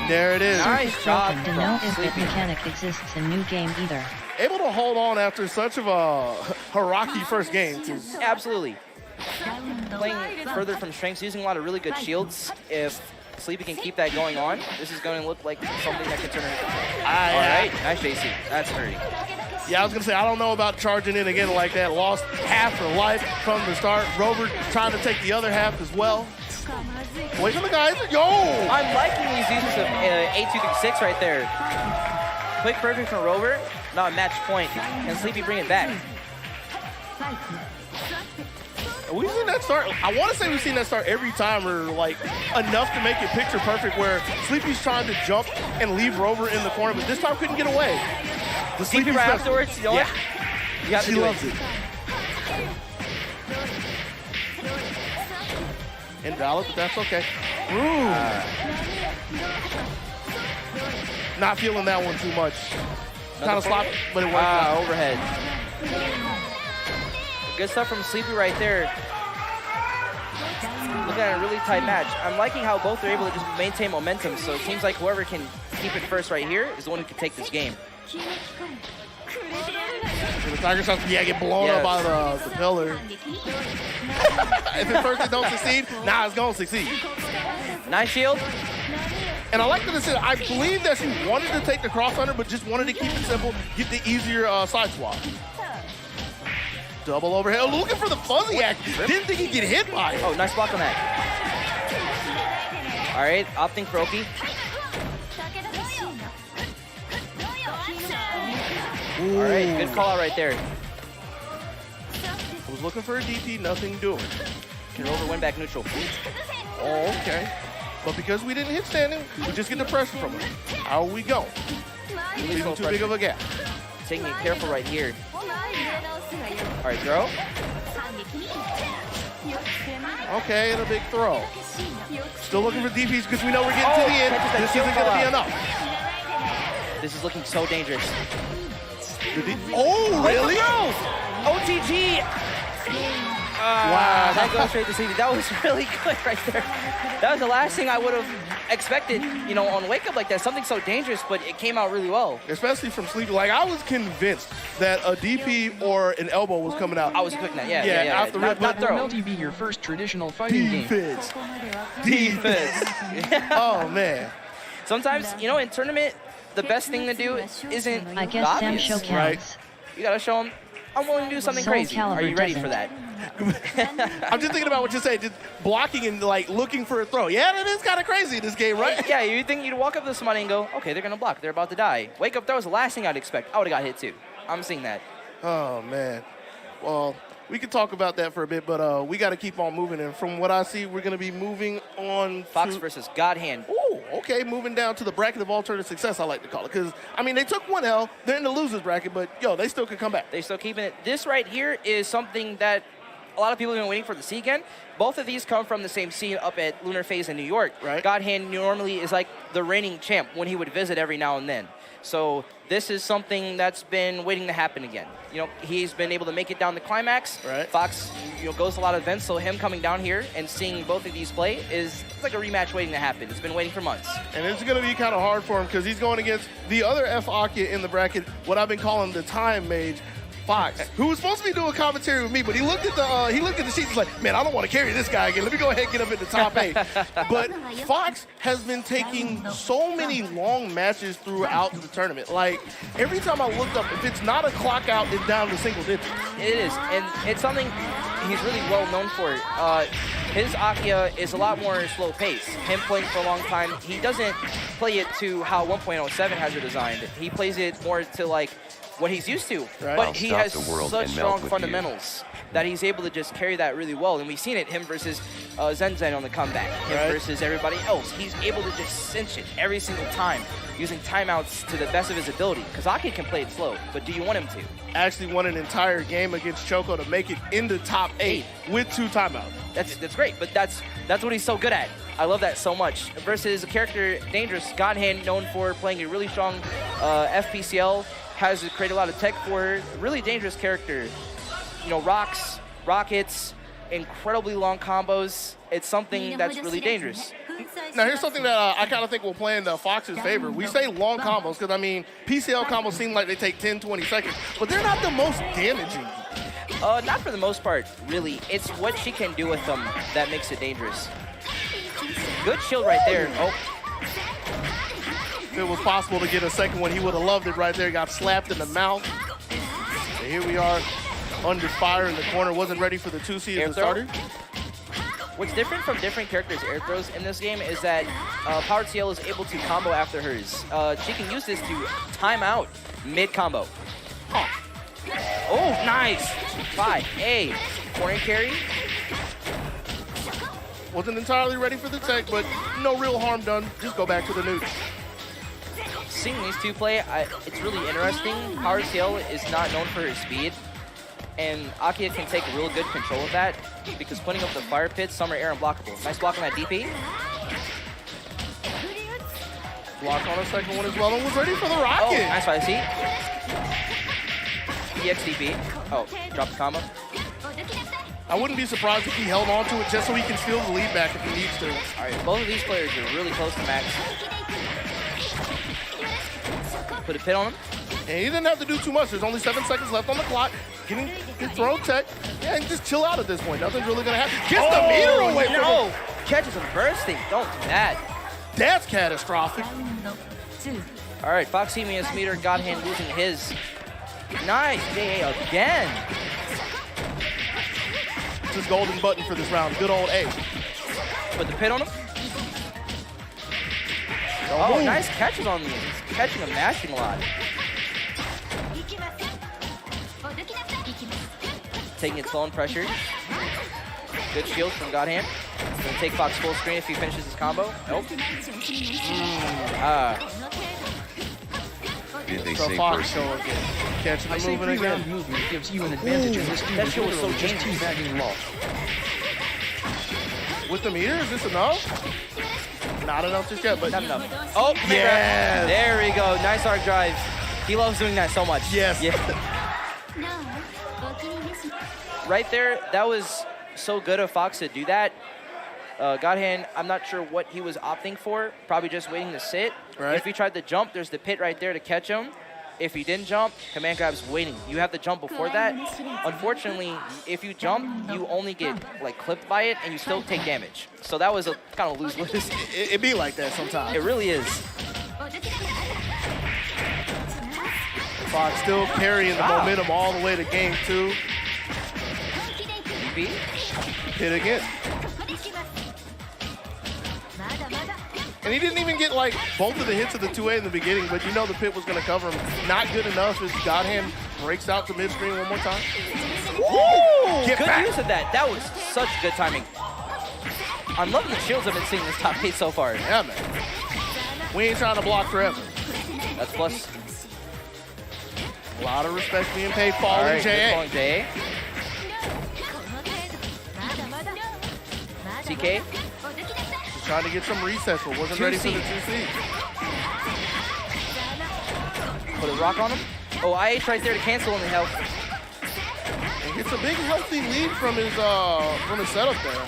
Speaker 7: There it is.
Speaker 1: Nice job
Speaker 3: To know
Speaker 1: from
Speaker 3: if that
Speaker 1: Sleepy.
Speaker 3: mechanic exists in new game either.
Speaker 7: Able to hold on after such of a rocky first game.
Speaker 1: Absolutely. Playing further from strengths, using a lot of really good shields. If Sleepy can keep that going on, this is going to look like something that can turn it. All right, nice JC. That's hurting.
Speaker 7: Yeah, I was going to say, I don't know about charging in again like that. Lost half her life from the start. Rover trying to take the other half as well. Away from the guys. Yo!
Speaker 1: I'm liking these uses of A2 through 6 right there. Quick perfect from Rover. Not a match point. And Sleepy bring it back.
Speaker 7: We've seen that start. I want to say we've seen that start every time, or like enough to make it picture perfect, where Sleepy's trying to jump and leave Rover in the corner, but this time couldn't get away. The
Speaker 1: Sleepy right afterwards, you know what? You got to
Speaker 7: she
Speaker 1: do
Speaker 7: loves it. Invalid, but that's okay. Not feeling that one too much. Kind of sloppy, but it worked out.
Speaker 1: Overhead. Good stuff from Sleepy right there. Looking at a really tight match. I'm liking how both are able to just maintain momentum, so it seems like whoever can keep it first right here is the one who can take this game.
Speaker 7: The Tiger Shots, get blown up by the pillar. If at first it don't succeed, now it's going to succeed.
Speaker 1: Nice shield.
Speaker 7: And I like that it said, I believe that she wanted to take the cross under, but just wanted to keep it simple, get the easier side swap. Double overhead, looking for the fuzzy act. Didn't think he'd get hit by it.
Speaker 1: Oh, nice block on that. All right, opting for Oki. All right, good call out right there.
Speaker 7: Was looking for a DP, nothing doing.
Speaker 1: Can Rover win back neutral?
Speaker 7: Oh, okay. But because we didn't hit standing, we just get the pressure from him. How are we going? Leaving too big of a gap.
Speaker 1: Taking it careful right here. All right, throw.
Speaker 7: Okay, and a big throw. Still looking for DPs because we know we're getting to the end. This isn't going to be enough.
Speaker 1: This is looking so dangerous.
Speaker 7: Oh, really?
Speaker 1: OTG.
Speaker 7: Wow.
Speaker 1: That goes straight to Sleepy. That was really good right there. That was the last thing I would have expected, you know, on Wake Up like that. Something so dangerous, but it came out really well.
Speaker 7: Especially from Sleepy. Like, I was convinced that a DP or an elbow was coming out.
Speaker 1: I was clicking that, yeah.
Speaker 7: After
Speaker 2: not throw.
Speaker 4: Melty be your first traditional fighting game.
Speaker 7: Defense. Oh, man.
Speaker 1: Sometimes, you know, in tournament, the best thing to do isn't
Speaker 3: I guess Sam
Speaker 1: obvious,
Speaker 3: show counts.
Speaker 7: Right.
Speaker 1: You gotta show them, I'm willing to do something
Speaker 3: Soul
Speaker 1: crazy. Are you
Speaker 3: Calibur
Speaker 1: ready
Speaker 3: doesn't.
Speaker 1: for that?
Speaker 7: I'm just thinking about what you say, just blocking and like looking for a throw. Yeah, that is kind of crazy in this game, right?
Speaker 1: Yeah, you think you'd walk up to somebody and go, okay, they're gonna block, they're about to die. Wake Up, that was the last thing I'd expect. I would've got hit too. I'm seeing that.
Speaker 7: Oh, man. Well, we could talk about that for a bit, but we got to keep on moving. And from what I see, we're going to be moving on
Speaker 1: Fox versus God Hand.
Speaker 7: Oh, okay, moving down to the bracket of alternative success, I like to call it. Because, I mean, they took one L. They're in the losers bracket, but, yo, they still could come back.
Speaker 1: They're still keeping it. This right here is something that a lot of people have been waiting for to see again. Both of these come from the same scene up at Lunar Phase in New York.
Speaker 7: Right.
Speaker 1: God Hand normally is like the reigning champ when he would visit every now and then. So this is something that's been waiting to happen again. You know, he's been able to make it down the climax.
Speaker 7: Right.
Speaker 1: Fox, you know, goes to a lot of events, so him coming down here and seeing both of these play is it's like a rematch waiting to happen. It's been waiting for months.
Speaker 7: And it's going to be kind of hard for him because he's going against the other F Akia in the bracket, what I've been calling the time mage, Fox, who was supposed to be doing commentary with me, but he looked at the sheet. He's like, man, I don't want to carry this guy again. Let me go ahead and get up in the top 8. But Fox has been taking so many long matches throughout the tournament. Like, every time I looked up, if it's not a clock out, it's down to single digits.
Speaker 1: It is, and it's something he's really well known for. His Akia is a lot more slow pace. Him playing for a long time, he doesn't play it to how 1.07 has it designed. He plays it more to like what he's used to.
Speaker 7: Right.
Speaker 1: But he has
Speaker 6: such
Speaker 1: strong fundamentals that he's able to just carry that really well. And we've seen it, him versus Zen Zen on the comeback, him versus everybody else. He's able to just cinch it every single time, using timeouts to the best of his ability. Because Aki can play it slow, but do you want him to?
Speaker 7: Actually won an entire game against Choco to make it into top 8 with 2 timeouts.
Speaker 1: That's great, but that's what he's so good at. I love that so much. Versus a character, Dangerous, Godhand, known for playing a really strong FPCL, has to create a lot of tech for her. Really dangerous character. You know, rocks, rockets, incredibly long combos. It's something that's really dangerous.
Speaker 7: Now, here's something that I kind of think will play in Fox's favor. We say long combos because, I mean, PCL combos seem like they take 10, 20 seconds, but they're not the most damaging.
Speaker 1: Not for the most part, really. It's what she can do with them that makes it dangerous. Good shield right there. Oh.
Speaker 7: If it was possible to get a second one, he would have loved it right there. Got slapped in the mouth. And here we are under fire in the corner. Wasn't ready for the 2C as the starter.
Speaker 1: What's different from different characters' air throws in this game is that Powered CL is able to combo after hers. She can use this to time out mid-combo. Oh, nice! 5A. Corner carry.
Speaker 7: Wasn't entirely ready for the tech, but no real harm done. Just go back to the nuke.
Speaker 1: Seeing these two play, it's really interesting. Powered CL is not known for her speed, and Akia can take real good control of that because putting up the fire pits, some are air unblockable. Nice block on that DP.
Speaker 7: Block on a second one as well, and was ready for the rocket.
Speaker 1: Oh, nice 5C. EXDP. Oh, drop the combo.
Speaker 7: I wouldn't be surprised if he held on to it just so he can steal the lead back if he needs to.
Speaker 1: All right, both of these players are really close to max. Put a pit on him.
Speaker 7: And he didn't have to do too much. There's only 7 seconds left on the clock. Getting his throw tech. Yeah, and just chill out at this point. Nothing's really going to happen. Gets the meter away from him.
Speaker 1: Catches him bursting. Don't do that.
Speaker 7: That's catastrophic.
Speaker 1: All right, Foxemia's meter, Godhand losing his. Nice, JA again.
Speaker 7: It's his golden button for this round. Good old A.
Speaker 1: Put the pit on him. Oh, nice catches on me. He's catching and mashing a lot. Taking its own pressure. Good shield from Godhand. Gonna take Fox full screen if he finishes his combo. Nope.
Speaker 6: Did they
Speaker 7: So
Speaker 6: say
Speaker 7: Fox
Speaker 6: person?
Speaker 7: catching
Speaker 4: I
Speaker 7: the
Speaker 4: say
Speaker 7: movement
Speaker 4: pre-round
Speaker 7: again.
Speaker 4: movement gives you an advantage in this dude
Speaker 1: that
Speaker 4: is
Speaker 1: shit was so
Speaker 4: literally just
Speaker 1: dangerous.
Speaker 4: teabagging Law.
Speaker 7: With the meter, is this enough? Not enough just yet, but
Speaker 1: Not enough. Oh,
Speaker 7: yes.
Speaker 1: there we go. Nice arc drive. He loves doing that so much.
Speaker 7: Yes.
Speaker 1: Yeah. Right there, that was so good of Fox to do that. Godhand, I'm not sure what he was opting for. Probably just waiting to sit.
Speaker 7: Right.
Speaker 1: If he tried to jump, there's the pit right there to catch him. If he didn't jump, command grab's waiting. You have to jump before that. Unfortunately, if you jump, you only get like clipped by it and you still take damage. So that was a kind of lose-lose.
Speaker 7: It be like that sometimes.
Speaker 1: It really is.
Speaker 7: Fox still carrying the momentum all the way to game 2.
Speaker 1: DP.
Speaker 7: Hit again. And he didn't even get like both of the hits of the 2A in the beginning, but you know the pit was going to cover him. Not good enough as Godhand breaks out to midstream one more time.
Speaker 1: Woo!
Speaker 7: Get
Speaker 1: Good
Speaker 7: back.
Speaker 1: use of that. That was such good timing. I'm loving the shields I've been seeing this top 8 so far.
Speaker 7: Yeah, man. We ain't trying to block forever.
Speaker 1: That's plus.
Speaker 7: A lot of respect being paid.
Speaker 1: All
Speaker 7: Falling
Speaker 1: right, good
Speaker 7: JA.
Speaker 1: falling JA. TK.
Speaker 7: Just trying to get some resets, but wasn't ready for the 2C.
Speaker 1: Put a rock on him. Oh, IH right there to cancel on the health.
Speaker 7: And gets a big healthy lead from his setup there.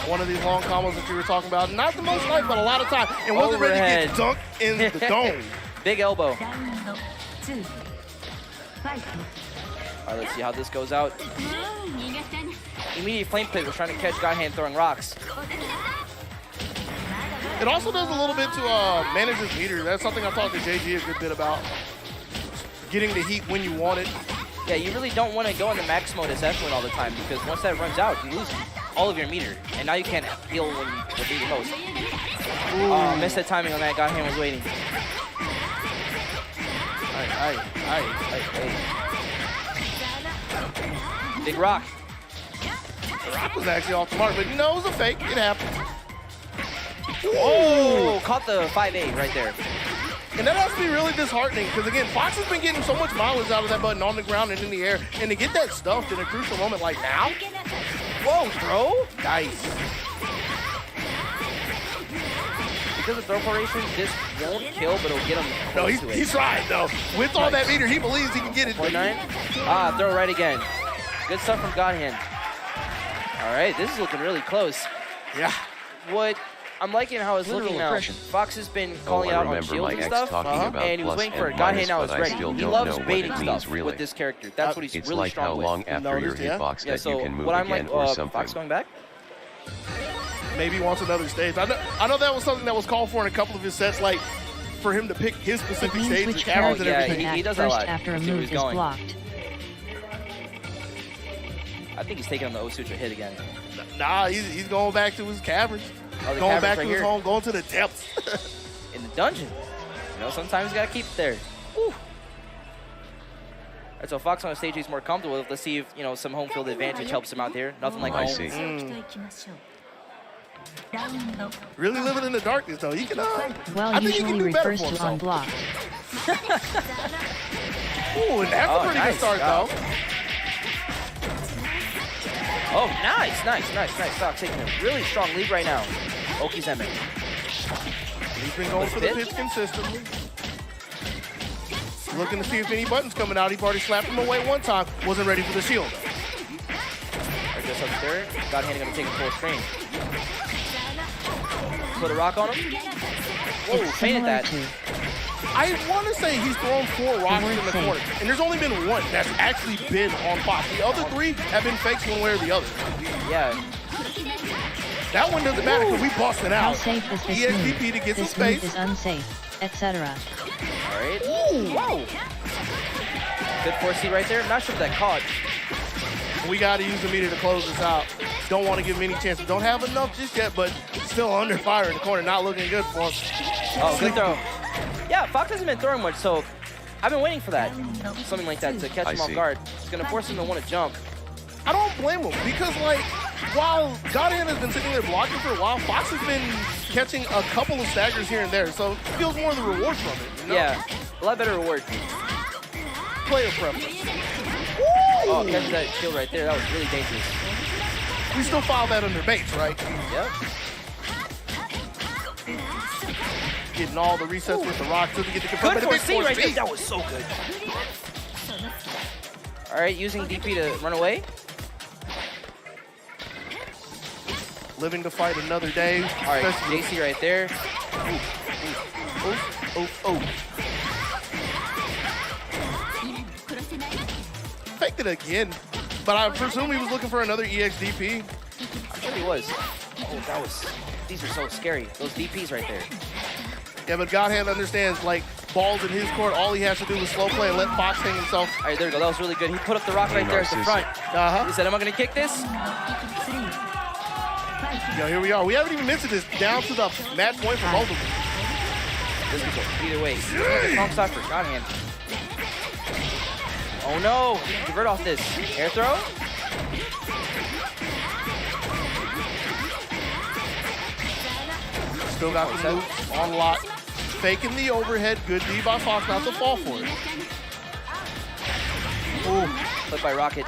Speaker 7: One of these long combos that you were talking about. Not the most life, but a lot of time. And wasn't ready to get dunked in the dome.
Speaker 1: Big elbow. All right, let's see how this goes out. Immediate flame pit was trying to catch Godhand throwing rocks.
Speaker 7: It also does a little bit to manage his meter. That's something I talked to JG a good bit about. Getting the heat when you want it.
Speaker 1: Yeah, you really don't want to go in the max mode as F1 all the time because once that runs out, you lose all of your meter. And now you can't heal when you need the most. Oh, missed the timing on that. Godhand was waiting. Big rock.
Speaker 7: The rock was actually off the mark, but you know, it was a fake. It happened.
Speaker 1: Oh, caught the 5A right there.
Speaker 7: And that has to be really disheartening because, again, Fox has been getting so much mileage out of that button on the ground and in the air. And to get that stuffed in a crucial moment like now, whoa, throw, nice.
Speaker 1: Because of throw formation, this won't kill, but it'll get him.
Speaker 7: No, he's tried, though. With all that meter, he believes he can get it.
Speaker 1: 49. Ah, throw right again. Good stuff from Godhand. All right, this is looking really close.
Speaker 7: Yeah.
Speaker 1: What I'm liking how it's looking now. Fox has been calling it out on shields and stuff, and he was waiting for it. Godhand now is ready. He loves baiting stuff with this character. That's what he's
Speaker 6: It's
Speaker 1: really
Speaker 6: like
Speaker 1: strong
Speaker 6: how
Speaker 1: with.
Speaker 6: long after your hitbox
Speaker 1: Yeah,
Speaker 6: that you
Speaker 1: so
Speaker 6: can move
Speaker 1: what I'm
Speaker 6: again
Speaker 1: like,
Speaker 6: or something.
Speaker 1: Fox going back?
Speaker 7: Maybe he wants another stage. I know that was something that was called for in a couple of his sets. Like, for him to pick his
Speaker 3: It
Speaker 7: specific
Speaker 3: means
Speaker 7: stage,
Speaker 3: which
Speaker 7: the cameras and
Speaker 3: character
Speaker 7: everything.
Speaker 3: should
Speaker 1: he
Speaker 3: act
Speaker 1: does that a
Speaker 3: first
Speaker 1: lot.
Speaker 3: after a
Speaker 1: See where
Speaker 3: move
Speaker 1: he's
Speaker 3: is
Speaker 1: going.
Speaker 3: blocked.
Speaker 1: I think he's taking on the O-Sutra hit again.
Speaker 7: Nah, he's going back to his caverns.
Speaker 1: Oh, the
Speaker 7: Going
Speaker 1: caverns
Speaker 7: back
Speaker 1: right
Speaker 7: to his
Speaker 1: here.
Speaker 7: home, going to the depths.
Speaker 1: In the dungeon. You know, sometimes you gotta keep it there. Woo. Alright, so Fox on a stage he's more comfortable with. Let's see if, you know, some home field advantage helps him out there. Nothing like
Speaker 6: I
Speaker 1: home.
Speaker 6: see.
Speaker 7: Really living in the darkness, though. He can,
Speaker 3: Well
Speaker 7: I think he can
Speaker 3: usually
Speaker 7: do better
Speaker 3: refers
Speaker 7: for
Speaker 3: to
Speaker 7: himself.
Speaker 3: unblocked.
Speaker 7: Ooh, and that's a pretty
Speaker 1: nice
Speaker 7: good start,
Speaker 1: job.
Speaker 7: though.
Speaker 1: Oh, nice. Fox taking a really strong lead right now. Okizeme.
Speaker 7: He's been going for the pitch consistently. Looking to see if any buttons coming out. He's already slapped him away one time. Wasn't ready for the shield.
Speaker 1: Right, just up there. Godhand gonna take a full screen. Put a rock on him. Whoa,
Speaker 3: It's
Speaker 1: fainted
Speaker 3: similar
Speaker 1: that.
Speaker 3: to
Speaker 7: I want to say he's thrown 4 rocks in the
Speaker 3: safe.
Speaker 7: corner, and there's only been one that's actually been on Fox. The other 3 have been fakes one way or the other.
Speaker 1: Yeah.
Speaker 7: That one doesn't matter because we busting
Speaker 3: how
Speaker 7: out.
Speaker 3: safe is this
Speaker 7: ESDP
Speaker 3: move?
Speaker 7: to get some
Speaker 3: This move
Speaker 7: space.
Speaker 3: is unsafe, etc.
Speaker 1: All right. Whoa. Good 4C right there. Not sure if that caught.
Speaker 7: We got to use the meter to close this out. Don't want to give him any chances. Don't have enough just yet, but still under fire in the corner. Not looking good for him.
Speaker 1: Oh, good throw. Yeah, Fox hasn't been throwing much, so I've been waiting for that. Something like that to catch him off guard. It's going to force him to want to jump.
Speaker 7: I don't blame him because, like, while Godhand has been sitting there blocking for a while, Fox has been catching a couple of staggers here and there, so it feels more of the reward from it. You know?
Speaker 1: Yeah, a lot better reward.
Speaker 7: Player preference.
Speaker 1: Oh, catch that shield right there. That was really dangerous.
Speaker 7: We still file that under baits, right?
Speaker 1: Yep.
Speaker 7: Getting all the resets with the rocks to get the confirm.
Speaker 1: Good
Speaker 7: but a big
Speaker 1: 4C
Speaker 7: force
Speaker 1: right there.
Speaker 7: feed.
Speaker 1: That was so good. All right, using DP to run away.
Speaker 7: Living to fight another day.
Speaker 1: All right, JC right there.
Speaker 7: Oh. Faked it again, but I presume he was looking for another EXDP.
Speaker 1: I think he was. Oh, these are so scary. Those DPs right there.
Speaker 7: Yeah, but Godhand understands, like, balls in his court, all he has to do is slow play and let Fox hang himself.
Speaker 1: All right, there we go. That was really good. He put up the rock right there at the front. He said, am I going to kick this?
Speaker 7: Yo, here we are. We haven't even mentioned this. Down to the match point for both of them.
Speaker 1: This could go either way. Strong stop for Godhand. Oh no! Divert off this. Air throw.
Speaker 7: Still got the move on lock. Faking the overhead. Good D by Fox not to fall for it.
Speaker 1: Ooh, flip by Rocket.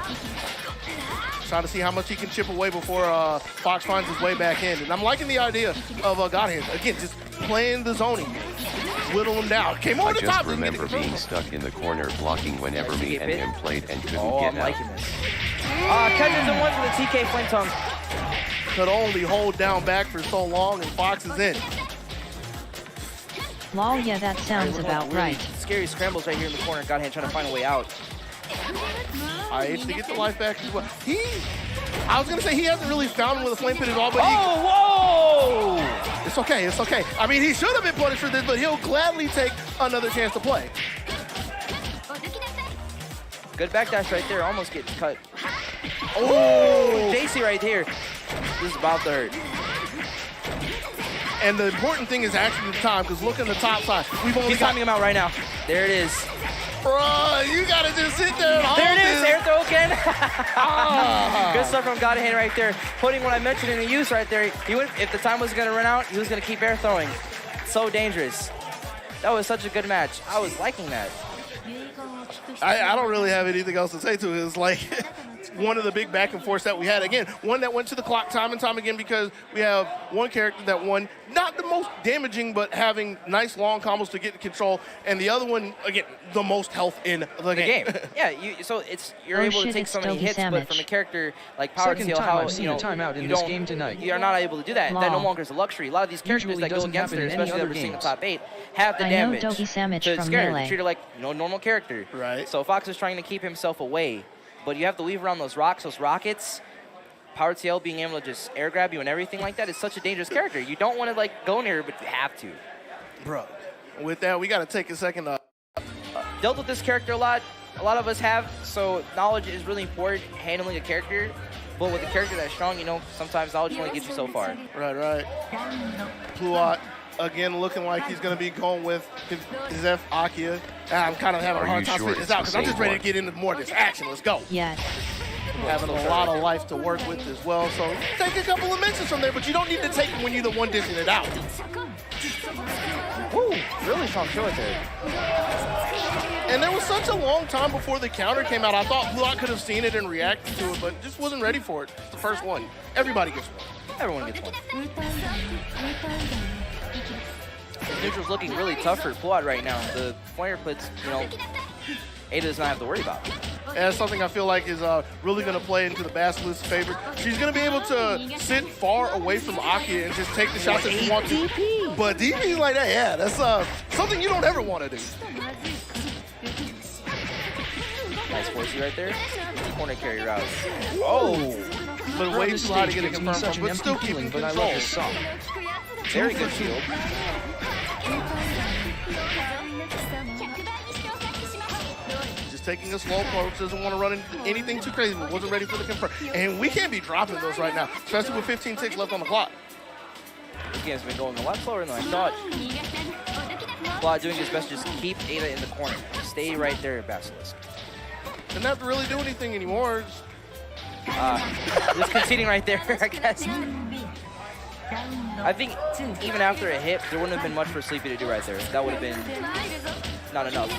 Speaker 7: Trying to see how much he can chip away before Fox finds his way back in. And I'm liking the idea of Godhand. Again, just playing the zoning. Whittle him down. Came over
Speaker 6: I
Speaker 7: the
Speaker 6: just
Speaker 7: top.
Speaker 6: remember being stuck in the corner blocking whenever me and him played and couldn't
Speaker 1: Oh,
Speaker 6: get
Speaker 1: I'm
Speaker 6: out.
Speaker 1: liking this. Catches and one for the TK Flame Tongue.
Speaker 7: Could only hold down back for so long, and Fox is in.
Speaker 3: Lol, yeah, that sounds about
Speaker 1: Really
Speaker 3: right.
Speaker 1: Scary scrambles right here in the corner. Godhand trying to find a way out.
Speaker 7: IH to get the life back as well. I was going to say he hasn't really found him with a flame pit at all, but
Speaker 1: whoa!
Speaker 7: It's okay, it's okay. I mean, he should have been punished for this, but he'll gladly take another chance to play.
Speaker 1: Good backdash right there. Almost gets cut. Oh, JC right here. This is about to hurt.
Speaker 7: And the important thing is actually the time, because look on the top side. We've only
Speaker 1: He's timing him out right now. There it is.
Speaker 7: Bruh, you gotta just sit there and hold
Speaker 1: There it is.
Speaker 7: this.
Speaker 1: Air throw again. Good stuff from Godhand right there. Putting what I mentioned in the use right there. He went, if the time was going to run out, he was going to keep air throwing. So dangerous. That was such a good match. I was liking that.
Speaker 7: I don't really have anything else to say to it. It's like one of the big back and forths that we had. Again, one that went to the clock time and time again because we have one character that won, not the most damaging, but having nice long combos to get in control, and the other one, again, the most health in the game.
Speaker 1: Yeah, you're able to take so many hits, but from a character like Power
Speaker 5: Second
Speaker 1: Tail,
Speaker 5: time
Speaker 1: how
Speaker 5: I've seen a timeout in this game tonight.
Speaker 1: You are not able to do that. That no longer is a luxury. A lot of these characters
Speaker 5: Usually
Speaker 1: that go
Speaker 5: doesn't
Speaker 1: against
Speaker 5: happen
Speaker 1: it,
Speaker 5: in any
Speaker 1: especially that
Speaker 5: other
Speaker 1: we're seeing the
Speaker 5: games.
Speaker 1: top 8, have the
Speaker 3: I know
Speaker 1: damage.
Speaker 3: Dogi Sandwich
Speaker 1: So it's
Speaker 3: from
Speaker 1: scary.
Speaker 3: Melee.
Speaker 1: Treat it like normal character.
Speaker 7: Right.
Speaker 1: So Fox is trying to keep himself away, but you have to weave around those rocks, those rockets. Power TL being able to just air grab you and everything like that is such a dangerous character. You don't want to like go near, but you have to.
Speaker 7: Bro, With that, we got to take a second to
Speaker 1: Dealt with this character a lot. A lot of us have, so knowledge is really important, handling a character. But with a character that's strong, you know, sometimes knowledge only gets you so far.
Speaker 7: Right. Pluot, again, looking like he's going to be going with his F. Akia. I'm kind of having a hard time fitting this out because I'm just ready to get into more of this action. Let's go.
Speaker 3: Yes.
Speaker 7: Having a lot of life to work with as well. So take a couple of mentions from there, but you don't need to take it when you're the one dishing it out.
Speaker 1: Ooh, really strong show right there.
Speaker 7: And there was such a long time before the counter came out. I thought Pluot could have seen it and reacted to it, but just wasn't ready for it. It's the first one. Everybody gets one.
Speaker 1: Everyone gets one. Neutral's looking really tough for Pluot right now. The flare puts, you know, Ada does not have to worry about.
Speaker 7: And that's something I feel like is really going to play into the Basilisk's favor. She's going to be able to sit far away from Akia and just take the shots that she wants to. But DP like that, yeah, that's something you don't ever want to do.
Speaker 1: Nice 4C right there. Corner carry route.
Speaker 7: Oh! But
Speaker 4: Bro,
Speaker 7: way
Speaker 4: this
Speaker 7: too high to
Speaker 4: stage
Speaker 7: get it
Speaker 4: gives me
Speaker 7: confirmed
Speaker 4: such
Speaker 7: from,
Speaker 4: an
Speaker 7: but still
Speaker 4: empty
Speaker 7: keeping
Speaker 4: feeling, but I
Speaker 7: control.
Speaker 4: love this song.
Speaker 1: Very good shield.
Speaker 7: Just taking a slow approach, doesn't want to run into anything too crazy, but wasn't ready for the confirm. And we can't be dropping those right now, especially with 15 ticks left on the clock.
Speaker 1: This game's been going a lot slower than I thought. Pluot doing his best to just keep Ada in the corner. Stay right there, Basilisk.
Speaker 7: Didn't have to really do anything anymore.
Speaker 1: Just conceding right there, I guess. I think even after a hit, there wouldn't have been much for Sleepy to do right there. That would have been not enough.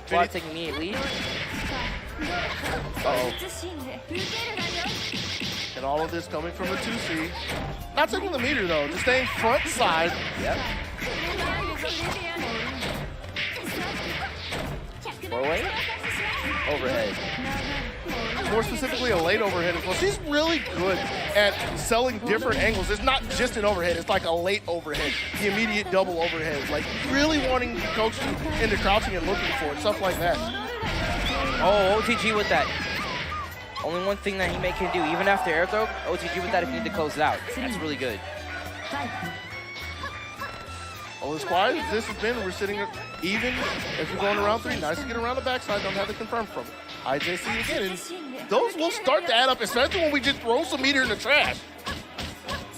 Speaker 1: Pluot taking immediate lead. Uh-oh.
Speaker 7: And all of this coming from the 2C. Not taking the meter though, just staying front side.
Speaker 1: Yep. Four-way. Overhead.
Speaker 7: More specifically, a late overhead as well. She's really good at selling different angles. It's not just an overhead, it's like a late overhead, the immediate double overhead. Like really wanting to coach you into crouching and looking for it, stuff like that.
Speaker 1: Oh, OTG with that. Only one thing that he can do, even after air throw, OTG with that if you need to close it out. That's really good.
Speaker 7: Well, as quiet as this has been, we're sitting even as we're going around 3. Nice to get around the backside, don't have to confirm from it. IJC again, and those will start to add up, especially when we just throw some meter in the trash.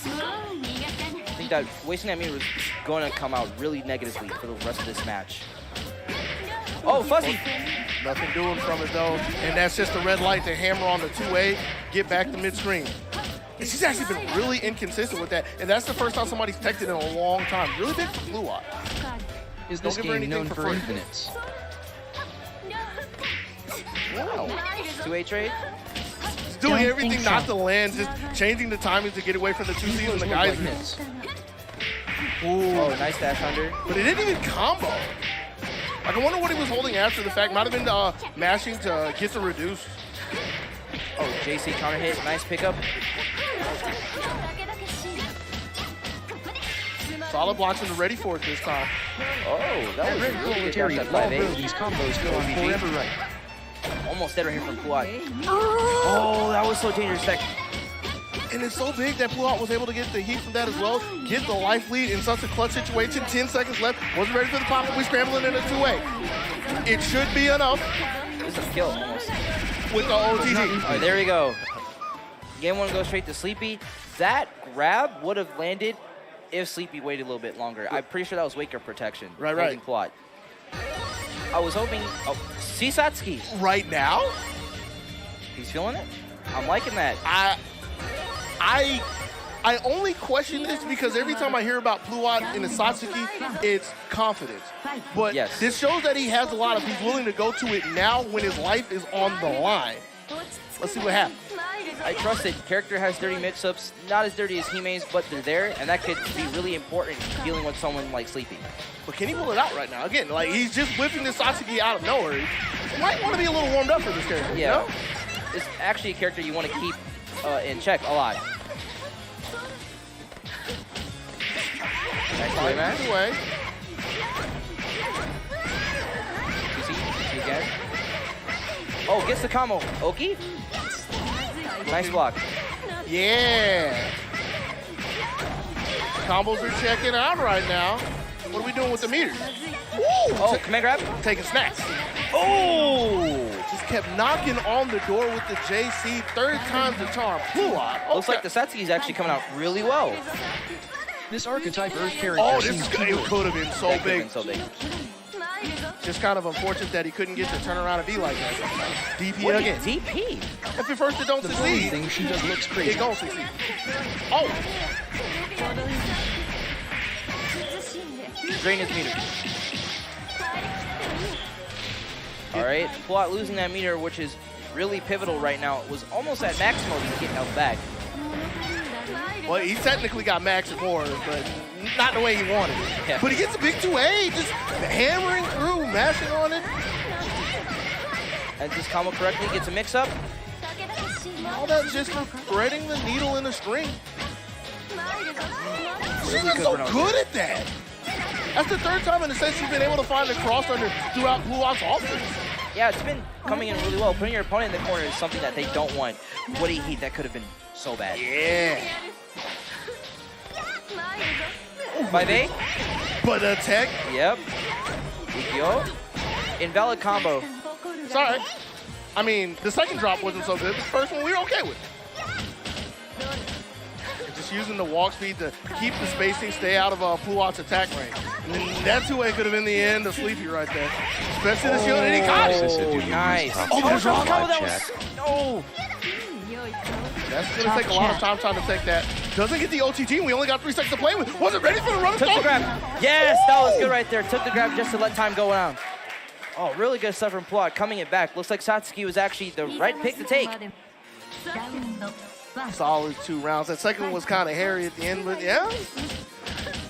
Speaker 1: I think that wasting that meter was going to come out really negatively for the rest of this match. Oh, Fuzzy!
Speaker 7: Nothing doing from it though, and that's just a red light to hammer on the 2A, get back to midstream. And she's actually been really inconsistent with that, and that's the first time somebody's teched it in a long time. Really big for Pluot.
Speaker 4: Is this game known for
Speaker 7: free.
Speaker 4: infinites?
Speaker 1: Wow. 2A trade?
Speaker 7: Just doing
Speaker 3: Don't
Speaker 7: everything
Speaker 3: think
Speaker 7: not
Speaker 3: so.
Speaker 7: to land, just changing the timing to get away from the 2Cs and the guys. Ooh.
Speaker 1: Oh, nice dash under.
Speaker 7: But it didn't even combo. Like, I wonder what he was holding after the fact. Might have been mashing to get the reduce.
Speaker 1: Oh, JC counter hit. Nice pickup.
Speaker 7: Solid blocks and ready for it this time.
Speaker 1: Oh, that was really good dash at
Speaker 4: Love
Speaker 1: 5A.
Speaker 4: these combos go on forever right.
Speaker 1: Almost dead right here from Pluot. Oh, that was so dangerous. That
Speaker 7: And it's so big that Pluot was able to get the heat from that as well. Get the life lead in such a clutch situation. 10 seconds left. Wasn't ready for the pop. We scrambling in a 2A. It should be enough
Speaker 1: this is a kill almost.
Speaker 7: with the OTG.
Speaker 1: All right, there we go. Game 1 goes straight to Sleepy. That grab would have landed if Sleepy waited a little bit longer. I'm pretty sure that was wake-up protection.
Speaker 7: Right.
Speaker 1: Pluot. I was hoping... Oh, Sisatsuki.
Speaker 7: Right now,
Speaker 1: He's feeling it. I'm liking that.
Speaker 7: I only question this because every time I hear about Pluot in the Satsuki, it's confidence. But
Speaker 1: Yes.
Speaker 7: this shows that he has a lot of, he's willing to go to it now when his life is on the line. Let's see what happens.
Speaker 1: I trust it. Character has dirty mix-ups. Not as dirty as Hime's, but they're there, and that could be really important dealing with someone like Sleepy.
Speaker 7: But can he pull it out right now? Again, like he's just whipping this Satsuki out of nowhere. He might want to be a little warmed up for this character.
Speaker 1: Yeah.
Speaker 7: You know?
Speaker 1: It's actually a character you want to keep in check a lot. Nice play, man.
Speaker 7: Anyway,
Speaker 1: See again. Oh, gets the combo. Oki. Nice block.
Speaker 7: yeah. Combos are checking out right now. What are we doing with the meters?
Speaker 1: Oh, command grab.
Speaker 7: Taking snaps.
Speaker 1: Oh!
Speaker 7: Just kept knocking on the door with the JC. Third time's the charm. Puat.
Speaker 1: Looks like the Satsuki's actually coming out really well.
Speaker 5: This archetype Earth character
Speaker 7: Oh,
Speaker 5: seems
Speaker 7: it could have been so
Speaker 1: That could've
Speaker 7: big.
Speaker 1: been so big.
Speaker 7: Just kind of unfortunate that he couldn't get to turn around and be like that sometimes. DP
Speaker 1: What
Speaker 7: again.
Speaker 1: DP?
Speaker 7: If at first it don't
Speaker 5: the funny
Speaker 7: succeed,
Speaker 5: thing she does looks crazy.
Speaker 7: it don't succeed. Oh!
Speaker 1: Drain his meter. All right, Plot losing that meter, which is really pivotal right now. It was almost at max mode to get held back.
Speaker 7: Well, he technically got max and more, but not the way he wanted it.
Speaker 1: Yeah.
Speaker 7: But he gets a big 2A, just hammering through, mashing on it.
Speaker 1: And just combo correctly, gets a mix-up.
Speaker 7: All that just for threading the needle in the string. She's
Speaker 1: Really
Speaker 7: been
Speaker 1: good
Speaker 7: so
Speaker 1: run out
Speaker 7: good
Speaker 1: there.
Speaker 7: at that. That's the third time in a set she's been able to find the cross under throughout Puat's offense.
Speaker 1: Yeah, it's been coming in really well. Putting your opponent in the corner is something that they don't want. What do you hate? That could have been so bad.
Speaker 7: Yeah.
Speaker 1: 5A?
Speaker 7: But the tech,
Speaker 1: Yep. Ikyo. Invalid combo.
Speaker 7: sorry. I mean, the second drop wasn't so good. The first one we were okay with. Just using the walk speed to keep the spacing, stay out of Puat's attack range. And then that 2A could have been the end of Sleepy right there. Especially the shield, and he caught it.
Speaker 6: Narcissa, do you use
Speaker 1: nice.
Speaker 6: top
Speaker 7: Oh,
Speaker 6: chat
Speaker 7: there's
Speaker 6: on
Speaker 7: wrong
Speaker 1: combo,
Speaker 6: live
Speaker 1: that
Speaker 6: chat?
Speaker 1: was... No.
Speaker 7: That's going to take a lot of time trying to take that. Doesn't get the OTG, and we only got 3 seconds to play with. Wasn't ready for the run.
Speaker 1: Took the grab. Yes, that was good right there. Took the grab just to let time go down. Oh, really good stuff from Plot, coming it back. Looks like Satsuki was actually the right pick to take.
Speaker 7: Solid 2 rounds. That second one was kind of hairy at the end, but yeah.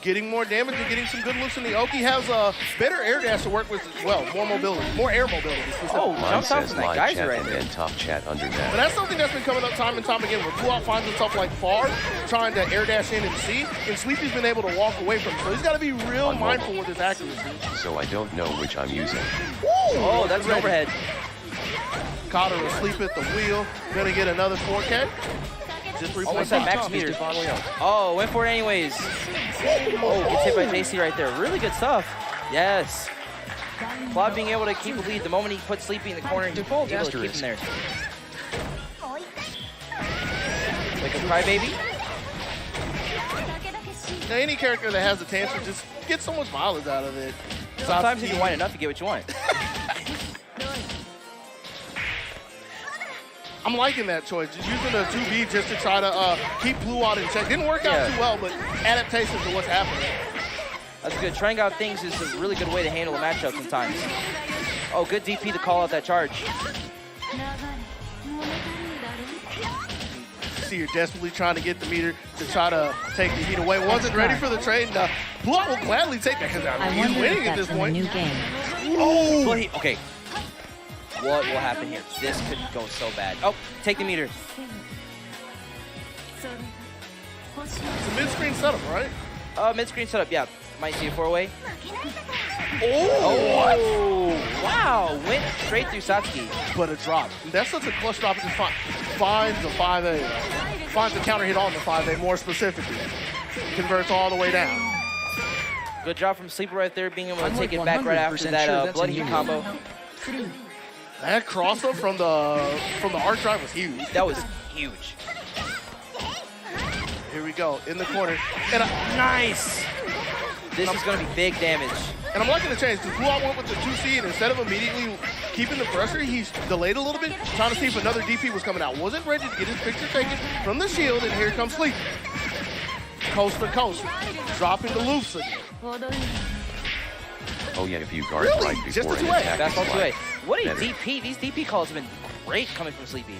Speaker 7: Getting more damage and getting some good looks in the Oki. Has a better air dash to work with as well. More mobility, more air mobility.
Speaker 1: Oh,
Speaker 6: Mine
Speaker 1: jumps off
Speaker 6: says
Speaker 1: from that
Speaker 6: live
Speaker 1: geyser
Speaker 6: chat
Speaker 1: right
Speaker 6: and
Speaker 1: there.
Speaker 6: then top chat under
Speaker 7: But
Speaker 6: that.
Speaker 7: that's something that's been coming up time and time again, where Puat finds himself like far, trying to air dash in and see, and Sleepy's been able to walk away from it. So he's got to be real
Speaker 6: On
Speaker 7: mindful
Speaker 6: mobile.
Speaker 7: with his accuracy.
Speaker 6: So I don't know which I'm using.
Speaker 1: Oh, that's an
Speaker 7: ready.
Speaker 1: overhead.
Speaker 7: Caught her asleep at the wheel. Gonna get another 4K. Just 3
Speaker 1: Almost
Speaker 7: points
Speaker 1: at
Speaker 7: off.
Speaker 1: max
Speaker 5: Top is
Speaker 1: meters.
Speaker 5: Stefano out.
Speaker 1: Oh, went for it anyways. Oh, gets hit by JC right there. Really good stuff. Yes. Plot being able to keep the lead. The moment he puts Sleepy in the corner, he's able
Speaker 5: Default
Speaker 1: to keep him
Speaker 5: asterisk.
Speaker 1: there. Like a crybaby.
Speaker 7: Now, any character that has the tantrum just get so much mileage out of it.
Speaker 1: Sometimes if
Speaker 7: Satsuki-
Speaker 1: you whine enough, you get what you want.
Speaker 7: I'm liking that choice. Just using the 2B just to try to keep Puat in check. Didn't work out
Speaker 1: Yeah.
Speaker 7: too well, but adaptation to what's happening.
Speaker 1: That's good. Trying out things is a really good way to handle a matchup sometimes. Oh, good DP to call out that charge.
Speaker 7: See, you're desperately trying to get the meter to try to take the heat away. Wasn't ready for the trade. Puat will gladly take that because
Speaker 3: I
Speaker 7: he's
Speaker 3: wonder
Speaker 7: winning
Speaker 3: if
Speaker 7: at this
Speaker 3: that's in the
Speaker 7: point.
Speaker 3: new game.
Speaker 7: Oh!
Speaker 1: Well, okay. What will happen here? This could go so bad. Oh, take the meter.
Speaker 7: It's a mid-screen setup, right?
Speaker 1: Mid-screen setup, yeah. Might see a 4-way.
Speaker 7: Oh!
Speaker 1: Wow, went straight through Satsuki.
Speaker 7: But a drop. That's such a clutch drop. It just finds the 5A. Finds the counter hit on the 5A more specifically. Converts all the way down.
Speaker 1: Good job from Sleeper right there, being able to
Speaker 5: I'm
Speaker 1: take
Speaker 5: like
Speaker 1: it back right after
Speaker 5: 100%
Speaker 1: that
Speaker 5: sure that's
Speaker 1: bloody
Speaker 5: a new
Speaker 1: combo.
Speaker 7: That cross-up from the arc drive was huge.
Speaker 1: That was huge.
Speaker 7: Here we go, in the corner. And
Speaker 1: Nice. This is going to be big damage.
Speaker 7: And I'm liking the change because Puat went with the 2C, and instead of immediately keeping the pressure, he's delayed a little bit, trying to see if another DP was coming out. Wasn't ready to get his picture taken from the shield, and here comes Sleep. Coast to coast, dropping the loops again.
Speaker 6: Oh yeah, if you guard
Speaker 7: Really?
Speaker 6: right
Speaker 7: Just
Speaker 6: before
Speaker 7: a
Speaker 6: an
Speaker 7: 2A.
Speaker 6: attack
Speaker 1: That's all
Speaker 6: is
Speaker 1: 2A.
Speaker 6: live.
Speaker 1: What a
Speaker 6: Better.
Speaker 1: DP. These DP calls have been great coming from Sleepy.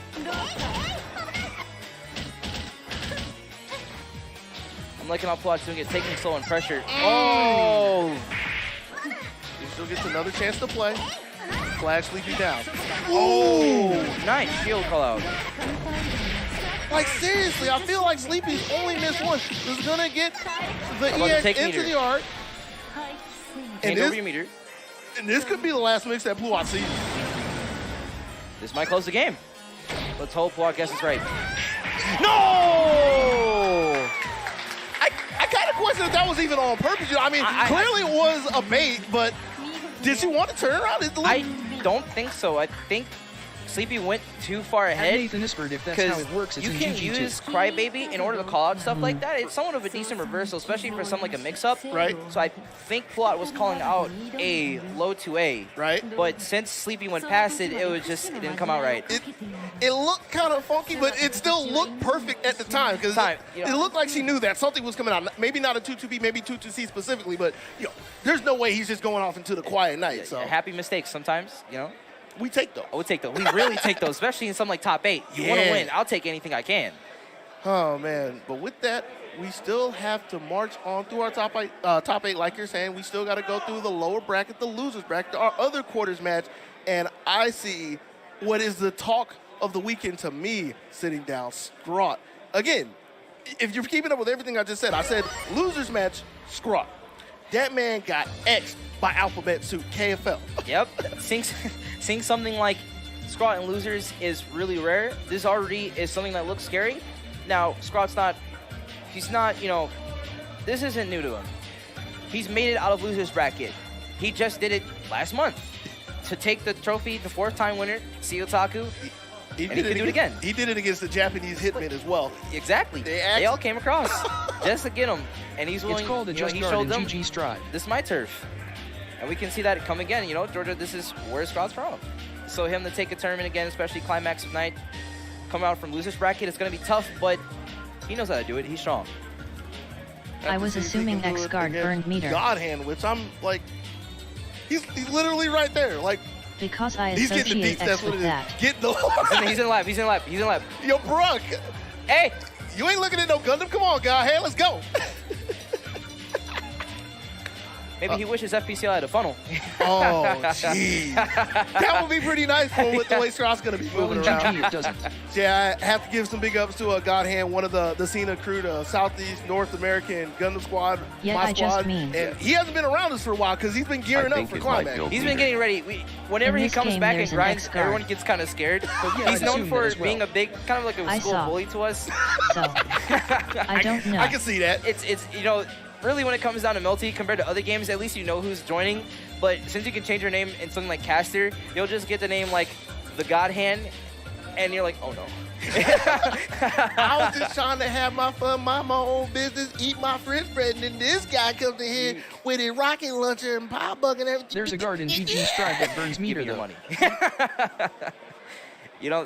Speaker 1: I'm liking how Plot's doing it, taking it slow and pressure. Oh!
Speaker 7: He still gets another chance to play. Flag Sleepy down.
Speaker 1: Oh! Nice shield call out.
Speaker 7: Like, seriously, I feel like Sleepy's only missed one. Is going to get the
Speaker 1: About to
Speaker 7: EX
Speaker 1: take
Speaker 7: into
Speaker 1: meter.
Speaker 7: the arc.
Speaker 1: Hand over your meter.
Speaker 7: And this could be the last mix that Puat sees.
Speaker 1: This might close the game. Let's hope Plot guesses right. No!
Speaker 7: I kind of question if that was even on purpose. I mean, clearly it was a bait, but did she want to turn around?
Speaker 1: I don't think so. I think Sleepy went too far ahead.
Speaker 4: Nathan Ispert, if that's how it works, it's
Speaker 1: you
Speaker 4: in
Speaker 1: can
Speaker 4: GG2.
Speaker 1: use Crybaby in order to call out stuff like that. It's somewhat of a decent reversal, especially for something like a mix-up.
Speaker 7: Right.
Speaker 1: So I think Plot was calling out a low to A.
Speaker 7: Right.
Speaker 1: But since Sleepy went past it, it didn't come out right.
Speaker 7: It looked kind of funky, but it still looked perfect at the time because it looked like she knew that something was coming out. Maybe not a 2-2B, maybe 2-2C specifically, but there's no way he's just going off into the quiet night. So
Speaker 1: happy mistakes sometimes,
Speaker 7: We take those.
Speaker 1: I would take those. We really take those, especially in something like top 8. You want to win. I'll take anything I can.
Speaker 7: Oh, man. But with that, we still have to march on through our top eight. Like you're saying, we still got to go through the lower bracket, the losers bracket, our other quarters match. And I see what is the talk of the weekend to me sitting down, Scrot. Again, if you're keeping up with everything I just said, I said losers match, Scrot. That man got X'd by Alphabet Suit, KFL.
Speaker 1: Yep. Seeing something like Scrot and losers is really rare. This already is something that looks scary. Now, Scrot's he's not, this isn't new to him. He's made it out of losers bracket. He just did it last month to take the trophy, the 4th-time winner, Seotaku, and he can do it again.
Speaker 7: He did it against the Japanese hitmen as well.
Speaker 1: Exactly. They all came across just to get him, and he's willing.
Speaker 4: It's called a just
Speaker 1: he
Speaker 4: guard
Speaker 1: showed
Speaker 4: in
Speaker 1: them,
Speaker 4: GG Stride.
Speaker 1: this is my turf. And we can see that come again. Georgia, this is where Scrot's from. So him to take a tournament again, especially Climax of Night, come out from losers bracket, it's going to be tough, but he knows how to do it. He's strong.
Speaker 3: I was assuming X guard burned meter.
Speaker 7: God hand, which I'm like, he's literally right there. Like,
Speaker 3: because I
Speaker 7: he's getting the
Speaker 3: associate
Speaker 7: beats,
Speaker 3: X
Speaker 7: that's what
Speaker 3: with
Speaker 7: it
Speaker 3: that.
Speaker 7: is. Get the
Speaker 1: He's in lab.
Speaker 7: Yo, Brock.
Speaker 1: Hey!
Speaker 7: You ain't looking at no Gundam. Come on, God hand, let's go.
Speaker 1: Maybe he wishes FPCL had a funnel.
Speaker 7: Oh, jeez. That would be pretty nice for with the way Scrot's going to be moving around.
Speaker 4: It doesn't.
Speaker 7: Yeah, I have to give some big ups to God Hand, one of the Cena crew, the Southeast North American Gundam Squad, my squad. And he hasn't been around us for a while because he's been gearing up for Climax.
Speaker 1: He's been getting ready. Whenever he comes back and grinds, everyone gets kind of scared. He's known for being a big, kind of like a school bully to us.
Speaker 3: So, I don't know.
Speaker 7: I can see that.
Speaker 1: It's really when it comes down to Melty, compared to other games, at least you know who's joining. But since you can change your name in something like Caster, you'll just get the name like the God Hand, and you're like, oh no.
Speaker 7: I was just trying to have my fun, mind my own business, eat my French bread, and then this guy comes in here with his rocket launcher and pie bug and everything.
Speaker 4: There's a guard in GG Stride that burns meter,
Speaker 1: Give me
Speaker 4: though.
Speaker 1: your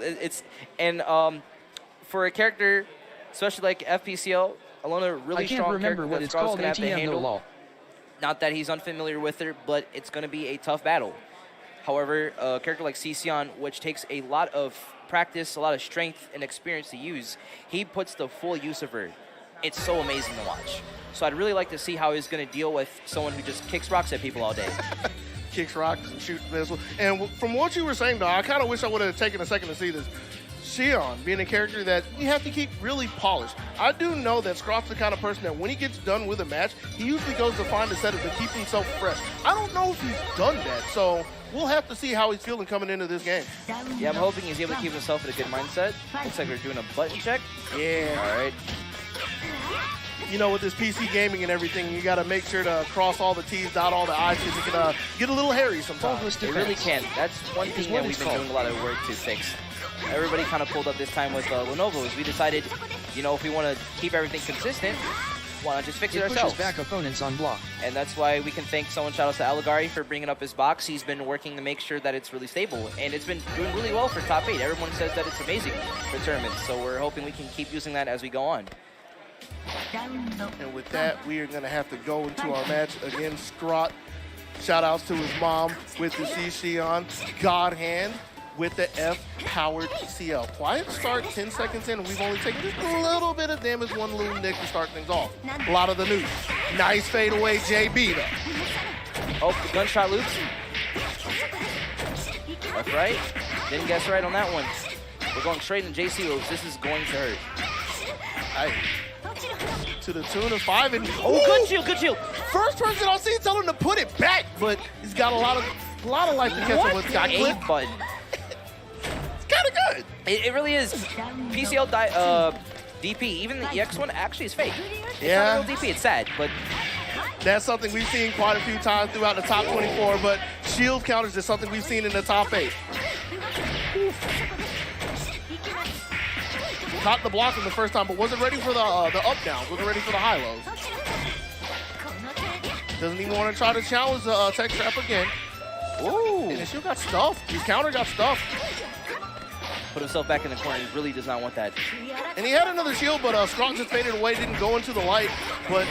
Speaker 1: money. For a character, especially like FPCL, Alona, really strong character.
Speaker 4: I can't remember what it's called, ATM, no law.
Speaker 1: Not that he's unfamiliar with her, but it's going to be a tough battle. However, a character like Cision, which takes a lot of practice, a lot of strength and experience to use, he puts the full use of her. It's so amazing to watch. So I'd really like to see how he's going to deal with someone who just kicks rocks at people all day.
Speaker 7: Kicks rocks and shoots missiles. And from what you were saying, though, I kind of wish I would have taken a second to see this. Shion being a character that you have to keep really polished. I do know that Scrot's the kind of person that when he gets done with a match, he usually goes to find a setup to keep himself fresh. I don't know if he's done that, so we'll have to see how he's feeling coming into this game.
Speaker 1: Yeah, I'm hoping he's able to keep himself in a good mindset. Looks like we're doing a button check.
Speaker 7: Yeah.
Speaker 1: All right.
Speaker 7: You know, with this PC gaming and everything, you got to make sure to cross all the T's, dot all the I's, because it can get a little hairy sometimes.
Speaker 1: It really can. That's one thing that we've been doing a lot of work to fix. Everybody kind of pulled up this time with Lenovo's. We decided, if we want to keep everything consistent, why not just fix it ourselves?
Speaker 4: Pushes back opponents on block.
Speaker 1: And that's why we can thank someone, shout out to Aligari for bringing up his box. He's been working to make sure that it's really stable, and it's been doing really well for top 8. Everyone says that it's amazing for tournaments, so we're hoping we can keep using that as we go on.
Speaker 7: And with that, we are going to have to go into our match again. Scrot, shout outs to his mom with the Shion, God Hand with the F-powered CL. Quiet start, 10 seconds in, and we've only taken just a little bit of damage, one little nick to start things off. A lot of the news. Nice fadeaway JB, though.
Speaker 1: Oh, the gunshot loops. That's right. Didn't guess right on that one. We're going straight into JC moves. This is going to hurt.
Speaker 7: To the tune of 5 and
Speaker 1: good shield, good shield.
Speaker 7: First person I'll see tell him to put it back, but he's got a lot of life to catch up with. Got clip
Speaker 1: button.
Speaker 7: It's kind of good.
Speaker 1: It really is. PCL DP. Even the EX one actually is fake. It's
Speaker 7: Yeah.
Speaker 1: not a real DP. It's sad, but
Speaker 7: That's something we've seen quite a few times throughout the top 24, but shield counters is something we've seen in the top 8. Caught the block in the first time, but wasn't ready for the up downs, wasn't ready for the high lows. Doesn't even want to try to challenge the tech trap again.
Speaker 1: ooh,
Speaker 7: And the shield got stuffed. His counter got stuffed.
Speaker 1: put himself back in the corner. He really does not want that.
Speaker 7: And he had another shield, but Strong just faded away, didn't go into the light. But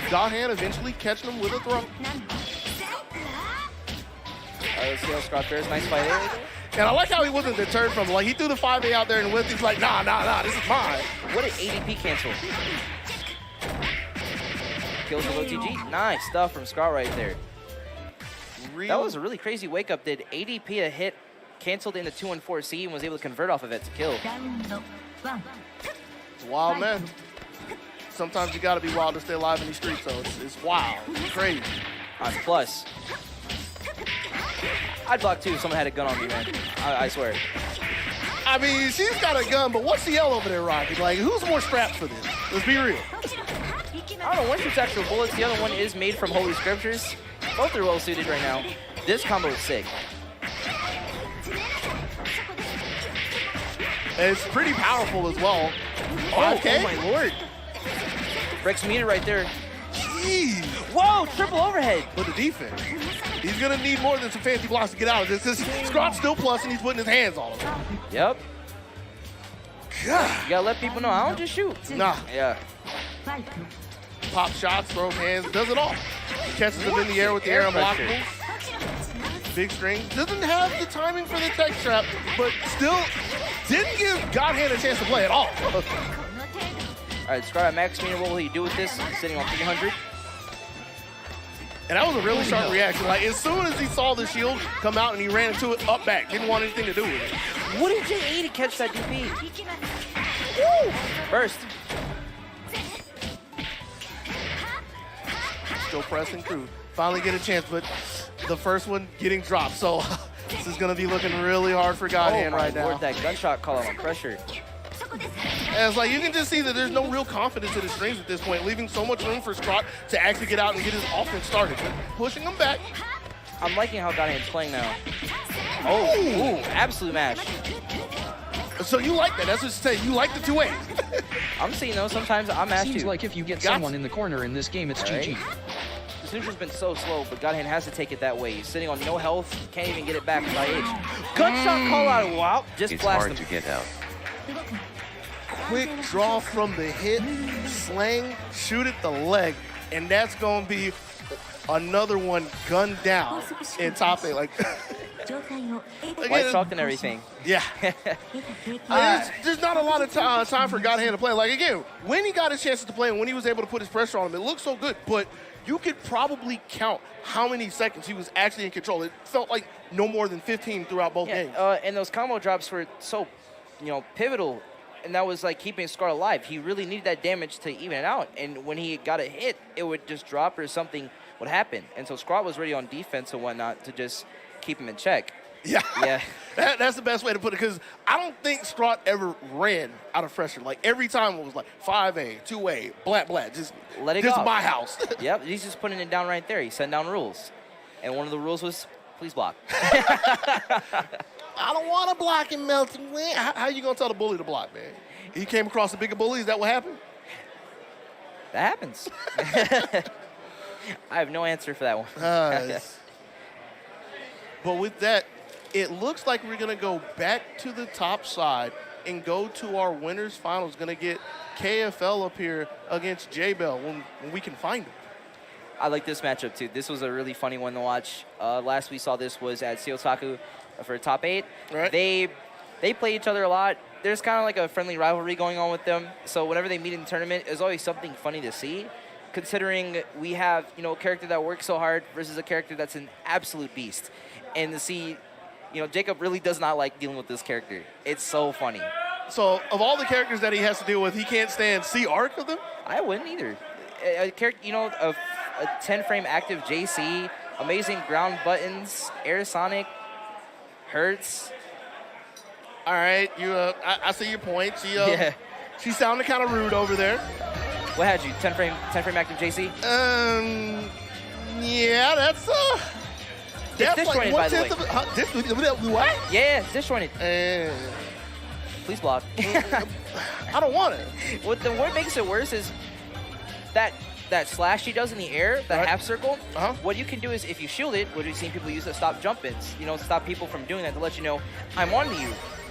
Speaker 7: Godhand eventually catching him with a throw.
Speaker 1: Let's see how Scott fares. Nice fight there.
Speaker 7: And I like how he wasn't deterred from it. Like, he threw the 5A out there and with, he's like, nah, this is mine.
Speaker 1: What an ADP cancel. Kills with OTG. Nice stuff from Scott right there. That was a really crazy wake up. Did ADP a hit, canceled into 2 and 4C, and was able to convert off of it to kill.
Speaker 7: It's wild, man. Sometimes you gotta be wild to stay alive in these streets, so it's wild. It's crazy.
Speaker 1: On plus. I'd block too if someone had a gun on me, man. I swear.
Speaker 7: I mean, she's got a gun, but what's CL over there rocking? Like, who's more strapped for this? Let's be real.
Speaker 1: I don't know, one shoots actual bullets, the other one is made from holy scriptures. Both are well suited right now. This combo is sick.
Speaker 7: And it's pretty powerful as well.
Speaker 1: Oh my lord. Breaks meter right there.
Speaker 7: Jeez.
Speaker 1: Whoa, triple overhead.
Speaker 7: But the defense, he's gonna need more than some fancy blocks to get out of this. Scrot's still plus and he's putting his hands on him.
Speaker 1: Yep.
Speaker 7: God.
Speaker 1: You gotta let people know, I don't just shoot.
Speaker 7: Nah.
Speaker 1: Yeah.
Speaker 7: Pop shots, throws hands, does it all. Catches him in the air with the air unblockables. Big string. Doesn't have the timing for the tech trap, but still didn't give Godhand a chance to play at all.
Speaker 1: All right, Scott at max meter. What will he do with this? He's sitting on 300.
Speaker 7: And that was a really sharp reaction. Like, as soon as he saw the shield come out and he ran into it up back, didn't want anything to do with it.
Speaker 1: What did J8 to catch that DP? Woo! Burst.
Speaker 7: Still pressing through. Finally get a chance, but the first one getting dropped. So this is going to be looking really hard for Godhand right now.
Speaker 1: Lord, that gunshot call on pressure.
Speaker 7: And it's like you can just see that there's no real confidence in the strings at this point, leaving so much room for Scott to actually get out and get his offense started. But pushing him back.
Speaker 1: I'm liking how Godhand's playing now. Oh, ooh, absolute mash.
Speaker 7: So you like that. That's what you say. You like the 2-8.
Speaker 1: I'm seeing though, sometimes I'm mashed
Speaker 5: Seems
Speaker 1: too.
Speaker 5: like if you get someone in the corner in this game, it's GG.
Speaker 1: This neutral's been so slow, but Godhand has to take it that way. He's sitting on no health, can't even get it back by H. Gunshot call out, wow. Just
Speaker 6: It's
Speaker 1: blast
Speaker 6: hard
Speaker 1: him.
Speaker 6: to get out.
Speaker 7: Quick draw from the hit, slang, shoot at the leg, and that's going to be another one gunned down in top 8. Like,
Speaker 1: White chalk and everything.
Speaker 7: Yeah. There's not a lot of time for Godhand to play. Like, again, when he got his chances to play and when he was able to put his pressure on him, it looked so good, but you could probably count how many seconds he was actually in control. It felt like no more than 15 throughout both games.
Speaker 1: And those combo drops were so, pivotal, and that was like keeping Scar alive. He really needed that damage to even it out, and when he got a hit, it would just drop or something would happen. And so Scar was ready on defense and whatnot to just keep him in check.
Speaker 7: Yeah.
Speaker 1: Yeah.
Speaker 7: That's the best way to put it, because I don't think Straught ever ran out of pressure. Like, every time it was like 5A, 2A, blat, just
Speaker 1: let it
Speaker 7: this
Speaker 1: go.
Speaker 7: is my house.
Speaker 1: Yep, he's just putting it down right there. He's setting down rules. And one of the rules was, please block.
Speaker 7: I don't want to block him, Melty. How you going to tell the bully to block, man? He came across a bigger bully? Is that what happened?
Speaker 1: That happens. I have no answer for that one.
Speaker 7: But with that, it looks like we're going to go back to the top side and go to our winners finals. Going to get KFL up here against Jabel when we can find him.
Speaker 1: I like this matchup too. This was a really funny one to watch. Last we saw this was at Seotaku for top 8.
Speaker 7: Right.
Speaker 1: They play each other a lot. There's kind of like a friendly rivalry going on with them. So whenever they meet in the tournament, it's always something funny to see, considering we have a character that works so hard versus a character that's an absolute beast. And to see, Jacob really does not like dealing with this character. It's so funny.
Speaker 7: So of all the characters that he has to deal with, he can't stand C-Arc of them?
Speaker 1: I wouldn't either. A character, a 10-frame active JC, amazing ground buttons, Air Sonic, hurts.
Speaker 7: All right, I see your points. She's sounding kind of rude over there.
Speaker 1: What had you? 10 frame active JC?
Speaker 7: Yeah, that's
Speaker 1: disjointed, by the way.
Speaker 7: What?
Speaker 1: Yeah, it's disjointed. Please block.
Speaker 7: I don't want it.
Speaker 1: What makes it worse is that slash she does in the air, that half circle. What you can do is, if you shield it, what we've seen people use to stop jump ins, you know, stop people from doing that, to let you know, I'm on to you.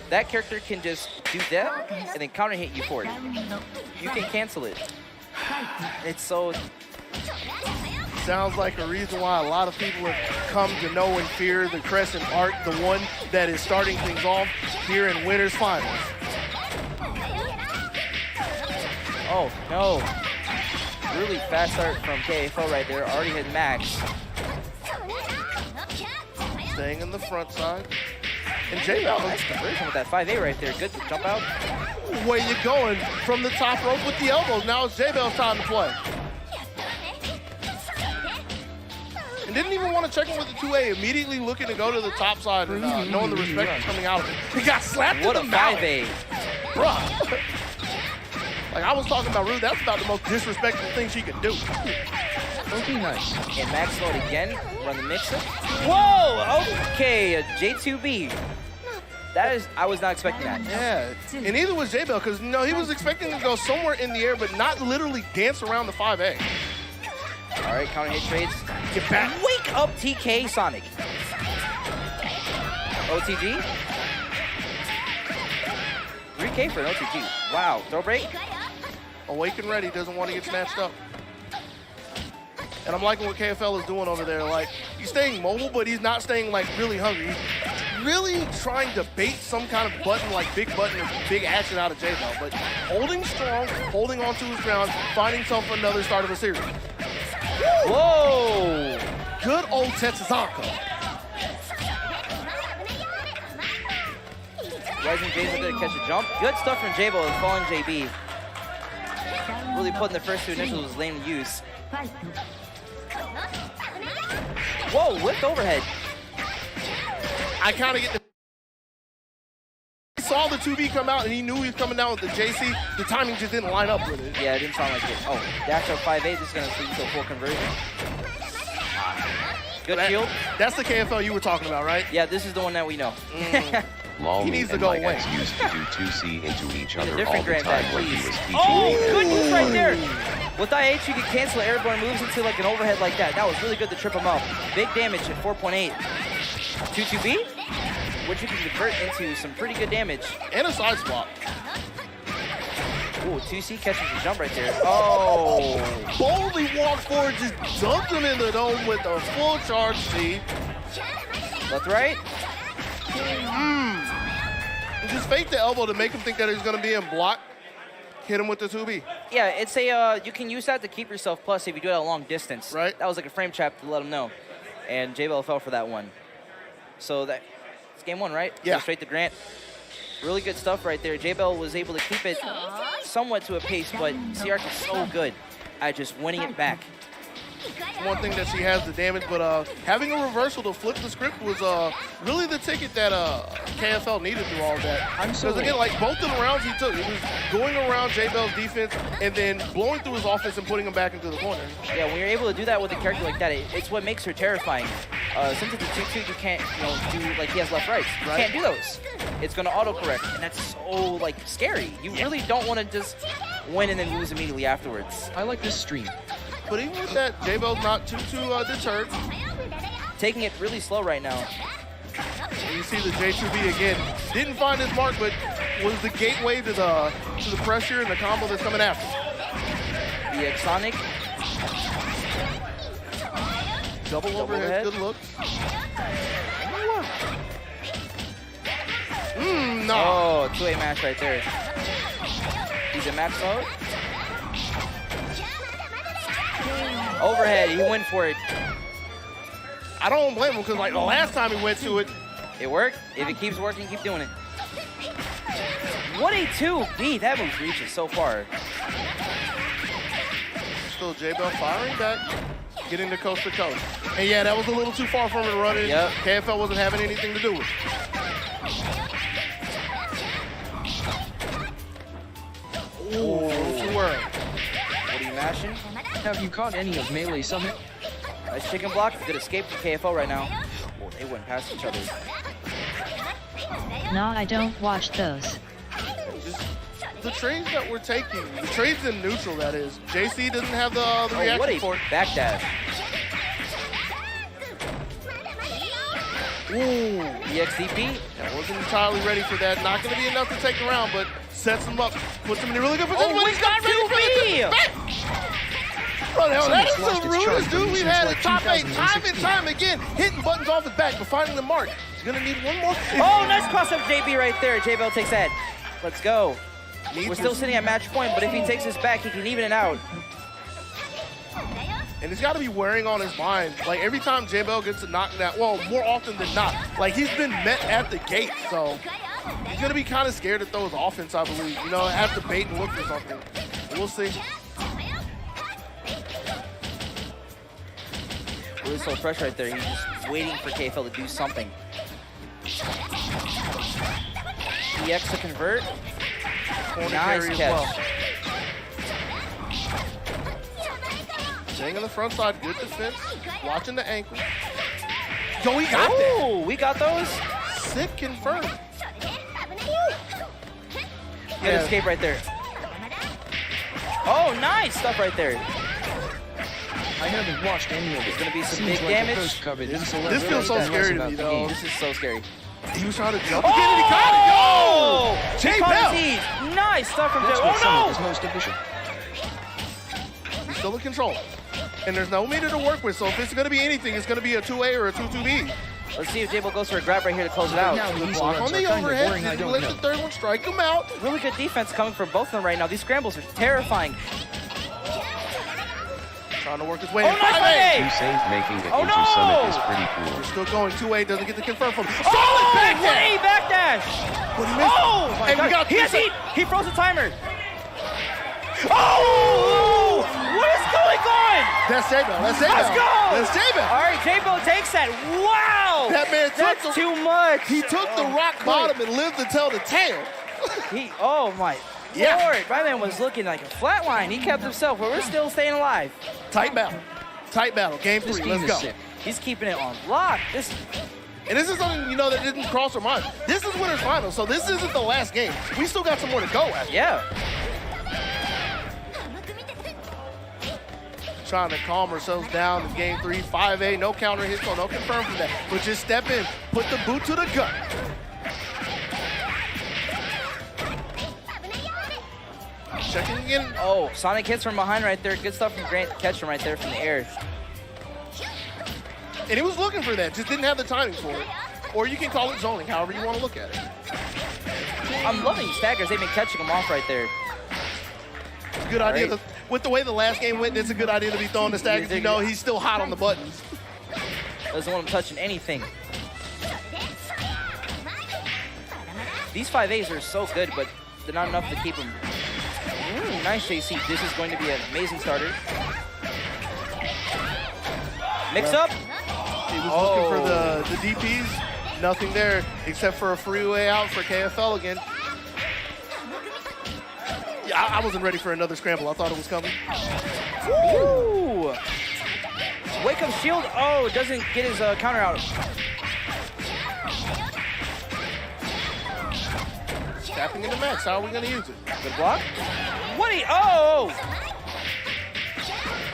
Speaker 1: That character can just do that and then counter hit you for it. You can cancel it. It's so...
Speaker 7: Sounds like a reason why a lot of people have come to know and fear the Crescent Art, the one that is starting things off here in Winners Finals.
Speaker 1: Oh, no. Really fast start from KFO right there. Already hit max.
Speaker 7: Staying in the front side. And Jabel
Speaker 1: nice conversion with that 5A right there. Good jump out.
Speaker 7: Where you going from the top rope with the elbows. Now it's Jabel's time to play. And didn't even want to check him with the 2A. Immediately looking to go to the top side and knowing the respect that's coming out of it. He got slapped in the mouth.
Speaker 1: What a 5A.
Speaker 7: Bruh. Like I was talking about Rude, that's about the most disrespectful thing she could do.
Speaker 5: Okay, nice.
Speaker 1: And max load again, run the mixer. Whoa, okay, a J2B. That is, I was not expecting that.
Speaker 7: Yeah, and neither was Jabel, because he was expecting to go somewhere in the air, but not literally dance around the 5A.
Speaker 1: All right, counter hit trades.
Speaker 7: Get back.
Speaker 1: Wake up TK Sonic. OTG. 3K for an OTG. Wow, throw break.
Speaker 7: Awake and ready, doesn't want to get snatched up. And I'm liking what KFL is doing over there. Like, he's staying mobile, but he's not staying, like, really hungry. He's really trying to bait some kind of button, like big button or big action out of Jabel. But holding strong, holding on to his ground, finding himself another start of a series.
Speaker 1: Whoa!
Speaker 7: Good old Tetsuzaka.
Speaker 1: Rising J's up there to catch a jump. Good stuff from Jabel and falling JB. Really putting the first two initials was lame to use. Whoa, lift overhead.
Speaker 7: I kind of get the... He saw the 2B come out and he knew he was coming down with the JC. The timing just didn't line up with it.
Speaker 1: Yeah, it didn't sound like it. Oh, dash up 5A, this is going to lead to a full conversion. Good shield.
Speaker 7: That's the KFL you were talking about, right?
Speaker 1: Yeah, this is the one that we know.
Speaker 6: Lol,
Speaker 7: He
Speaker 6: me
Speaker 7: needs to
Speaker 6: and
Speaker 7: go
Speaker 6: my
Speaker 7: away.
Speaker 6: ex used to do 2C into each other all
Speaker 1: different
Speaker 6: the time
Speaker 1: grandpa,
Speaker 6: when he
Speaker 1: please.
Speaker 6: was teaching
Speaker 1: Oh,
Speaker 6: me.
Speaker 1: good move right there. With IH, you can cancel airborne moves into like an overhead like that. That was really good to trip him up. Big damage at 4.8. 2-2B, which you can convert into some pretty good damage.
Speaker 7: And a side swap.
Speaker 1: Ooh, 2C catches the jump right there. Oh.
Speaker 7: Boldly walks forward, just dumped him in the dome with a full charge C.
Speaker 1: Left, right.
Speaker 7: And just fake the elbow to make him think that he's going to be in block. Hit him with the 2B.
Speaker 1: Yeah, it's a, you can use that to keep yourself plus if you do it at a long distance.
Speaker 7: Right.
Speaker 1: That was like a frame trap to let him know. And Jabel fell for that one. So it's game one, right?
Speaker 7: Yeah.
Speaker 1: Go straight to Grant. Really good stuff right there. Jabel was able to keep it somewhat to a pace, but CR is so good at just winning it back.
Speaker 7: One thing that she has the damage, but having a reversal to flip the script was really the ticket that KFL needed through all of that. Because again, like both of the rounds he took, it was going around Jabel's defense and then blowing through his offense and putting him back into the corner.
Speaker 1: Yeah, when you're able to do that with a character like that, it's what makes her terrifying. Since it's a 2-2, you can't, do like he has left rights. You can't do those. It's going to autocorrect, and that's so like scary. You really don't want to just win and then lose immediately afterwards.
Speaker 5: I like this stream.
Speaker 7: But even with that, Jabel's not too deterred.
Speaker 1: Taking it really slow right now.
Speaker 7: And you see the J2B again. Didn't find his mark, but was the gateway to the pressure and the combo that's coming after.
Speaker 1: The X-Sonic.
Speaker 7: Double overhead, good look. No.
Speaker 1: Oh, 2A match right there. He's in max mode. Overhead, he went for it.
Speaker 7: I don't blame him because like the last time he went to it.
Speaker 1: It worked. If it keeps working, keep doing it. What a 2B. That move reaches so far.
Speaker 7: Still Jabel firing back, getting to coast. And yeah, that was a little too far for him to run in.
Speaker 1: Yep.
Speaker 7: KFL wasn't having anything to do with it. Ooh, too early.
Speaker 1: What are you mashing?
Speaker 5: Have you caught any of Melee Summit?
Speaker 1: Nice chicken block. Good escape from KFO right now. Oh, they went past each other.
Speaker 3: Nah, I don't watch those.
Speaker 7: Just the trades that we're taking, the trades in neutral, that is. JC doesn't have the reaction
Speaker 1: what a
Speaker 7: for it.
Speaker 1: backdash. Ooh, EXDP.
Speaker 7: I wasn't entirely ready for that. Not going to be enough to take the round, but sets him up, puts him in a really good position.
Speaker 1: Oh,
Speaker 7: He's got ready for the back. Bro, that is the rudest dude we've had in top 8 time and time again, hitting buttons off his back, but finding the mark. He's going to need one more.
Speaker 1: Oh, nice cross up JB right there. Jabel takes that. Let's go. We're still sitting at match point, but if he takes this back, he can even it out.
Speaker 7: And it's got to be wearing on his mind. Like, every time Jabel gets a knockdown, well, more often than not, like, he's been met at the gate. So he's going to be kind of scared to throw his offense, I believe. You know, have to bait and look for something. We'll see.
Speaker 1: Really slow pressure right there. He's just waiting for KFL to do something. EX to convert. Nice catch.
Speaker 7: Well. Staying on the front side, good defense. Watching the ankle. Yo, we got that.
Speaker 1: Oh, we got those.
Speaker 7: Sick confirmed.
Speaker 1: Good escape right there. Oh, nice stuff right there.
Speaker 5: I haven't watched any of it.
Speaker 1: It's going to be some
Speaker 5: Seems
Speaker 1: big
Speaker 5: like
Speaker 1: damage.
Speaker 5: the first cover didn't select
Speaker 7: This feels so
Speaker 5: really
Speaker 7: scary to
Speaker 5: about
Speaker 7: me,
Speaker 5: the
Speaker 7: though.
Speaker 5: game.
Speaker 1: This is so scary.
Speaker 7: He was trying to jump again, and he got it.
Speaker 1: Oh!
Speaker 7: Jabel.
Speaker 1: Nice stuff from
Speaker 5: That's
Speaker 1: Jabel.
Speaker 5: what Summit
Speaker 1: Oh,
Speaker 5: is most efficient.
Speaker 7: He's still in control. And there's no meter to work with, so if it's going to be anything, it's going to be a 2A or a 2-2B.
Speaker 1: no! Let's see if Jabel goes for a grab right here to close it out.
Speaker 5: Now the
Speaker 7: Block on the overhead, didn't let the third one strike him out.
Speaker 1: Really good defense coming from both of them right now. These scrambles are terrifying.
Speaker 7: Trying to work his way
Speaker 1: Oh,
Speaker 7: in.
Speaker 1: nice
Speaker 7: 5A.
Speaker 6: Hussein making it
Speaker 1: Oh,
Speaker 6: into
Speaker 1: no!
Speaker 6: Summit is pretty
Speaker 7: We're
Speaker 6: cool.
Speaker 7: still going 2A, doesn't get the confirm from him.
Speaker 1: Oh,
Speaker 7: Solid back
Speaker 1: what
Speaker 7: there.
Speaker 1: a backdash!
Speaker 7: But he missed.
Speaker 1: Oh, my
Speaker 7: And we
Speaker 1: God.
Speaker 7: got
Speaker 1: He has
Speaker 7: this.
Speaker 1: heat. He froze the timer. Oh! What is going on?
Speaker 7: That's Jabel. That's Jabel.
Speaker 1: Let's go!
Speaker 7: That's Jabel.
Speaker 1: All right, Jabel takes that. Wow!
Speaker 7: That man
Speaker 1: That's
Speaker 7: took
Speaker 1: too much.
Speaker 7: He took the rock bottom and lived to tell the tale.
Speaker 1: Oh my
Speaker 7: Yeah.
Speaker 1: Lord! My man was looking like a flat line. He kept himself, but we're still staying alive.
Speaker 7: Tight battle. Tight battle. Game
Speaker 5: This
Speaker 7: 3.
Speaker 5: game
Speaker 7: Let's
Speaker 5: is
Speaker 7: go.
Speaker 5: sick.
Speaker 1: He's keeping it on lock.
Speaker 7: And this is something, you know, that didn't cross our mind. This is winner's final, so this isn't the last game. We still got some more to go after.
Speaker 1: Yeah.
Speaker 7: Trying to calm ourselves down in game 3, 5A, no counter hit, so no confirm from that. But just step in, put the boot to the gut. Checking again.
Speaker 1: Oh, Sonic hits from behind right there. Good stuff from Grant catching right there from the air.
Speaker 7: And he was looking for that, just didn't have the timing for it. Or you can call it zoning, however you want to look at it.
Speaker 1: I'm loving these staggers. They've been catching him off right there.
Speaker 7: Good idea.
Speaker 1: Right.
Speaker 7: With the way the last game went, it's a good idea to be throwing the staggers. You know, he's still hot on the buttons.
Speaker 1: Doesn't want him touching anything. These 5As are so good, but they're not enough to keep him. Ooh, nice JC. This is going to be an amazing starter. Mix up.
Speaker 7: He was looking for the DPs. Nothing there except for a freeway out for KFL again. Yeah, I wasn't ready for another scramble. I thought it was coming.
Speaker 1: Ooh. Wake up shield. Oh, doesn't get his counter out.
Speaker 7: Tapping in the max. How are we going to use it?
Speaker 1: Good block. What oh!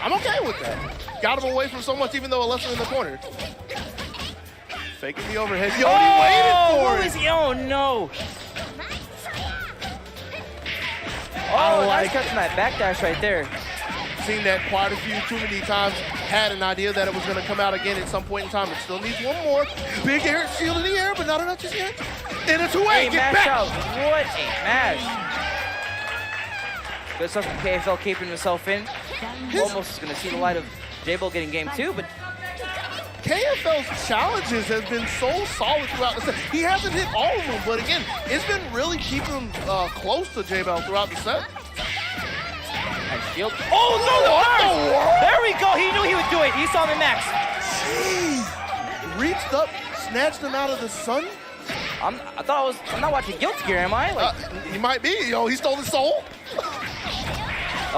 Speaker 7: I'm okay with that. Got him away from so much, even though it left him in the corner. Faking the overhead. Yo, he waited for
Speaker 1: what
Speaker 7: it.
Speaker 1: was he? Oh, no. Oh, nice catching that backdash right there.
Speaker 7: Seen that quite a few too many times. Had an idea that it was going to come out again at some point in time. It still needs one more. Big air shield in the air, but not enough just yet. And a 2A.
Speaker 1: Hey,
Speaker 7: Get
Speaker 1: mash
Speaker 7: back.
Speaker 1: out. What a mash. Good stuff from KFL keeping himself in. Almost going to see the light of Jabel getting game 2, but
Speaker 7: KFL's challenges have been so solid throughout the set. He hasn't hit all of them, but again, it's been really keeping him close to Jabel throughout the set.
Speaker 1: nice shield. Oh, no, the arms! There we go. He knew he would do it. He saw the next.
Speaker 7: Jeez. Reached up, snatched him out of the sun.
Speaker 1: I'm not watching Guilty Gear, am I? Like,
Speaker 7: He might be. Yo, he stole his soul.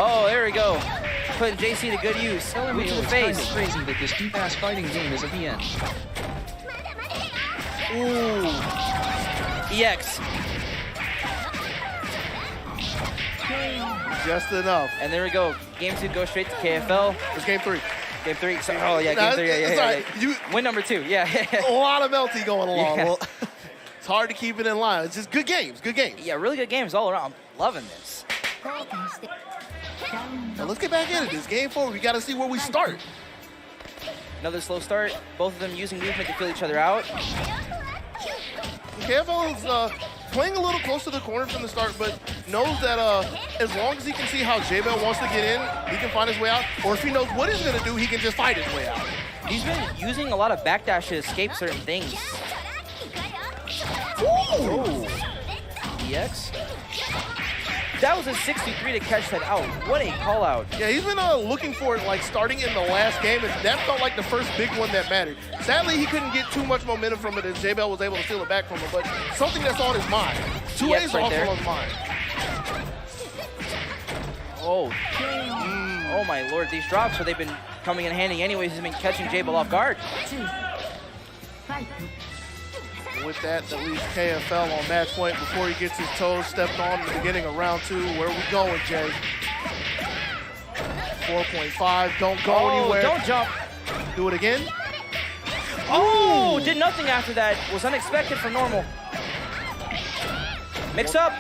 Speaker 1: Oh, there we go. Putting JC to good use.
Speaker 4: LMAO
Speaker 1: Boot to the
Speaker 4: is kinda
Speaker 1: face.
Speaker 4: crazy that this deep-ass fighting game is at the end.
Speaker 1: Ooh. EX.
Speaker 7: Just enough.
Speaker 1: And there we go. Game 2 goes straight to KFL.
Speaker 7: It's game 3.
Speaker 1: Game 3. So, oh, yeah,
Speaker 7: Nah,
Speaker 1: game 3. Yeah,
Speaker 7: it's all right.
Speaker 1: Win number 2. Yeah.
Speaker 7: A lot of melty going along.
Speaker 1: Yeah.
Speaker 7: Well, it's hard to keep it in line. It's just good games. Good games.
Speaker 1: Yeah, really good games all around. I'm loving this.
Speaker 7: Now let's get back into this. Game 4, we got to see where we start.
Speaker 1: Another slow start. Both of them using movement to fill each other out.
Speaker 7: KFL is playing a little close to the corner from the start, but knows that as long as he can see how Jabel wants to get in, he can find his way out. Or if he knows what he's going to do, he can just fight his way out.
Speaker 1: He's been using a lot of backdash to escape certain things.
Speaker 7: Ooh.
Speaker 1: EX. That was a 6-3 to catch that out. What a call out.
Speaker 7: Yeah, he's been looking for it, like, starting in the last game, and that felt like the first big one that mattered. Sadly, he couldn't get too much momentum from it, and Jabel was able to steal it back from him, but something that's on his mind. 2A's
Speaker 1: right
Speaker 7: also
Speaker 1: there.
Speaker 7: on his mind.
Speaker 1: Oh. Oh, my Lord. These drops, so they've been coming in handy anyways. He's been catching Jabel off guard.
Speaker 7: With that leaves KFL on match point before he gets his toes stepped on in the beginning of round 2. Where are we going, Jay? 4.5, don't go anywhere.
Speaker 1: Don't jump.
Speaker 7: Do it again.
Speaker 1: Oh, did nothing after that. Was unexpected for normal. Mix up.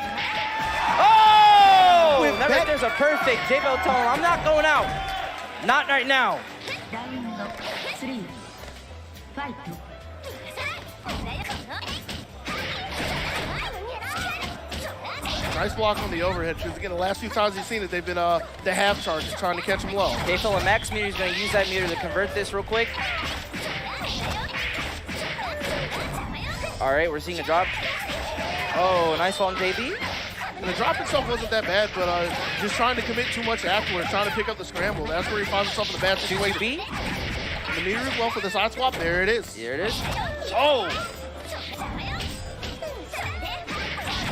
Speaker 1: Oh! That right there's a perfect. Jabel telling him, I'm not going out. Not right now.
Speaker 7: Nice block on the overhead, because again, the last few times you've seen it, they've been the half charges trying to catch him low.
Speaker 1: KFL and max meter is going to use that meter to convert this real quick. All right, we're seeing a drop. Oh, nice fall on JB.
Speaker 7: And the drop itself wasn't that bad, but just trying to commit too much afterwards, trying to pick up the scramble. That's where he finds himself in a bad situation.
Speaker 1: B.
Speaker 7: The meter is well for the side swap. There it is.
Speaker 1: Here it is.
Speaker 7: Oh!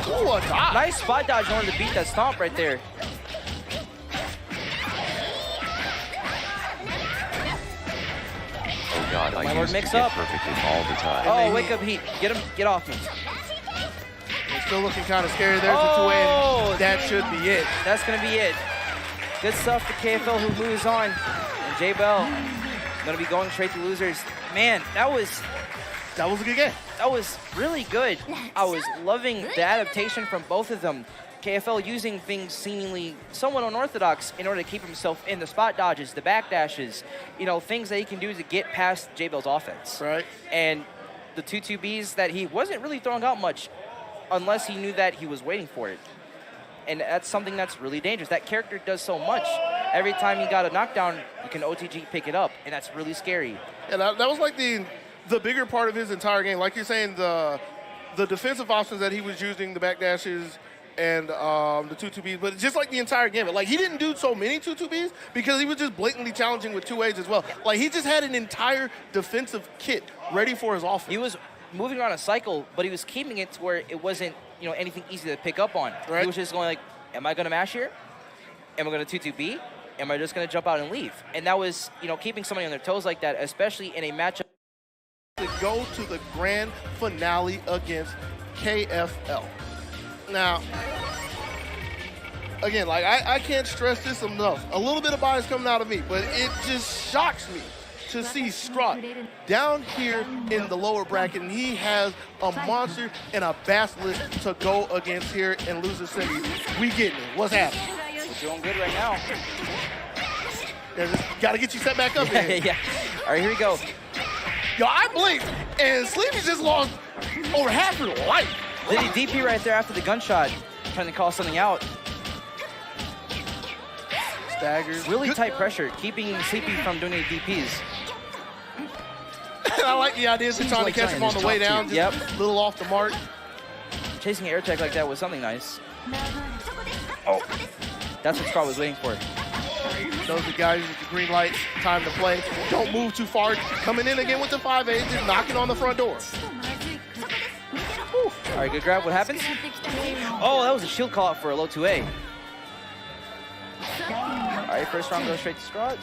Speaker 7: Ooh, a dodge.
Speaker 1: Nice spot dodge in order to beat that stomp right there.
Speaker 6: Oh god, I used to
Speaker 1: mix
Speaker 6: get
Speaker 1: up.
Speaker 6: perfectly all the time.
Speaker 1: Oh, wake up heat. Get him. Get off me.
Speaker 7: He's still looking kind of scary. There's the 2A, and that should be it.
Speaker 1: That's going to be it. Good stuff for KFL, who moves on. And Jabel going to be going straight to losers. Man, that was
Speaker 7: a good game.
Speaker 1: That was really good. I was loving the adaptation from both of them. KFL using things seemingly somewhat unorthodox in order to keep himself in the spot dodges, the back dashes, you know, things that he can do to get past Jabel's offense.
Speaker 7: Right.
Speaker 1: And the 2-2-Bs that he wasn't really throwing out much unless he knew that he was waiting for it. And that's something that's really dangerous. That character does so much. Every time he got a knockdown, you can OTG pick it up, and that's really scary.
Speaker 7: And that was like the bigger part of his entire game. Like you're saying, the defensive options that he was using, the back dashes and the 2-2-Bs, but just like the entire game. Like, he didn't do so many 2-2-Bs because he was just blatantly challenging with 2As as well. Like, he just had an entire defensive kit ready for his offense.
Speaker 1: He was moving around a cycle, but he was keeping it to where it wasn't, you know, anything easy to pick up on.
Speaker 7: Right.
Speaker 1: He was just going like, am I going to mash here? Am I going to 2-2-B? Am I just going to jump out and leave? And that was, you know, keeping somebody on their toes like that, especially in a matchup.
Speaker 7: To go to the grand finale against KFL. Now, again, like, I can't stress this enough. A little bit of bias coming out of me, but it just shocks me to see Strut down here in the lower bracket, and he has a monster and a basilisk to go against here in loser semi. We getting it. What's happening?
Speaker 1: We're doing good right now.
Speaker 7: Got to get you set back up here.
Speaker 1: Yeah. All right, here we go.
Speaker 7: Yo, I blinked, and Sleepy just lost over half her life.
Speaker 1: Did he DP right there after the gunshot, trying to call something out?
Speaker 7: Staggers.
Speaker 1: Really tight pressure, keeping Sleepy from doing any DPs.
Speaker 7: I like the idea of trying to catch him on the way down, just a little off the mark.
Speaker 1: Chasing air tech like that was something nice. Oh, that's what Scar was waiting for.
Speaker 7: Those are guys with the green light, time to play. Don't move too far. Coming in again with the 5A, just knocking on the front door.
Speaker 1: All right, good grab. What happens? Oh, that was a shield call out for a low 2A. right, first round goes straight to Scrot.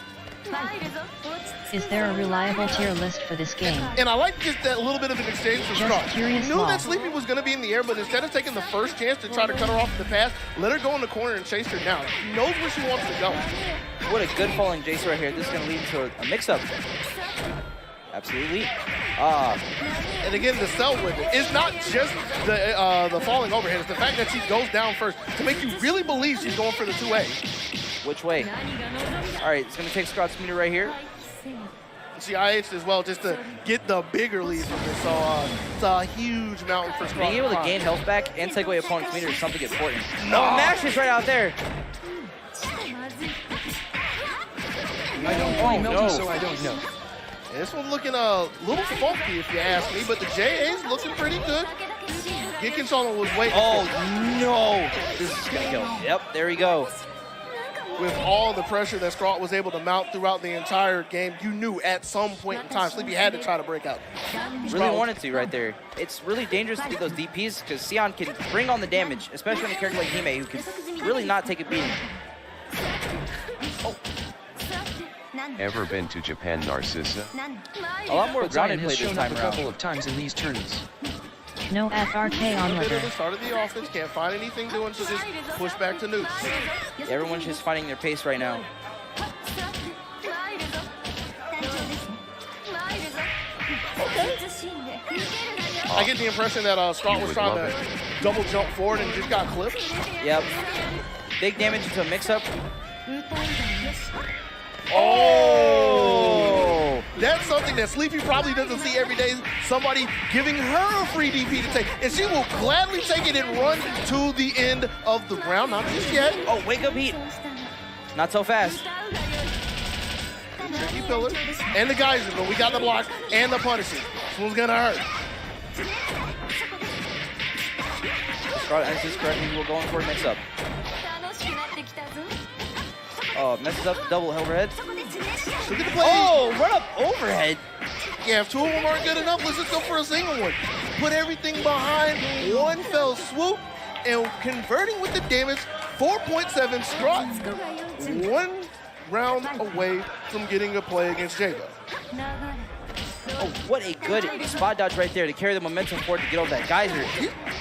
Speaker 3: Is there a reliable tier list for this game?
Speaker 7: And I like just that little bit of an exchange for
Speaker 3: Just
Speaker 7: Scrot.
Speaker 3: curious
Speaker 7: Knew
Speaker 3: lol.
Speaker 7: that Sleepy was going to be in the air, but instead of taking the first chance to try to cut her off the pass, let her go in the corner and chase her down. She knows where she wants to go.
Speaker 1: What a good falling Jace right here. This is going to lead to a mix-up. Absolutely.
Speaker 7: And again, the sell with it. It's not just the falling overhead. It's the fact that she goes down first to make you really believe she's going for the 2A.
Speaker 1: Which way? All right, it's going to take Scrot's meter right here.
Speaker 7: She IH'd as well just to get the bigger lead from this. So it's a huge mountain for Scrot.
Speaker 1: Being able to gain health back and take away opponent's meter is something important.
Speaker 7: No.
Speaker 1: Oh, Mash is right out there.
Speaker 4: I don't play melty,
Speaker 1: no.
Speaker 4: so I don't know.
Speaker 7: And this one's looking a little funky, if you ask me, but the JA's looking pretty good. Gickenson was waiting.
Speaker 1: Oh, no. This is going to kill. Yep, there we go.
Speaker 7: With all the pressure that Scrot was able to mount throughout the entire game, you knew at some point in time Sleepy had to try to break out.
Speaker 1: Really wanted to right there. It's really dangerous to do those DPs because Sion can bring on the damage, especially on a character like Hime who can really not take a beating. Oh.
Speaker 6: Ever been to Japan, Narcissa?
Speaker 1: A lot more
Speaker 4: But Zion
Speaker 1: grounded play
Speaker 4: has
Speaker 1: this
Speaker 4: shown up
Speaker 1: time
Speaker 4: a
Speaker 1: around.
Speaker 4: couple of times in these tournaments.
Speaker 3: No FRK
Speaker 7: A bit of
Speaker 3: onlooker.
Speaker 7: the start of the offense, can't find anything doing, so just push back to Newt.
Speaker 1: Everyone's just finding their pace right now.
Speaker 7: I get the impression that Scrot was
Speaker 6: would
Speaker 7: trying
Speaker 6: love
Speaker 7: to
Speaker 6: it.
Speaker 7: double jump forward and just got clipped.
Speaker 1: Yep. Big damage into a mix-up.
Speaker 7: Oh! That's something that Sleepy probably doesn't see every day. Somebody giving her a free DP to take. And she will gladly take it and run to the end of the round. Not just yet.
Speaker 1: Oh, wake up heat. Not so fast.
Speaker 7: Tricky pillar. And the geyser, but we got the block and the punishes. This one's gonna hurt.
Speaker 1: Scrot answers correctly. We're going for a mix-up. Oh, messes up the double overhead.
Speaker 7: Look at the play.
Speaker 1: Oh, run up overhead.
Speaker 7: Yeah, if two of them aren't good enough, let's just go for a single one. Put everything behind one fell swoop and converting with the damage. 4.7 Scrot. One round away from getting a play against Jabel.
Speaker 1: Oh, what a good spot dodge right there to carry the momentum forward to get over that geyser.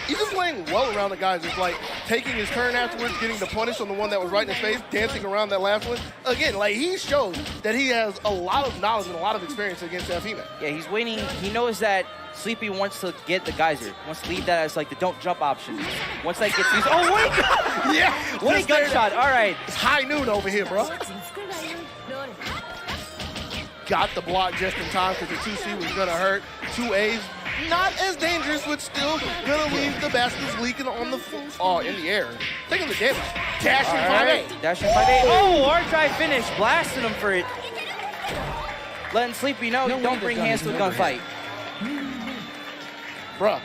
Speaker 7: He's just playing well around the guys. It's like taking his turn afterwards, getting the punish on the one that was right in his face, dancing around that last one. Again, like he shows that he has a lot of knowledge and a lot of experience against Hime.
Speaker 1: Yeah, he's waiting. He knows that Sleepy wants to get the geyser. Wants to leave that as like the don't jump option. Once that gets used, oh, what a gun!
Speaker 7: Yeah,
Speaker 1: What a gun shot. All right.
Speaker 7: It's high noon over here, bro. Got the block just in time because the 2C was gonna hurt. 2A's not as dangerous, but still gonna leave the baskets leaking on the in the air. Taking the damage. Dashing 5A.
Speaker 1: Dashing 5A. Oh, R-try finish. Blasting him for it. Letting Sleepy know
Speaker 4: No
Speaker 1: don't
Speaker 4: way
Speaker 1: bring
Speaker 4: the gun
Speaker 1: hands
Speaker 4: is
Speaker 1: to a
Speaker 4: overhead.
Speaker 1: gunfight.
Speaker 7: Bruh.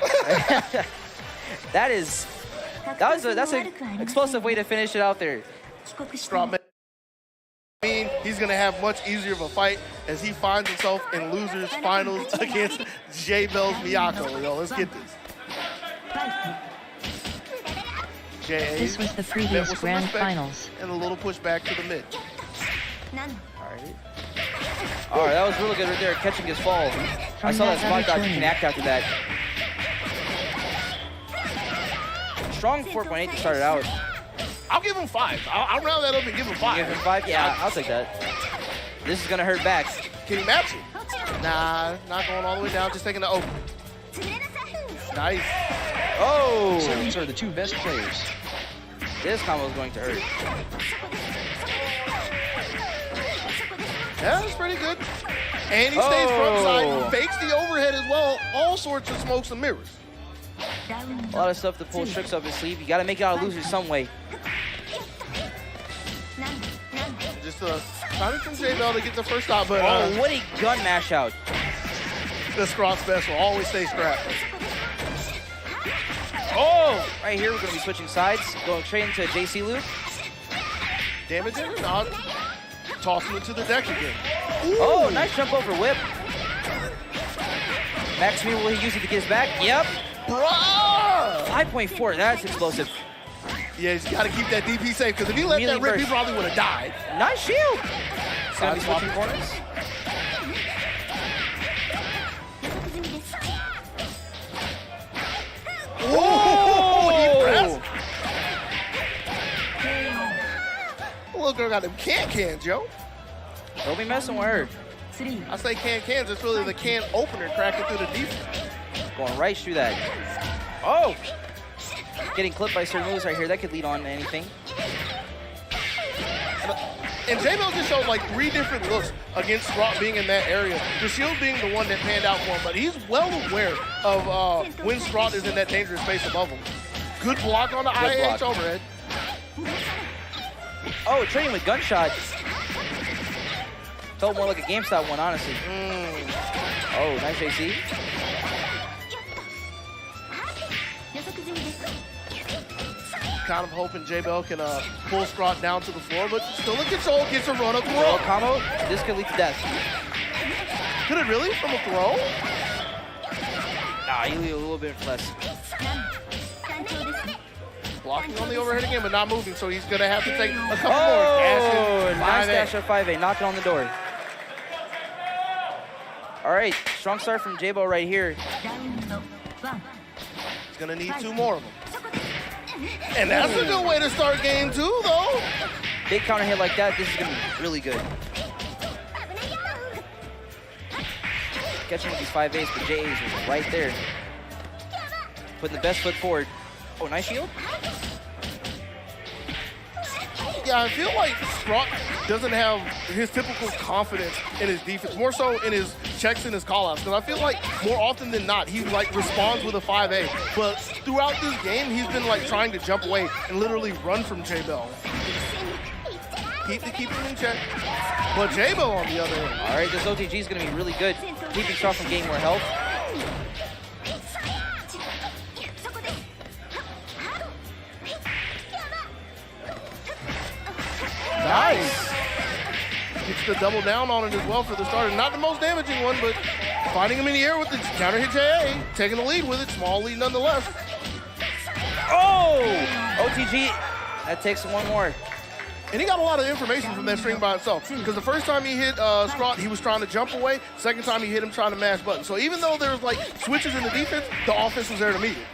Speaker 1: That's an explosive way to finish it out there.
Speaker 7: Scrot he's gonna have much easier of a fight as he finds himself in losers finals against Jabel's Miyako. Yo, let's get this.
Speaker 3: This was the previous grand finals.
Speaker 7: And a little pushback to the mid.
Speaker 1: All right, that was really good right there, catching his fall. I saw that spot dodge connect after that. Strong 4.8 to start it out.
Speaker 7: I'll give him 5. I'll round that up and give him 5.
Speaker 1: Give him 5? Yeah, I'll take that. This is gonna hurt back.
Speaker 7: Can he match it? Nah, not going all the way down, just taking the open. Nice.
Speaker 1: Oh!
Speaker 4: So these are the two best players.
Speaker 1: This combo is going to hurt.
Speaker 7: Yeah, that's pretty good. And he stays front side, fakes the overhead as well. All sorts of smokes and mirrors.
Speaker 1: A lot of stuff to pull tricks up his sleeve. You gotta make it out of losers some way.
Speaker 7: Just timing from Jabel to get the first stop, but
Speaker 1: Oh, what a gun mash out.
Speaker 7: the Scrot special always stay strapped.
Speaker 1: Oh! Right here, we're gonna be switching sides. Going straight into JC loop.
Speaker 7: Damage in or not? Tossing it to the deck again. Ooh.
Speaker 1: Oh, nice jump over whip. Max meter, will he use it to get his back? Yep.
Speaker 7: Bruh!
Speaker 1: 5.4, that's explosive.
Speaker 7: Yeah, he's got to keep that DP safe, because if he let that rip, he probably would have died.
Speaker 1: Nice shield. Gonna be switching corners.
Speaker 7: Oh, he pressed. Little girl got them cans, Joe.
Speaker 1: Don't be messing with her.
Speaker 7: I say cans, it's really the can opener cracking through the defense.
Speaker 1: Going right through that. Oh! Getting clipped by certain moves right here. That could lead on to anything.
Speaker 7: And Jabel just showed like 3 different looks against Scrot being in that area. The shield being the one that panned out for him, but he's well aware of when Scrot is in that dangerous space above him. Good block on the IH overhead.
Speaker 1: Oh, trading with gunshot. Felt more like a GameStop one, honestly. Oh, nice AC.
Speaker 7: Kind of hoping Jabel can pull Scrot down to the floor, but still in control, gets a run up throw.
Speaker 1: Combo, this could lead to death.
Speaker 7: Could it really from a throw?
Speaker 1: Nah, you leave a little bit less.
Speaker 7: Blocking on the overhead again, but not moving, so he's going to have to take a couple more.
Speaker 1: Oh, nice dash of 5A, knocking on the door. All right, strong start from Jabel right here.
Speaker 7: He's going to need 2 more of them. And that's a good way to start game 2, though.
Speaker 1: Big counter hit like that, this is going to be really good. Catching with these 5As, but JA's was right there. Putting the best foot forward. Oh, nice shield.
Speaker 7: Yeah, I feel like Scrot doesn't have his typical confidence in his defense, more so in his checks and his call-outs, because I feel like more often than not, he like responds with a 5A. But throughout this game, he's been like trying to jump away and literally run from Jabel. Keep him in check. But Jabel on the other end.
Speaker 1: All right, this OTG is going to be really good. Keeping Scrot from getting more health. Nice.
Speaker 7: Gets the double down on it as well for the starter. Not the most damaging one, but finding him in the air with the counter hit JA. Taking the lead with it. Small lead nonetheless.
Speaker 1: Oh! OTG. That takes 1 more.
Speaker 7: And he got a lot of information from that string by itself. Because the first time he hit Scrot, he was trying to jump away. Second time he hit him trying to mash buttons. So even though there was like switches in the defense, the offense was there to meet it.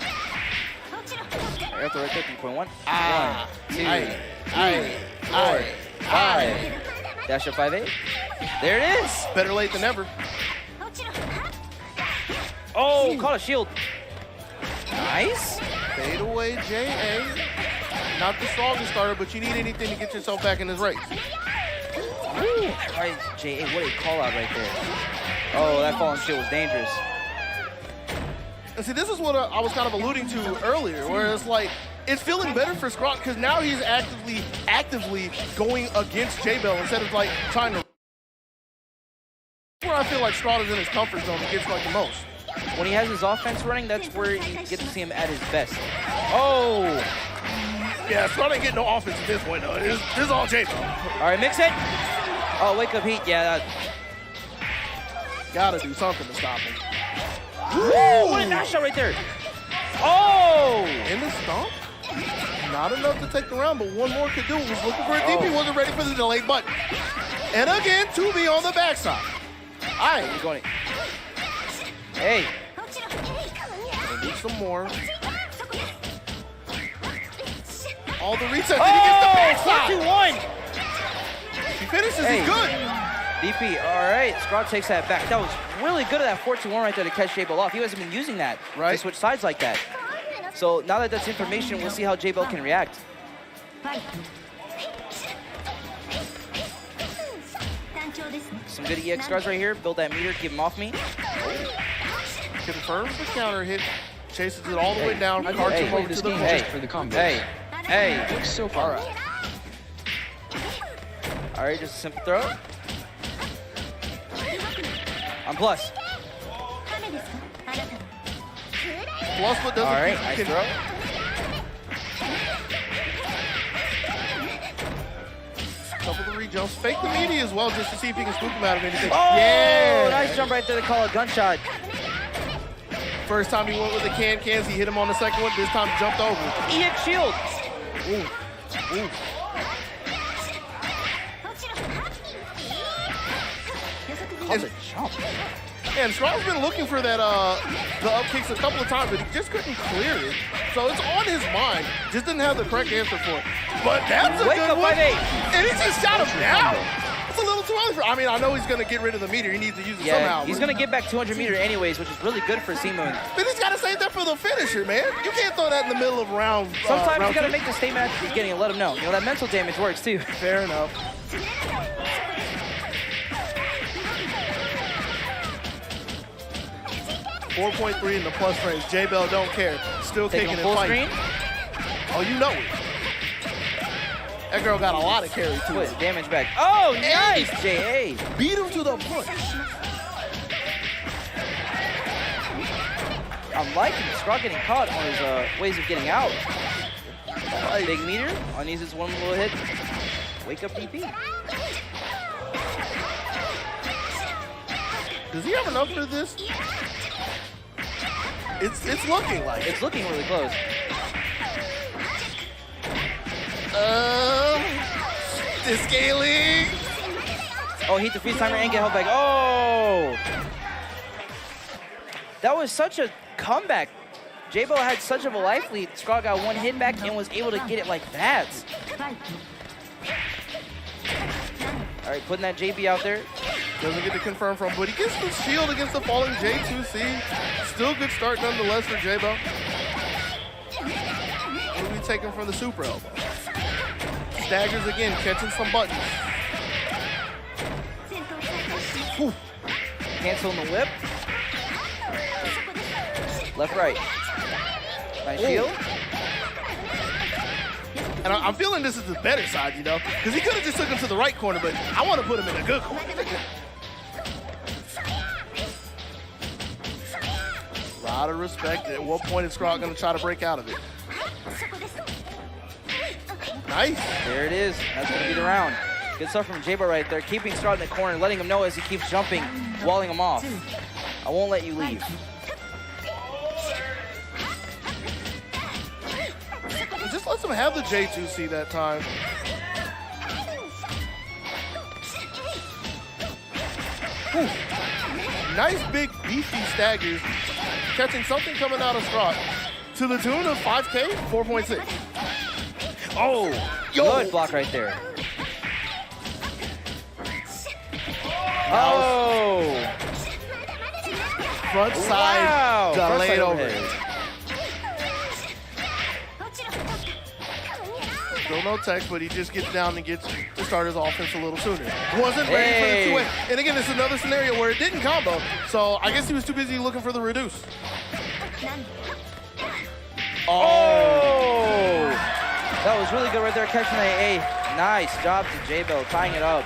Speaker 1: I got the right there, 3.1. 1, 2, 3, 4, 5. Dash up 5A. There it is.
Speaker 7: Better late than never.
Speaker 1: Oh, caught a shield. Nice.
Speaker 7: Fade away JA. Not the strongest starter, but you need anything to get yourself back in this race.
Speaker 1: Woo. Right, JA, what a call out right there. Oh, that falling shield was dangerous.
Speaker 7: And see, this is what I was kind of alluding to earlier, where it's like, it's feeling better for Scrot because now he's actively going against Jabel instead of like trying to. That's where I feel like Scrot is in his comfort zone and gets like the most.
Speaker 1: When he has his offense running, that's where you get to see him at his best. Oh!
Speaker 7: Yeah, Scrot ain't getting no offense at this point though. This is all Jabel.
Speaker 1: All right, mix it. Oh, wake up heat. Yeah.
Speaker 7: Gotta do something to stop him.
Speaker 1: Woo! What a dash shot right there. Oh!
Speaker 7: In the stomp? Not enough to take the round, but one more could do. Was looking for a DP, wasn't ready for the delayed button. And again, 2B on the backside. All right.
Speaker 1: He's going. Hey.
Speaker 7: Gonna need some more. All the resets, and he gets the backside.
Speaker 1: 4-2-1.
Speaker 7: He finishes, he's good.
Speaker 1: DP, all right. Scrot takes that back. That was really good at that 4-2-1 right there to catch Jabel off. He hasn't been using that to switch sides like that. So now that that's information, we'll see how Jabel can react. Some good EX guards right here. Build that meter, keep him off me.
Speaker 7: Confirms the counter hit. Chases it all the way down. Carts him over to the
Speaker 5: just for the combo.
Speaker 1: Hey.
Speaker 5: Looks so far.
Speaker 1: All right, just a simple throw. On plus.
Speaker 7: Plus, but doesn't.
Speaker 1: All right, nice throw.
Speaker 7: Couple of rejumps. Fake the meaty as well, just to see if he can scoop him out of anything.
Speaker 1: Oh,
Speaker 7: yeah!
Speaker 1: Nice jump right there to call a gunshot.
Speaker 7: First time he went with the cans, he hit him on the second one. This time jumped over.
Speaker 1: EX shield.
Speaker 7: Ooh. Ooh.
Speaker 1: Caught the jump.
Speaker 7: And Strahd's been looking for that the up kicks a couple of times, but he just couldn't clear it. So it's on his mind. Just didn't have the correct answer for it. But that's a
Speaker 2: Wake
Speaker 7: good
Speaker 2: up
Speaker 7: one.
Speaker 2: 5-8.
Speaker 7: And he just shot him down. It's a little too early for. I mean, I know he's gonna get rid of the meter. He needs to use it somehow.
Speaker 1: He's gonna get back 200 meter anyways, which is really good for Seamoon.
Speaker 7: But he's gotta save that for the finisher, man. You can't throw that in the middle of round.
Speaker 1: Sometimes
Speaker 7: round
Speaker 1: you gotta
Speaker 7: two.
Speaker 1: make the statement at the beginning and let him know. You know, that mental damage works too.
Speaker 7: Fair enough. .3 in the plus range. Jabel don't care. Still
Speaker 1: Taking
Speaker 7: kicking
Speaker 1: him
Speaker 7: and
Speaker 1: full
Speaker 7: fighting.
Speaker 1: screen.
Speaker 7: Oh, you know it. That girl got a lot of carry to
Speaker 1: Put
Speaker 7: it.
Speaker 1: damage back. Oh, nice, J.A.
Speaker 7: Beat him to the punch.
Speaker 1: I'm liking Strahd getting caught on his ways of getting out. Big meter. On these is one little hit. Wake up DP.
Speaker 7: Does he have enough for this? It's looking like it.
Speaker 1: It's looking really close.
Speaker 7: The scaling.
Speaker 1: Oh, he hit the freeze timer and get held back. Oh! That was such a comeback. Jabel had such of a life lead. Strahd got one hit back and was able to get it like that. All right, putting that JB out there.
Speaker 7: Doesn't get to confirm from, but he gets the shield against the falling J2C. Still good start nonetheless for Jabel. What are we taking from the super elbow? Staggers again, catching some buttons. Whew.
Speaker 1: Canceling the whip. Left, right. Nice shield.
Speaker 7: And I'm feeling this is the better side, you know, because he could have just took him to the right corner, but I want to put him in a good corner. A lot of respect. At what point is Strahd going to try to break out of it? Nice.
Speaker 1: There it is. That's going to be the round. Good stuff from Jabel right there. Keeping Strahd in the corner, letting him know as he keeps jumping, walling him off. I won't let you leave.
Speaker 7: Just lets him have the J2C that time. Whew. Nice big beefy staggers. Catching something coming out of Strahd. To the tune of 5K, 4.6. Oh,
Speaker 1: Good block right there. Oh!
Speaker 7: Front side,
Speaker 1: Wow. Front
Speaker 7: delayed
Speaker 1: side
Speaker 7: over.
Speaker 1: overhead.
Speaker 7: Still no text, but he just gets down and gets to start his offense a little sooner. Wasn't ready for the two-way. And again, it's another scenario where it didn't combo, so I guess he was too busy looking for the reduce.
Speaker 1: Oh! That was really good right there, catching the AA. Nice job to Jabel, tying it up.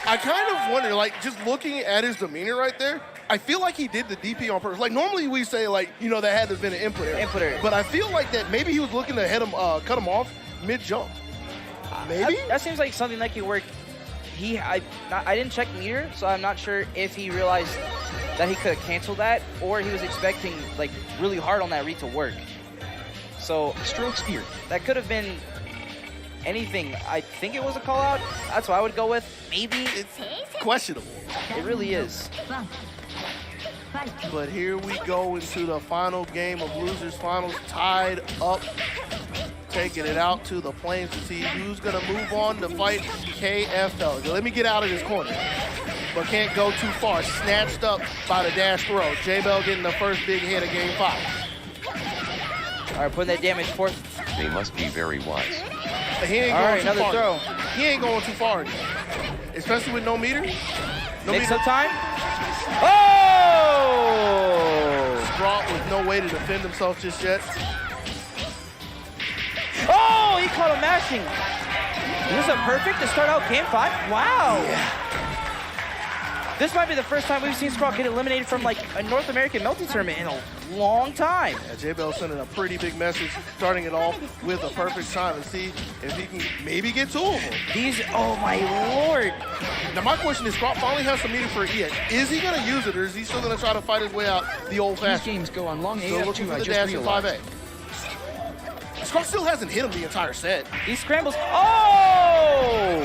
Speaker 7: I kind of wonder, like, just looking at his demeanor right there, I feel like he did the DP on purpose. Like, normally we say, like, you know, that had to have been an input error.
Speaker 1: Input error.
Speaker 7: But I feel like that maybe he was looking to hit him, cut him off mid-jump. Maybe?
Speaker 1: That seems like something that could work. I didn't check meter, so I'm not sure if he realized that he could have canceled that, or he was expecting, like, really hard on that read to work. So,
Speaker 4: Stroke spear.
Speaker 1: that could have been anything. I think it was a call out. That's what I would go with. Maybe.
Speaker 7: It's questionable.
Speaker 1: It really is.
Speaker 7: But here we go into the final game of Losers Finals, tied up, taking it out to the plains to see who's gonna move on to fight KFL. Let me get out of this corner, but can't go too far. Snatched up by the dash throw. Jabel getting the first big hit of game 5.
Speaker 1: All right, putting that damage forth.
Speaker 6: They must be very wise.
Speaker 7: He ain't
Speaker 1: All
Speaker 7: going
Speaker 1: right,
Speaker 7: too
Speaker 1: another
Speaker 7: far.
Speaker 1: throw.
Speaker 7: He ain't going too far, especially with no meter. No
Speaker 1: Mix
Speaker 7: meter.
Speaker 1: up time. Oh!
Speaker 7: Strahd with no way to defend himself just yet.
Speaker 1: Oh, he caught him mashing. This is a perfect to start out game 5. Wow.
Speaker 7: Yeah.
Speaker 1: This might be the first time we've seen Strahd get eliminated from like a North American melty tournament in a long time.
Speaker 7: Yeah, Jabel sending a pretty big message, starting it off with a perfect time and see if he can maybe get 2 of them.
Speaker 1: These, oh my lord.
Speaker 7: Now my question is, Strahd finally has some meter for it yet. Is he gonna use it, or is he still gonna try to fight his way out the old
Speaker 4: These
Speaker 7: fashioned?
Speaker 4: games go on long
Speaker 7: Still looking
Speaker 4: AF2,
Speaker 7: for
Speaker 4: I
Speaker 7: the
Speaker 4: just
Speaker 7: dash in
Speaker 4: realized.
Speaker 7: 5A. Scrub still hasn't hit him the entire set.
Speaker 1: He scrambles. Oh!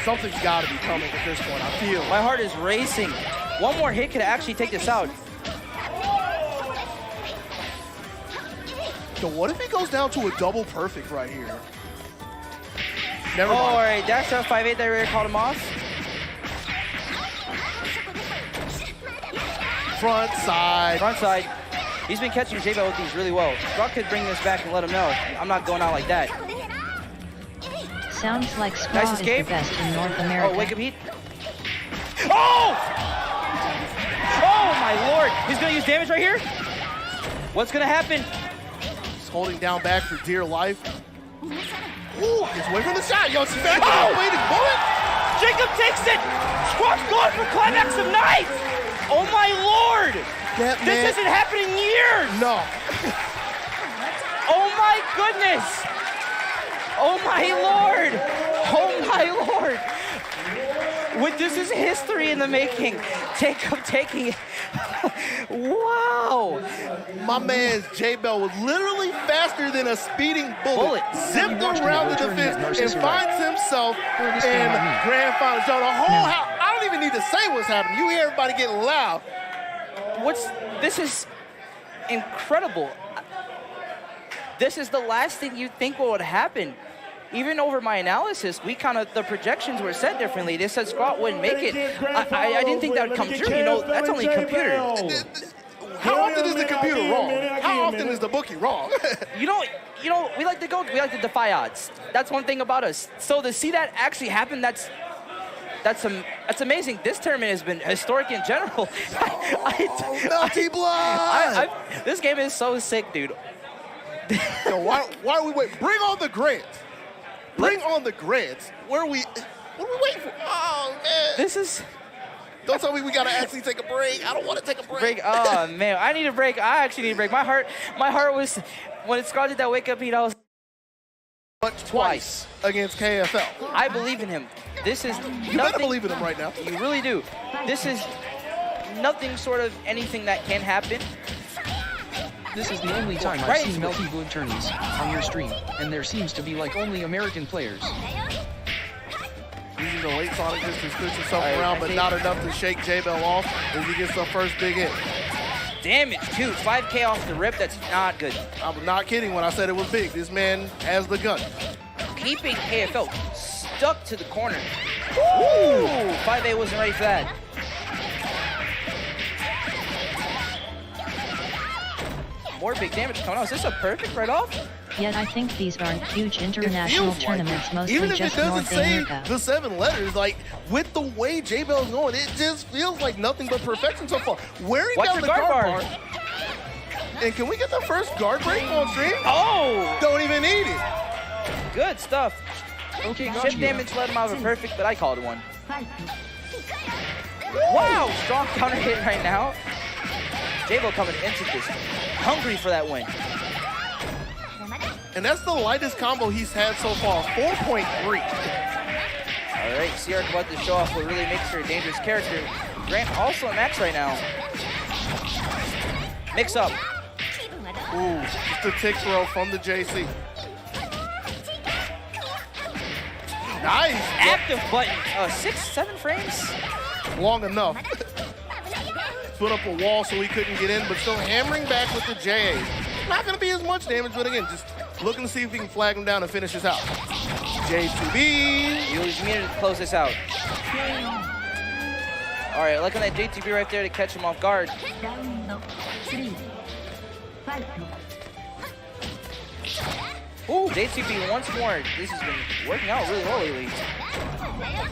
Speaker 7: Something's got to be coming at this point, I feel.
Speaker 1: My heart is racing. One more hit could actually take this out.
Speaker 7: So what if he goes down to a double perfect right here? Never mind.
Speaker 1: All right, dash out 5-8 that rear called him off.
Speaker 7: Front side.
Speaker 1: Front side. He's been catching Jabel with these really well. Brock could bring this back and let him know. I'm not going out like that.
Speaker 3: Sounds like Squaw
Speaker 1: Nice
Speaker 3: is the
Speaker 1: escape.
Speaker 3: best in North America.
Speaker 1: Oh, wake up heat. Oh! Oh my lord! He's gonna use damage right here? What's gonna happen?
Speaker 7: He's holding down back for dear life. Ooh, he's away from the shot. Yo, she's back. Oh! Waiting bullet.
Speaker 1: Jacob takes it! Squawk's going for climax of night! Oh my lord!
Speaker 7: That
Speaker 1: This
Speaker 7: man-
Speaker 1: hasn't happened in years!
Speaker 7: No.
Speaker 1: Oh my goodness! Oh my lord! Oh my lord! This is history in the making. Jacob taking it. Wow!
Speaker 7: My man's Jabel was literally faster than a speeding bullet. Zipped around the defense and finds himself in grand finals. Yo, the whole house, I don't even need to say what's happening. You hear everybody getting loud.
Speaker 1: This is incredible. This is the last thing you think what would happen. Even over my analysis, the projections were set differently. They said Scott wouldn't make it. I didn't think that would come true. You know, that's only computer.
Speaker 7: How often is the computer wrong? How often is the bookie wrong?
Speaker 1: You know, we like to defy odds. That's one thing about us. So to see that actually happen, that's amazing. This tournament has been historic in general.
Speaker 7: Melty blood!
Speaker 1: This game is so sick, dude.
Speaker 7: Yo, why are we waiting? Bring on the grants. Bring on the grants. What are we waiting for? Oh, man.
Speaker 1: This is...
Speaker 7: Don't tell me we got to actually take a break. I don't want to take a break.
Speaker 1: Oh, man. I need a break. I actually need a break. My heart was... When Scott did that wake-up beat, I was...
Speaker 7: Twice against KFL.
Speaker 1: I believe in him. This is
Speaker 7: You better believe in him right now.
Speaker 1: You really do. This is nothing sort of anything that can happen.
Speaker 5: This is the only time I've seen Melty Blood tourneys on your stream, and there seems to be like only American players.
Speaker 7: Using the late Sonic just to switch himself around, but not enough to shake Jabel off as he gets the first big hit.
Speaker 1: Damage, too. 5K off the rip. That's not good.
Speaker 7: I'm not kidding when I said it was big. This man has the gun.
Speaker 1: Keeping KFL stuck to the corner. Ooh! 5A wasn't ready for that. More big damage coming out. Is this a perfect right off?
Speaker 3: Yet I think these aren't huge international tournaments, mostly
Speaker 7: even if
Speaker 3: just
Speaker 7: it doesn't
Speaker 3: North
Speaker 7: say
Speaker 3: America.
Speaker 7: the 7 letters, like with the way Jabel's going, it just feels like nothing but perfection so far. Wearing
Speaker 1: Watch
Speaker 7: down
Speaker 1: your
Speaker 7: the
Speaker 1: guard
Speaker 7: bar.
Speaker 1: bar.
Speaker 7: And can we get the first guard break on stream?
Speaker 1: Oh!
Speaker 7: Don't even need it.
Speaker 1: Good stuff.
Speaker 5: Okay,
Speaker 1: Chip
Speaker 5: gotcha.
Speaker 1: damage let him out of a perfect, but I called one. Wow! Strong counter hit right now. Jabel coming into this. Hungry for that win.
Speaker 7: And that's the lightest combo he's had so far, 4.3.
Speaker 1: All right, Sierra about to show off what really makes her a dangerous character. Grant also at max right now. Mix up.
Speaker 7: Ooh, just a tick throw from the JC. Nice.
Speaker 1: Active button. 6-7 frames.
Speaker 7: Long enough. Put up a wall so he couldn't get in, but still hammering back with the JA. Not going to be as much damage, but again, just looking to see if he can flag him down and finish this out. J2B.
Speaker 1: You needed to close this out. All right, looking at J2B right there to catch him off guard. Ooh, J2B once more. This has been working out really well lately.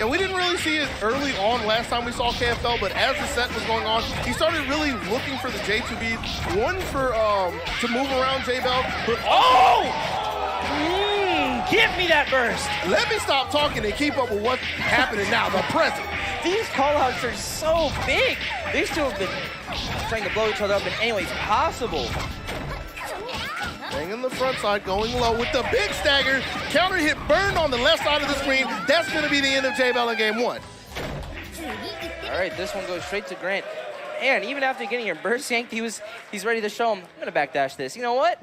Speaker 7: And we didn't really see it early on last time we saw KFL, but as the set was going on, he started really looking for the J2B. One for to move around Jabel, but
Speaker 1: Give me that burst.
Speaker 7: let me stop talking and keep up with what's happening now, the present.
Speaker 1: These callouts are so big. These two have been trying to blow each other up in any way possible.
Speaker 7: Staying in the front side, going low with the big stagger. Counter hit burned on the left side of the screen. That's going to be the end of Jabel in game 1.
Speaker 1: All right, this one goes straight to Grant. And even after getting your burst yanked, he's ready to show him, I'm going to backdash this. You know what?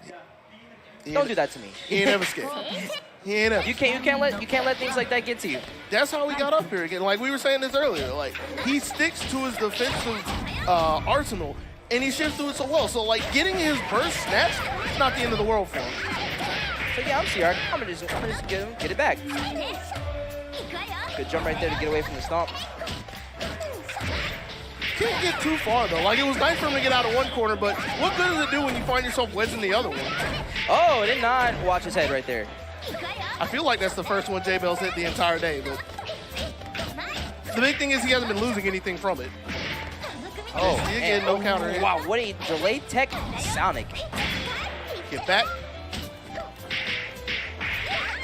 Speaker 1: Don't do that to me.
Speaker 7: He ain't ever scared. He ain't ever.
Speaker 1: You can't let things like that get to you.
Speaker 7: That's how we got up here again. Like we were saying this earlier. Like he sticks to his defensive arsenal, and he shifts through it so well. So like getting his burst snatched is not the end of the world for him.
Speaker 1: So yeah, I'm CR. I'm gonna just get it back. Good jump right there to get away from the stomp.
Speaker 7: Can't get too far though. Like it was nice for him to get out of one corner, but what good does it do when you find yourself wedged in the other one?
Speaker 1: Oh, did not watch his head right there.
Speaker 7: I feel like that's the first one Jabel's hit the entire day, but the big thing is he hasn't been losing anything from it.
Speaker 1: Oh,
Speaker 7: again, no counter hit.
Speaker 1: Wow, what a delayed tech Sonic.
Speaker 7: Get back.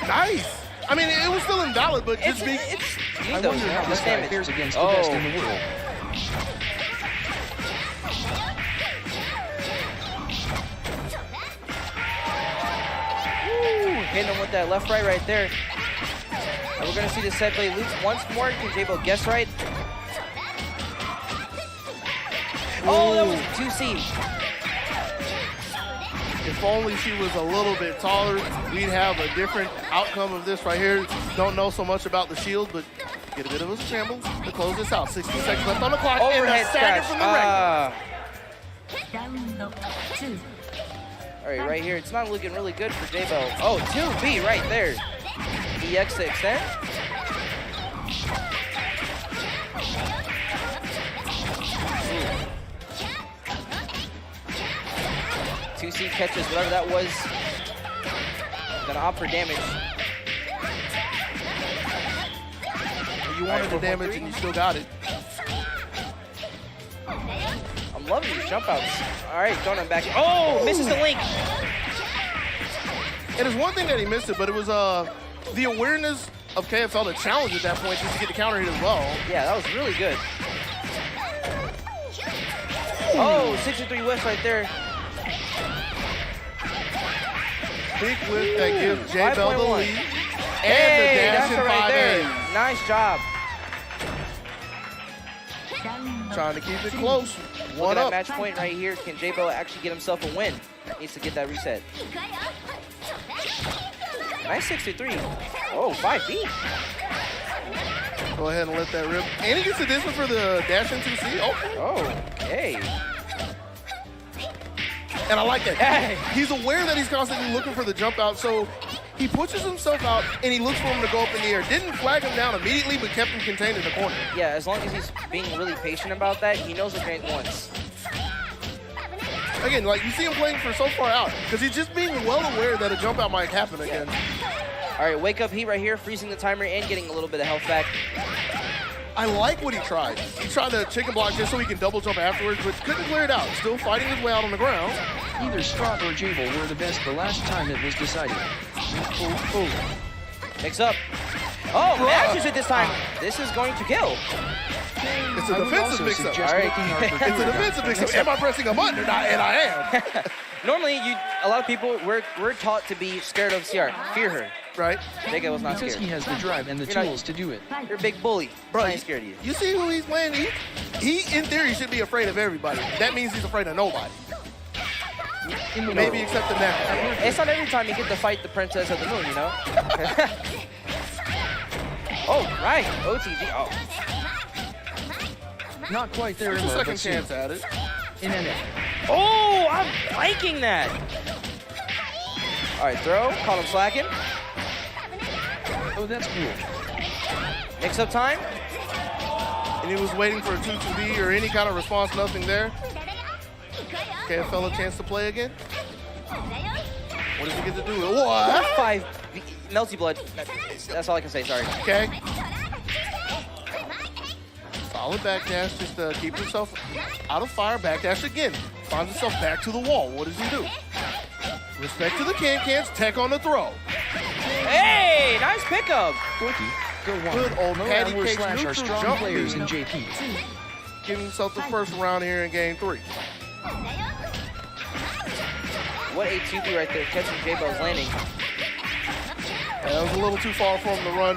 Speaker 7: Nice. I mean, it was still invalid, but just be.
Speaker 5: I wonder how this guy fares against the best in the world.
Speaker 1: Hitting him with that left right there. And we're gonna see the set play loop once more. Can Jabel guess right? Oh, that was 2C.
Speaker 7: If only she was a little bit taller, we'd have a different outcome of this right here. Don't know so much about the shield, but get a bit of a scramble to close this out. 16 seconds left on the clock.
Speaker 1: Overhead
Speaker 7: stagger
Speaker 1: scratch.
Speaker 7: from the regular.
Speaker 1: All right, right here. It's not looking really good for Jabel. Oh, 2B right there. EX to extend. Ooh. 2C catches whatever that was. Gonna opt for damage.
Speaker 7: You wanted the damage and you still got it.
Speaker 1: I'm loving these jump outs. All right, throwing him back. Oh, misses the link.
Speaker 7: It is one thing that he missed it, but it was the awareness of KFL to challenge at that point just to get the counter hit as well.
Speaker 1: Yeah, that was really good. Oh, 63 whiffs right there.
Speaker 7: Big whiff that gives Jabel the lead.
Speaker 1: Hey,
Speaker 7: and the dash
Speaker 1: that's
Speaker 7: in
Speaker 1: it right
Speaker 7: 5A.
Speaker 1: there. Nice job.
Speaker 7: Trying to keep it close.
Speaker 1: Look
Speaker 7: One
Speaker 1: at
Speaker 7: up.
Speaker 1: that match point right here. Can Jabel actually get himself a win? Needs to get that reset. Nice 63. Oh, 5B.
Speaker 7: Go ahead and let that rip. And he gets a dismount for the dash in 2C.
Speaker 1: Okay.
Speaker 7: And I like that.
Speaker 1: Hey.
Speaker 7: He's aware that he's constantly looking for the jump out, so he pushes himself out and he looks for him to go up in the air. Didn't flag him down immediately, but kept him contained in the corner.
Speaker 1: Yeah, as long as he's being really patient about that, he knows what Grant wants.
Speaker 7: Again, like you see him playing for so far out because he's just being well aware that a jump out might happen again.
Speaker 1: All right, wake up heat right here, freezing the timer and getting a little bit of health back.
Speaker 7: I like what he tried. He tried the chicken block just so he can double jump afterwards, but couldn't clear it out. Still fighting his way out on the ground.
Speaker 5: Either Strahd or Jabel were the best the last time it was decided.
Speaker 1: Mix up. Oh, matches it this time. This is going to kill.
Speaker 7: It's a defensive mix-up.
Speaker 1: All right.
Speaker 7: It's a defensive mix-up. Am I pressing a button or not? And I am.
Speaker 1: Normally, a lot of people, we're taught to be scared of CR. Fear her.
Speaker 7: Right?
Speaker 1: Jacob was not
Speaker 5: Because
Speaker 1: scared.
Speaker 5: he has the drive and the tools to do it.
Speaker 1: You're a big bully.
Speaker 7: Bro,
Speaker 1: I ain't scared of you.
Speaker 7: You see who he's playing? He in theory, should be afraid of everybody. That means he's afraid of nobody. Maybe except the neck.
Speaker 1: It's not every time you get to fight the Princess of the Moon, you know? Oh, right. OTG. Oh.
Speaker 5: Not quite there,
Speaker 7: There's a
Speaker 5: Mo,
Speaker 7: second
Speaker 5: but soon.
Speaker 7: chance at it.
Speaker 5: In NA.
Speaker 1: Oh, I'm liking that. All right, throw. Caught him slacking.
Speaker 5: Oh, that's cool.
Speaker 1: Mix up time.
Speaker 7: And he was waiting for a 2-2B or any kind of response, nothing there. KFL a chance to play again. What does he get to do? What?
Speaker 1: 5 melty blood. That's all I can say, sorry.
Speaker 7: Okay. Solid backdash just to keep himself out of fire. Backdash again. Finds himself back to the wall. What does he do? Respect to the can-cans. Tech on the throw.
Speaker 1: Hey, nice pickup.
Speaker 5: Quickie, go one.
Speaker 7: Good old
Speaker 5: Mo
Speaker 7: patty
Speaker 5: and
Speaker 7: cakes
Speaker 5: Slash are
Speaker 7: neutral
Speaker 5: strong
Speaker 7: jump
Speaker 5: players in
Speaker 7: lead.
Speaker 5: JP.
Speaker 7: Giving himself the first round here in game 3.
Speaker 1: What a 2B right there, catching Jabel's landing.
Speaker 7: Yeah, that was a little too far for him to run.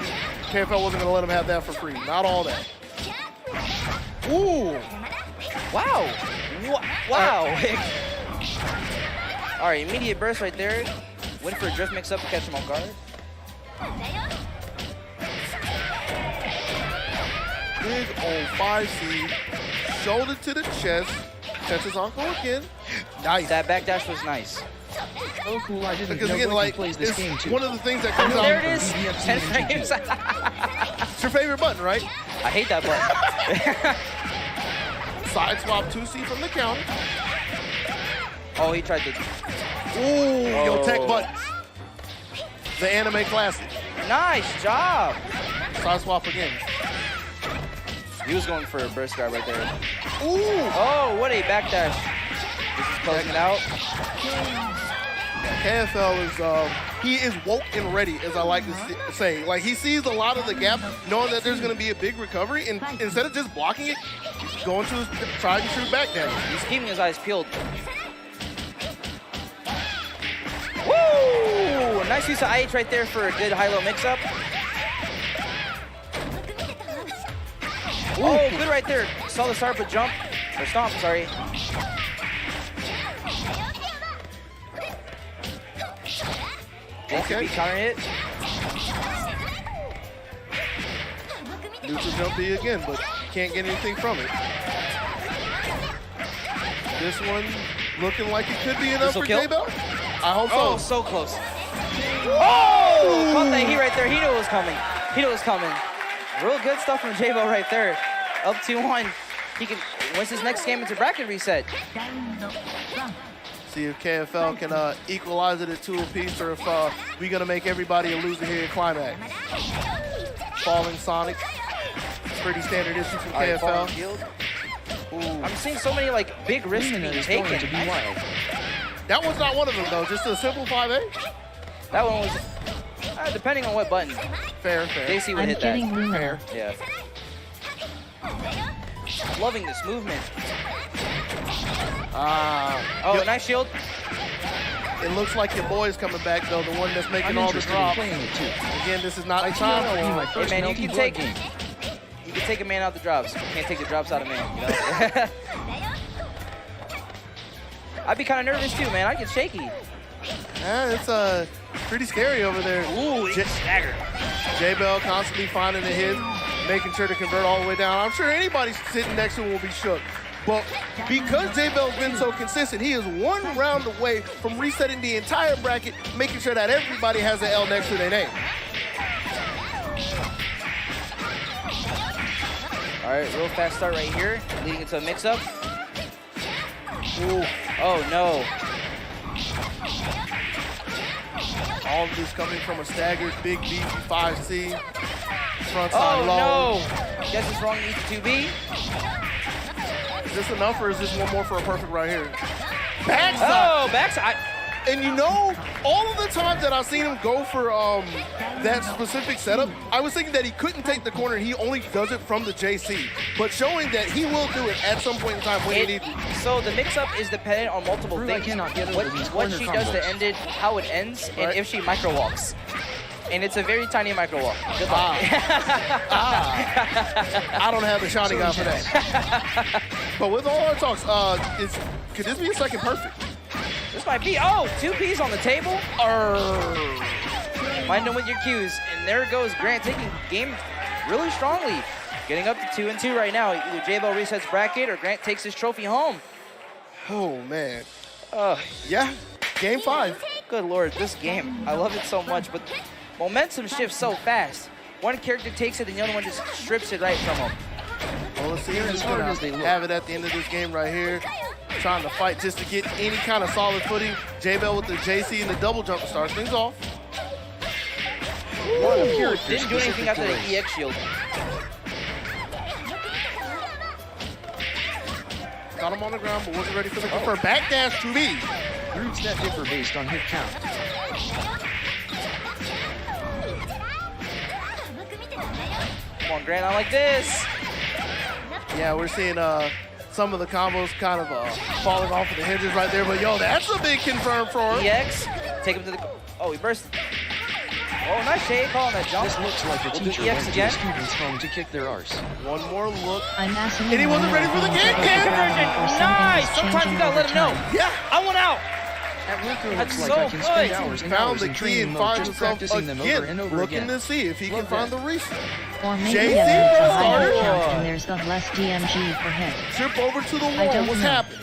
Speaker 7: KFL wasn't going to let him have that for free. Not all that. Ooh.
Speaker 1: Wow. Wow. All right, immediate burst right there. Went for a drift mix-up to catch him off guard.
Speaker 7: Big old 5C. Shoulder to the chest. Catches Uncle again. Nice.
Speaker 1: That backdash was nice.
Speaker 4: Oh, cool. I didn't
Speaker 7: Because
Speaker 4: know
Speaker 7: again,
Speaker 4: Blakey
Speaker 7: like,
Speaker 4: plays this game
Speaker 7: it's
Speaker 4: too.
Speaker 7: one of the things that comes out.
Speaker 1: There it is.
Speaker 4: BFC
Speaker 1: 10
Speaker 4: and GG.
Speaker 1: frames.
Speaker 7: It's your favorite button, right?
Speaker 1: I hate that button.
Speaker 7: Side swap 2C from the counter.
Speaker 1: Oh, he tried to.
Speaker 7: Ooh, yo, tech buttons. The anime classic.
Speaker 1: Nice job.
Speaker 7: Side swap again.
Speaker 1: He was going for a burst grab right there.
Speaker 7: Ooh.
Speaker 1: Oh, what a backdash. This is closing it out.
Speaker 7: KFL is, he is woke and ready, as I like to say. Like, he sees a lot of the gap, knowing that there's going to be a big recovery, and instead of just blocking it, he's going to his tried and true backdash.
Speaker 1: He's keeping his eyes peeled. Woo! Nice use of IH right there for a good high-low mix-up. Oh, good right there. Saw the start but jump. Or stomp, sorry.
Speaker 7: Okay.
Speaker 1: Counter hit.
Speaker 7: Neutral jump B again, but can't get anything from it. This one looking like it could be enough for Jabel. I hope so.
Speaker 1: Oh, so close. Oh! Caught that heat right there. He knew it was coming. He knew it was coming. Real good stuff from Jabel right there. Up 2-1. He can wins his next game into bracket reset.
Speaker 7: See if KFL can equalize it at 2 apiece, or if we're gonna make everybody a loser here at Climax. Falling Sonic. Pretty standard issue from KFL.
Speaker 1: I'm seeing so many like big risks being taken.
Speaker 4: To be wild.
Speaker 7: That one's not one of them though, just a simple 5A.
Speaker 1: That one was depending on what button.
Speaker 7: Fair.
Speaker 1: JC would
Speaker 3: I'm
Speaker 1: hit
Speaker 3: getting
Speaker 1: that.
Speaker 3: Lumina.
Speaker 1: Yeah. Loving this movement. Oh, nice shield.
Speaker 7: It looks like your boy's coming back though, the one that's making
Speaker 4: I'm
Speaker 7: all the
Speaker 4: interested in
Speaker 7: drops.
Speaker 4: playing it too.
Speaker 7: Again, this is not the
Speaker 4: Will be
Speaker 7: time.
Speaker 4: my
Speaker 1: Hey
Speaker 4: first
Speaker 1: man,
Speaker 4: melty
Speaker 1: you
Speaker 4: blood game.
Speaker 1: can take a man out the drops. You can't take the drops out of man, you know? I'd be kind of nervous too, man. I'd get shaky.
Speaker 7: Yeah, it's pretty scary over there.
Speaker 1: Ooh, stagger.
Speaker 7: Jabel constantly finding the hit, making sure to convert all the way down. I'm sure anybody sitting next to him will be shook. But because Jabel's been so consistent, he is one round away from resetting the entire bracket, making sure that everybody has an L next to their name.
Speaker 1: All right, real fast start right here, leading into a mix-up. Ooh. Oh, no.
Speaker 7: All of this coming from a staggered big beefy 5C. Front side low.
Speaker 1: Oh, no. Guess it's wrong, needs 2B.
Speaker 7: Is this enough, or is this one more for a perfect right here? Backside.
Speaker 1: Oh, backside.
Speaker 7: And you know, all of the times that I've seen him go for that specific setup, I was thinking that he couldn't take the corner and he only does it from the JC. But showing that he will do it at some point in time when he needs it.
Speaker 1: So the mix-up is dependent on multiple
Speaker 4: Drew, I
Speaker 1: things.
Speaker 4: cannot get over
Speaker 1: What
Speaker 4: these
Speaker 1: she
Speaker 4: corner
Speaker 1: does to
Speaker 4: combos.
Speaker 1: end it, how it ends,
Speaker 7: Right.
Speaker 1: and if she micro-walks. And it's a very tiny micro-walk. Good luck.
Speaker 7: I don't have the shiny gun for that. But with all our talks, could this be a second perfect?
Speaker 1: This might be, 2 Ps on the table. Mind them with your cues. And there goes Grant taking game really strongly. Getting up to 2-2 right now. Either Jabel resets bracket or Grant takes his trophy home.
Speaker 7: Oh, man. Yeah, game 5.
Speaker 1: Good Lord, this game. I love it so much, but momentum shifts so fast. One character takes it and the other one just strips it right from him.
Speaker 7: Well, let's see who's going to have it at the end of this game right here. Trying to fight just to get any kind of solid footing. Jabel with the JC and the double jump starts things off.
Speaker 1: Didn't do anything after the EX shield.
Speaker 7: Got him on the ground, but wasn't ready for the confirm. Backdash 2B.
Speaker 4: Routes that differ based on hit count.
Speaker 1: Come on, Grant, I like this.
Speaker 7: Yeah, we're seeing some of the combos kind of falling off of the hinges right there. But, yo, that's a big confirm for him.
Speaker 1: EX, take him to the... Oh, he burst. Oh, nice shade call on that jump.
Speaker 4: This looks like a teacher
Speaker 1: EX
Speaker 4: went to
Speaker 1: again.
Speaker 4: the student's home to kick their arse.
Speaker 7: One more look.
Speaker 3: I'm asking
Speaker 7: And he wasn't ready for the game.
Speaker 1: Nice! Sometimes you gotta let him know.
Speaker 7: Yeah.
Speaker 1: I want out.
Speaker 4: At work, it
Speaker 2: That's
Speaker 4: looks like
Speaker 2: so
Speaker 4: I can spend
Speaker 2: good.
Speaker 4: hours and
Speaker 7: Found
Speaker 4: hours
Speaker 7: the
Speaker 4: in
Speaker 7: key
Speaker 4: training
Speaker 7: and
Speaker 4: mode
Speaker 7: finds
Speaker 4: just
Speaker 7: himself
Speaker 4: practicing them over and
Speaker 7: again,
Speaker 4: over
Speaker 7: looking
Speaker 4: again.
Speaker 7: to see if he can
Speaker 4: Love
Speaker 7: find
Speaker 4: that.
Speaker 7: the reset.
Speaker 3: Or maybe
Speaker 7: Jay-Z
Speaker 3: a man's a higher
Speaker 7: started.
Speaker 3: count and there's the less DMG per hit.
Speaker 7: Trip over to the
Speaker 3: I
Speaker 7: wall.
Speaker 3: don't
Speaker 7: What's
Speaker 3: know.
Speaker 7: happening?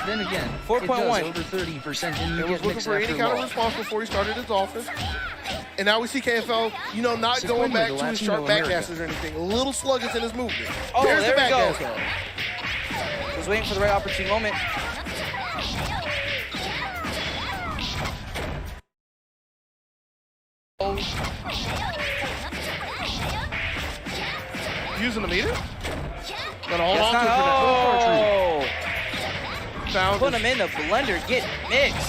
Speaker 4: Then again,
Speaker 2: 4.1.
Speaker 4: it does over 30% and you
Speaker 7: He was
Speaker 4: get
Speaker 7: looking
Speaker 4: mixed
Speaker 7: for any
Speaker 4: after
Speaker 7: kind of
Speaker 4: law.
Speaker 7: response before he started his offense. And now we see KFL, not
Speaker 4: Sequin
Speaker 7: going back
Speaker 4: with
Speaker 7: to
Speaker 4: the
Speaker 7: his
Speaker 4: Latino
Speaker 7: sharp back
Speaker 4: America.
Speaker 7: gasses or anything. A little sluggish in his movement.
Speaker 2: Oh,
Speaker 7: There's
Speaker 2: there
Speaker 7: the
Speaker 2: we
Speaker 7: back
Speaker 2: go.
Speaker 7: gas though.
Speaker 2: Was waiting for the right opportune moment.
Speaker 7: Using the meter? Gonna hold
Speaker 2: That's
Speaker 7: on to it for
Speaker 2: not,
Speaker 7: that.
Speaker 2: oh!
Speaker 7: Found
Speaker 2: Put
Speaker 7: his-
Speaker 2: him in the blender, get mixed.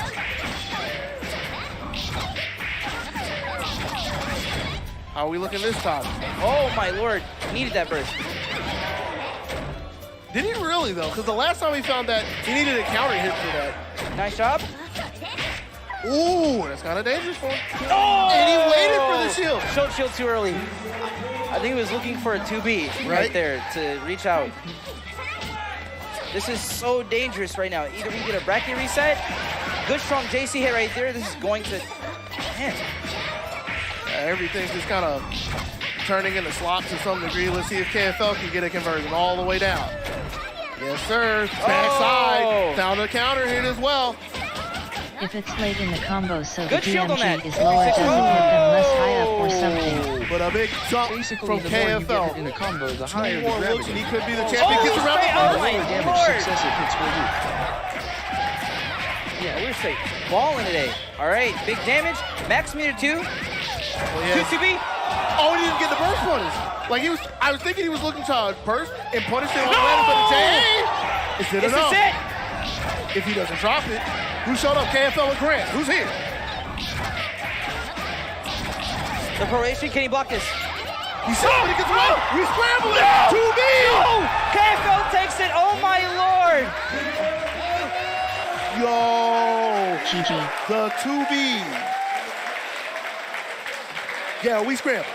Speaker 7: How are we looking this time?
Speaker 2: Oh my lord, needed that burst.
Speaker 7: Did he really though? Because the last time he found that, he needed a counter hit for that.
Speaker 2: Nice job.
Speaker 7: Ooh, that's kind of dangerous for him.
Speaker 2: Oh!
Speaker 7: And he waited for the shield.
Speaker 2: Showed shield too early. I think he was looking for a 2B right
Speaker 7: Right.
Speaker 2: there to reach out. This is so dangerous right now. Either we get a bracket reset, good strong JC hit right there. This is going to, man.
Speaker 7: Everything's just kind of turning into slop to some degree. Let's see if KFL can get a conversion all the way down. Yes, sir. Backside.
Speaker 2: Oh.
Speaker 7: Found a counter hit as well.
Speaker 3: If it's late in the combo so
Speaker 2: Good
Speaker 3: the
Speaker 2: shield on
Speaker 3: DMG
Speaker 2: that.
Speaker 3: is lower, does it give them less high up or
Speaker 2: Oh.
Speaker 3: something?
Speaker 7: But a big jump
Speaker 4: Basically,
Speaker 7: from
Speaker 4: the more you get
Speaker 7: KFL.
Speaker 4: it in a combo, the higher the
Speaker 7: 2-1 looks,
Speaker 4: gravity.
Speaker 7: and he could be the
Speaker 2: Oh,
Speaker 7: champion. Gets around the
Speaker 2: straight
Speaker 7: first.
Speaker 2: up.
Speaker 4: The
Speaker 2: my
Speaker 4: lower damage
Speaker 2: lord.
Speaker 4: successive hits for you.
Speaker 2: Yeah, we're straight balling today. All right, big damage. Max meter 2.
Speaker 7: Well, yeah.
Speaker 2: 2-2B.
Speaker 7: Oh, he didn't get the burst punish. I was thinking he was looking to burst and punish it on the ladder, but it's
Speaker 2: This
Speaker 7: enough.
Speaker 2: is it.
Speaker 7: If he doesn't drop it, who showed up? KFL and Grant. Who's here?
Speaker 2: The proration, can he block this?
Speaker 7: He said, but he gets away. We scrambled it. 2B.
Speaker 2: Oh, KFL takes it. Oh my lord.
Speaker 7: Yo,
Speaker 3: GG.
Speaker 7: the 2B. Yeah, we scrambled.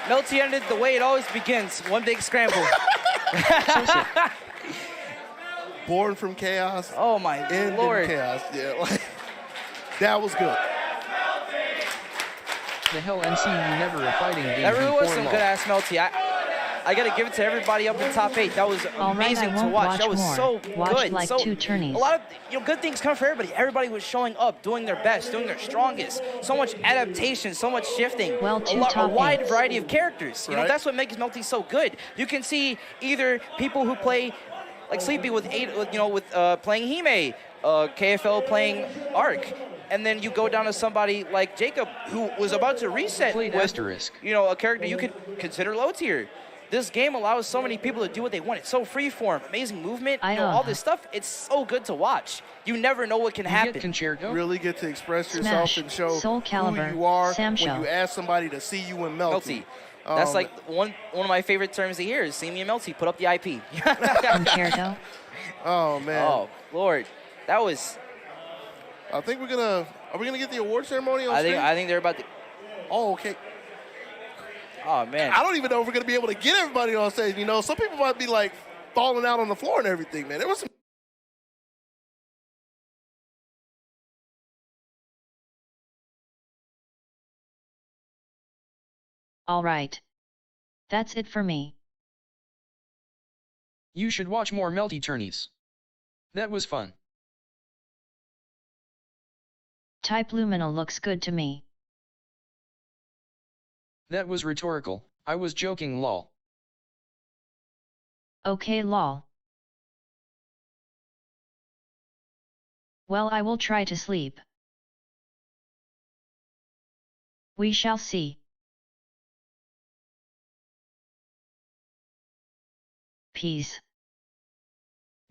Speaker 2: Melty ended the way it always begins. One big scramble.
Speaker 7: Born from chaos.
Speaker 2: Oh my
Speaker 7: End
Speaker 2: lord.
Speaker 7: in chaos. Yeah, that was good.
Speaker 4: The hell NC, you never a fighting game.
Speaker 2: That really was
Speaker 4: before
Speaker 2: some
Speaker 4: law.
Speaker 2: good ass Melty. I gotta give it to everybody up in top 8. That was
Speaker 3: All right,
Speaker 2: amazing
Speaker 3: I
Speaker 2: to
Speaker 3: won't
Speaker 2: watch.
Speaker 3: watch
Speaker 2: That was
Speaker 3: more.
Speaker 2: so
Speaker 3: Watch
Speaker 2: good.
Speaker 3: like
Speaker 2: so,
Speaker 3: 2 tourneys.
Speaker 2: A lot of good things come for everybody. Everybody was showing up, doing their best, doing their strongest. So much adaptation, so much shifting.
Speaker 3: Well, two
Speaker 2: a
Speaker 3: top
Speaker 2: wide
Speaker 3: eights.
Speaker 2: variety of characters. You know,
Speaker 7: Right.
Speaker 2: that's what makes Melty so good. You can see either people who play like Sleepy with playing Hime, KFL playing Arc. And then you go down to somebody like Jacob, who was about to reset
Speaker 4: Played
Speaker 2: with,
Speaker 4: Asterisk.
Speaker 2: a character you could consider low tier. This game allows so many people to do what they want. It's so freeform, amazing movement, all this stuff. It's so good to watch. You never know what can
Speaker 4: You
Speaker 2: happen.
Speaker 4: get Concerto?
Speaker 7: Really get to express yourself
Speaker 3: Smash,
Speaker 7: and show
Speaker 3: Soul Calibur,
Speaker 7: who you are
Speaker 3: Sam
Speaker 7: when
Speaker 3: Show.
Speaker 7: you ask somebody to see you in Melty.
Speaker 2: Melty. That's like one of my favorite terms of the year is see me in Melty. Put up the IP.
Speaker 3: Concerto.
Speaker 7: Oh man.
Speaker 2: Oh Lord, that was.
Speaker 7: I think are we gonna get the award ceremony on
Speaker 2: I
Speaker 7: screen?
Speaker 2: think they're about to.
Speaker 7: Oh, okay.
Speaker 2: Oh man.
Speaker 7: I don't even know if we're gonna be able to get everybody on stage. Some people might be like falling out on the floor and everything, man. There was some.
Speaker 3: All right. That's it for me.
Speaker 4: You should watch more Melty tourneys. That was fun.
Speaker 3: Type Luminal looks good to me.
Speaker 4: That was rhetorical. I was joking, lol.
Speaker 3: Okay, lol. Well, I will try to sleep. We shall see. Peace.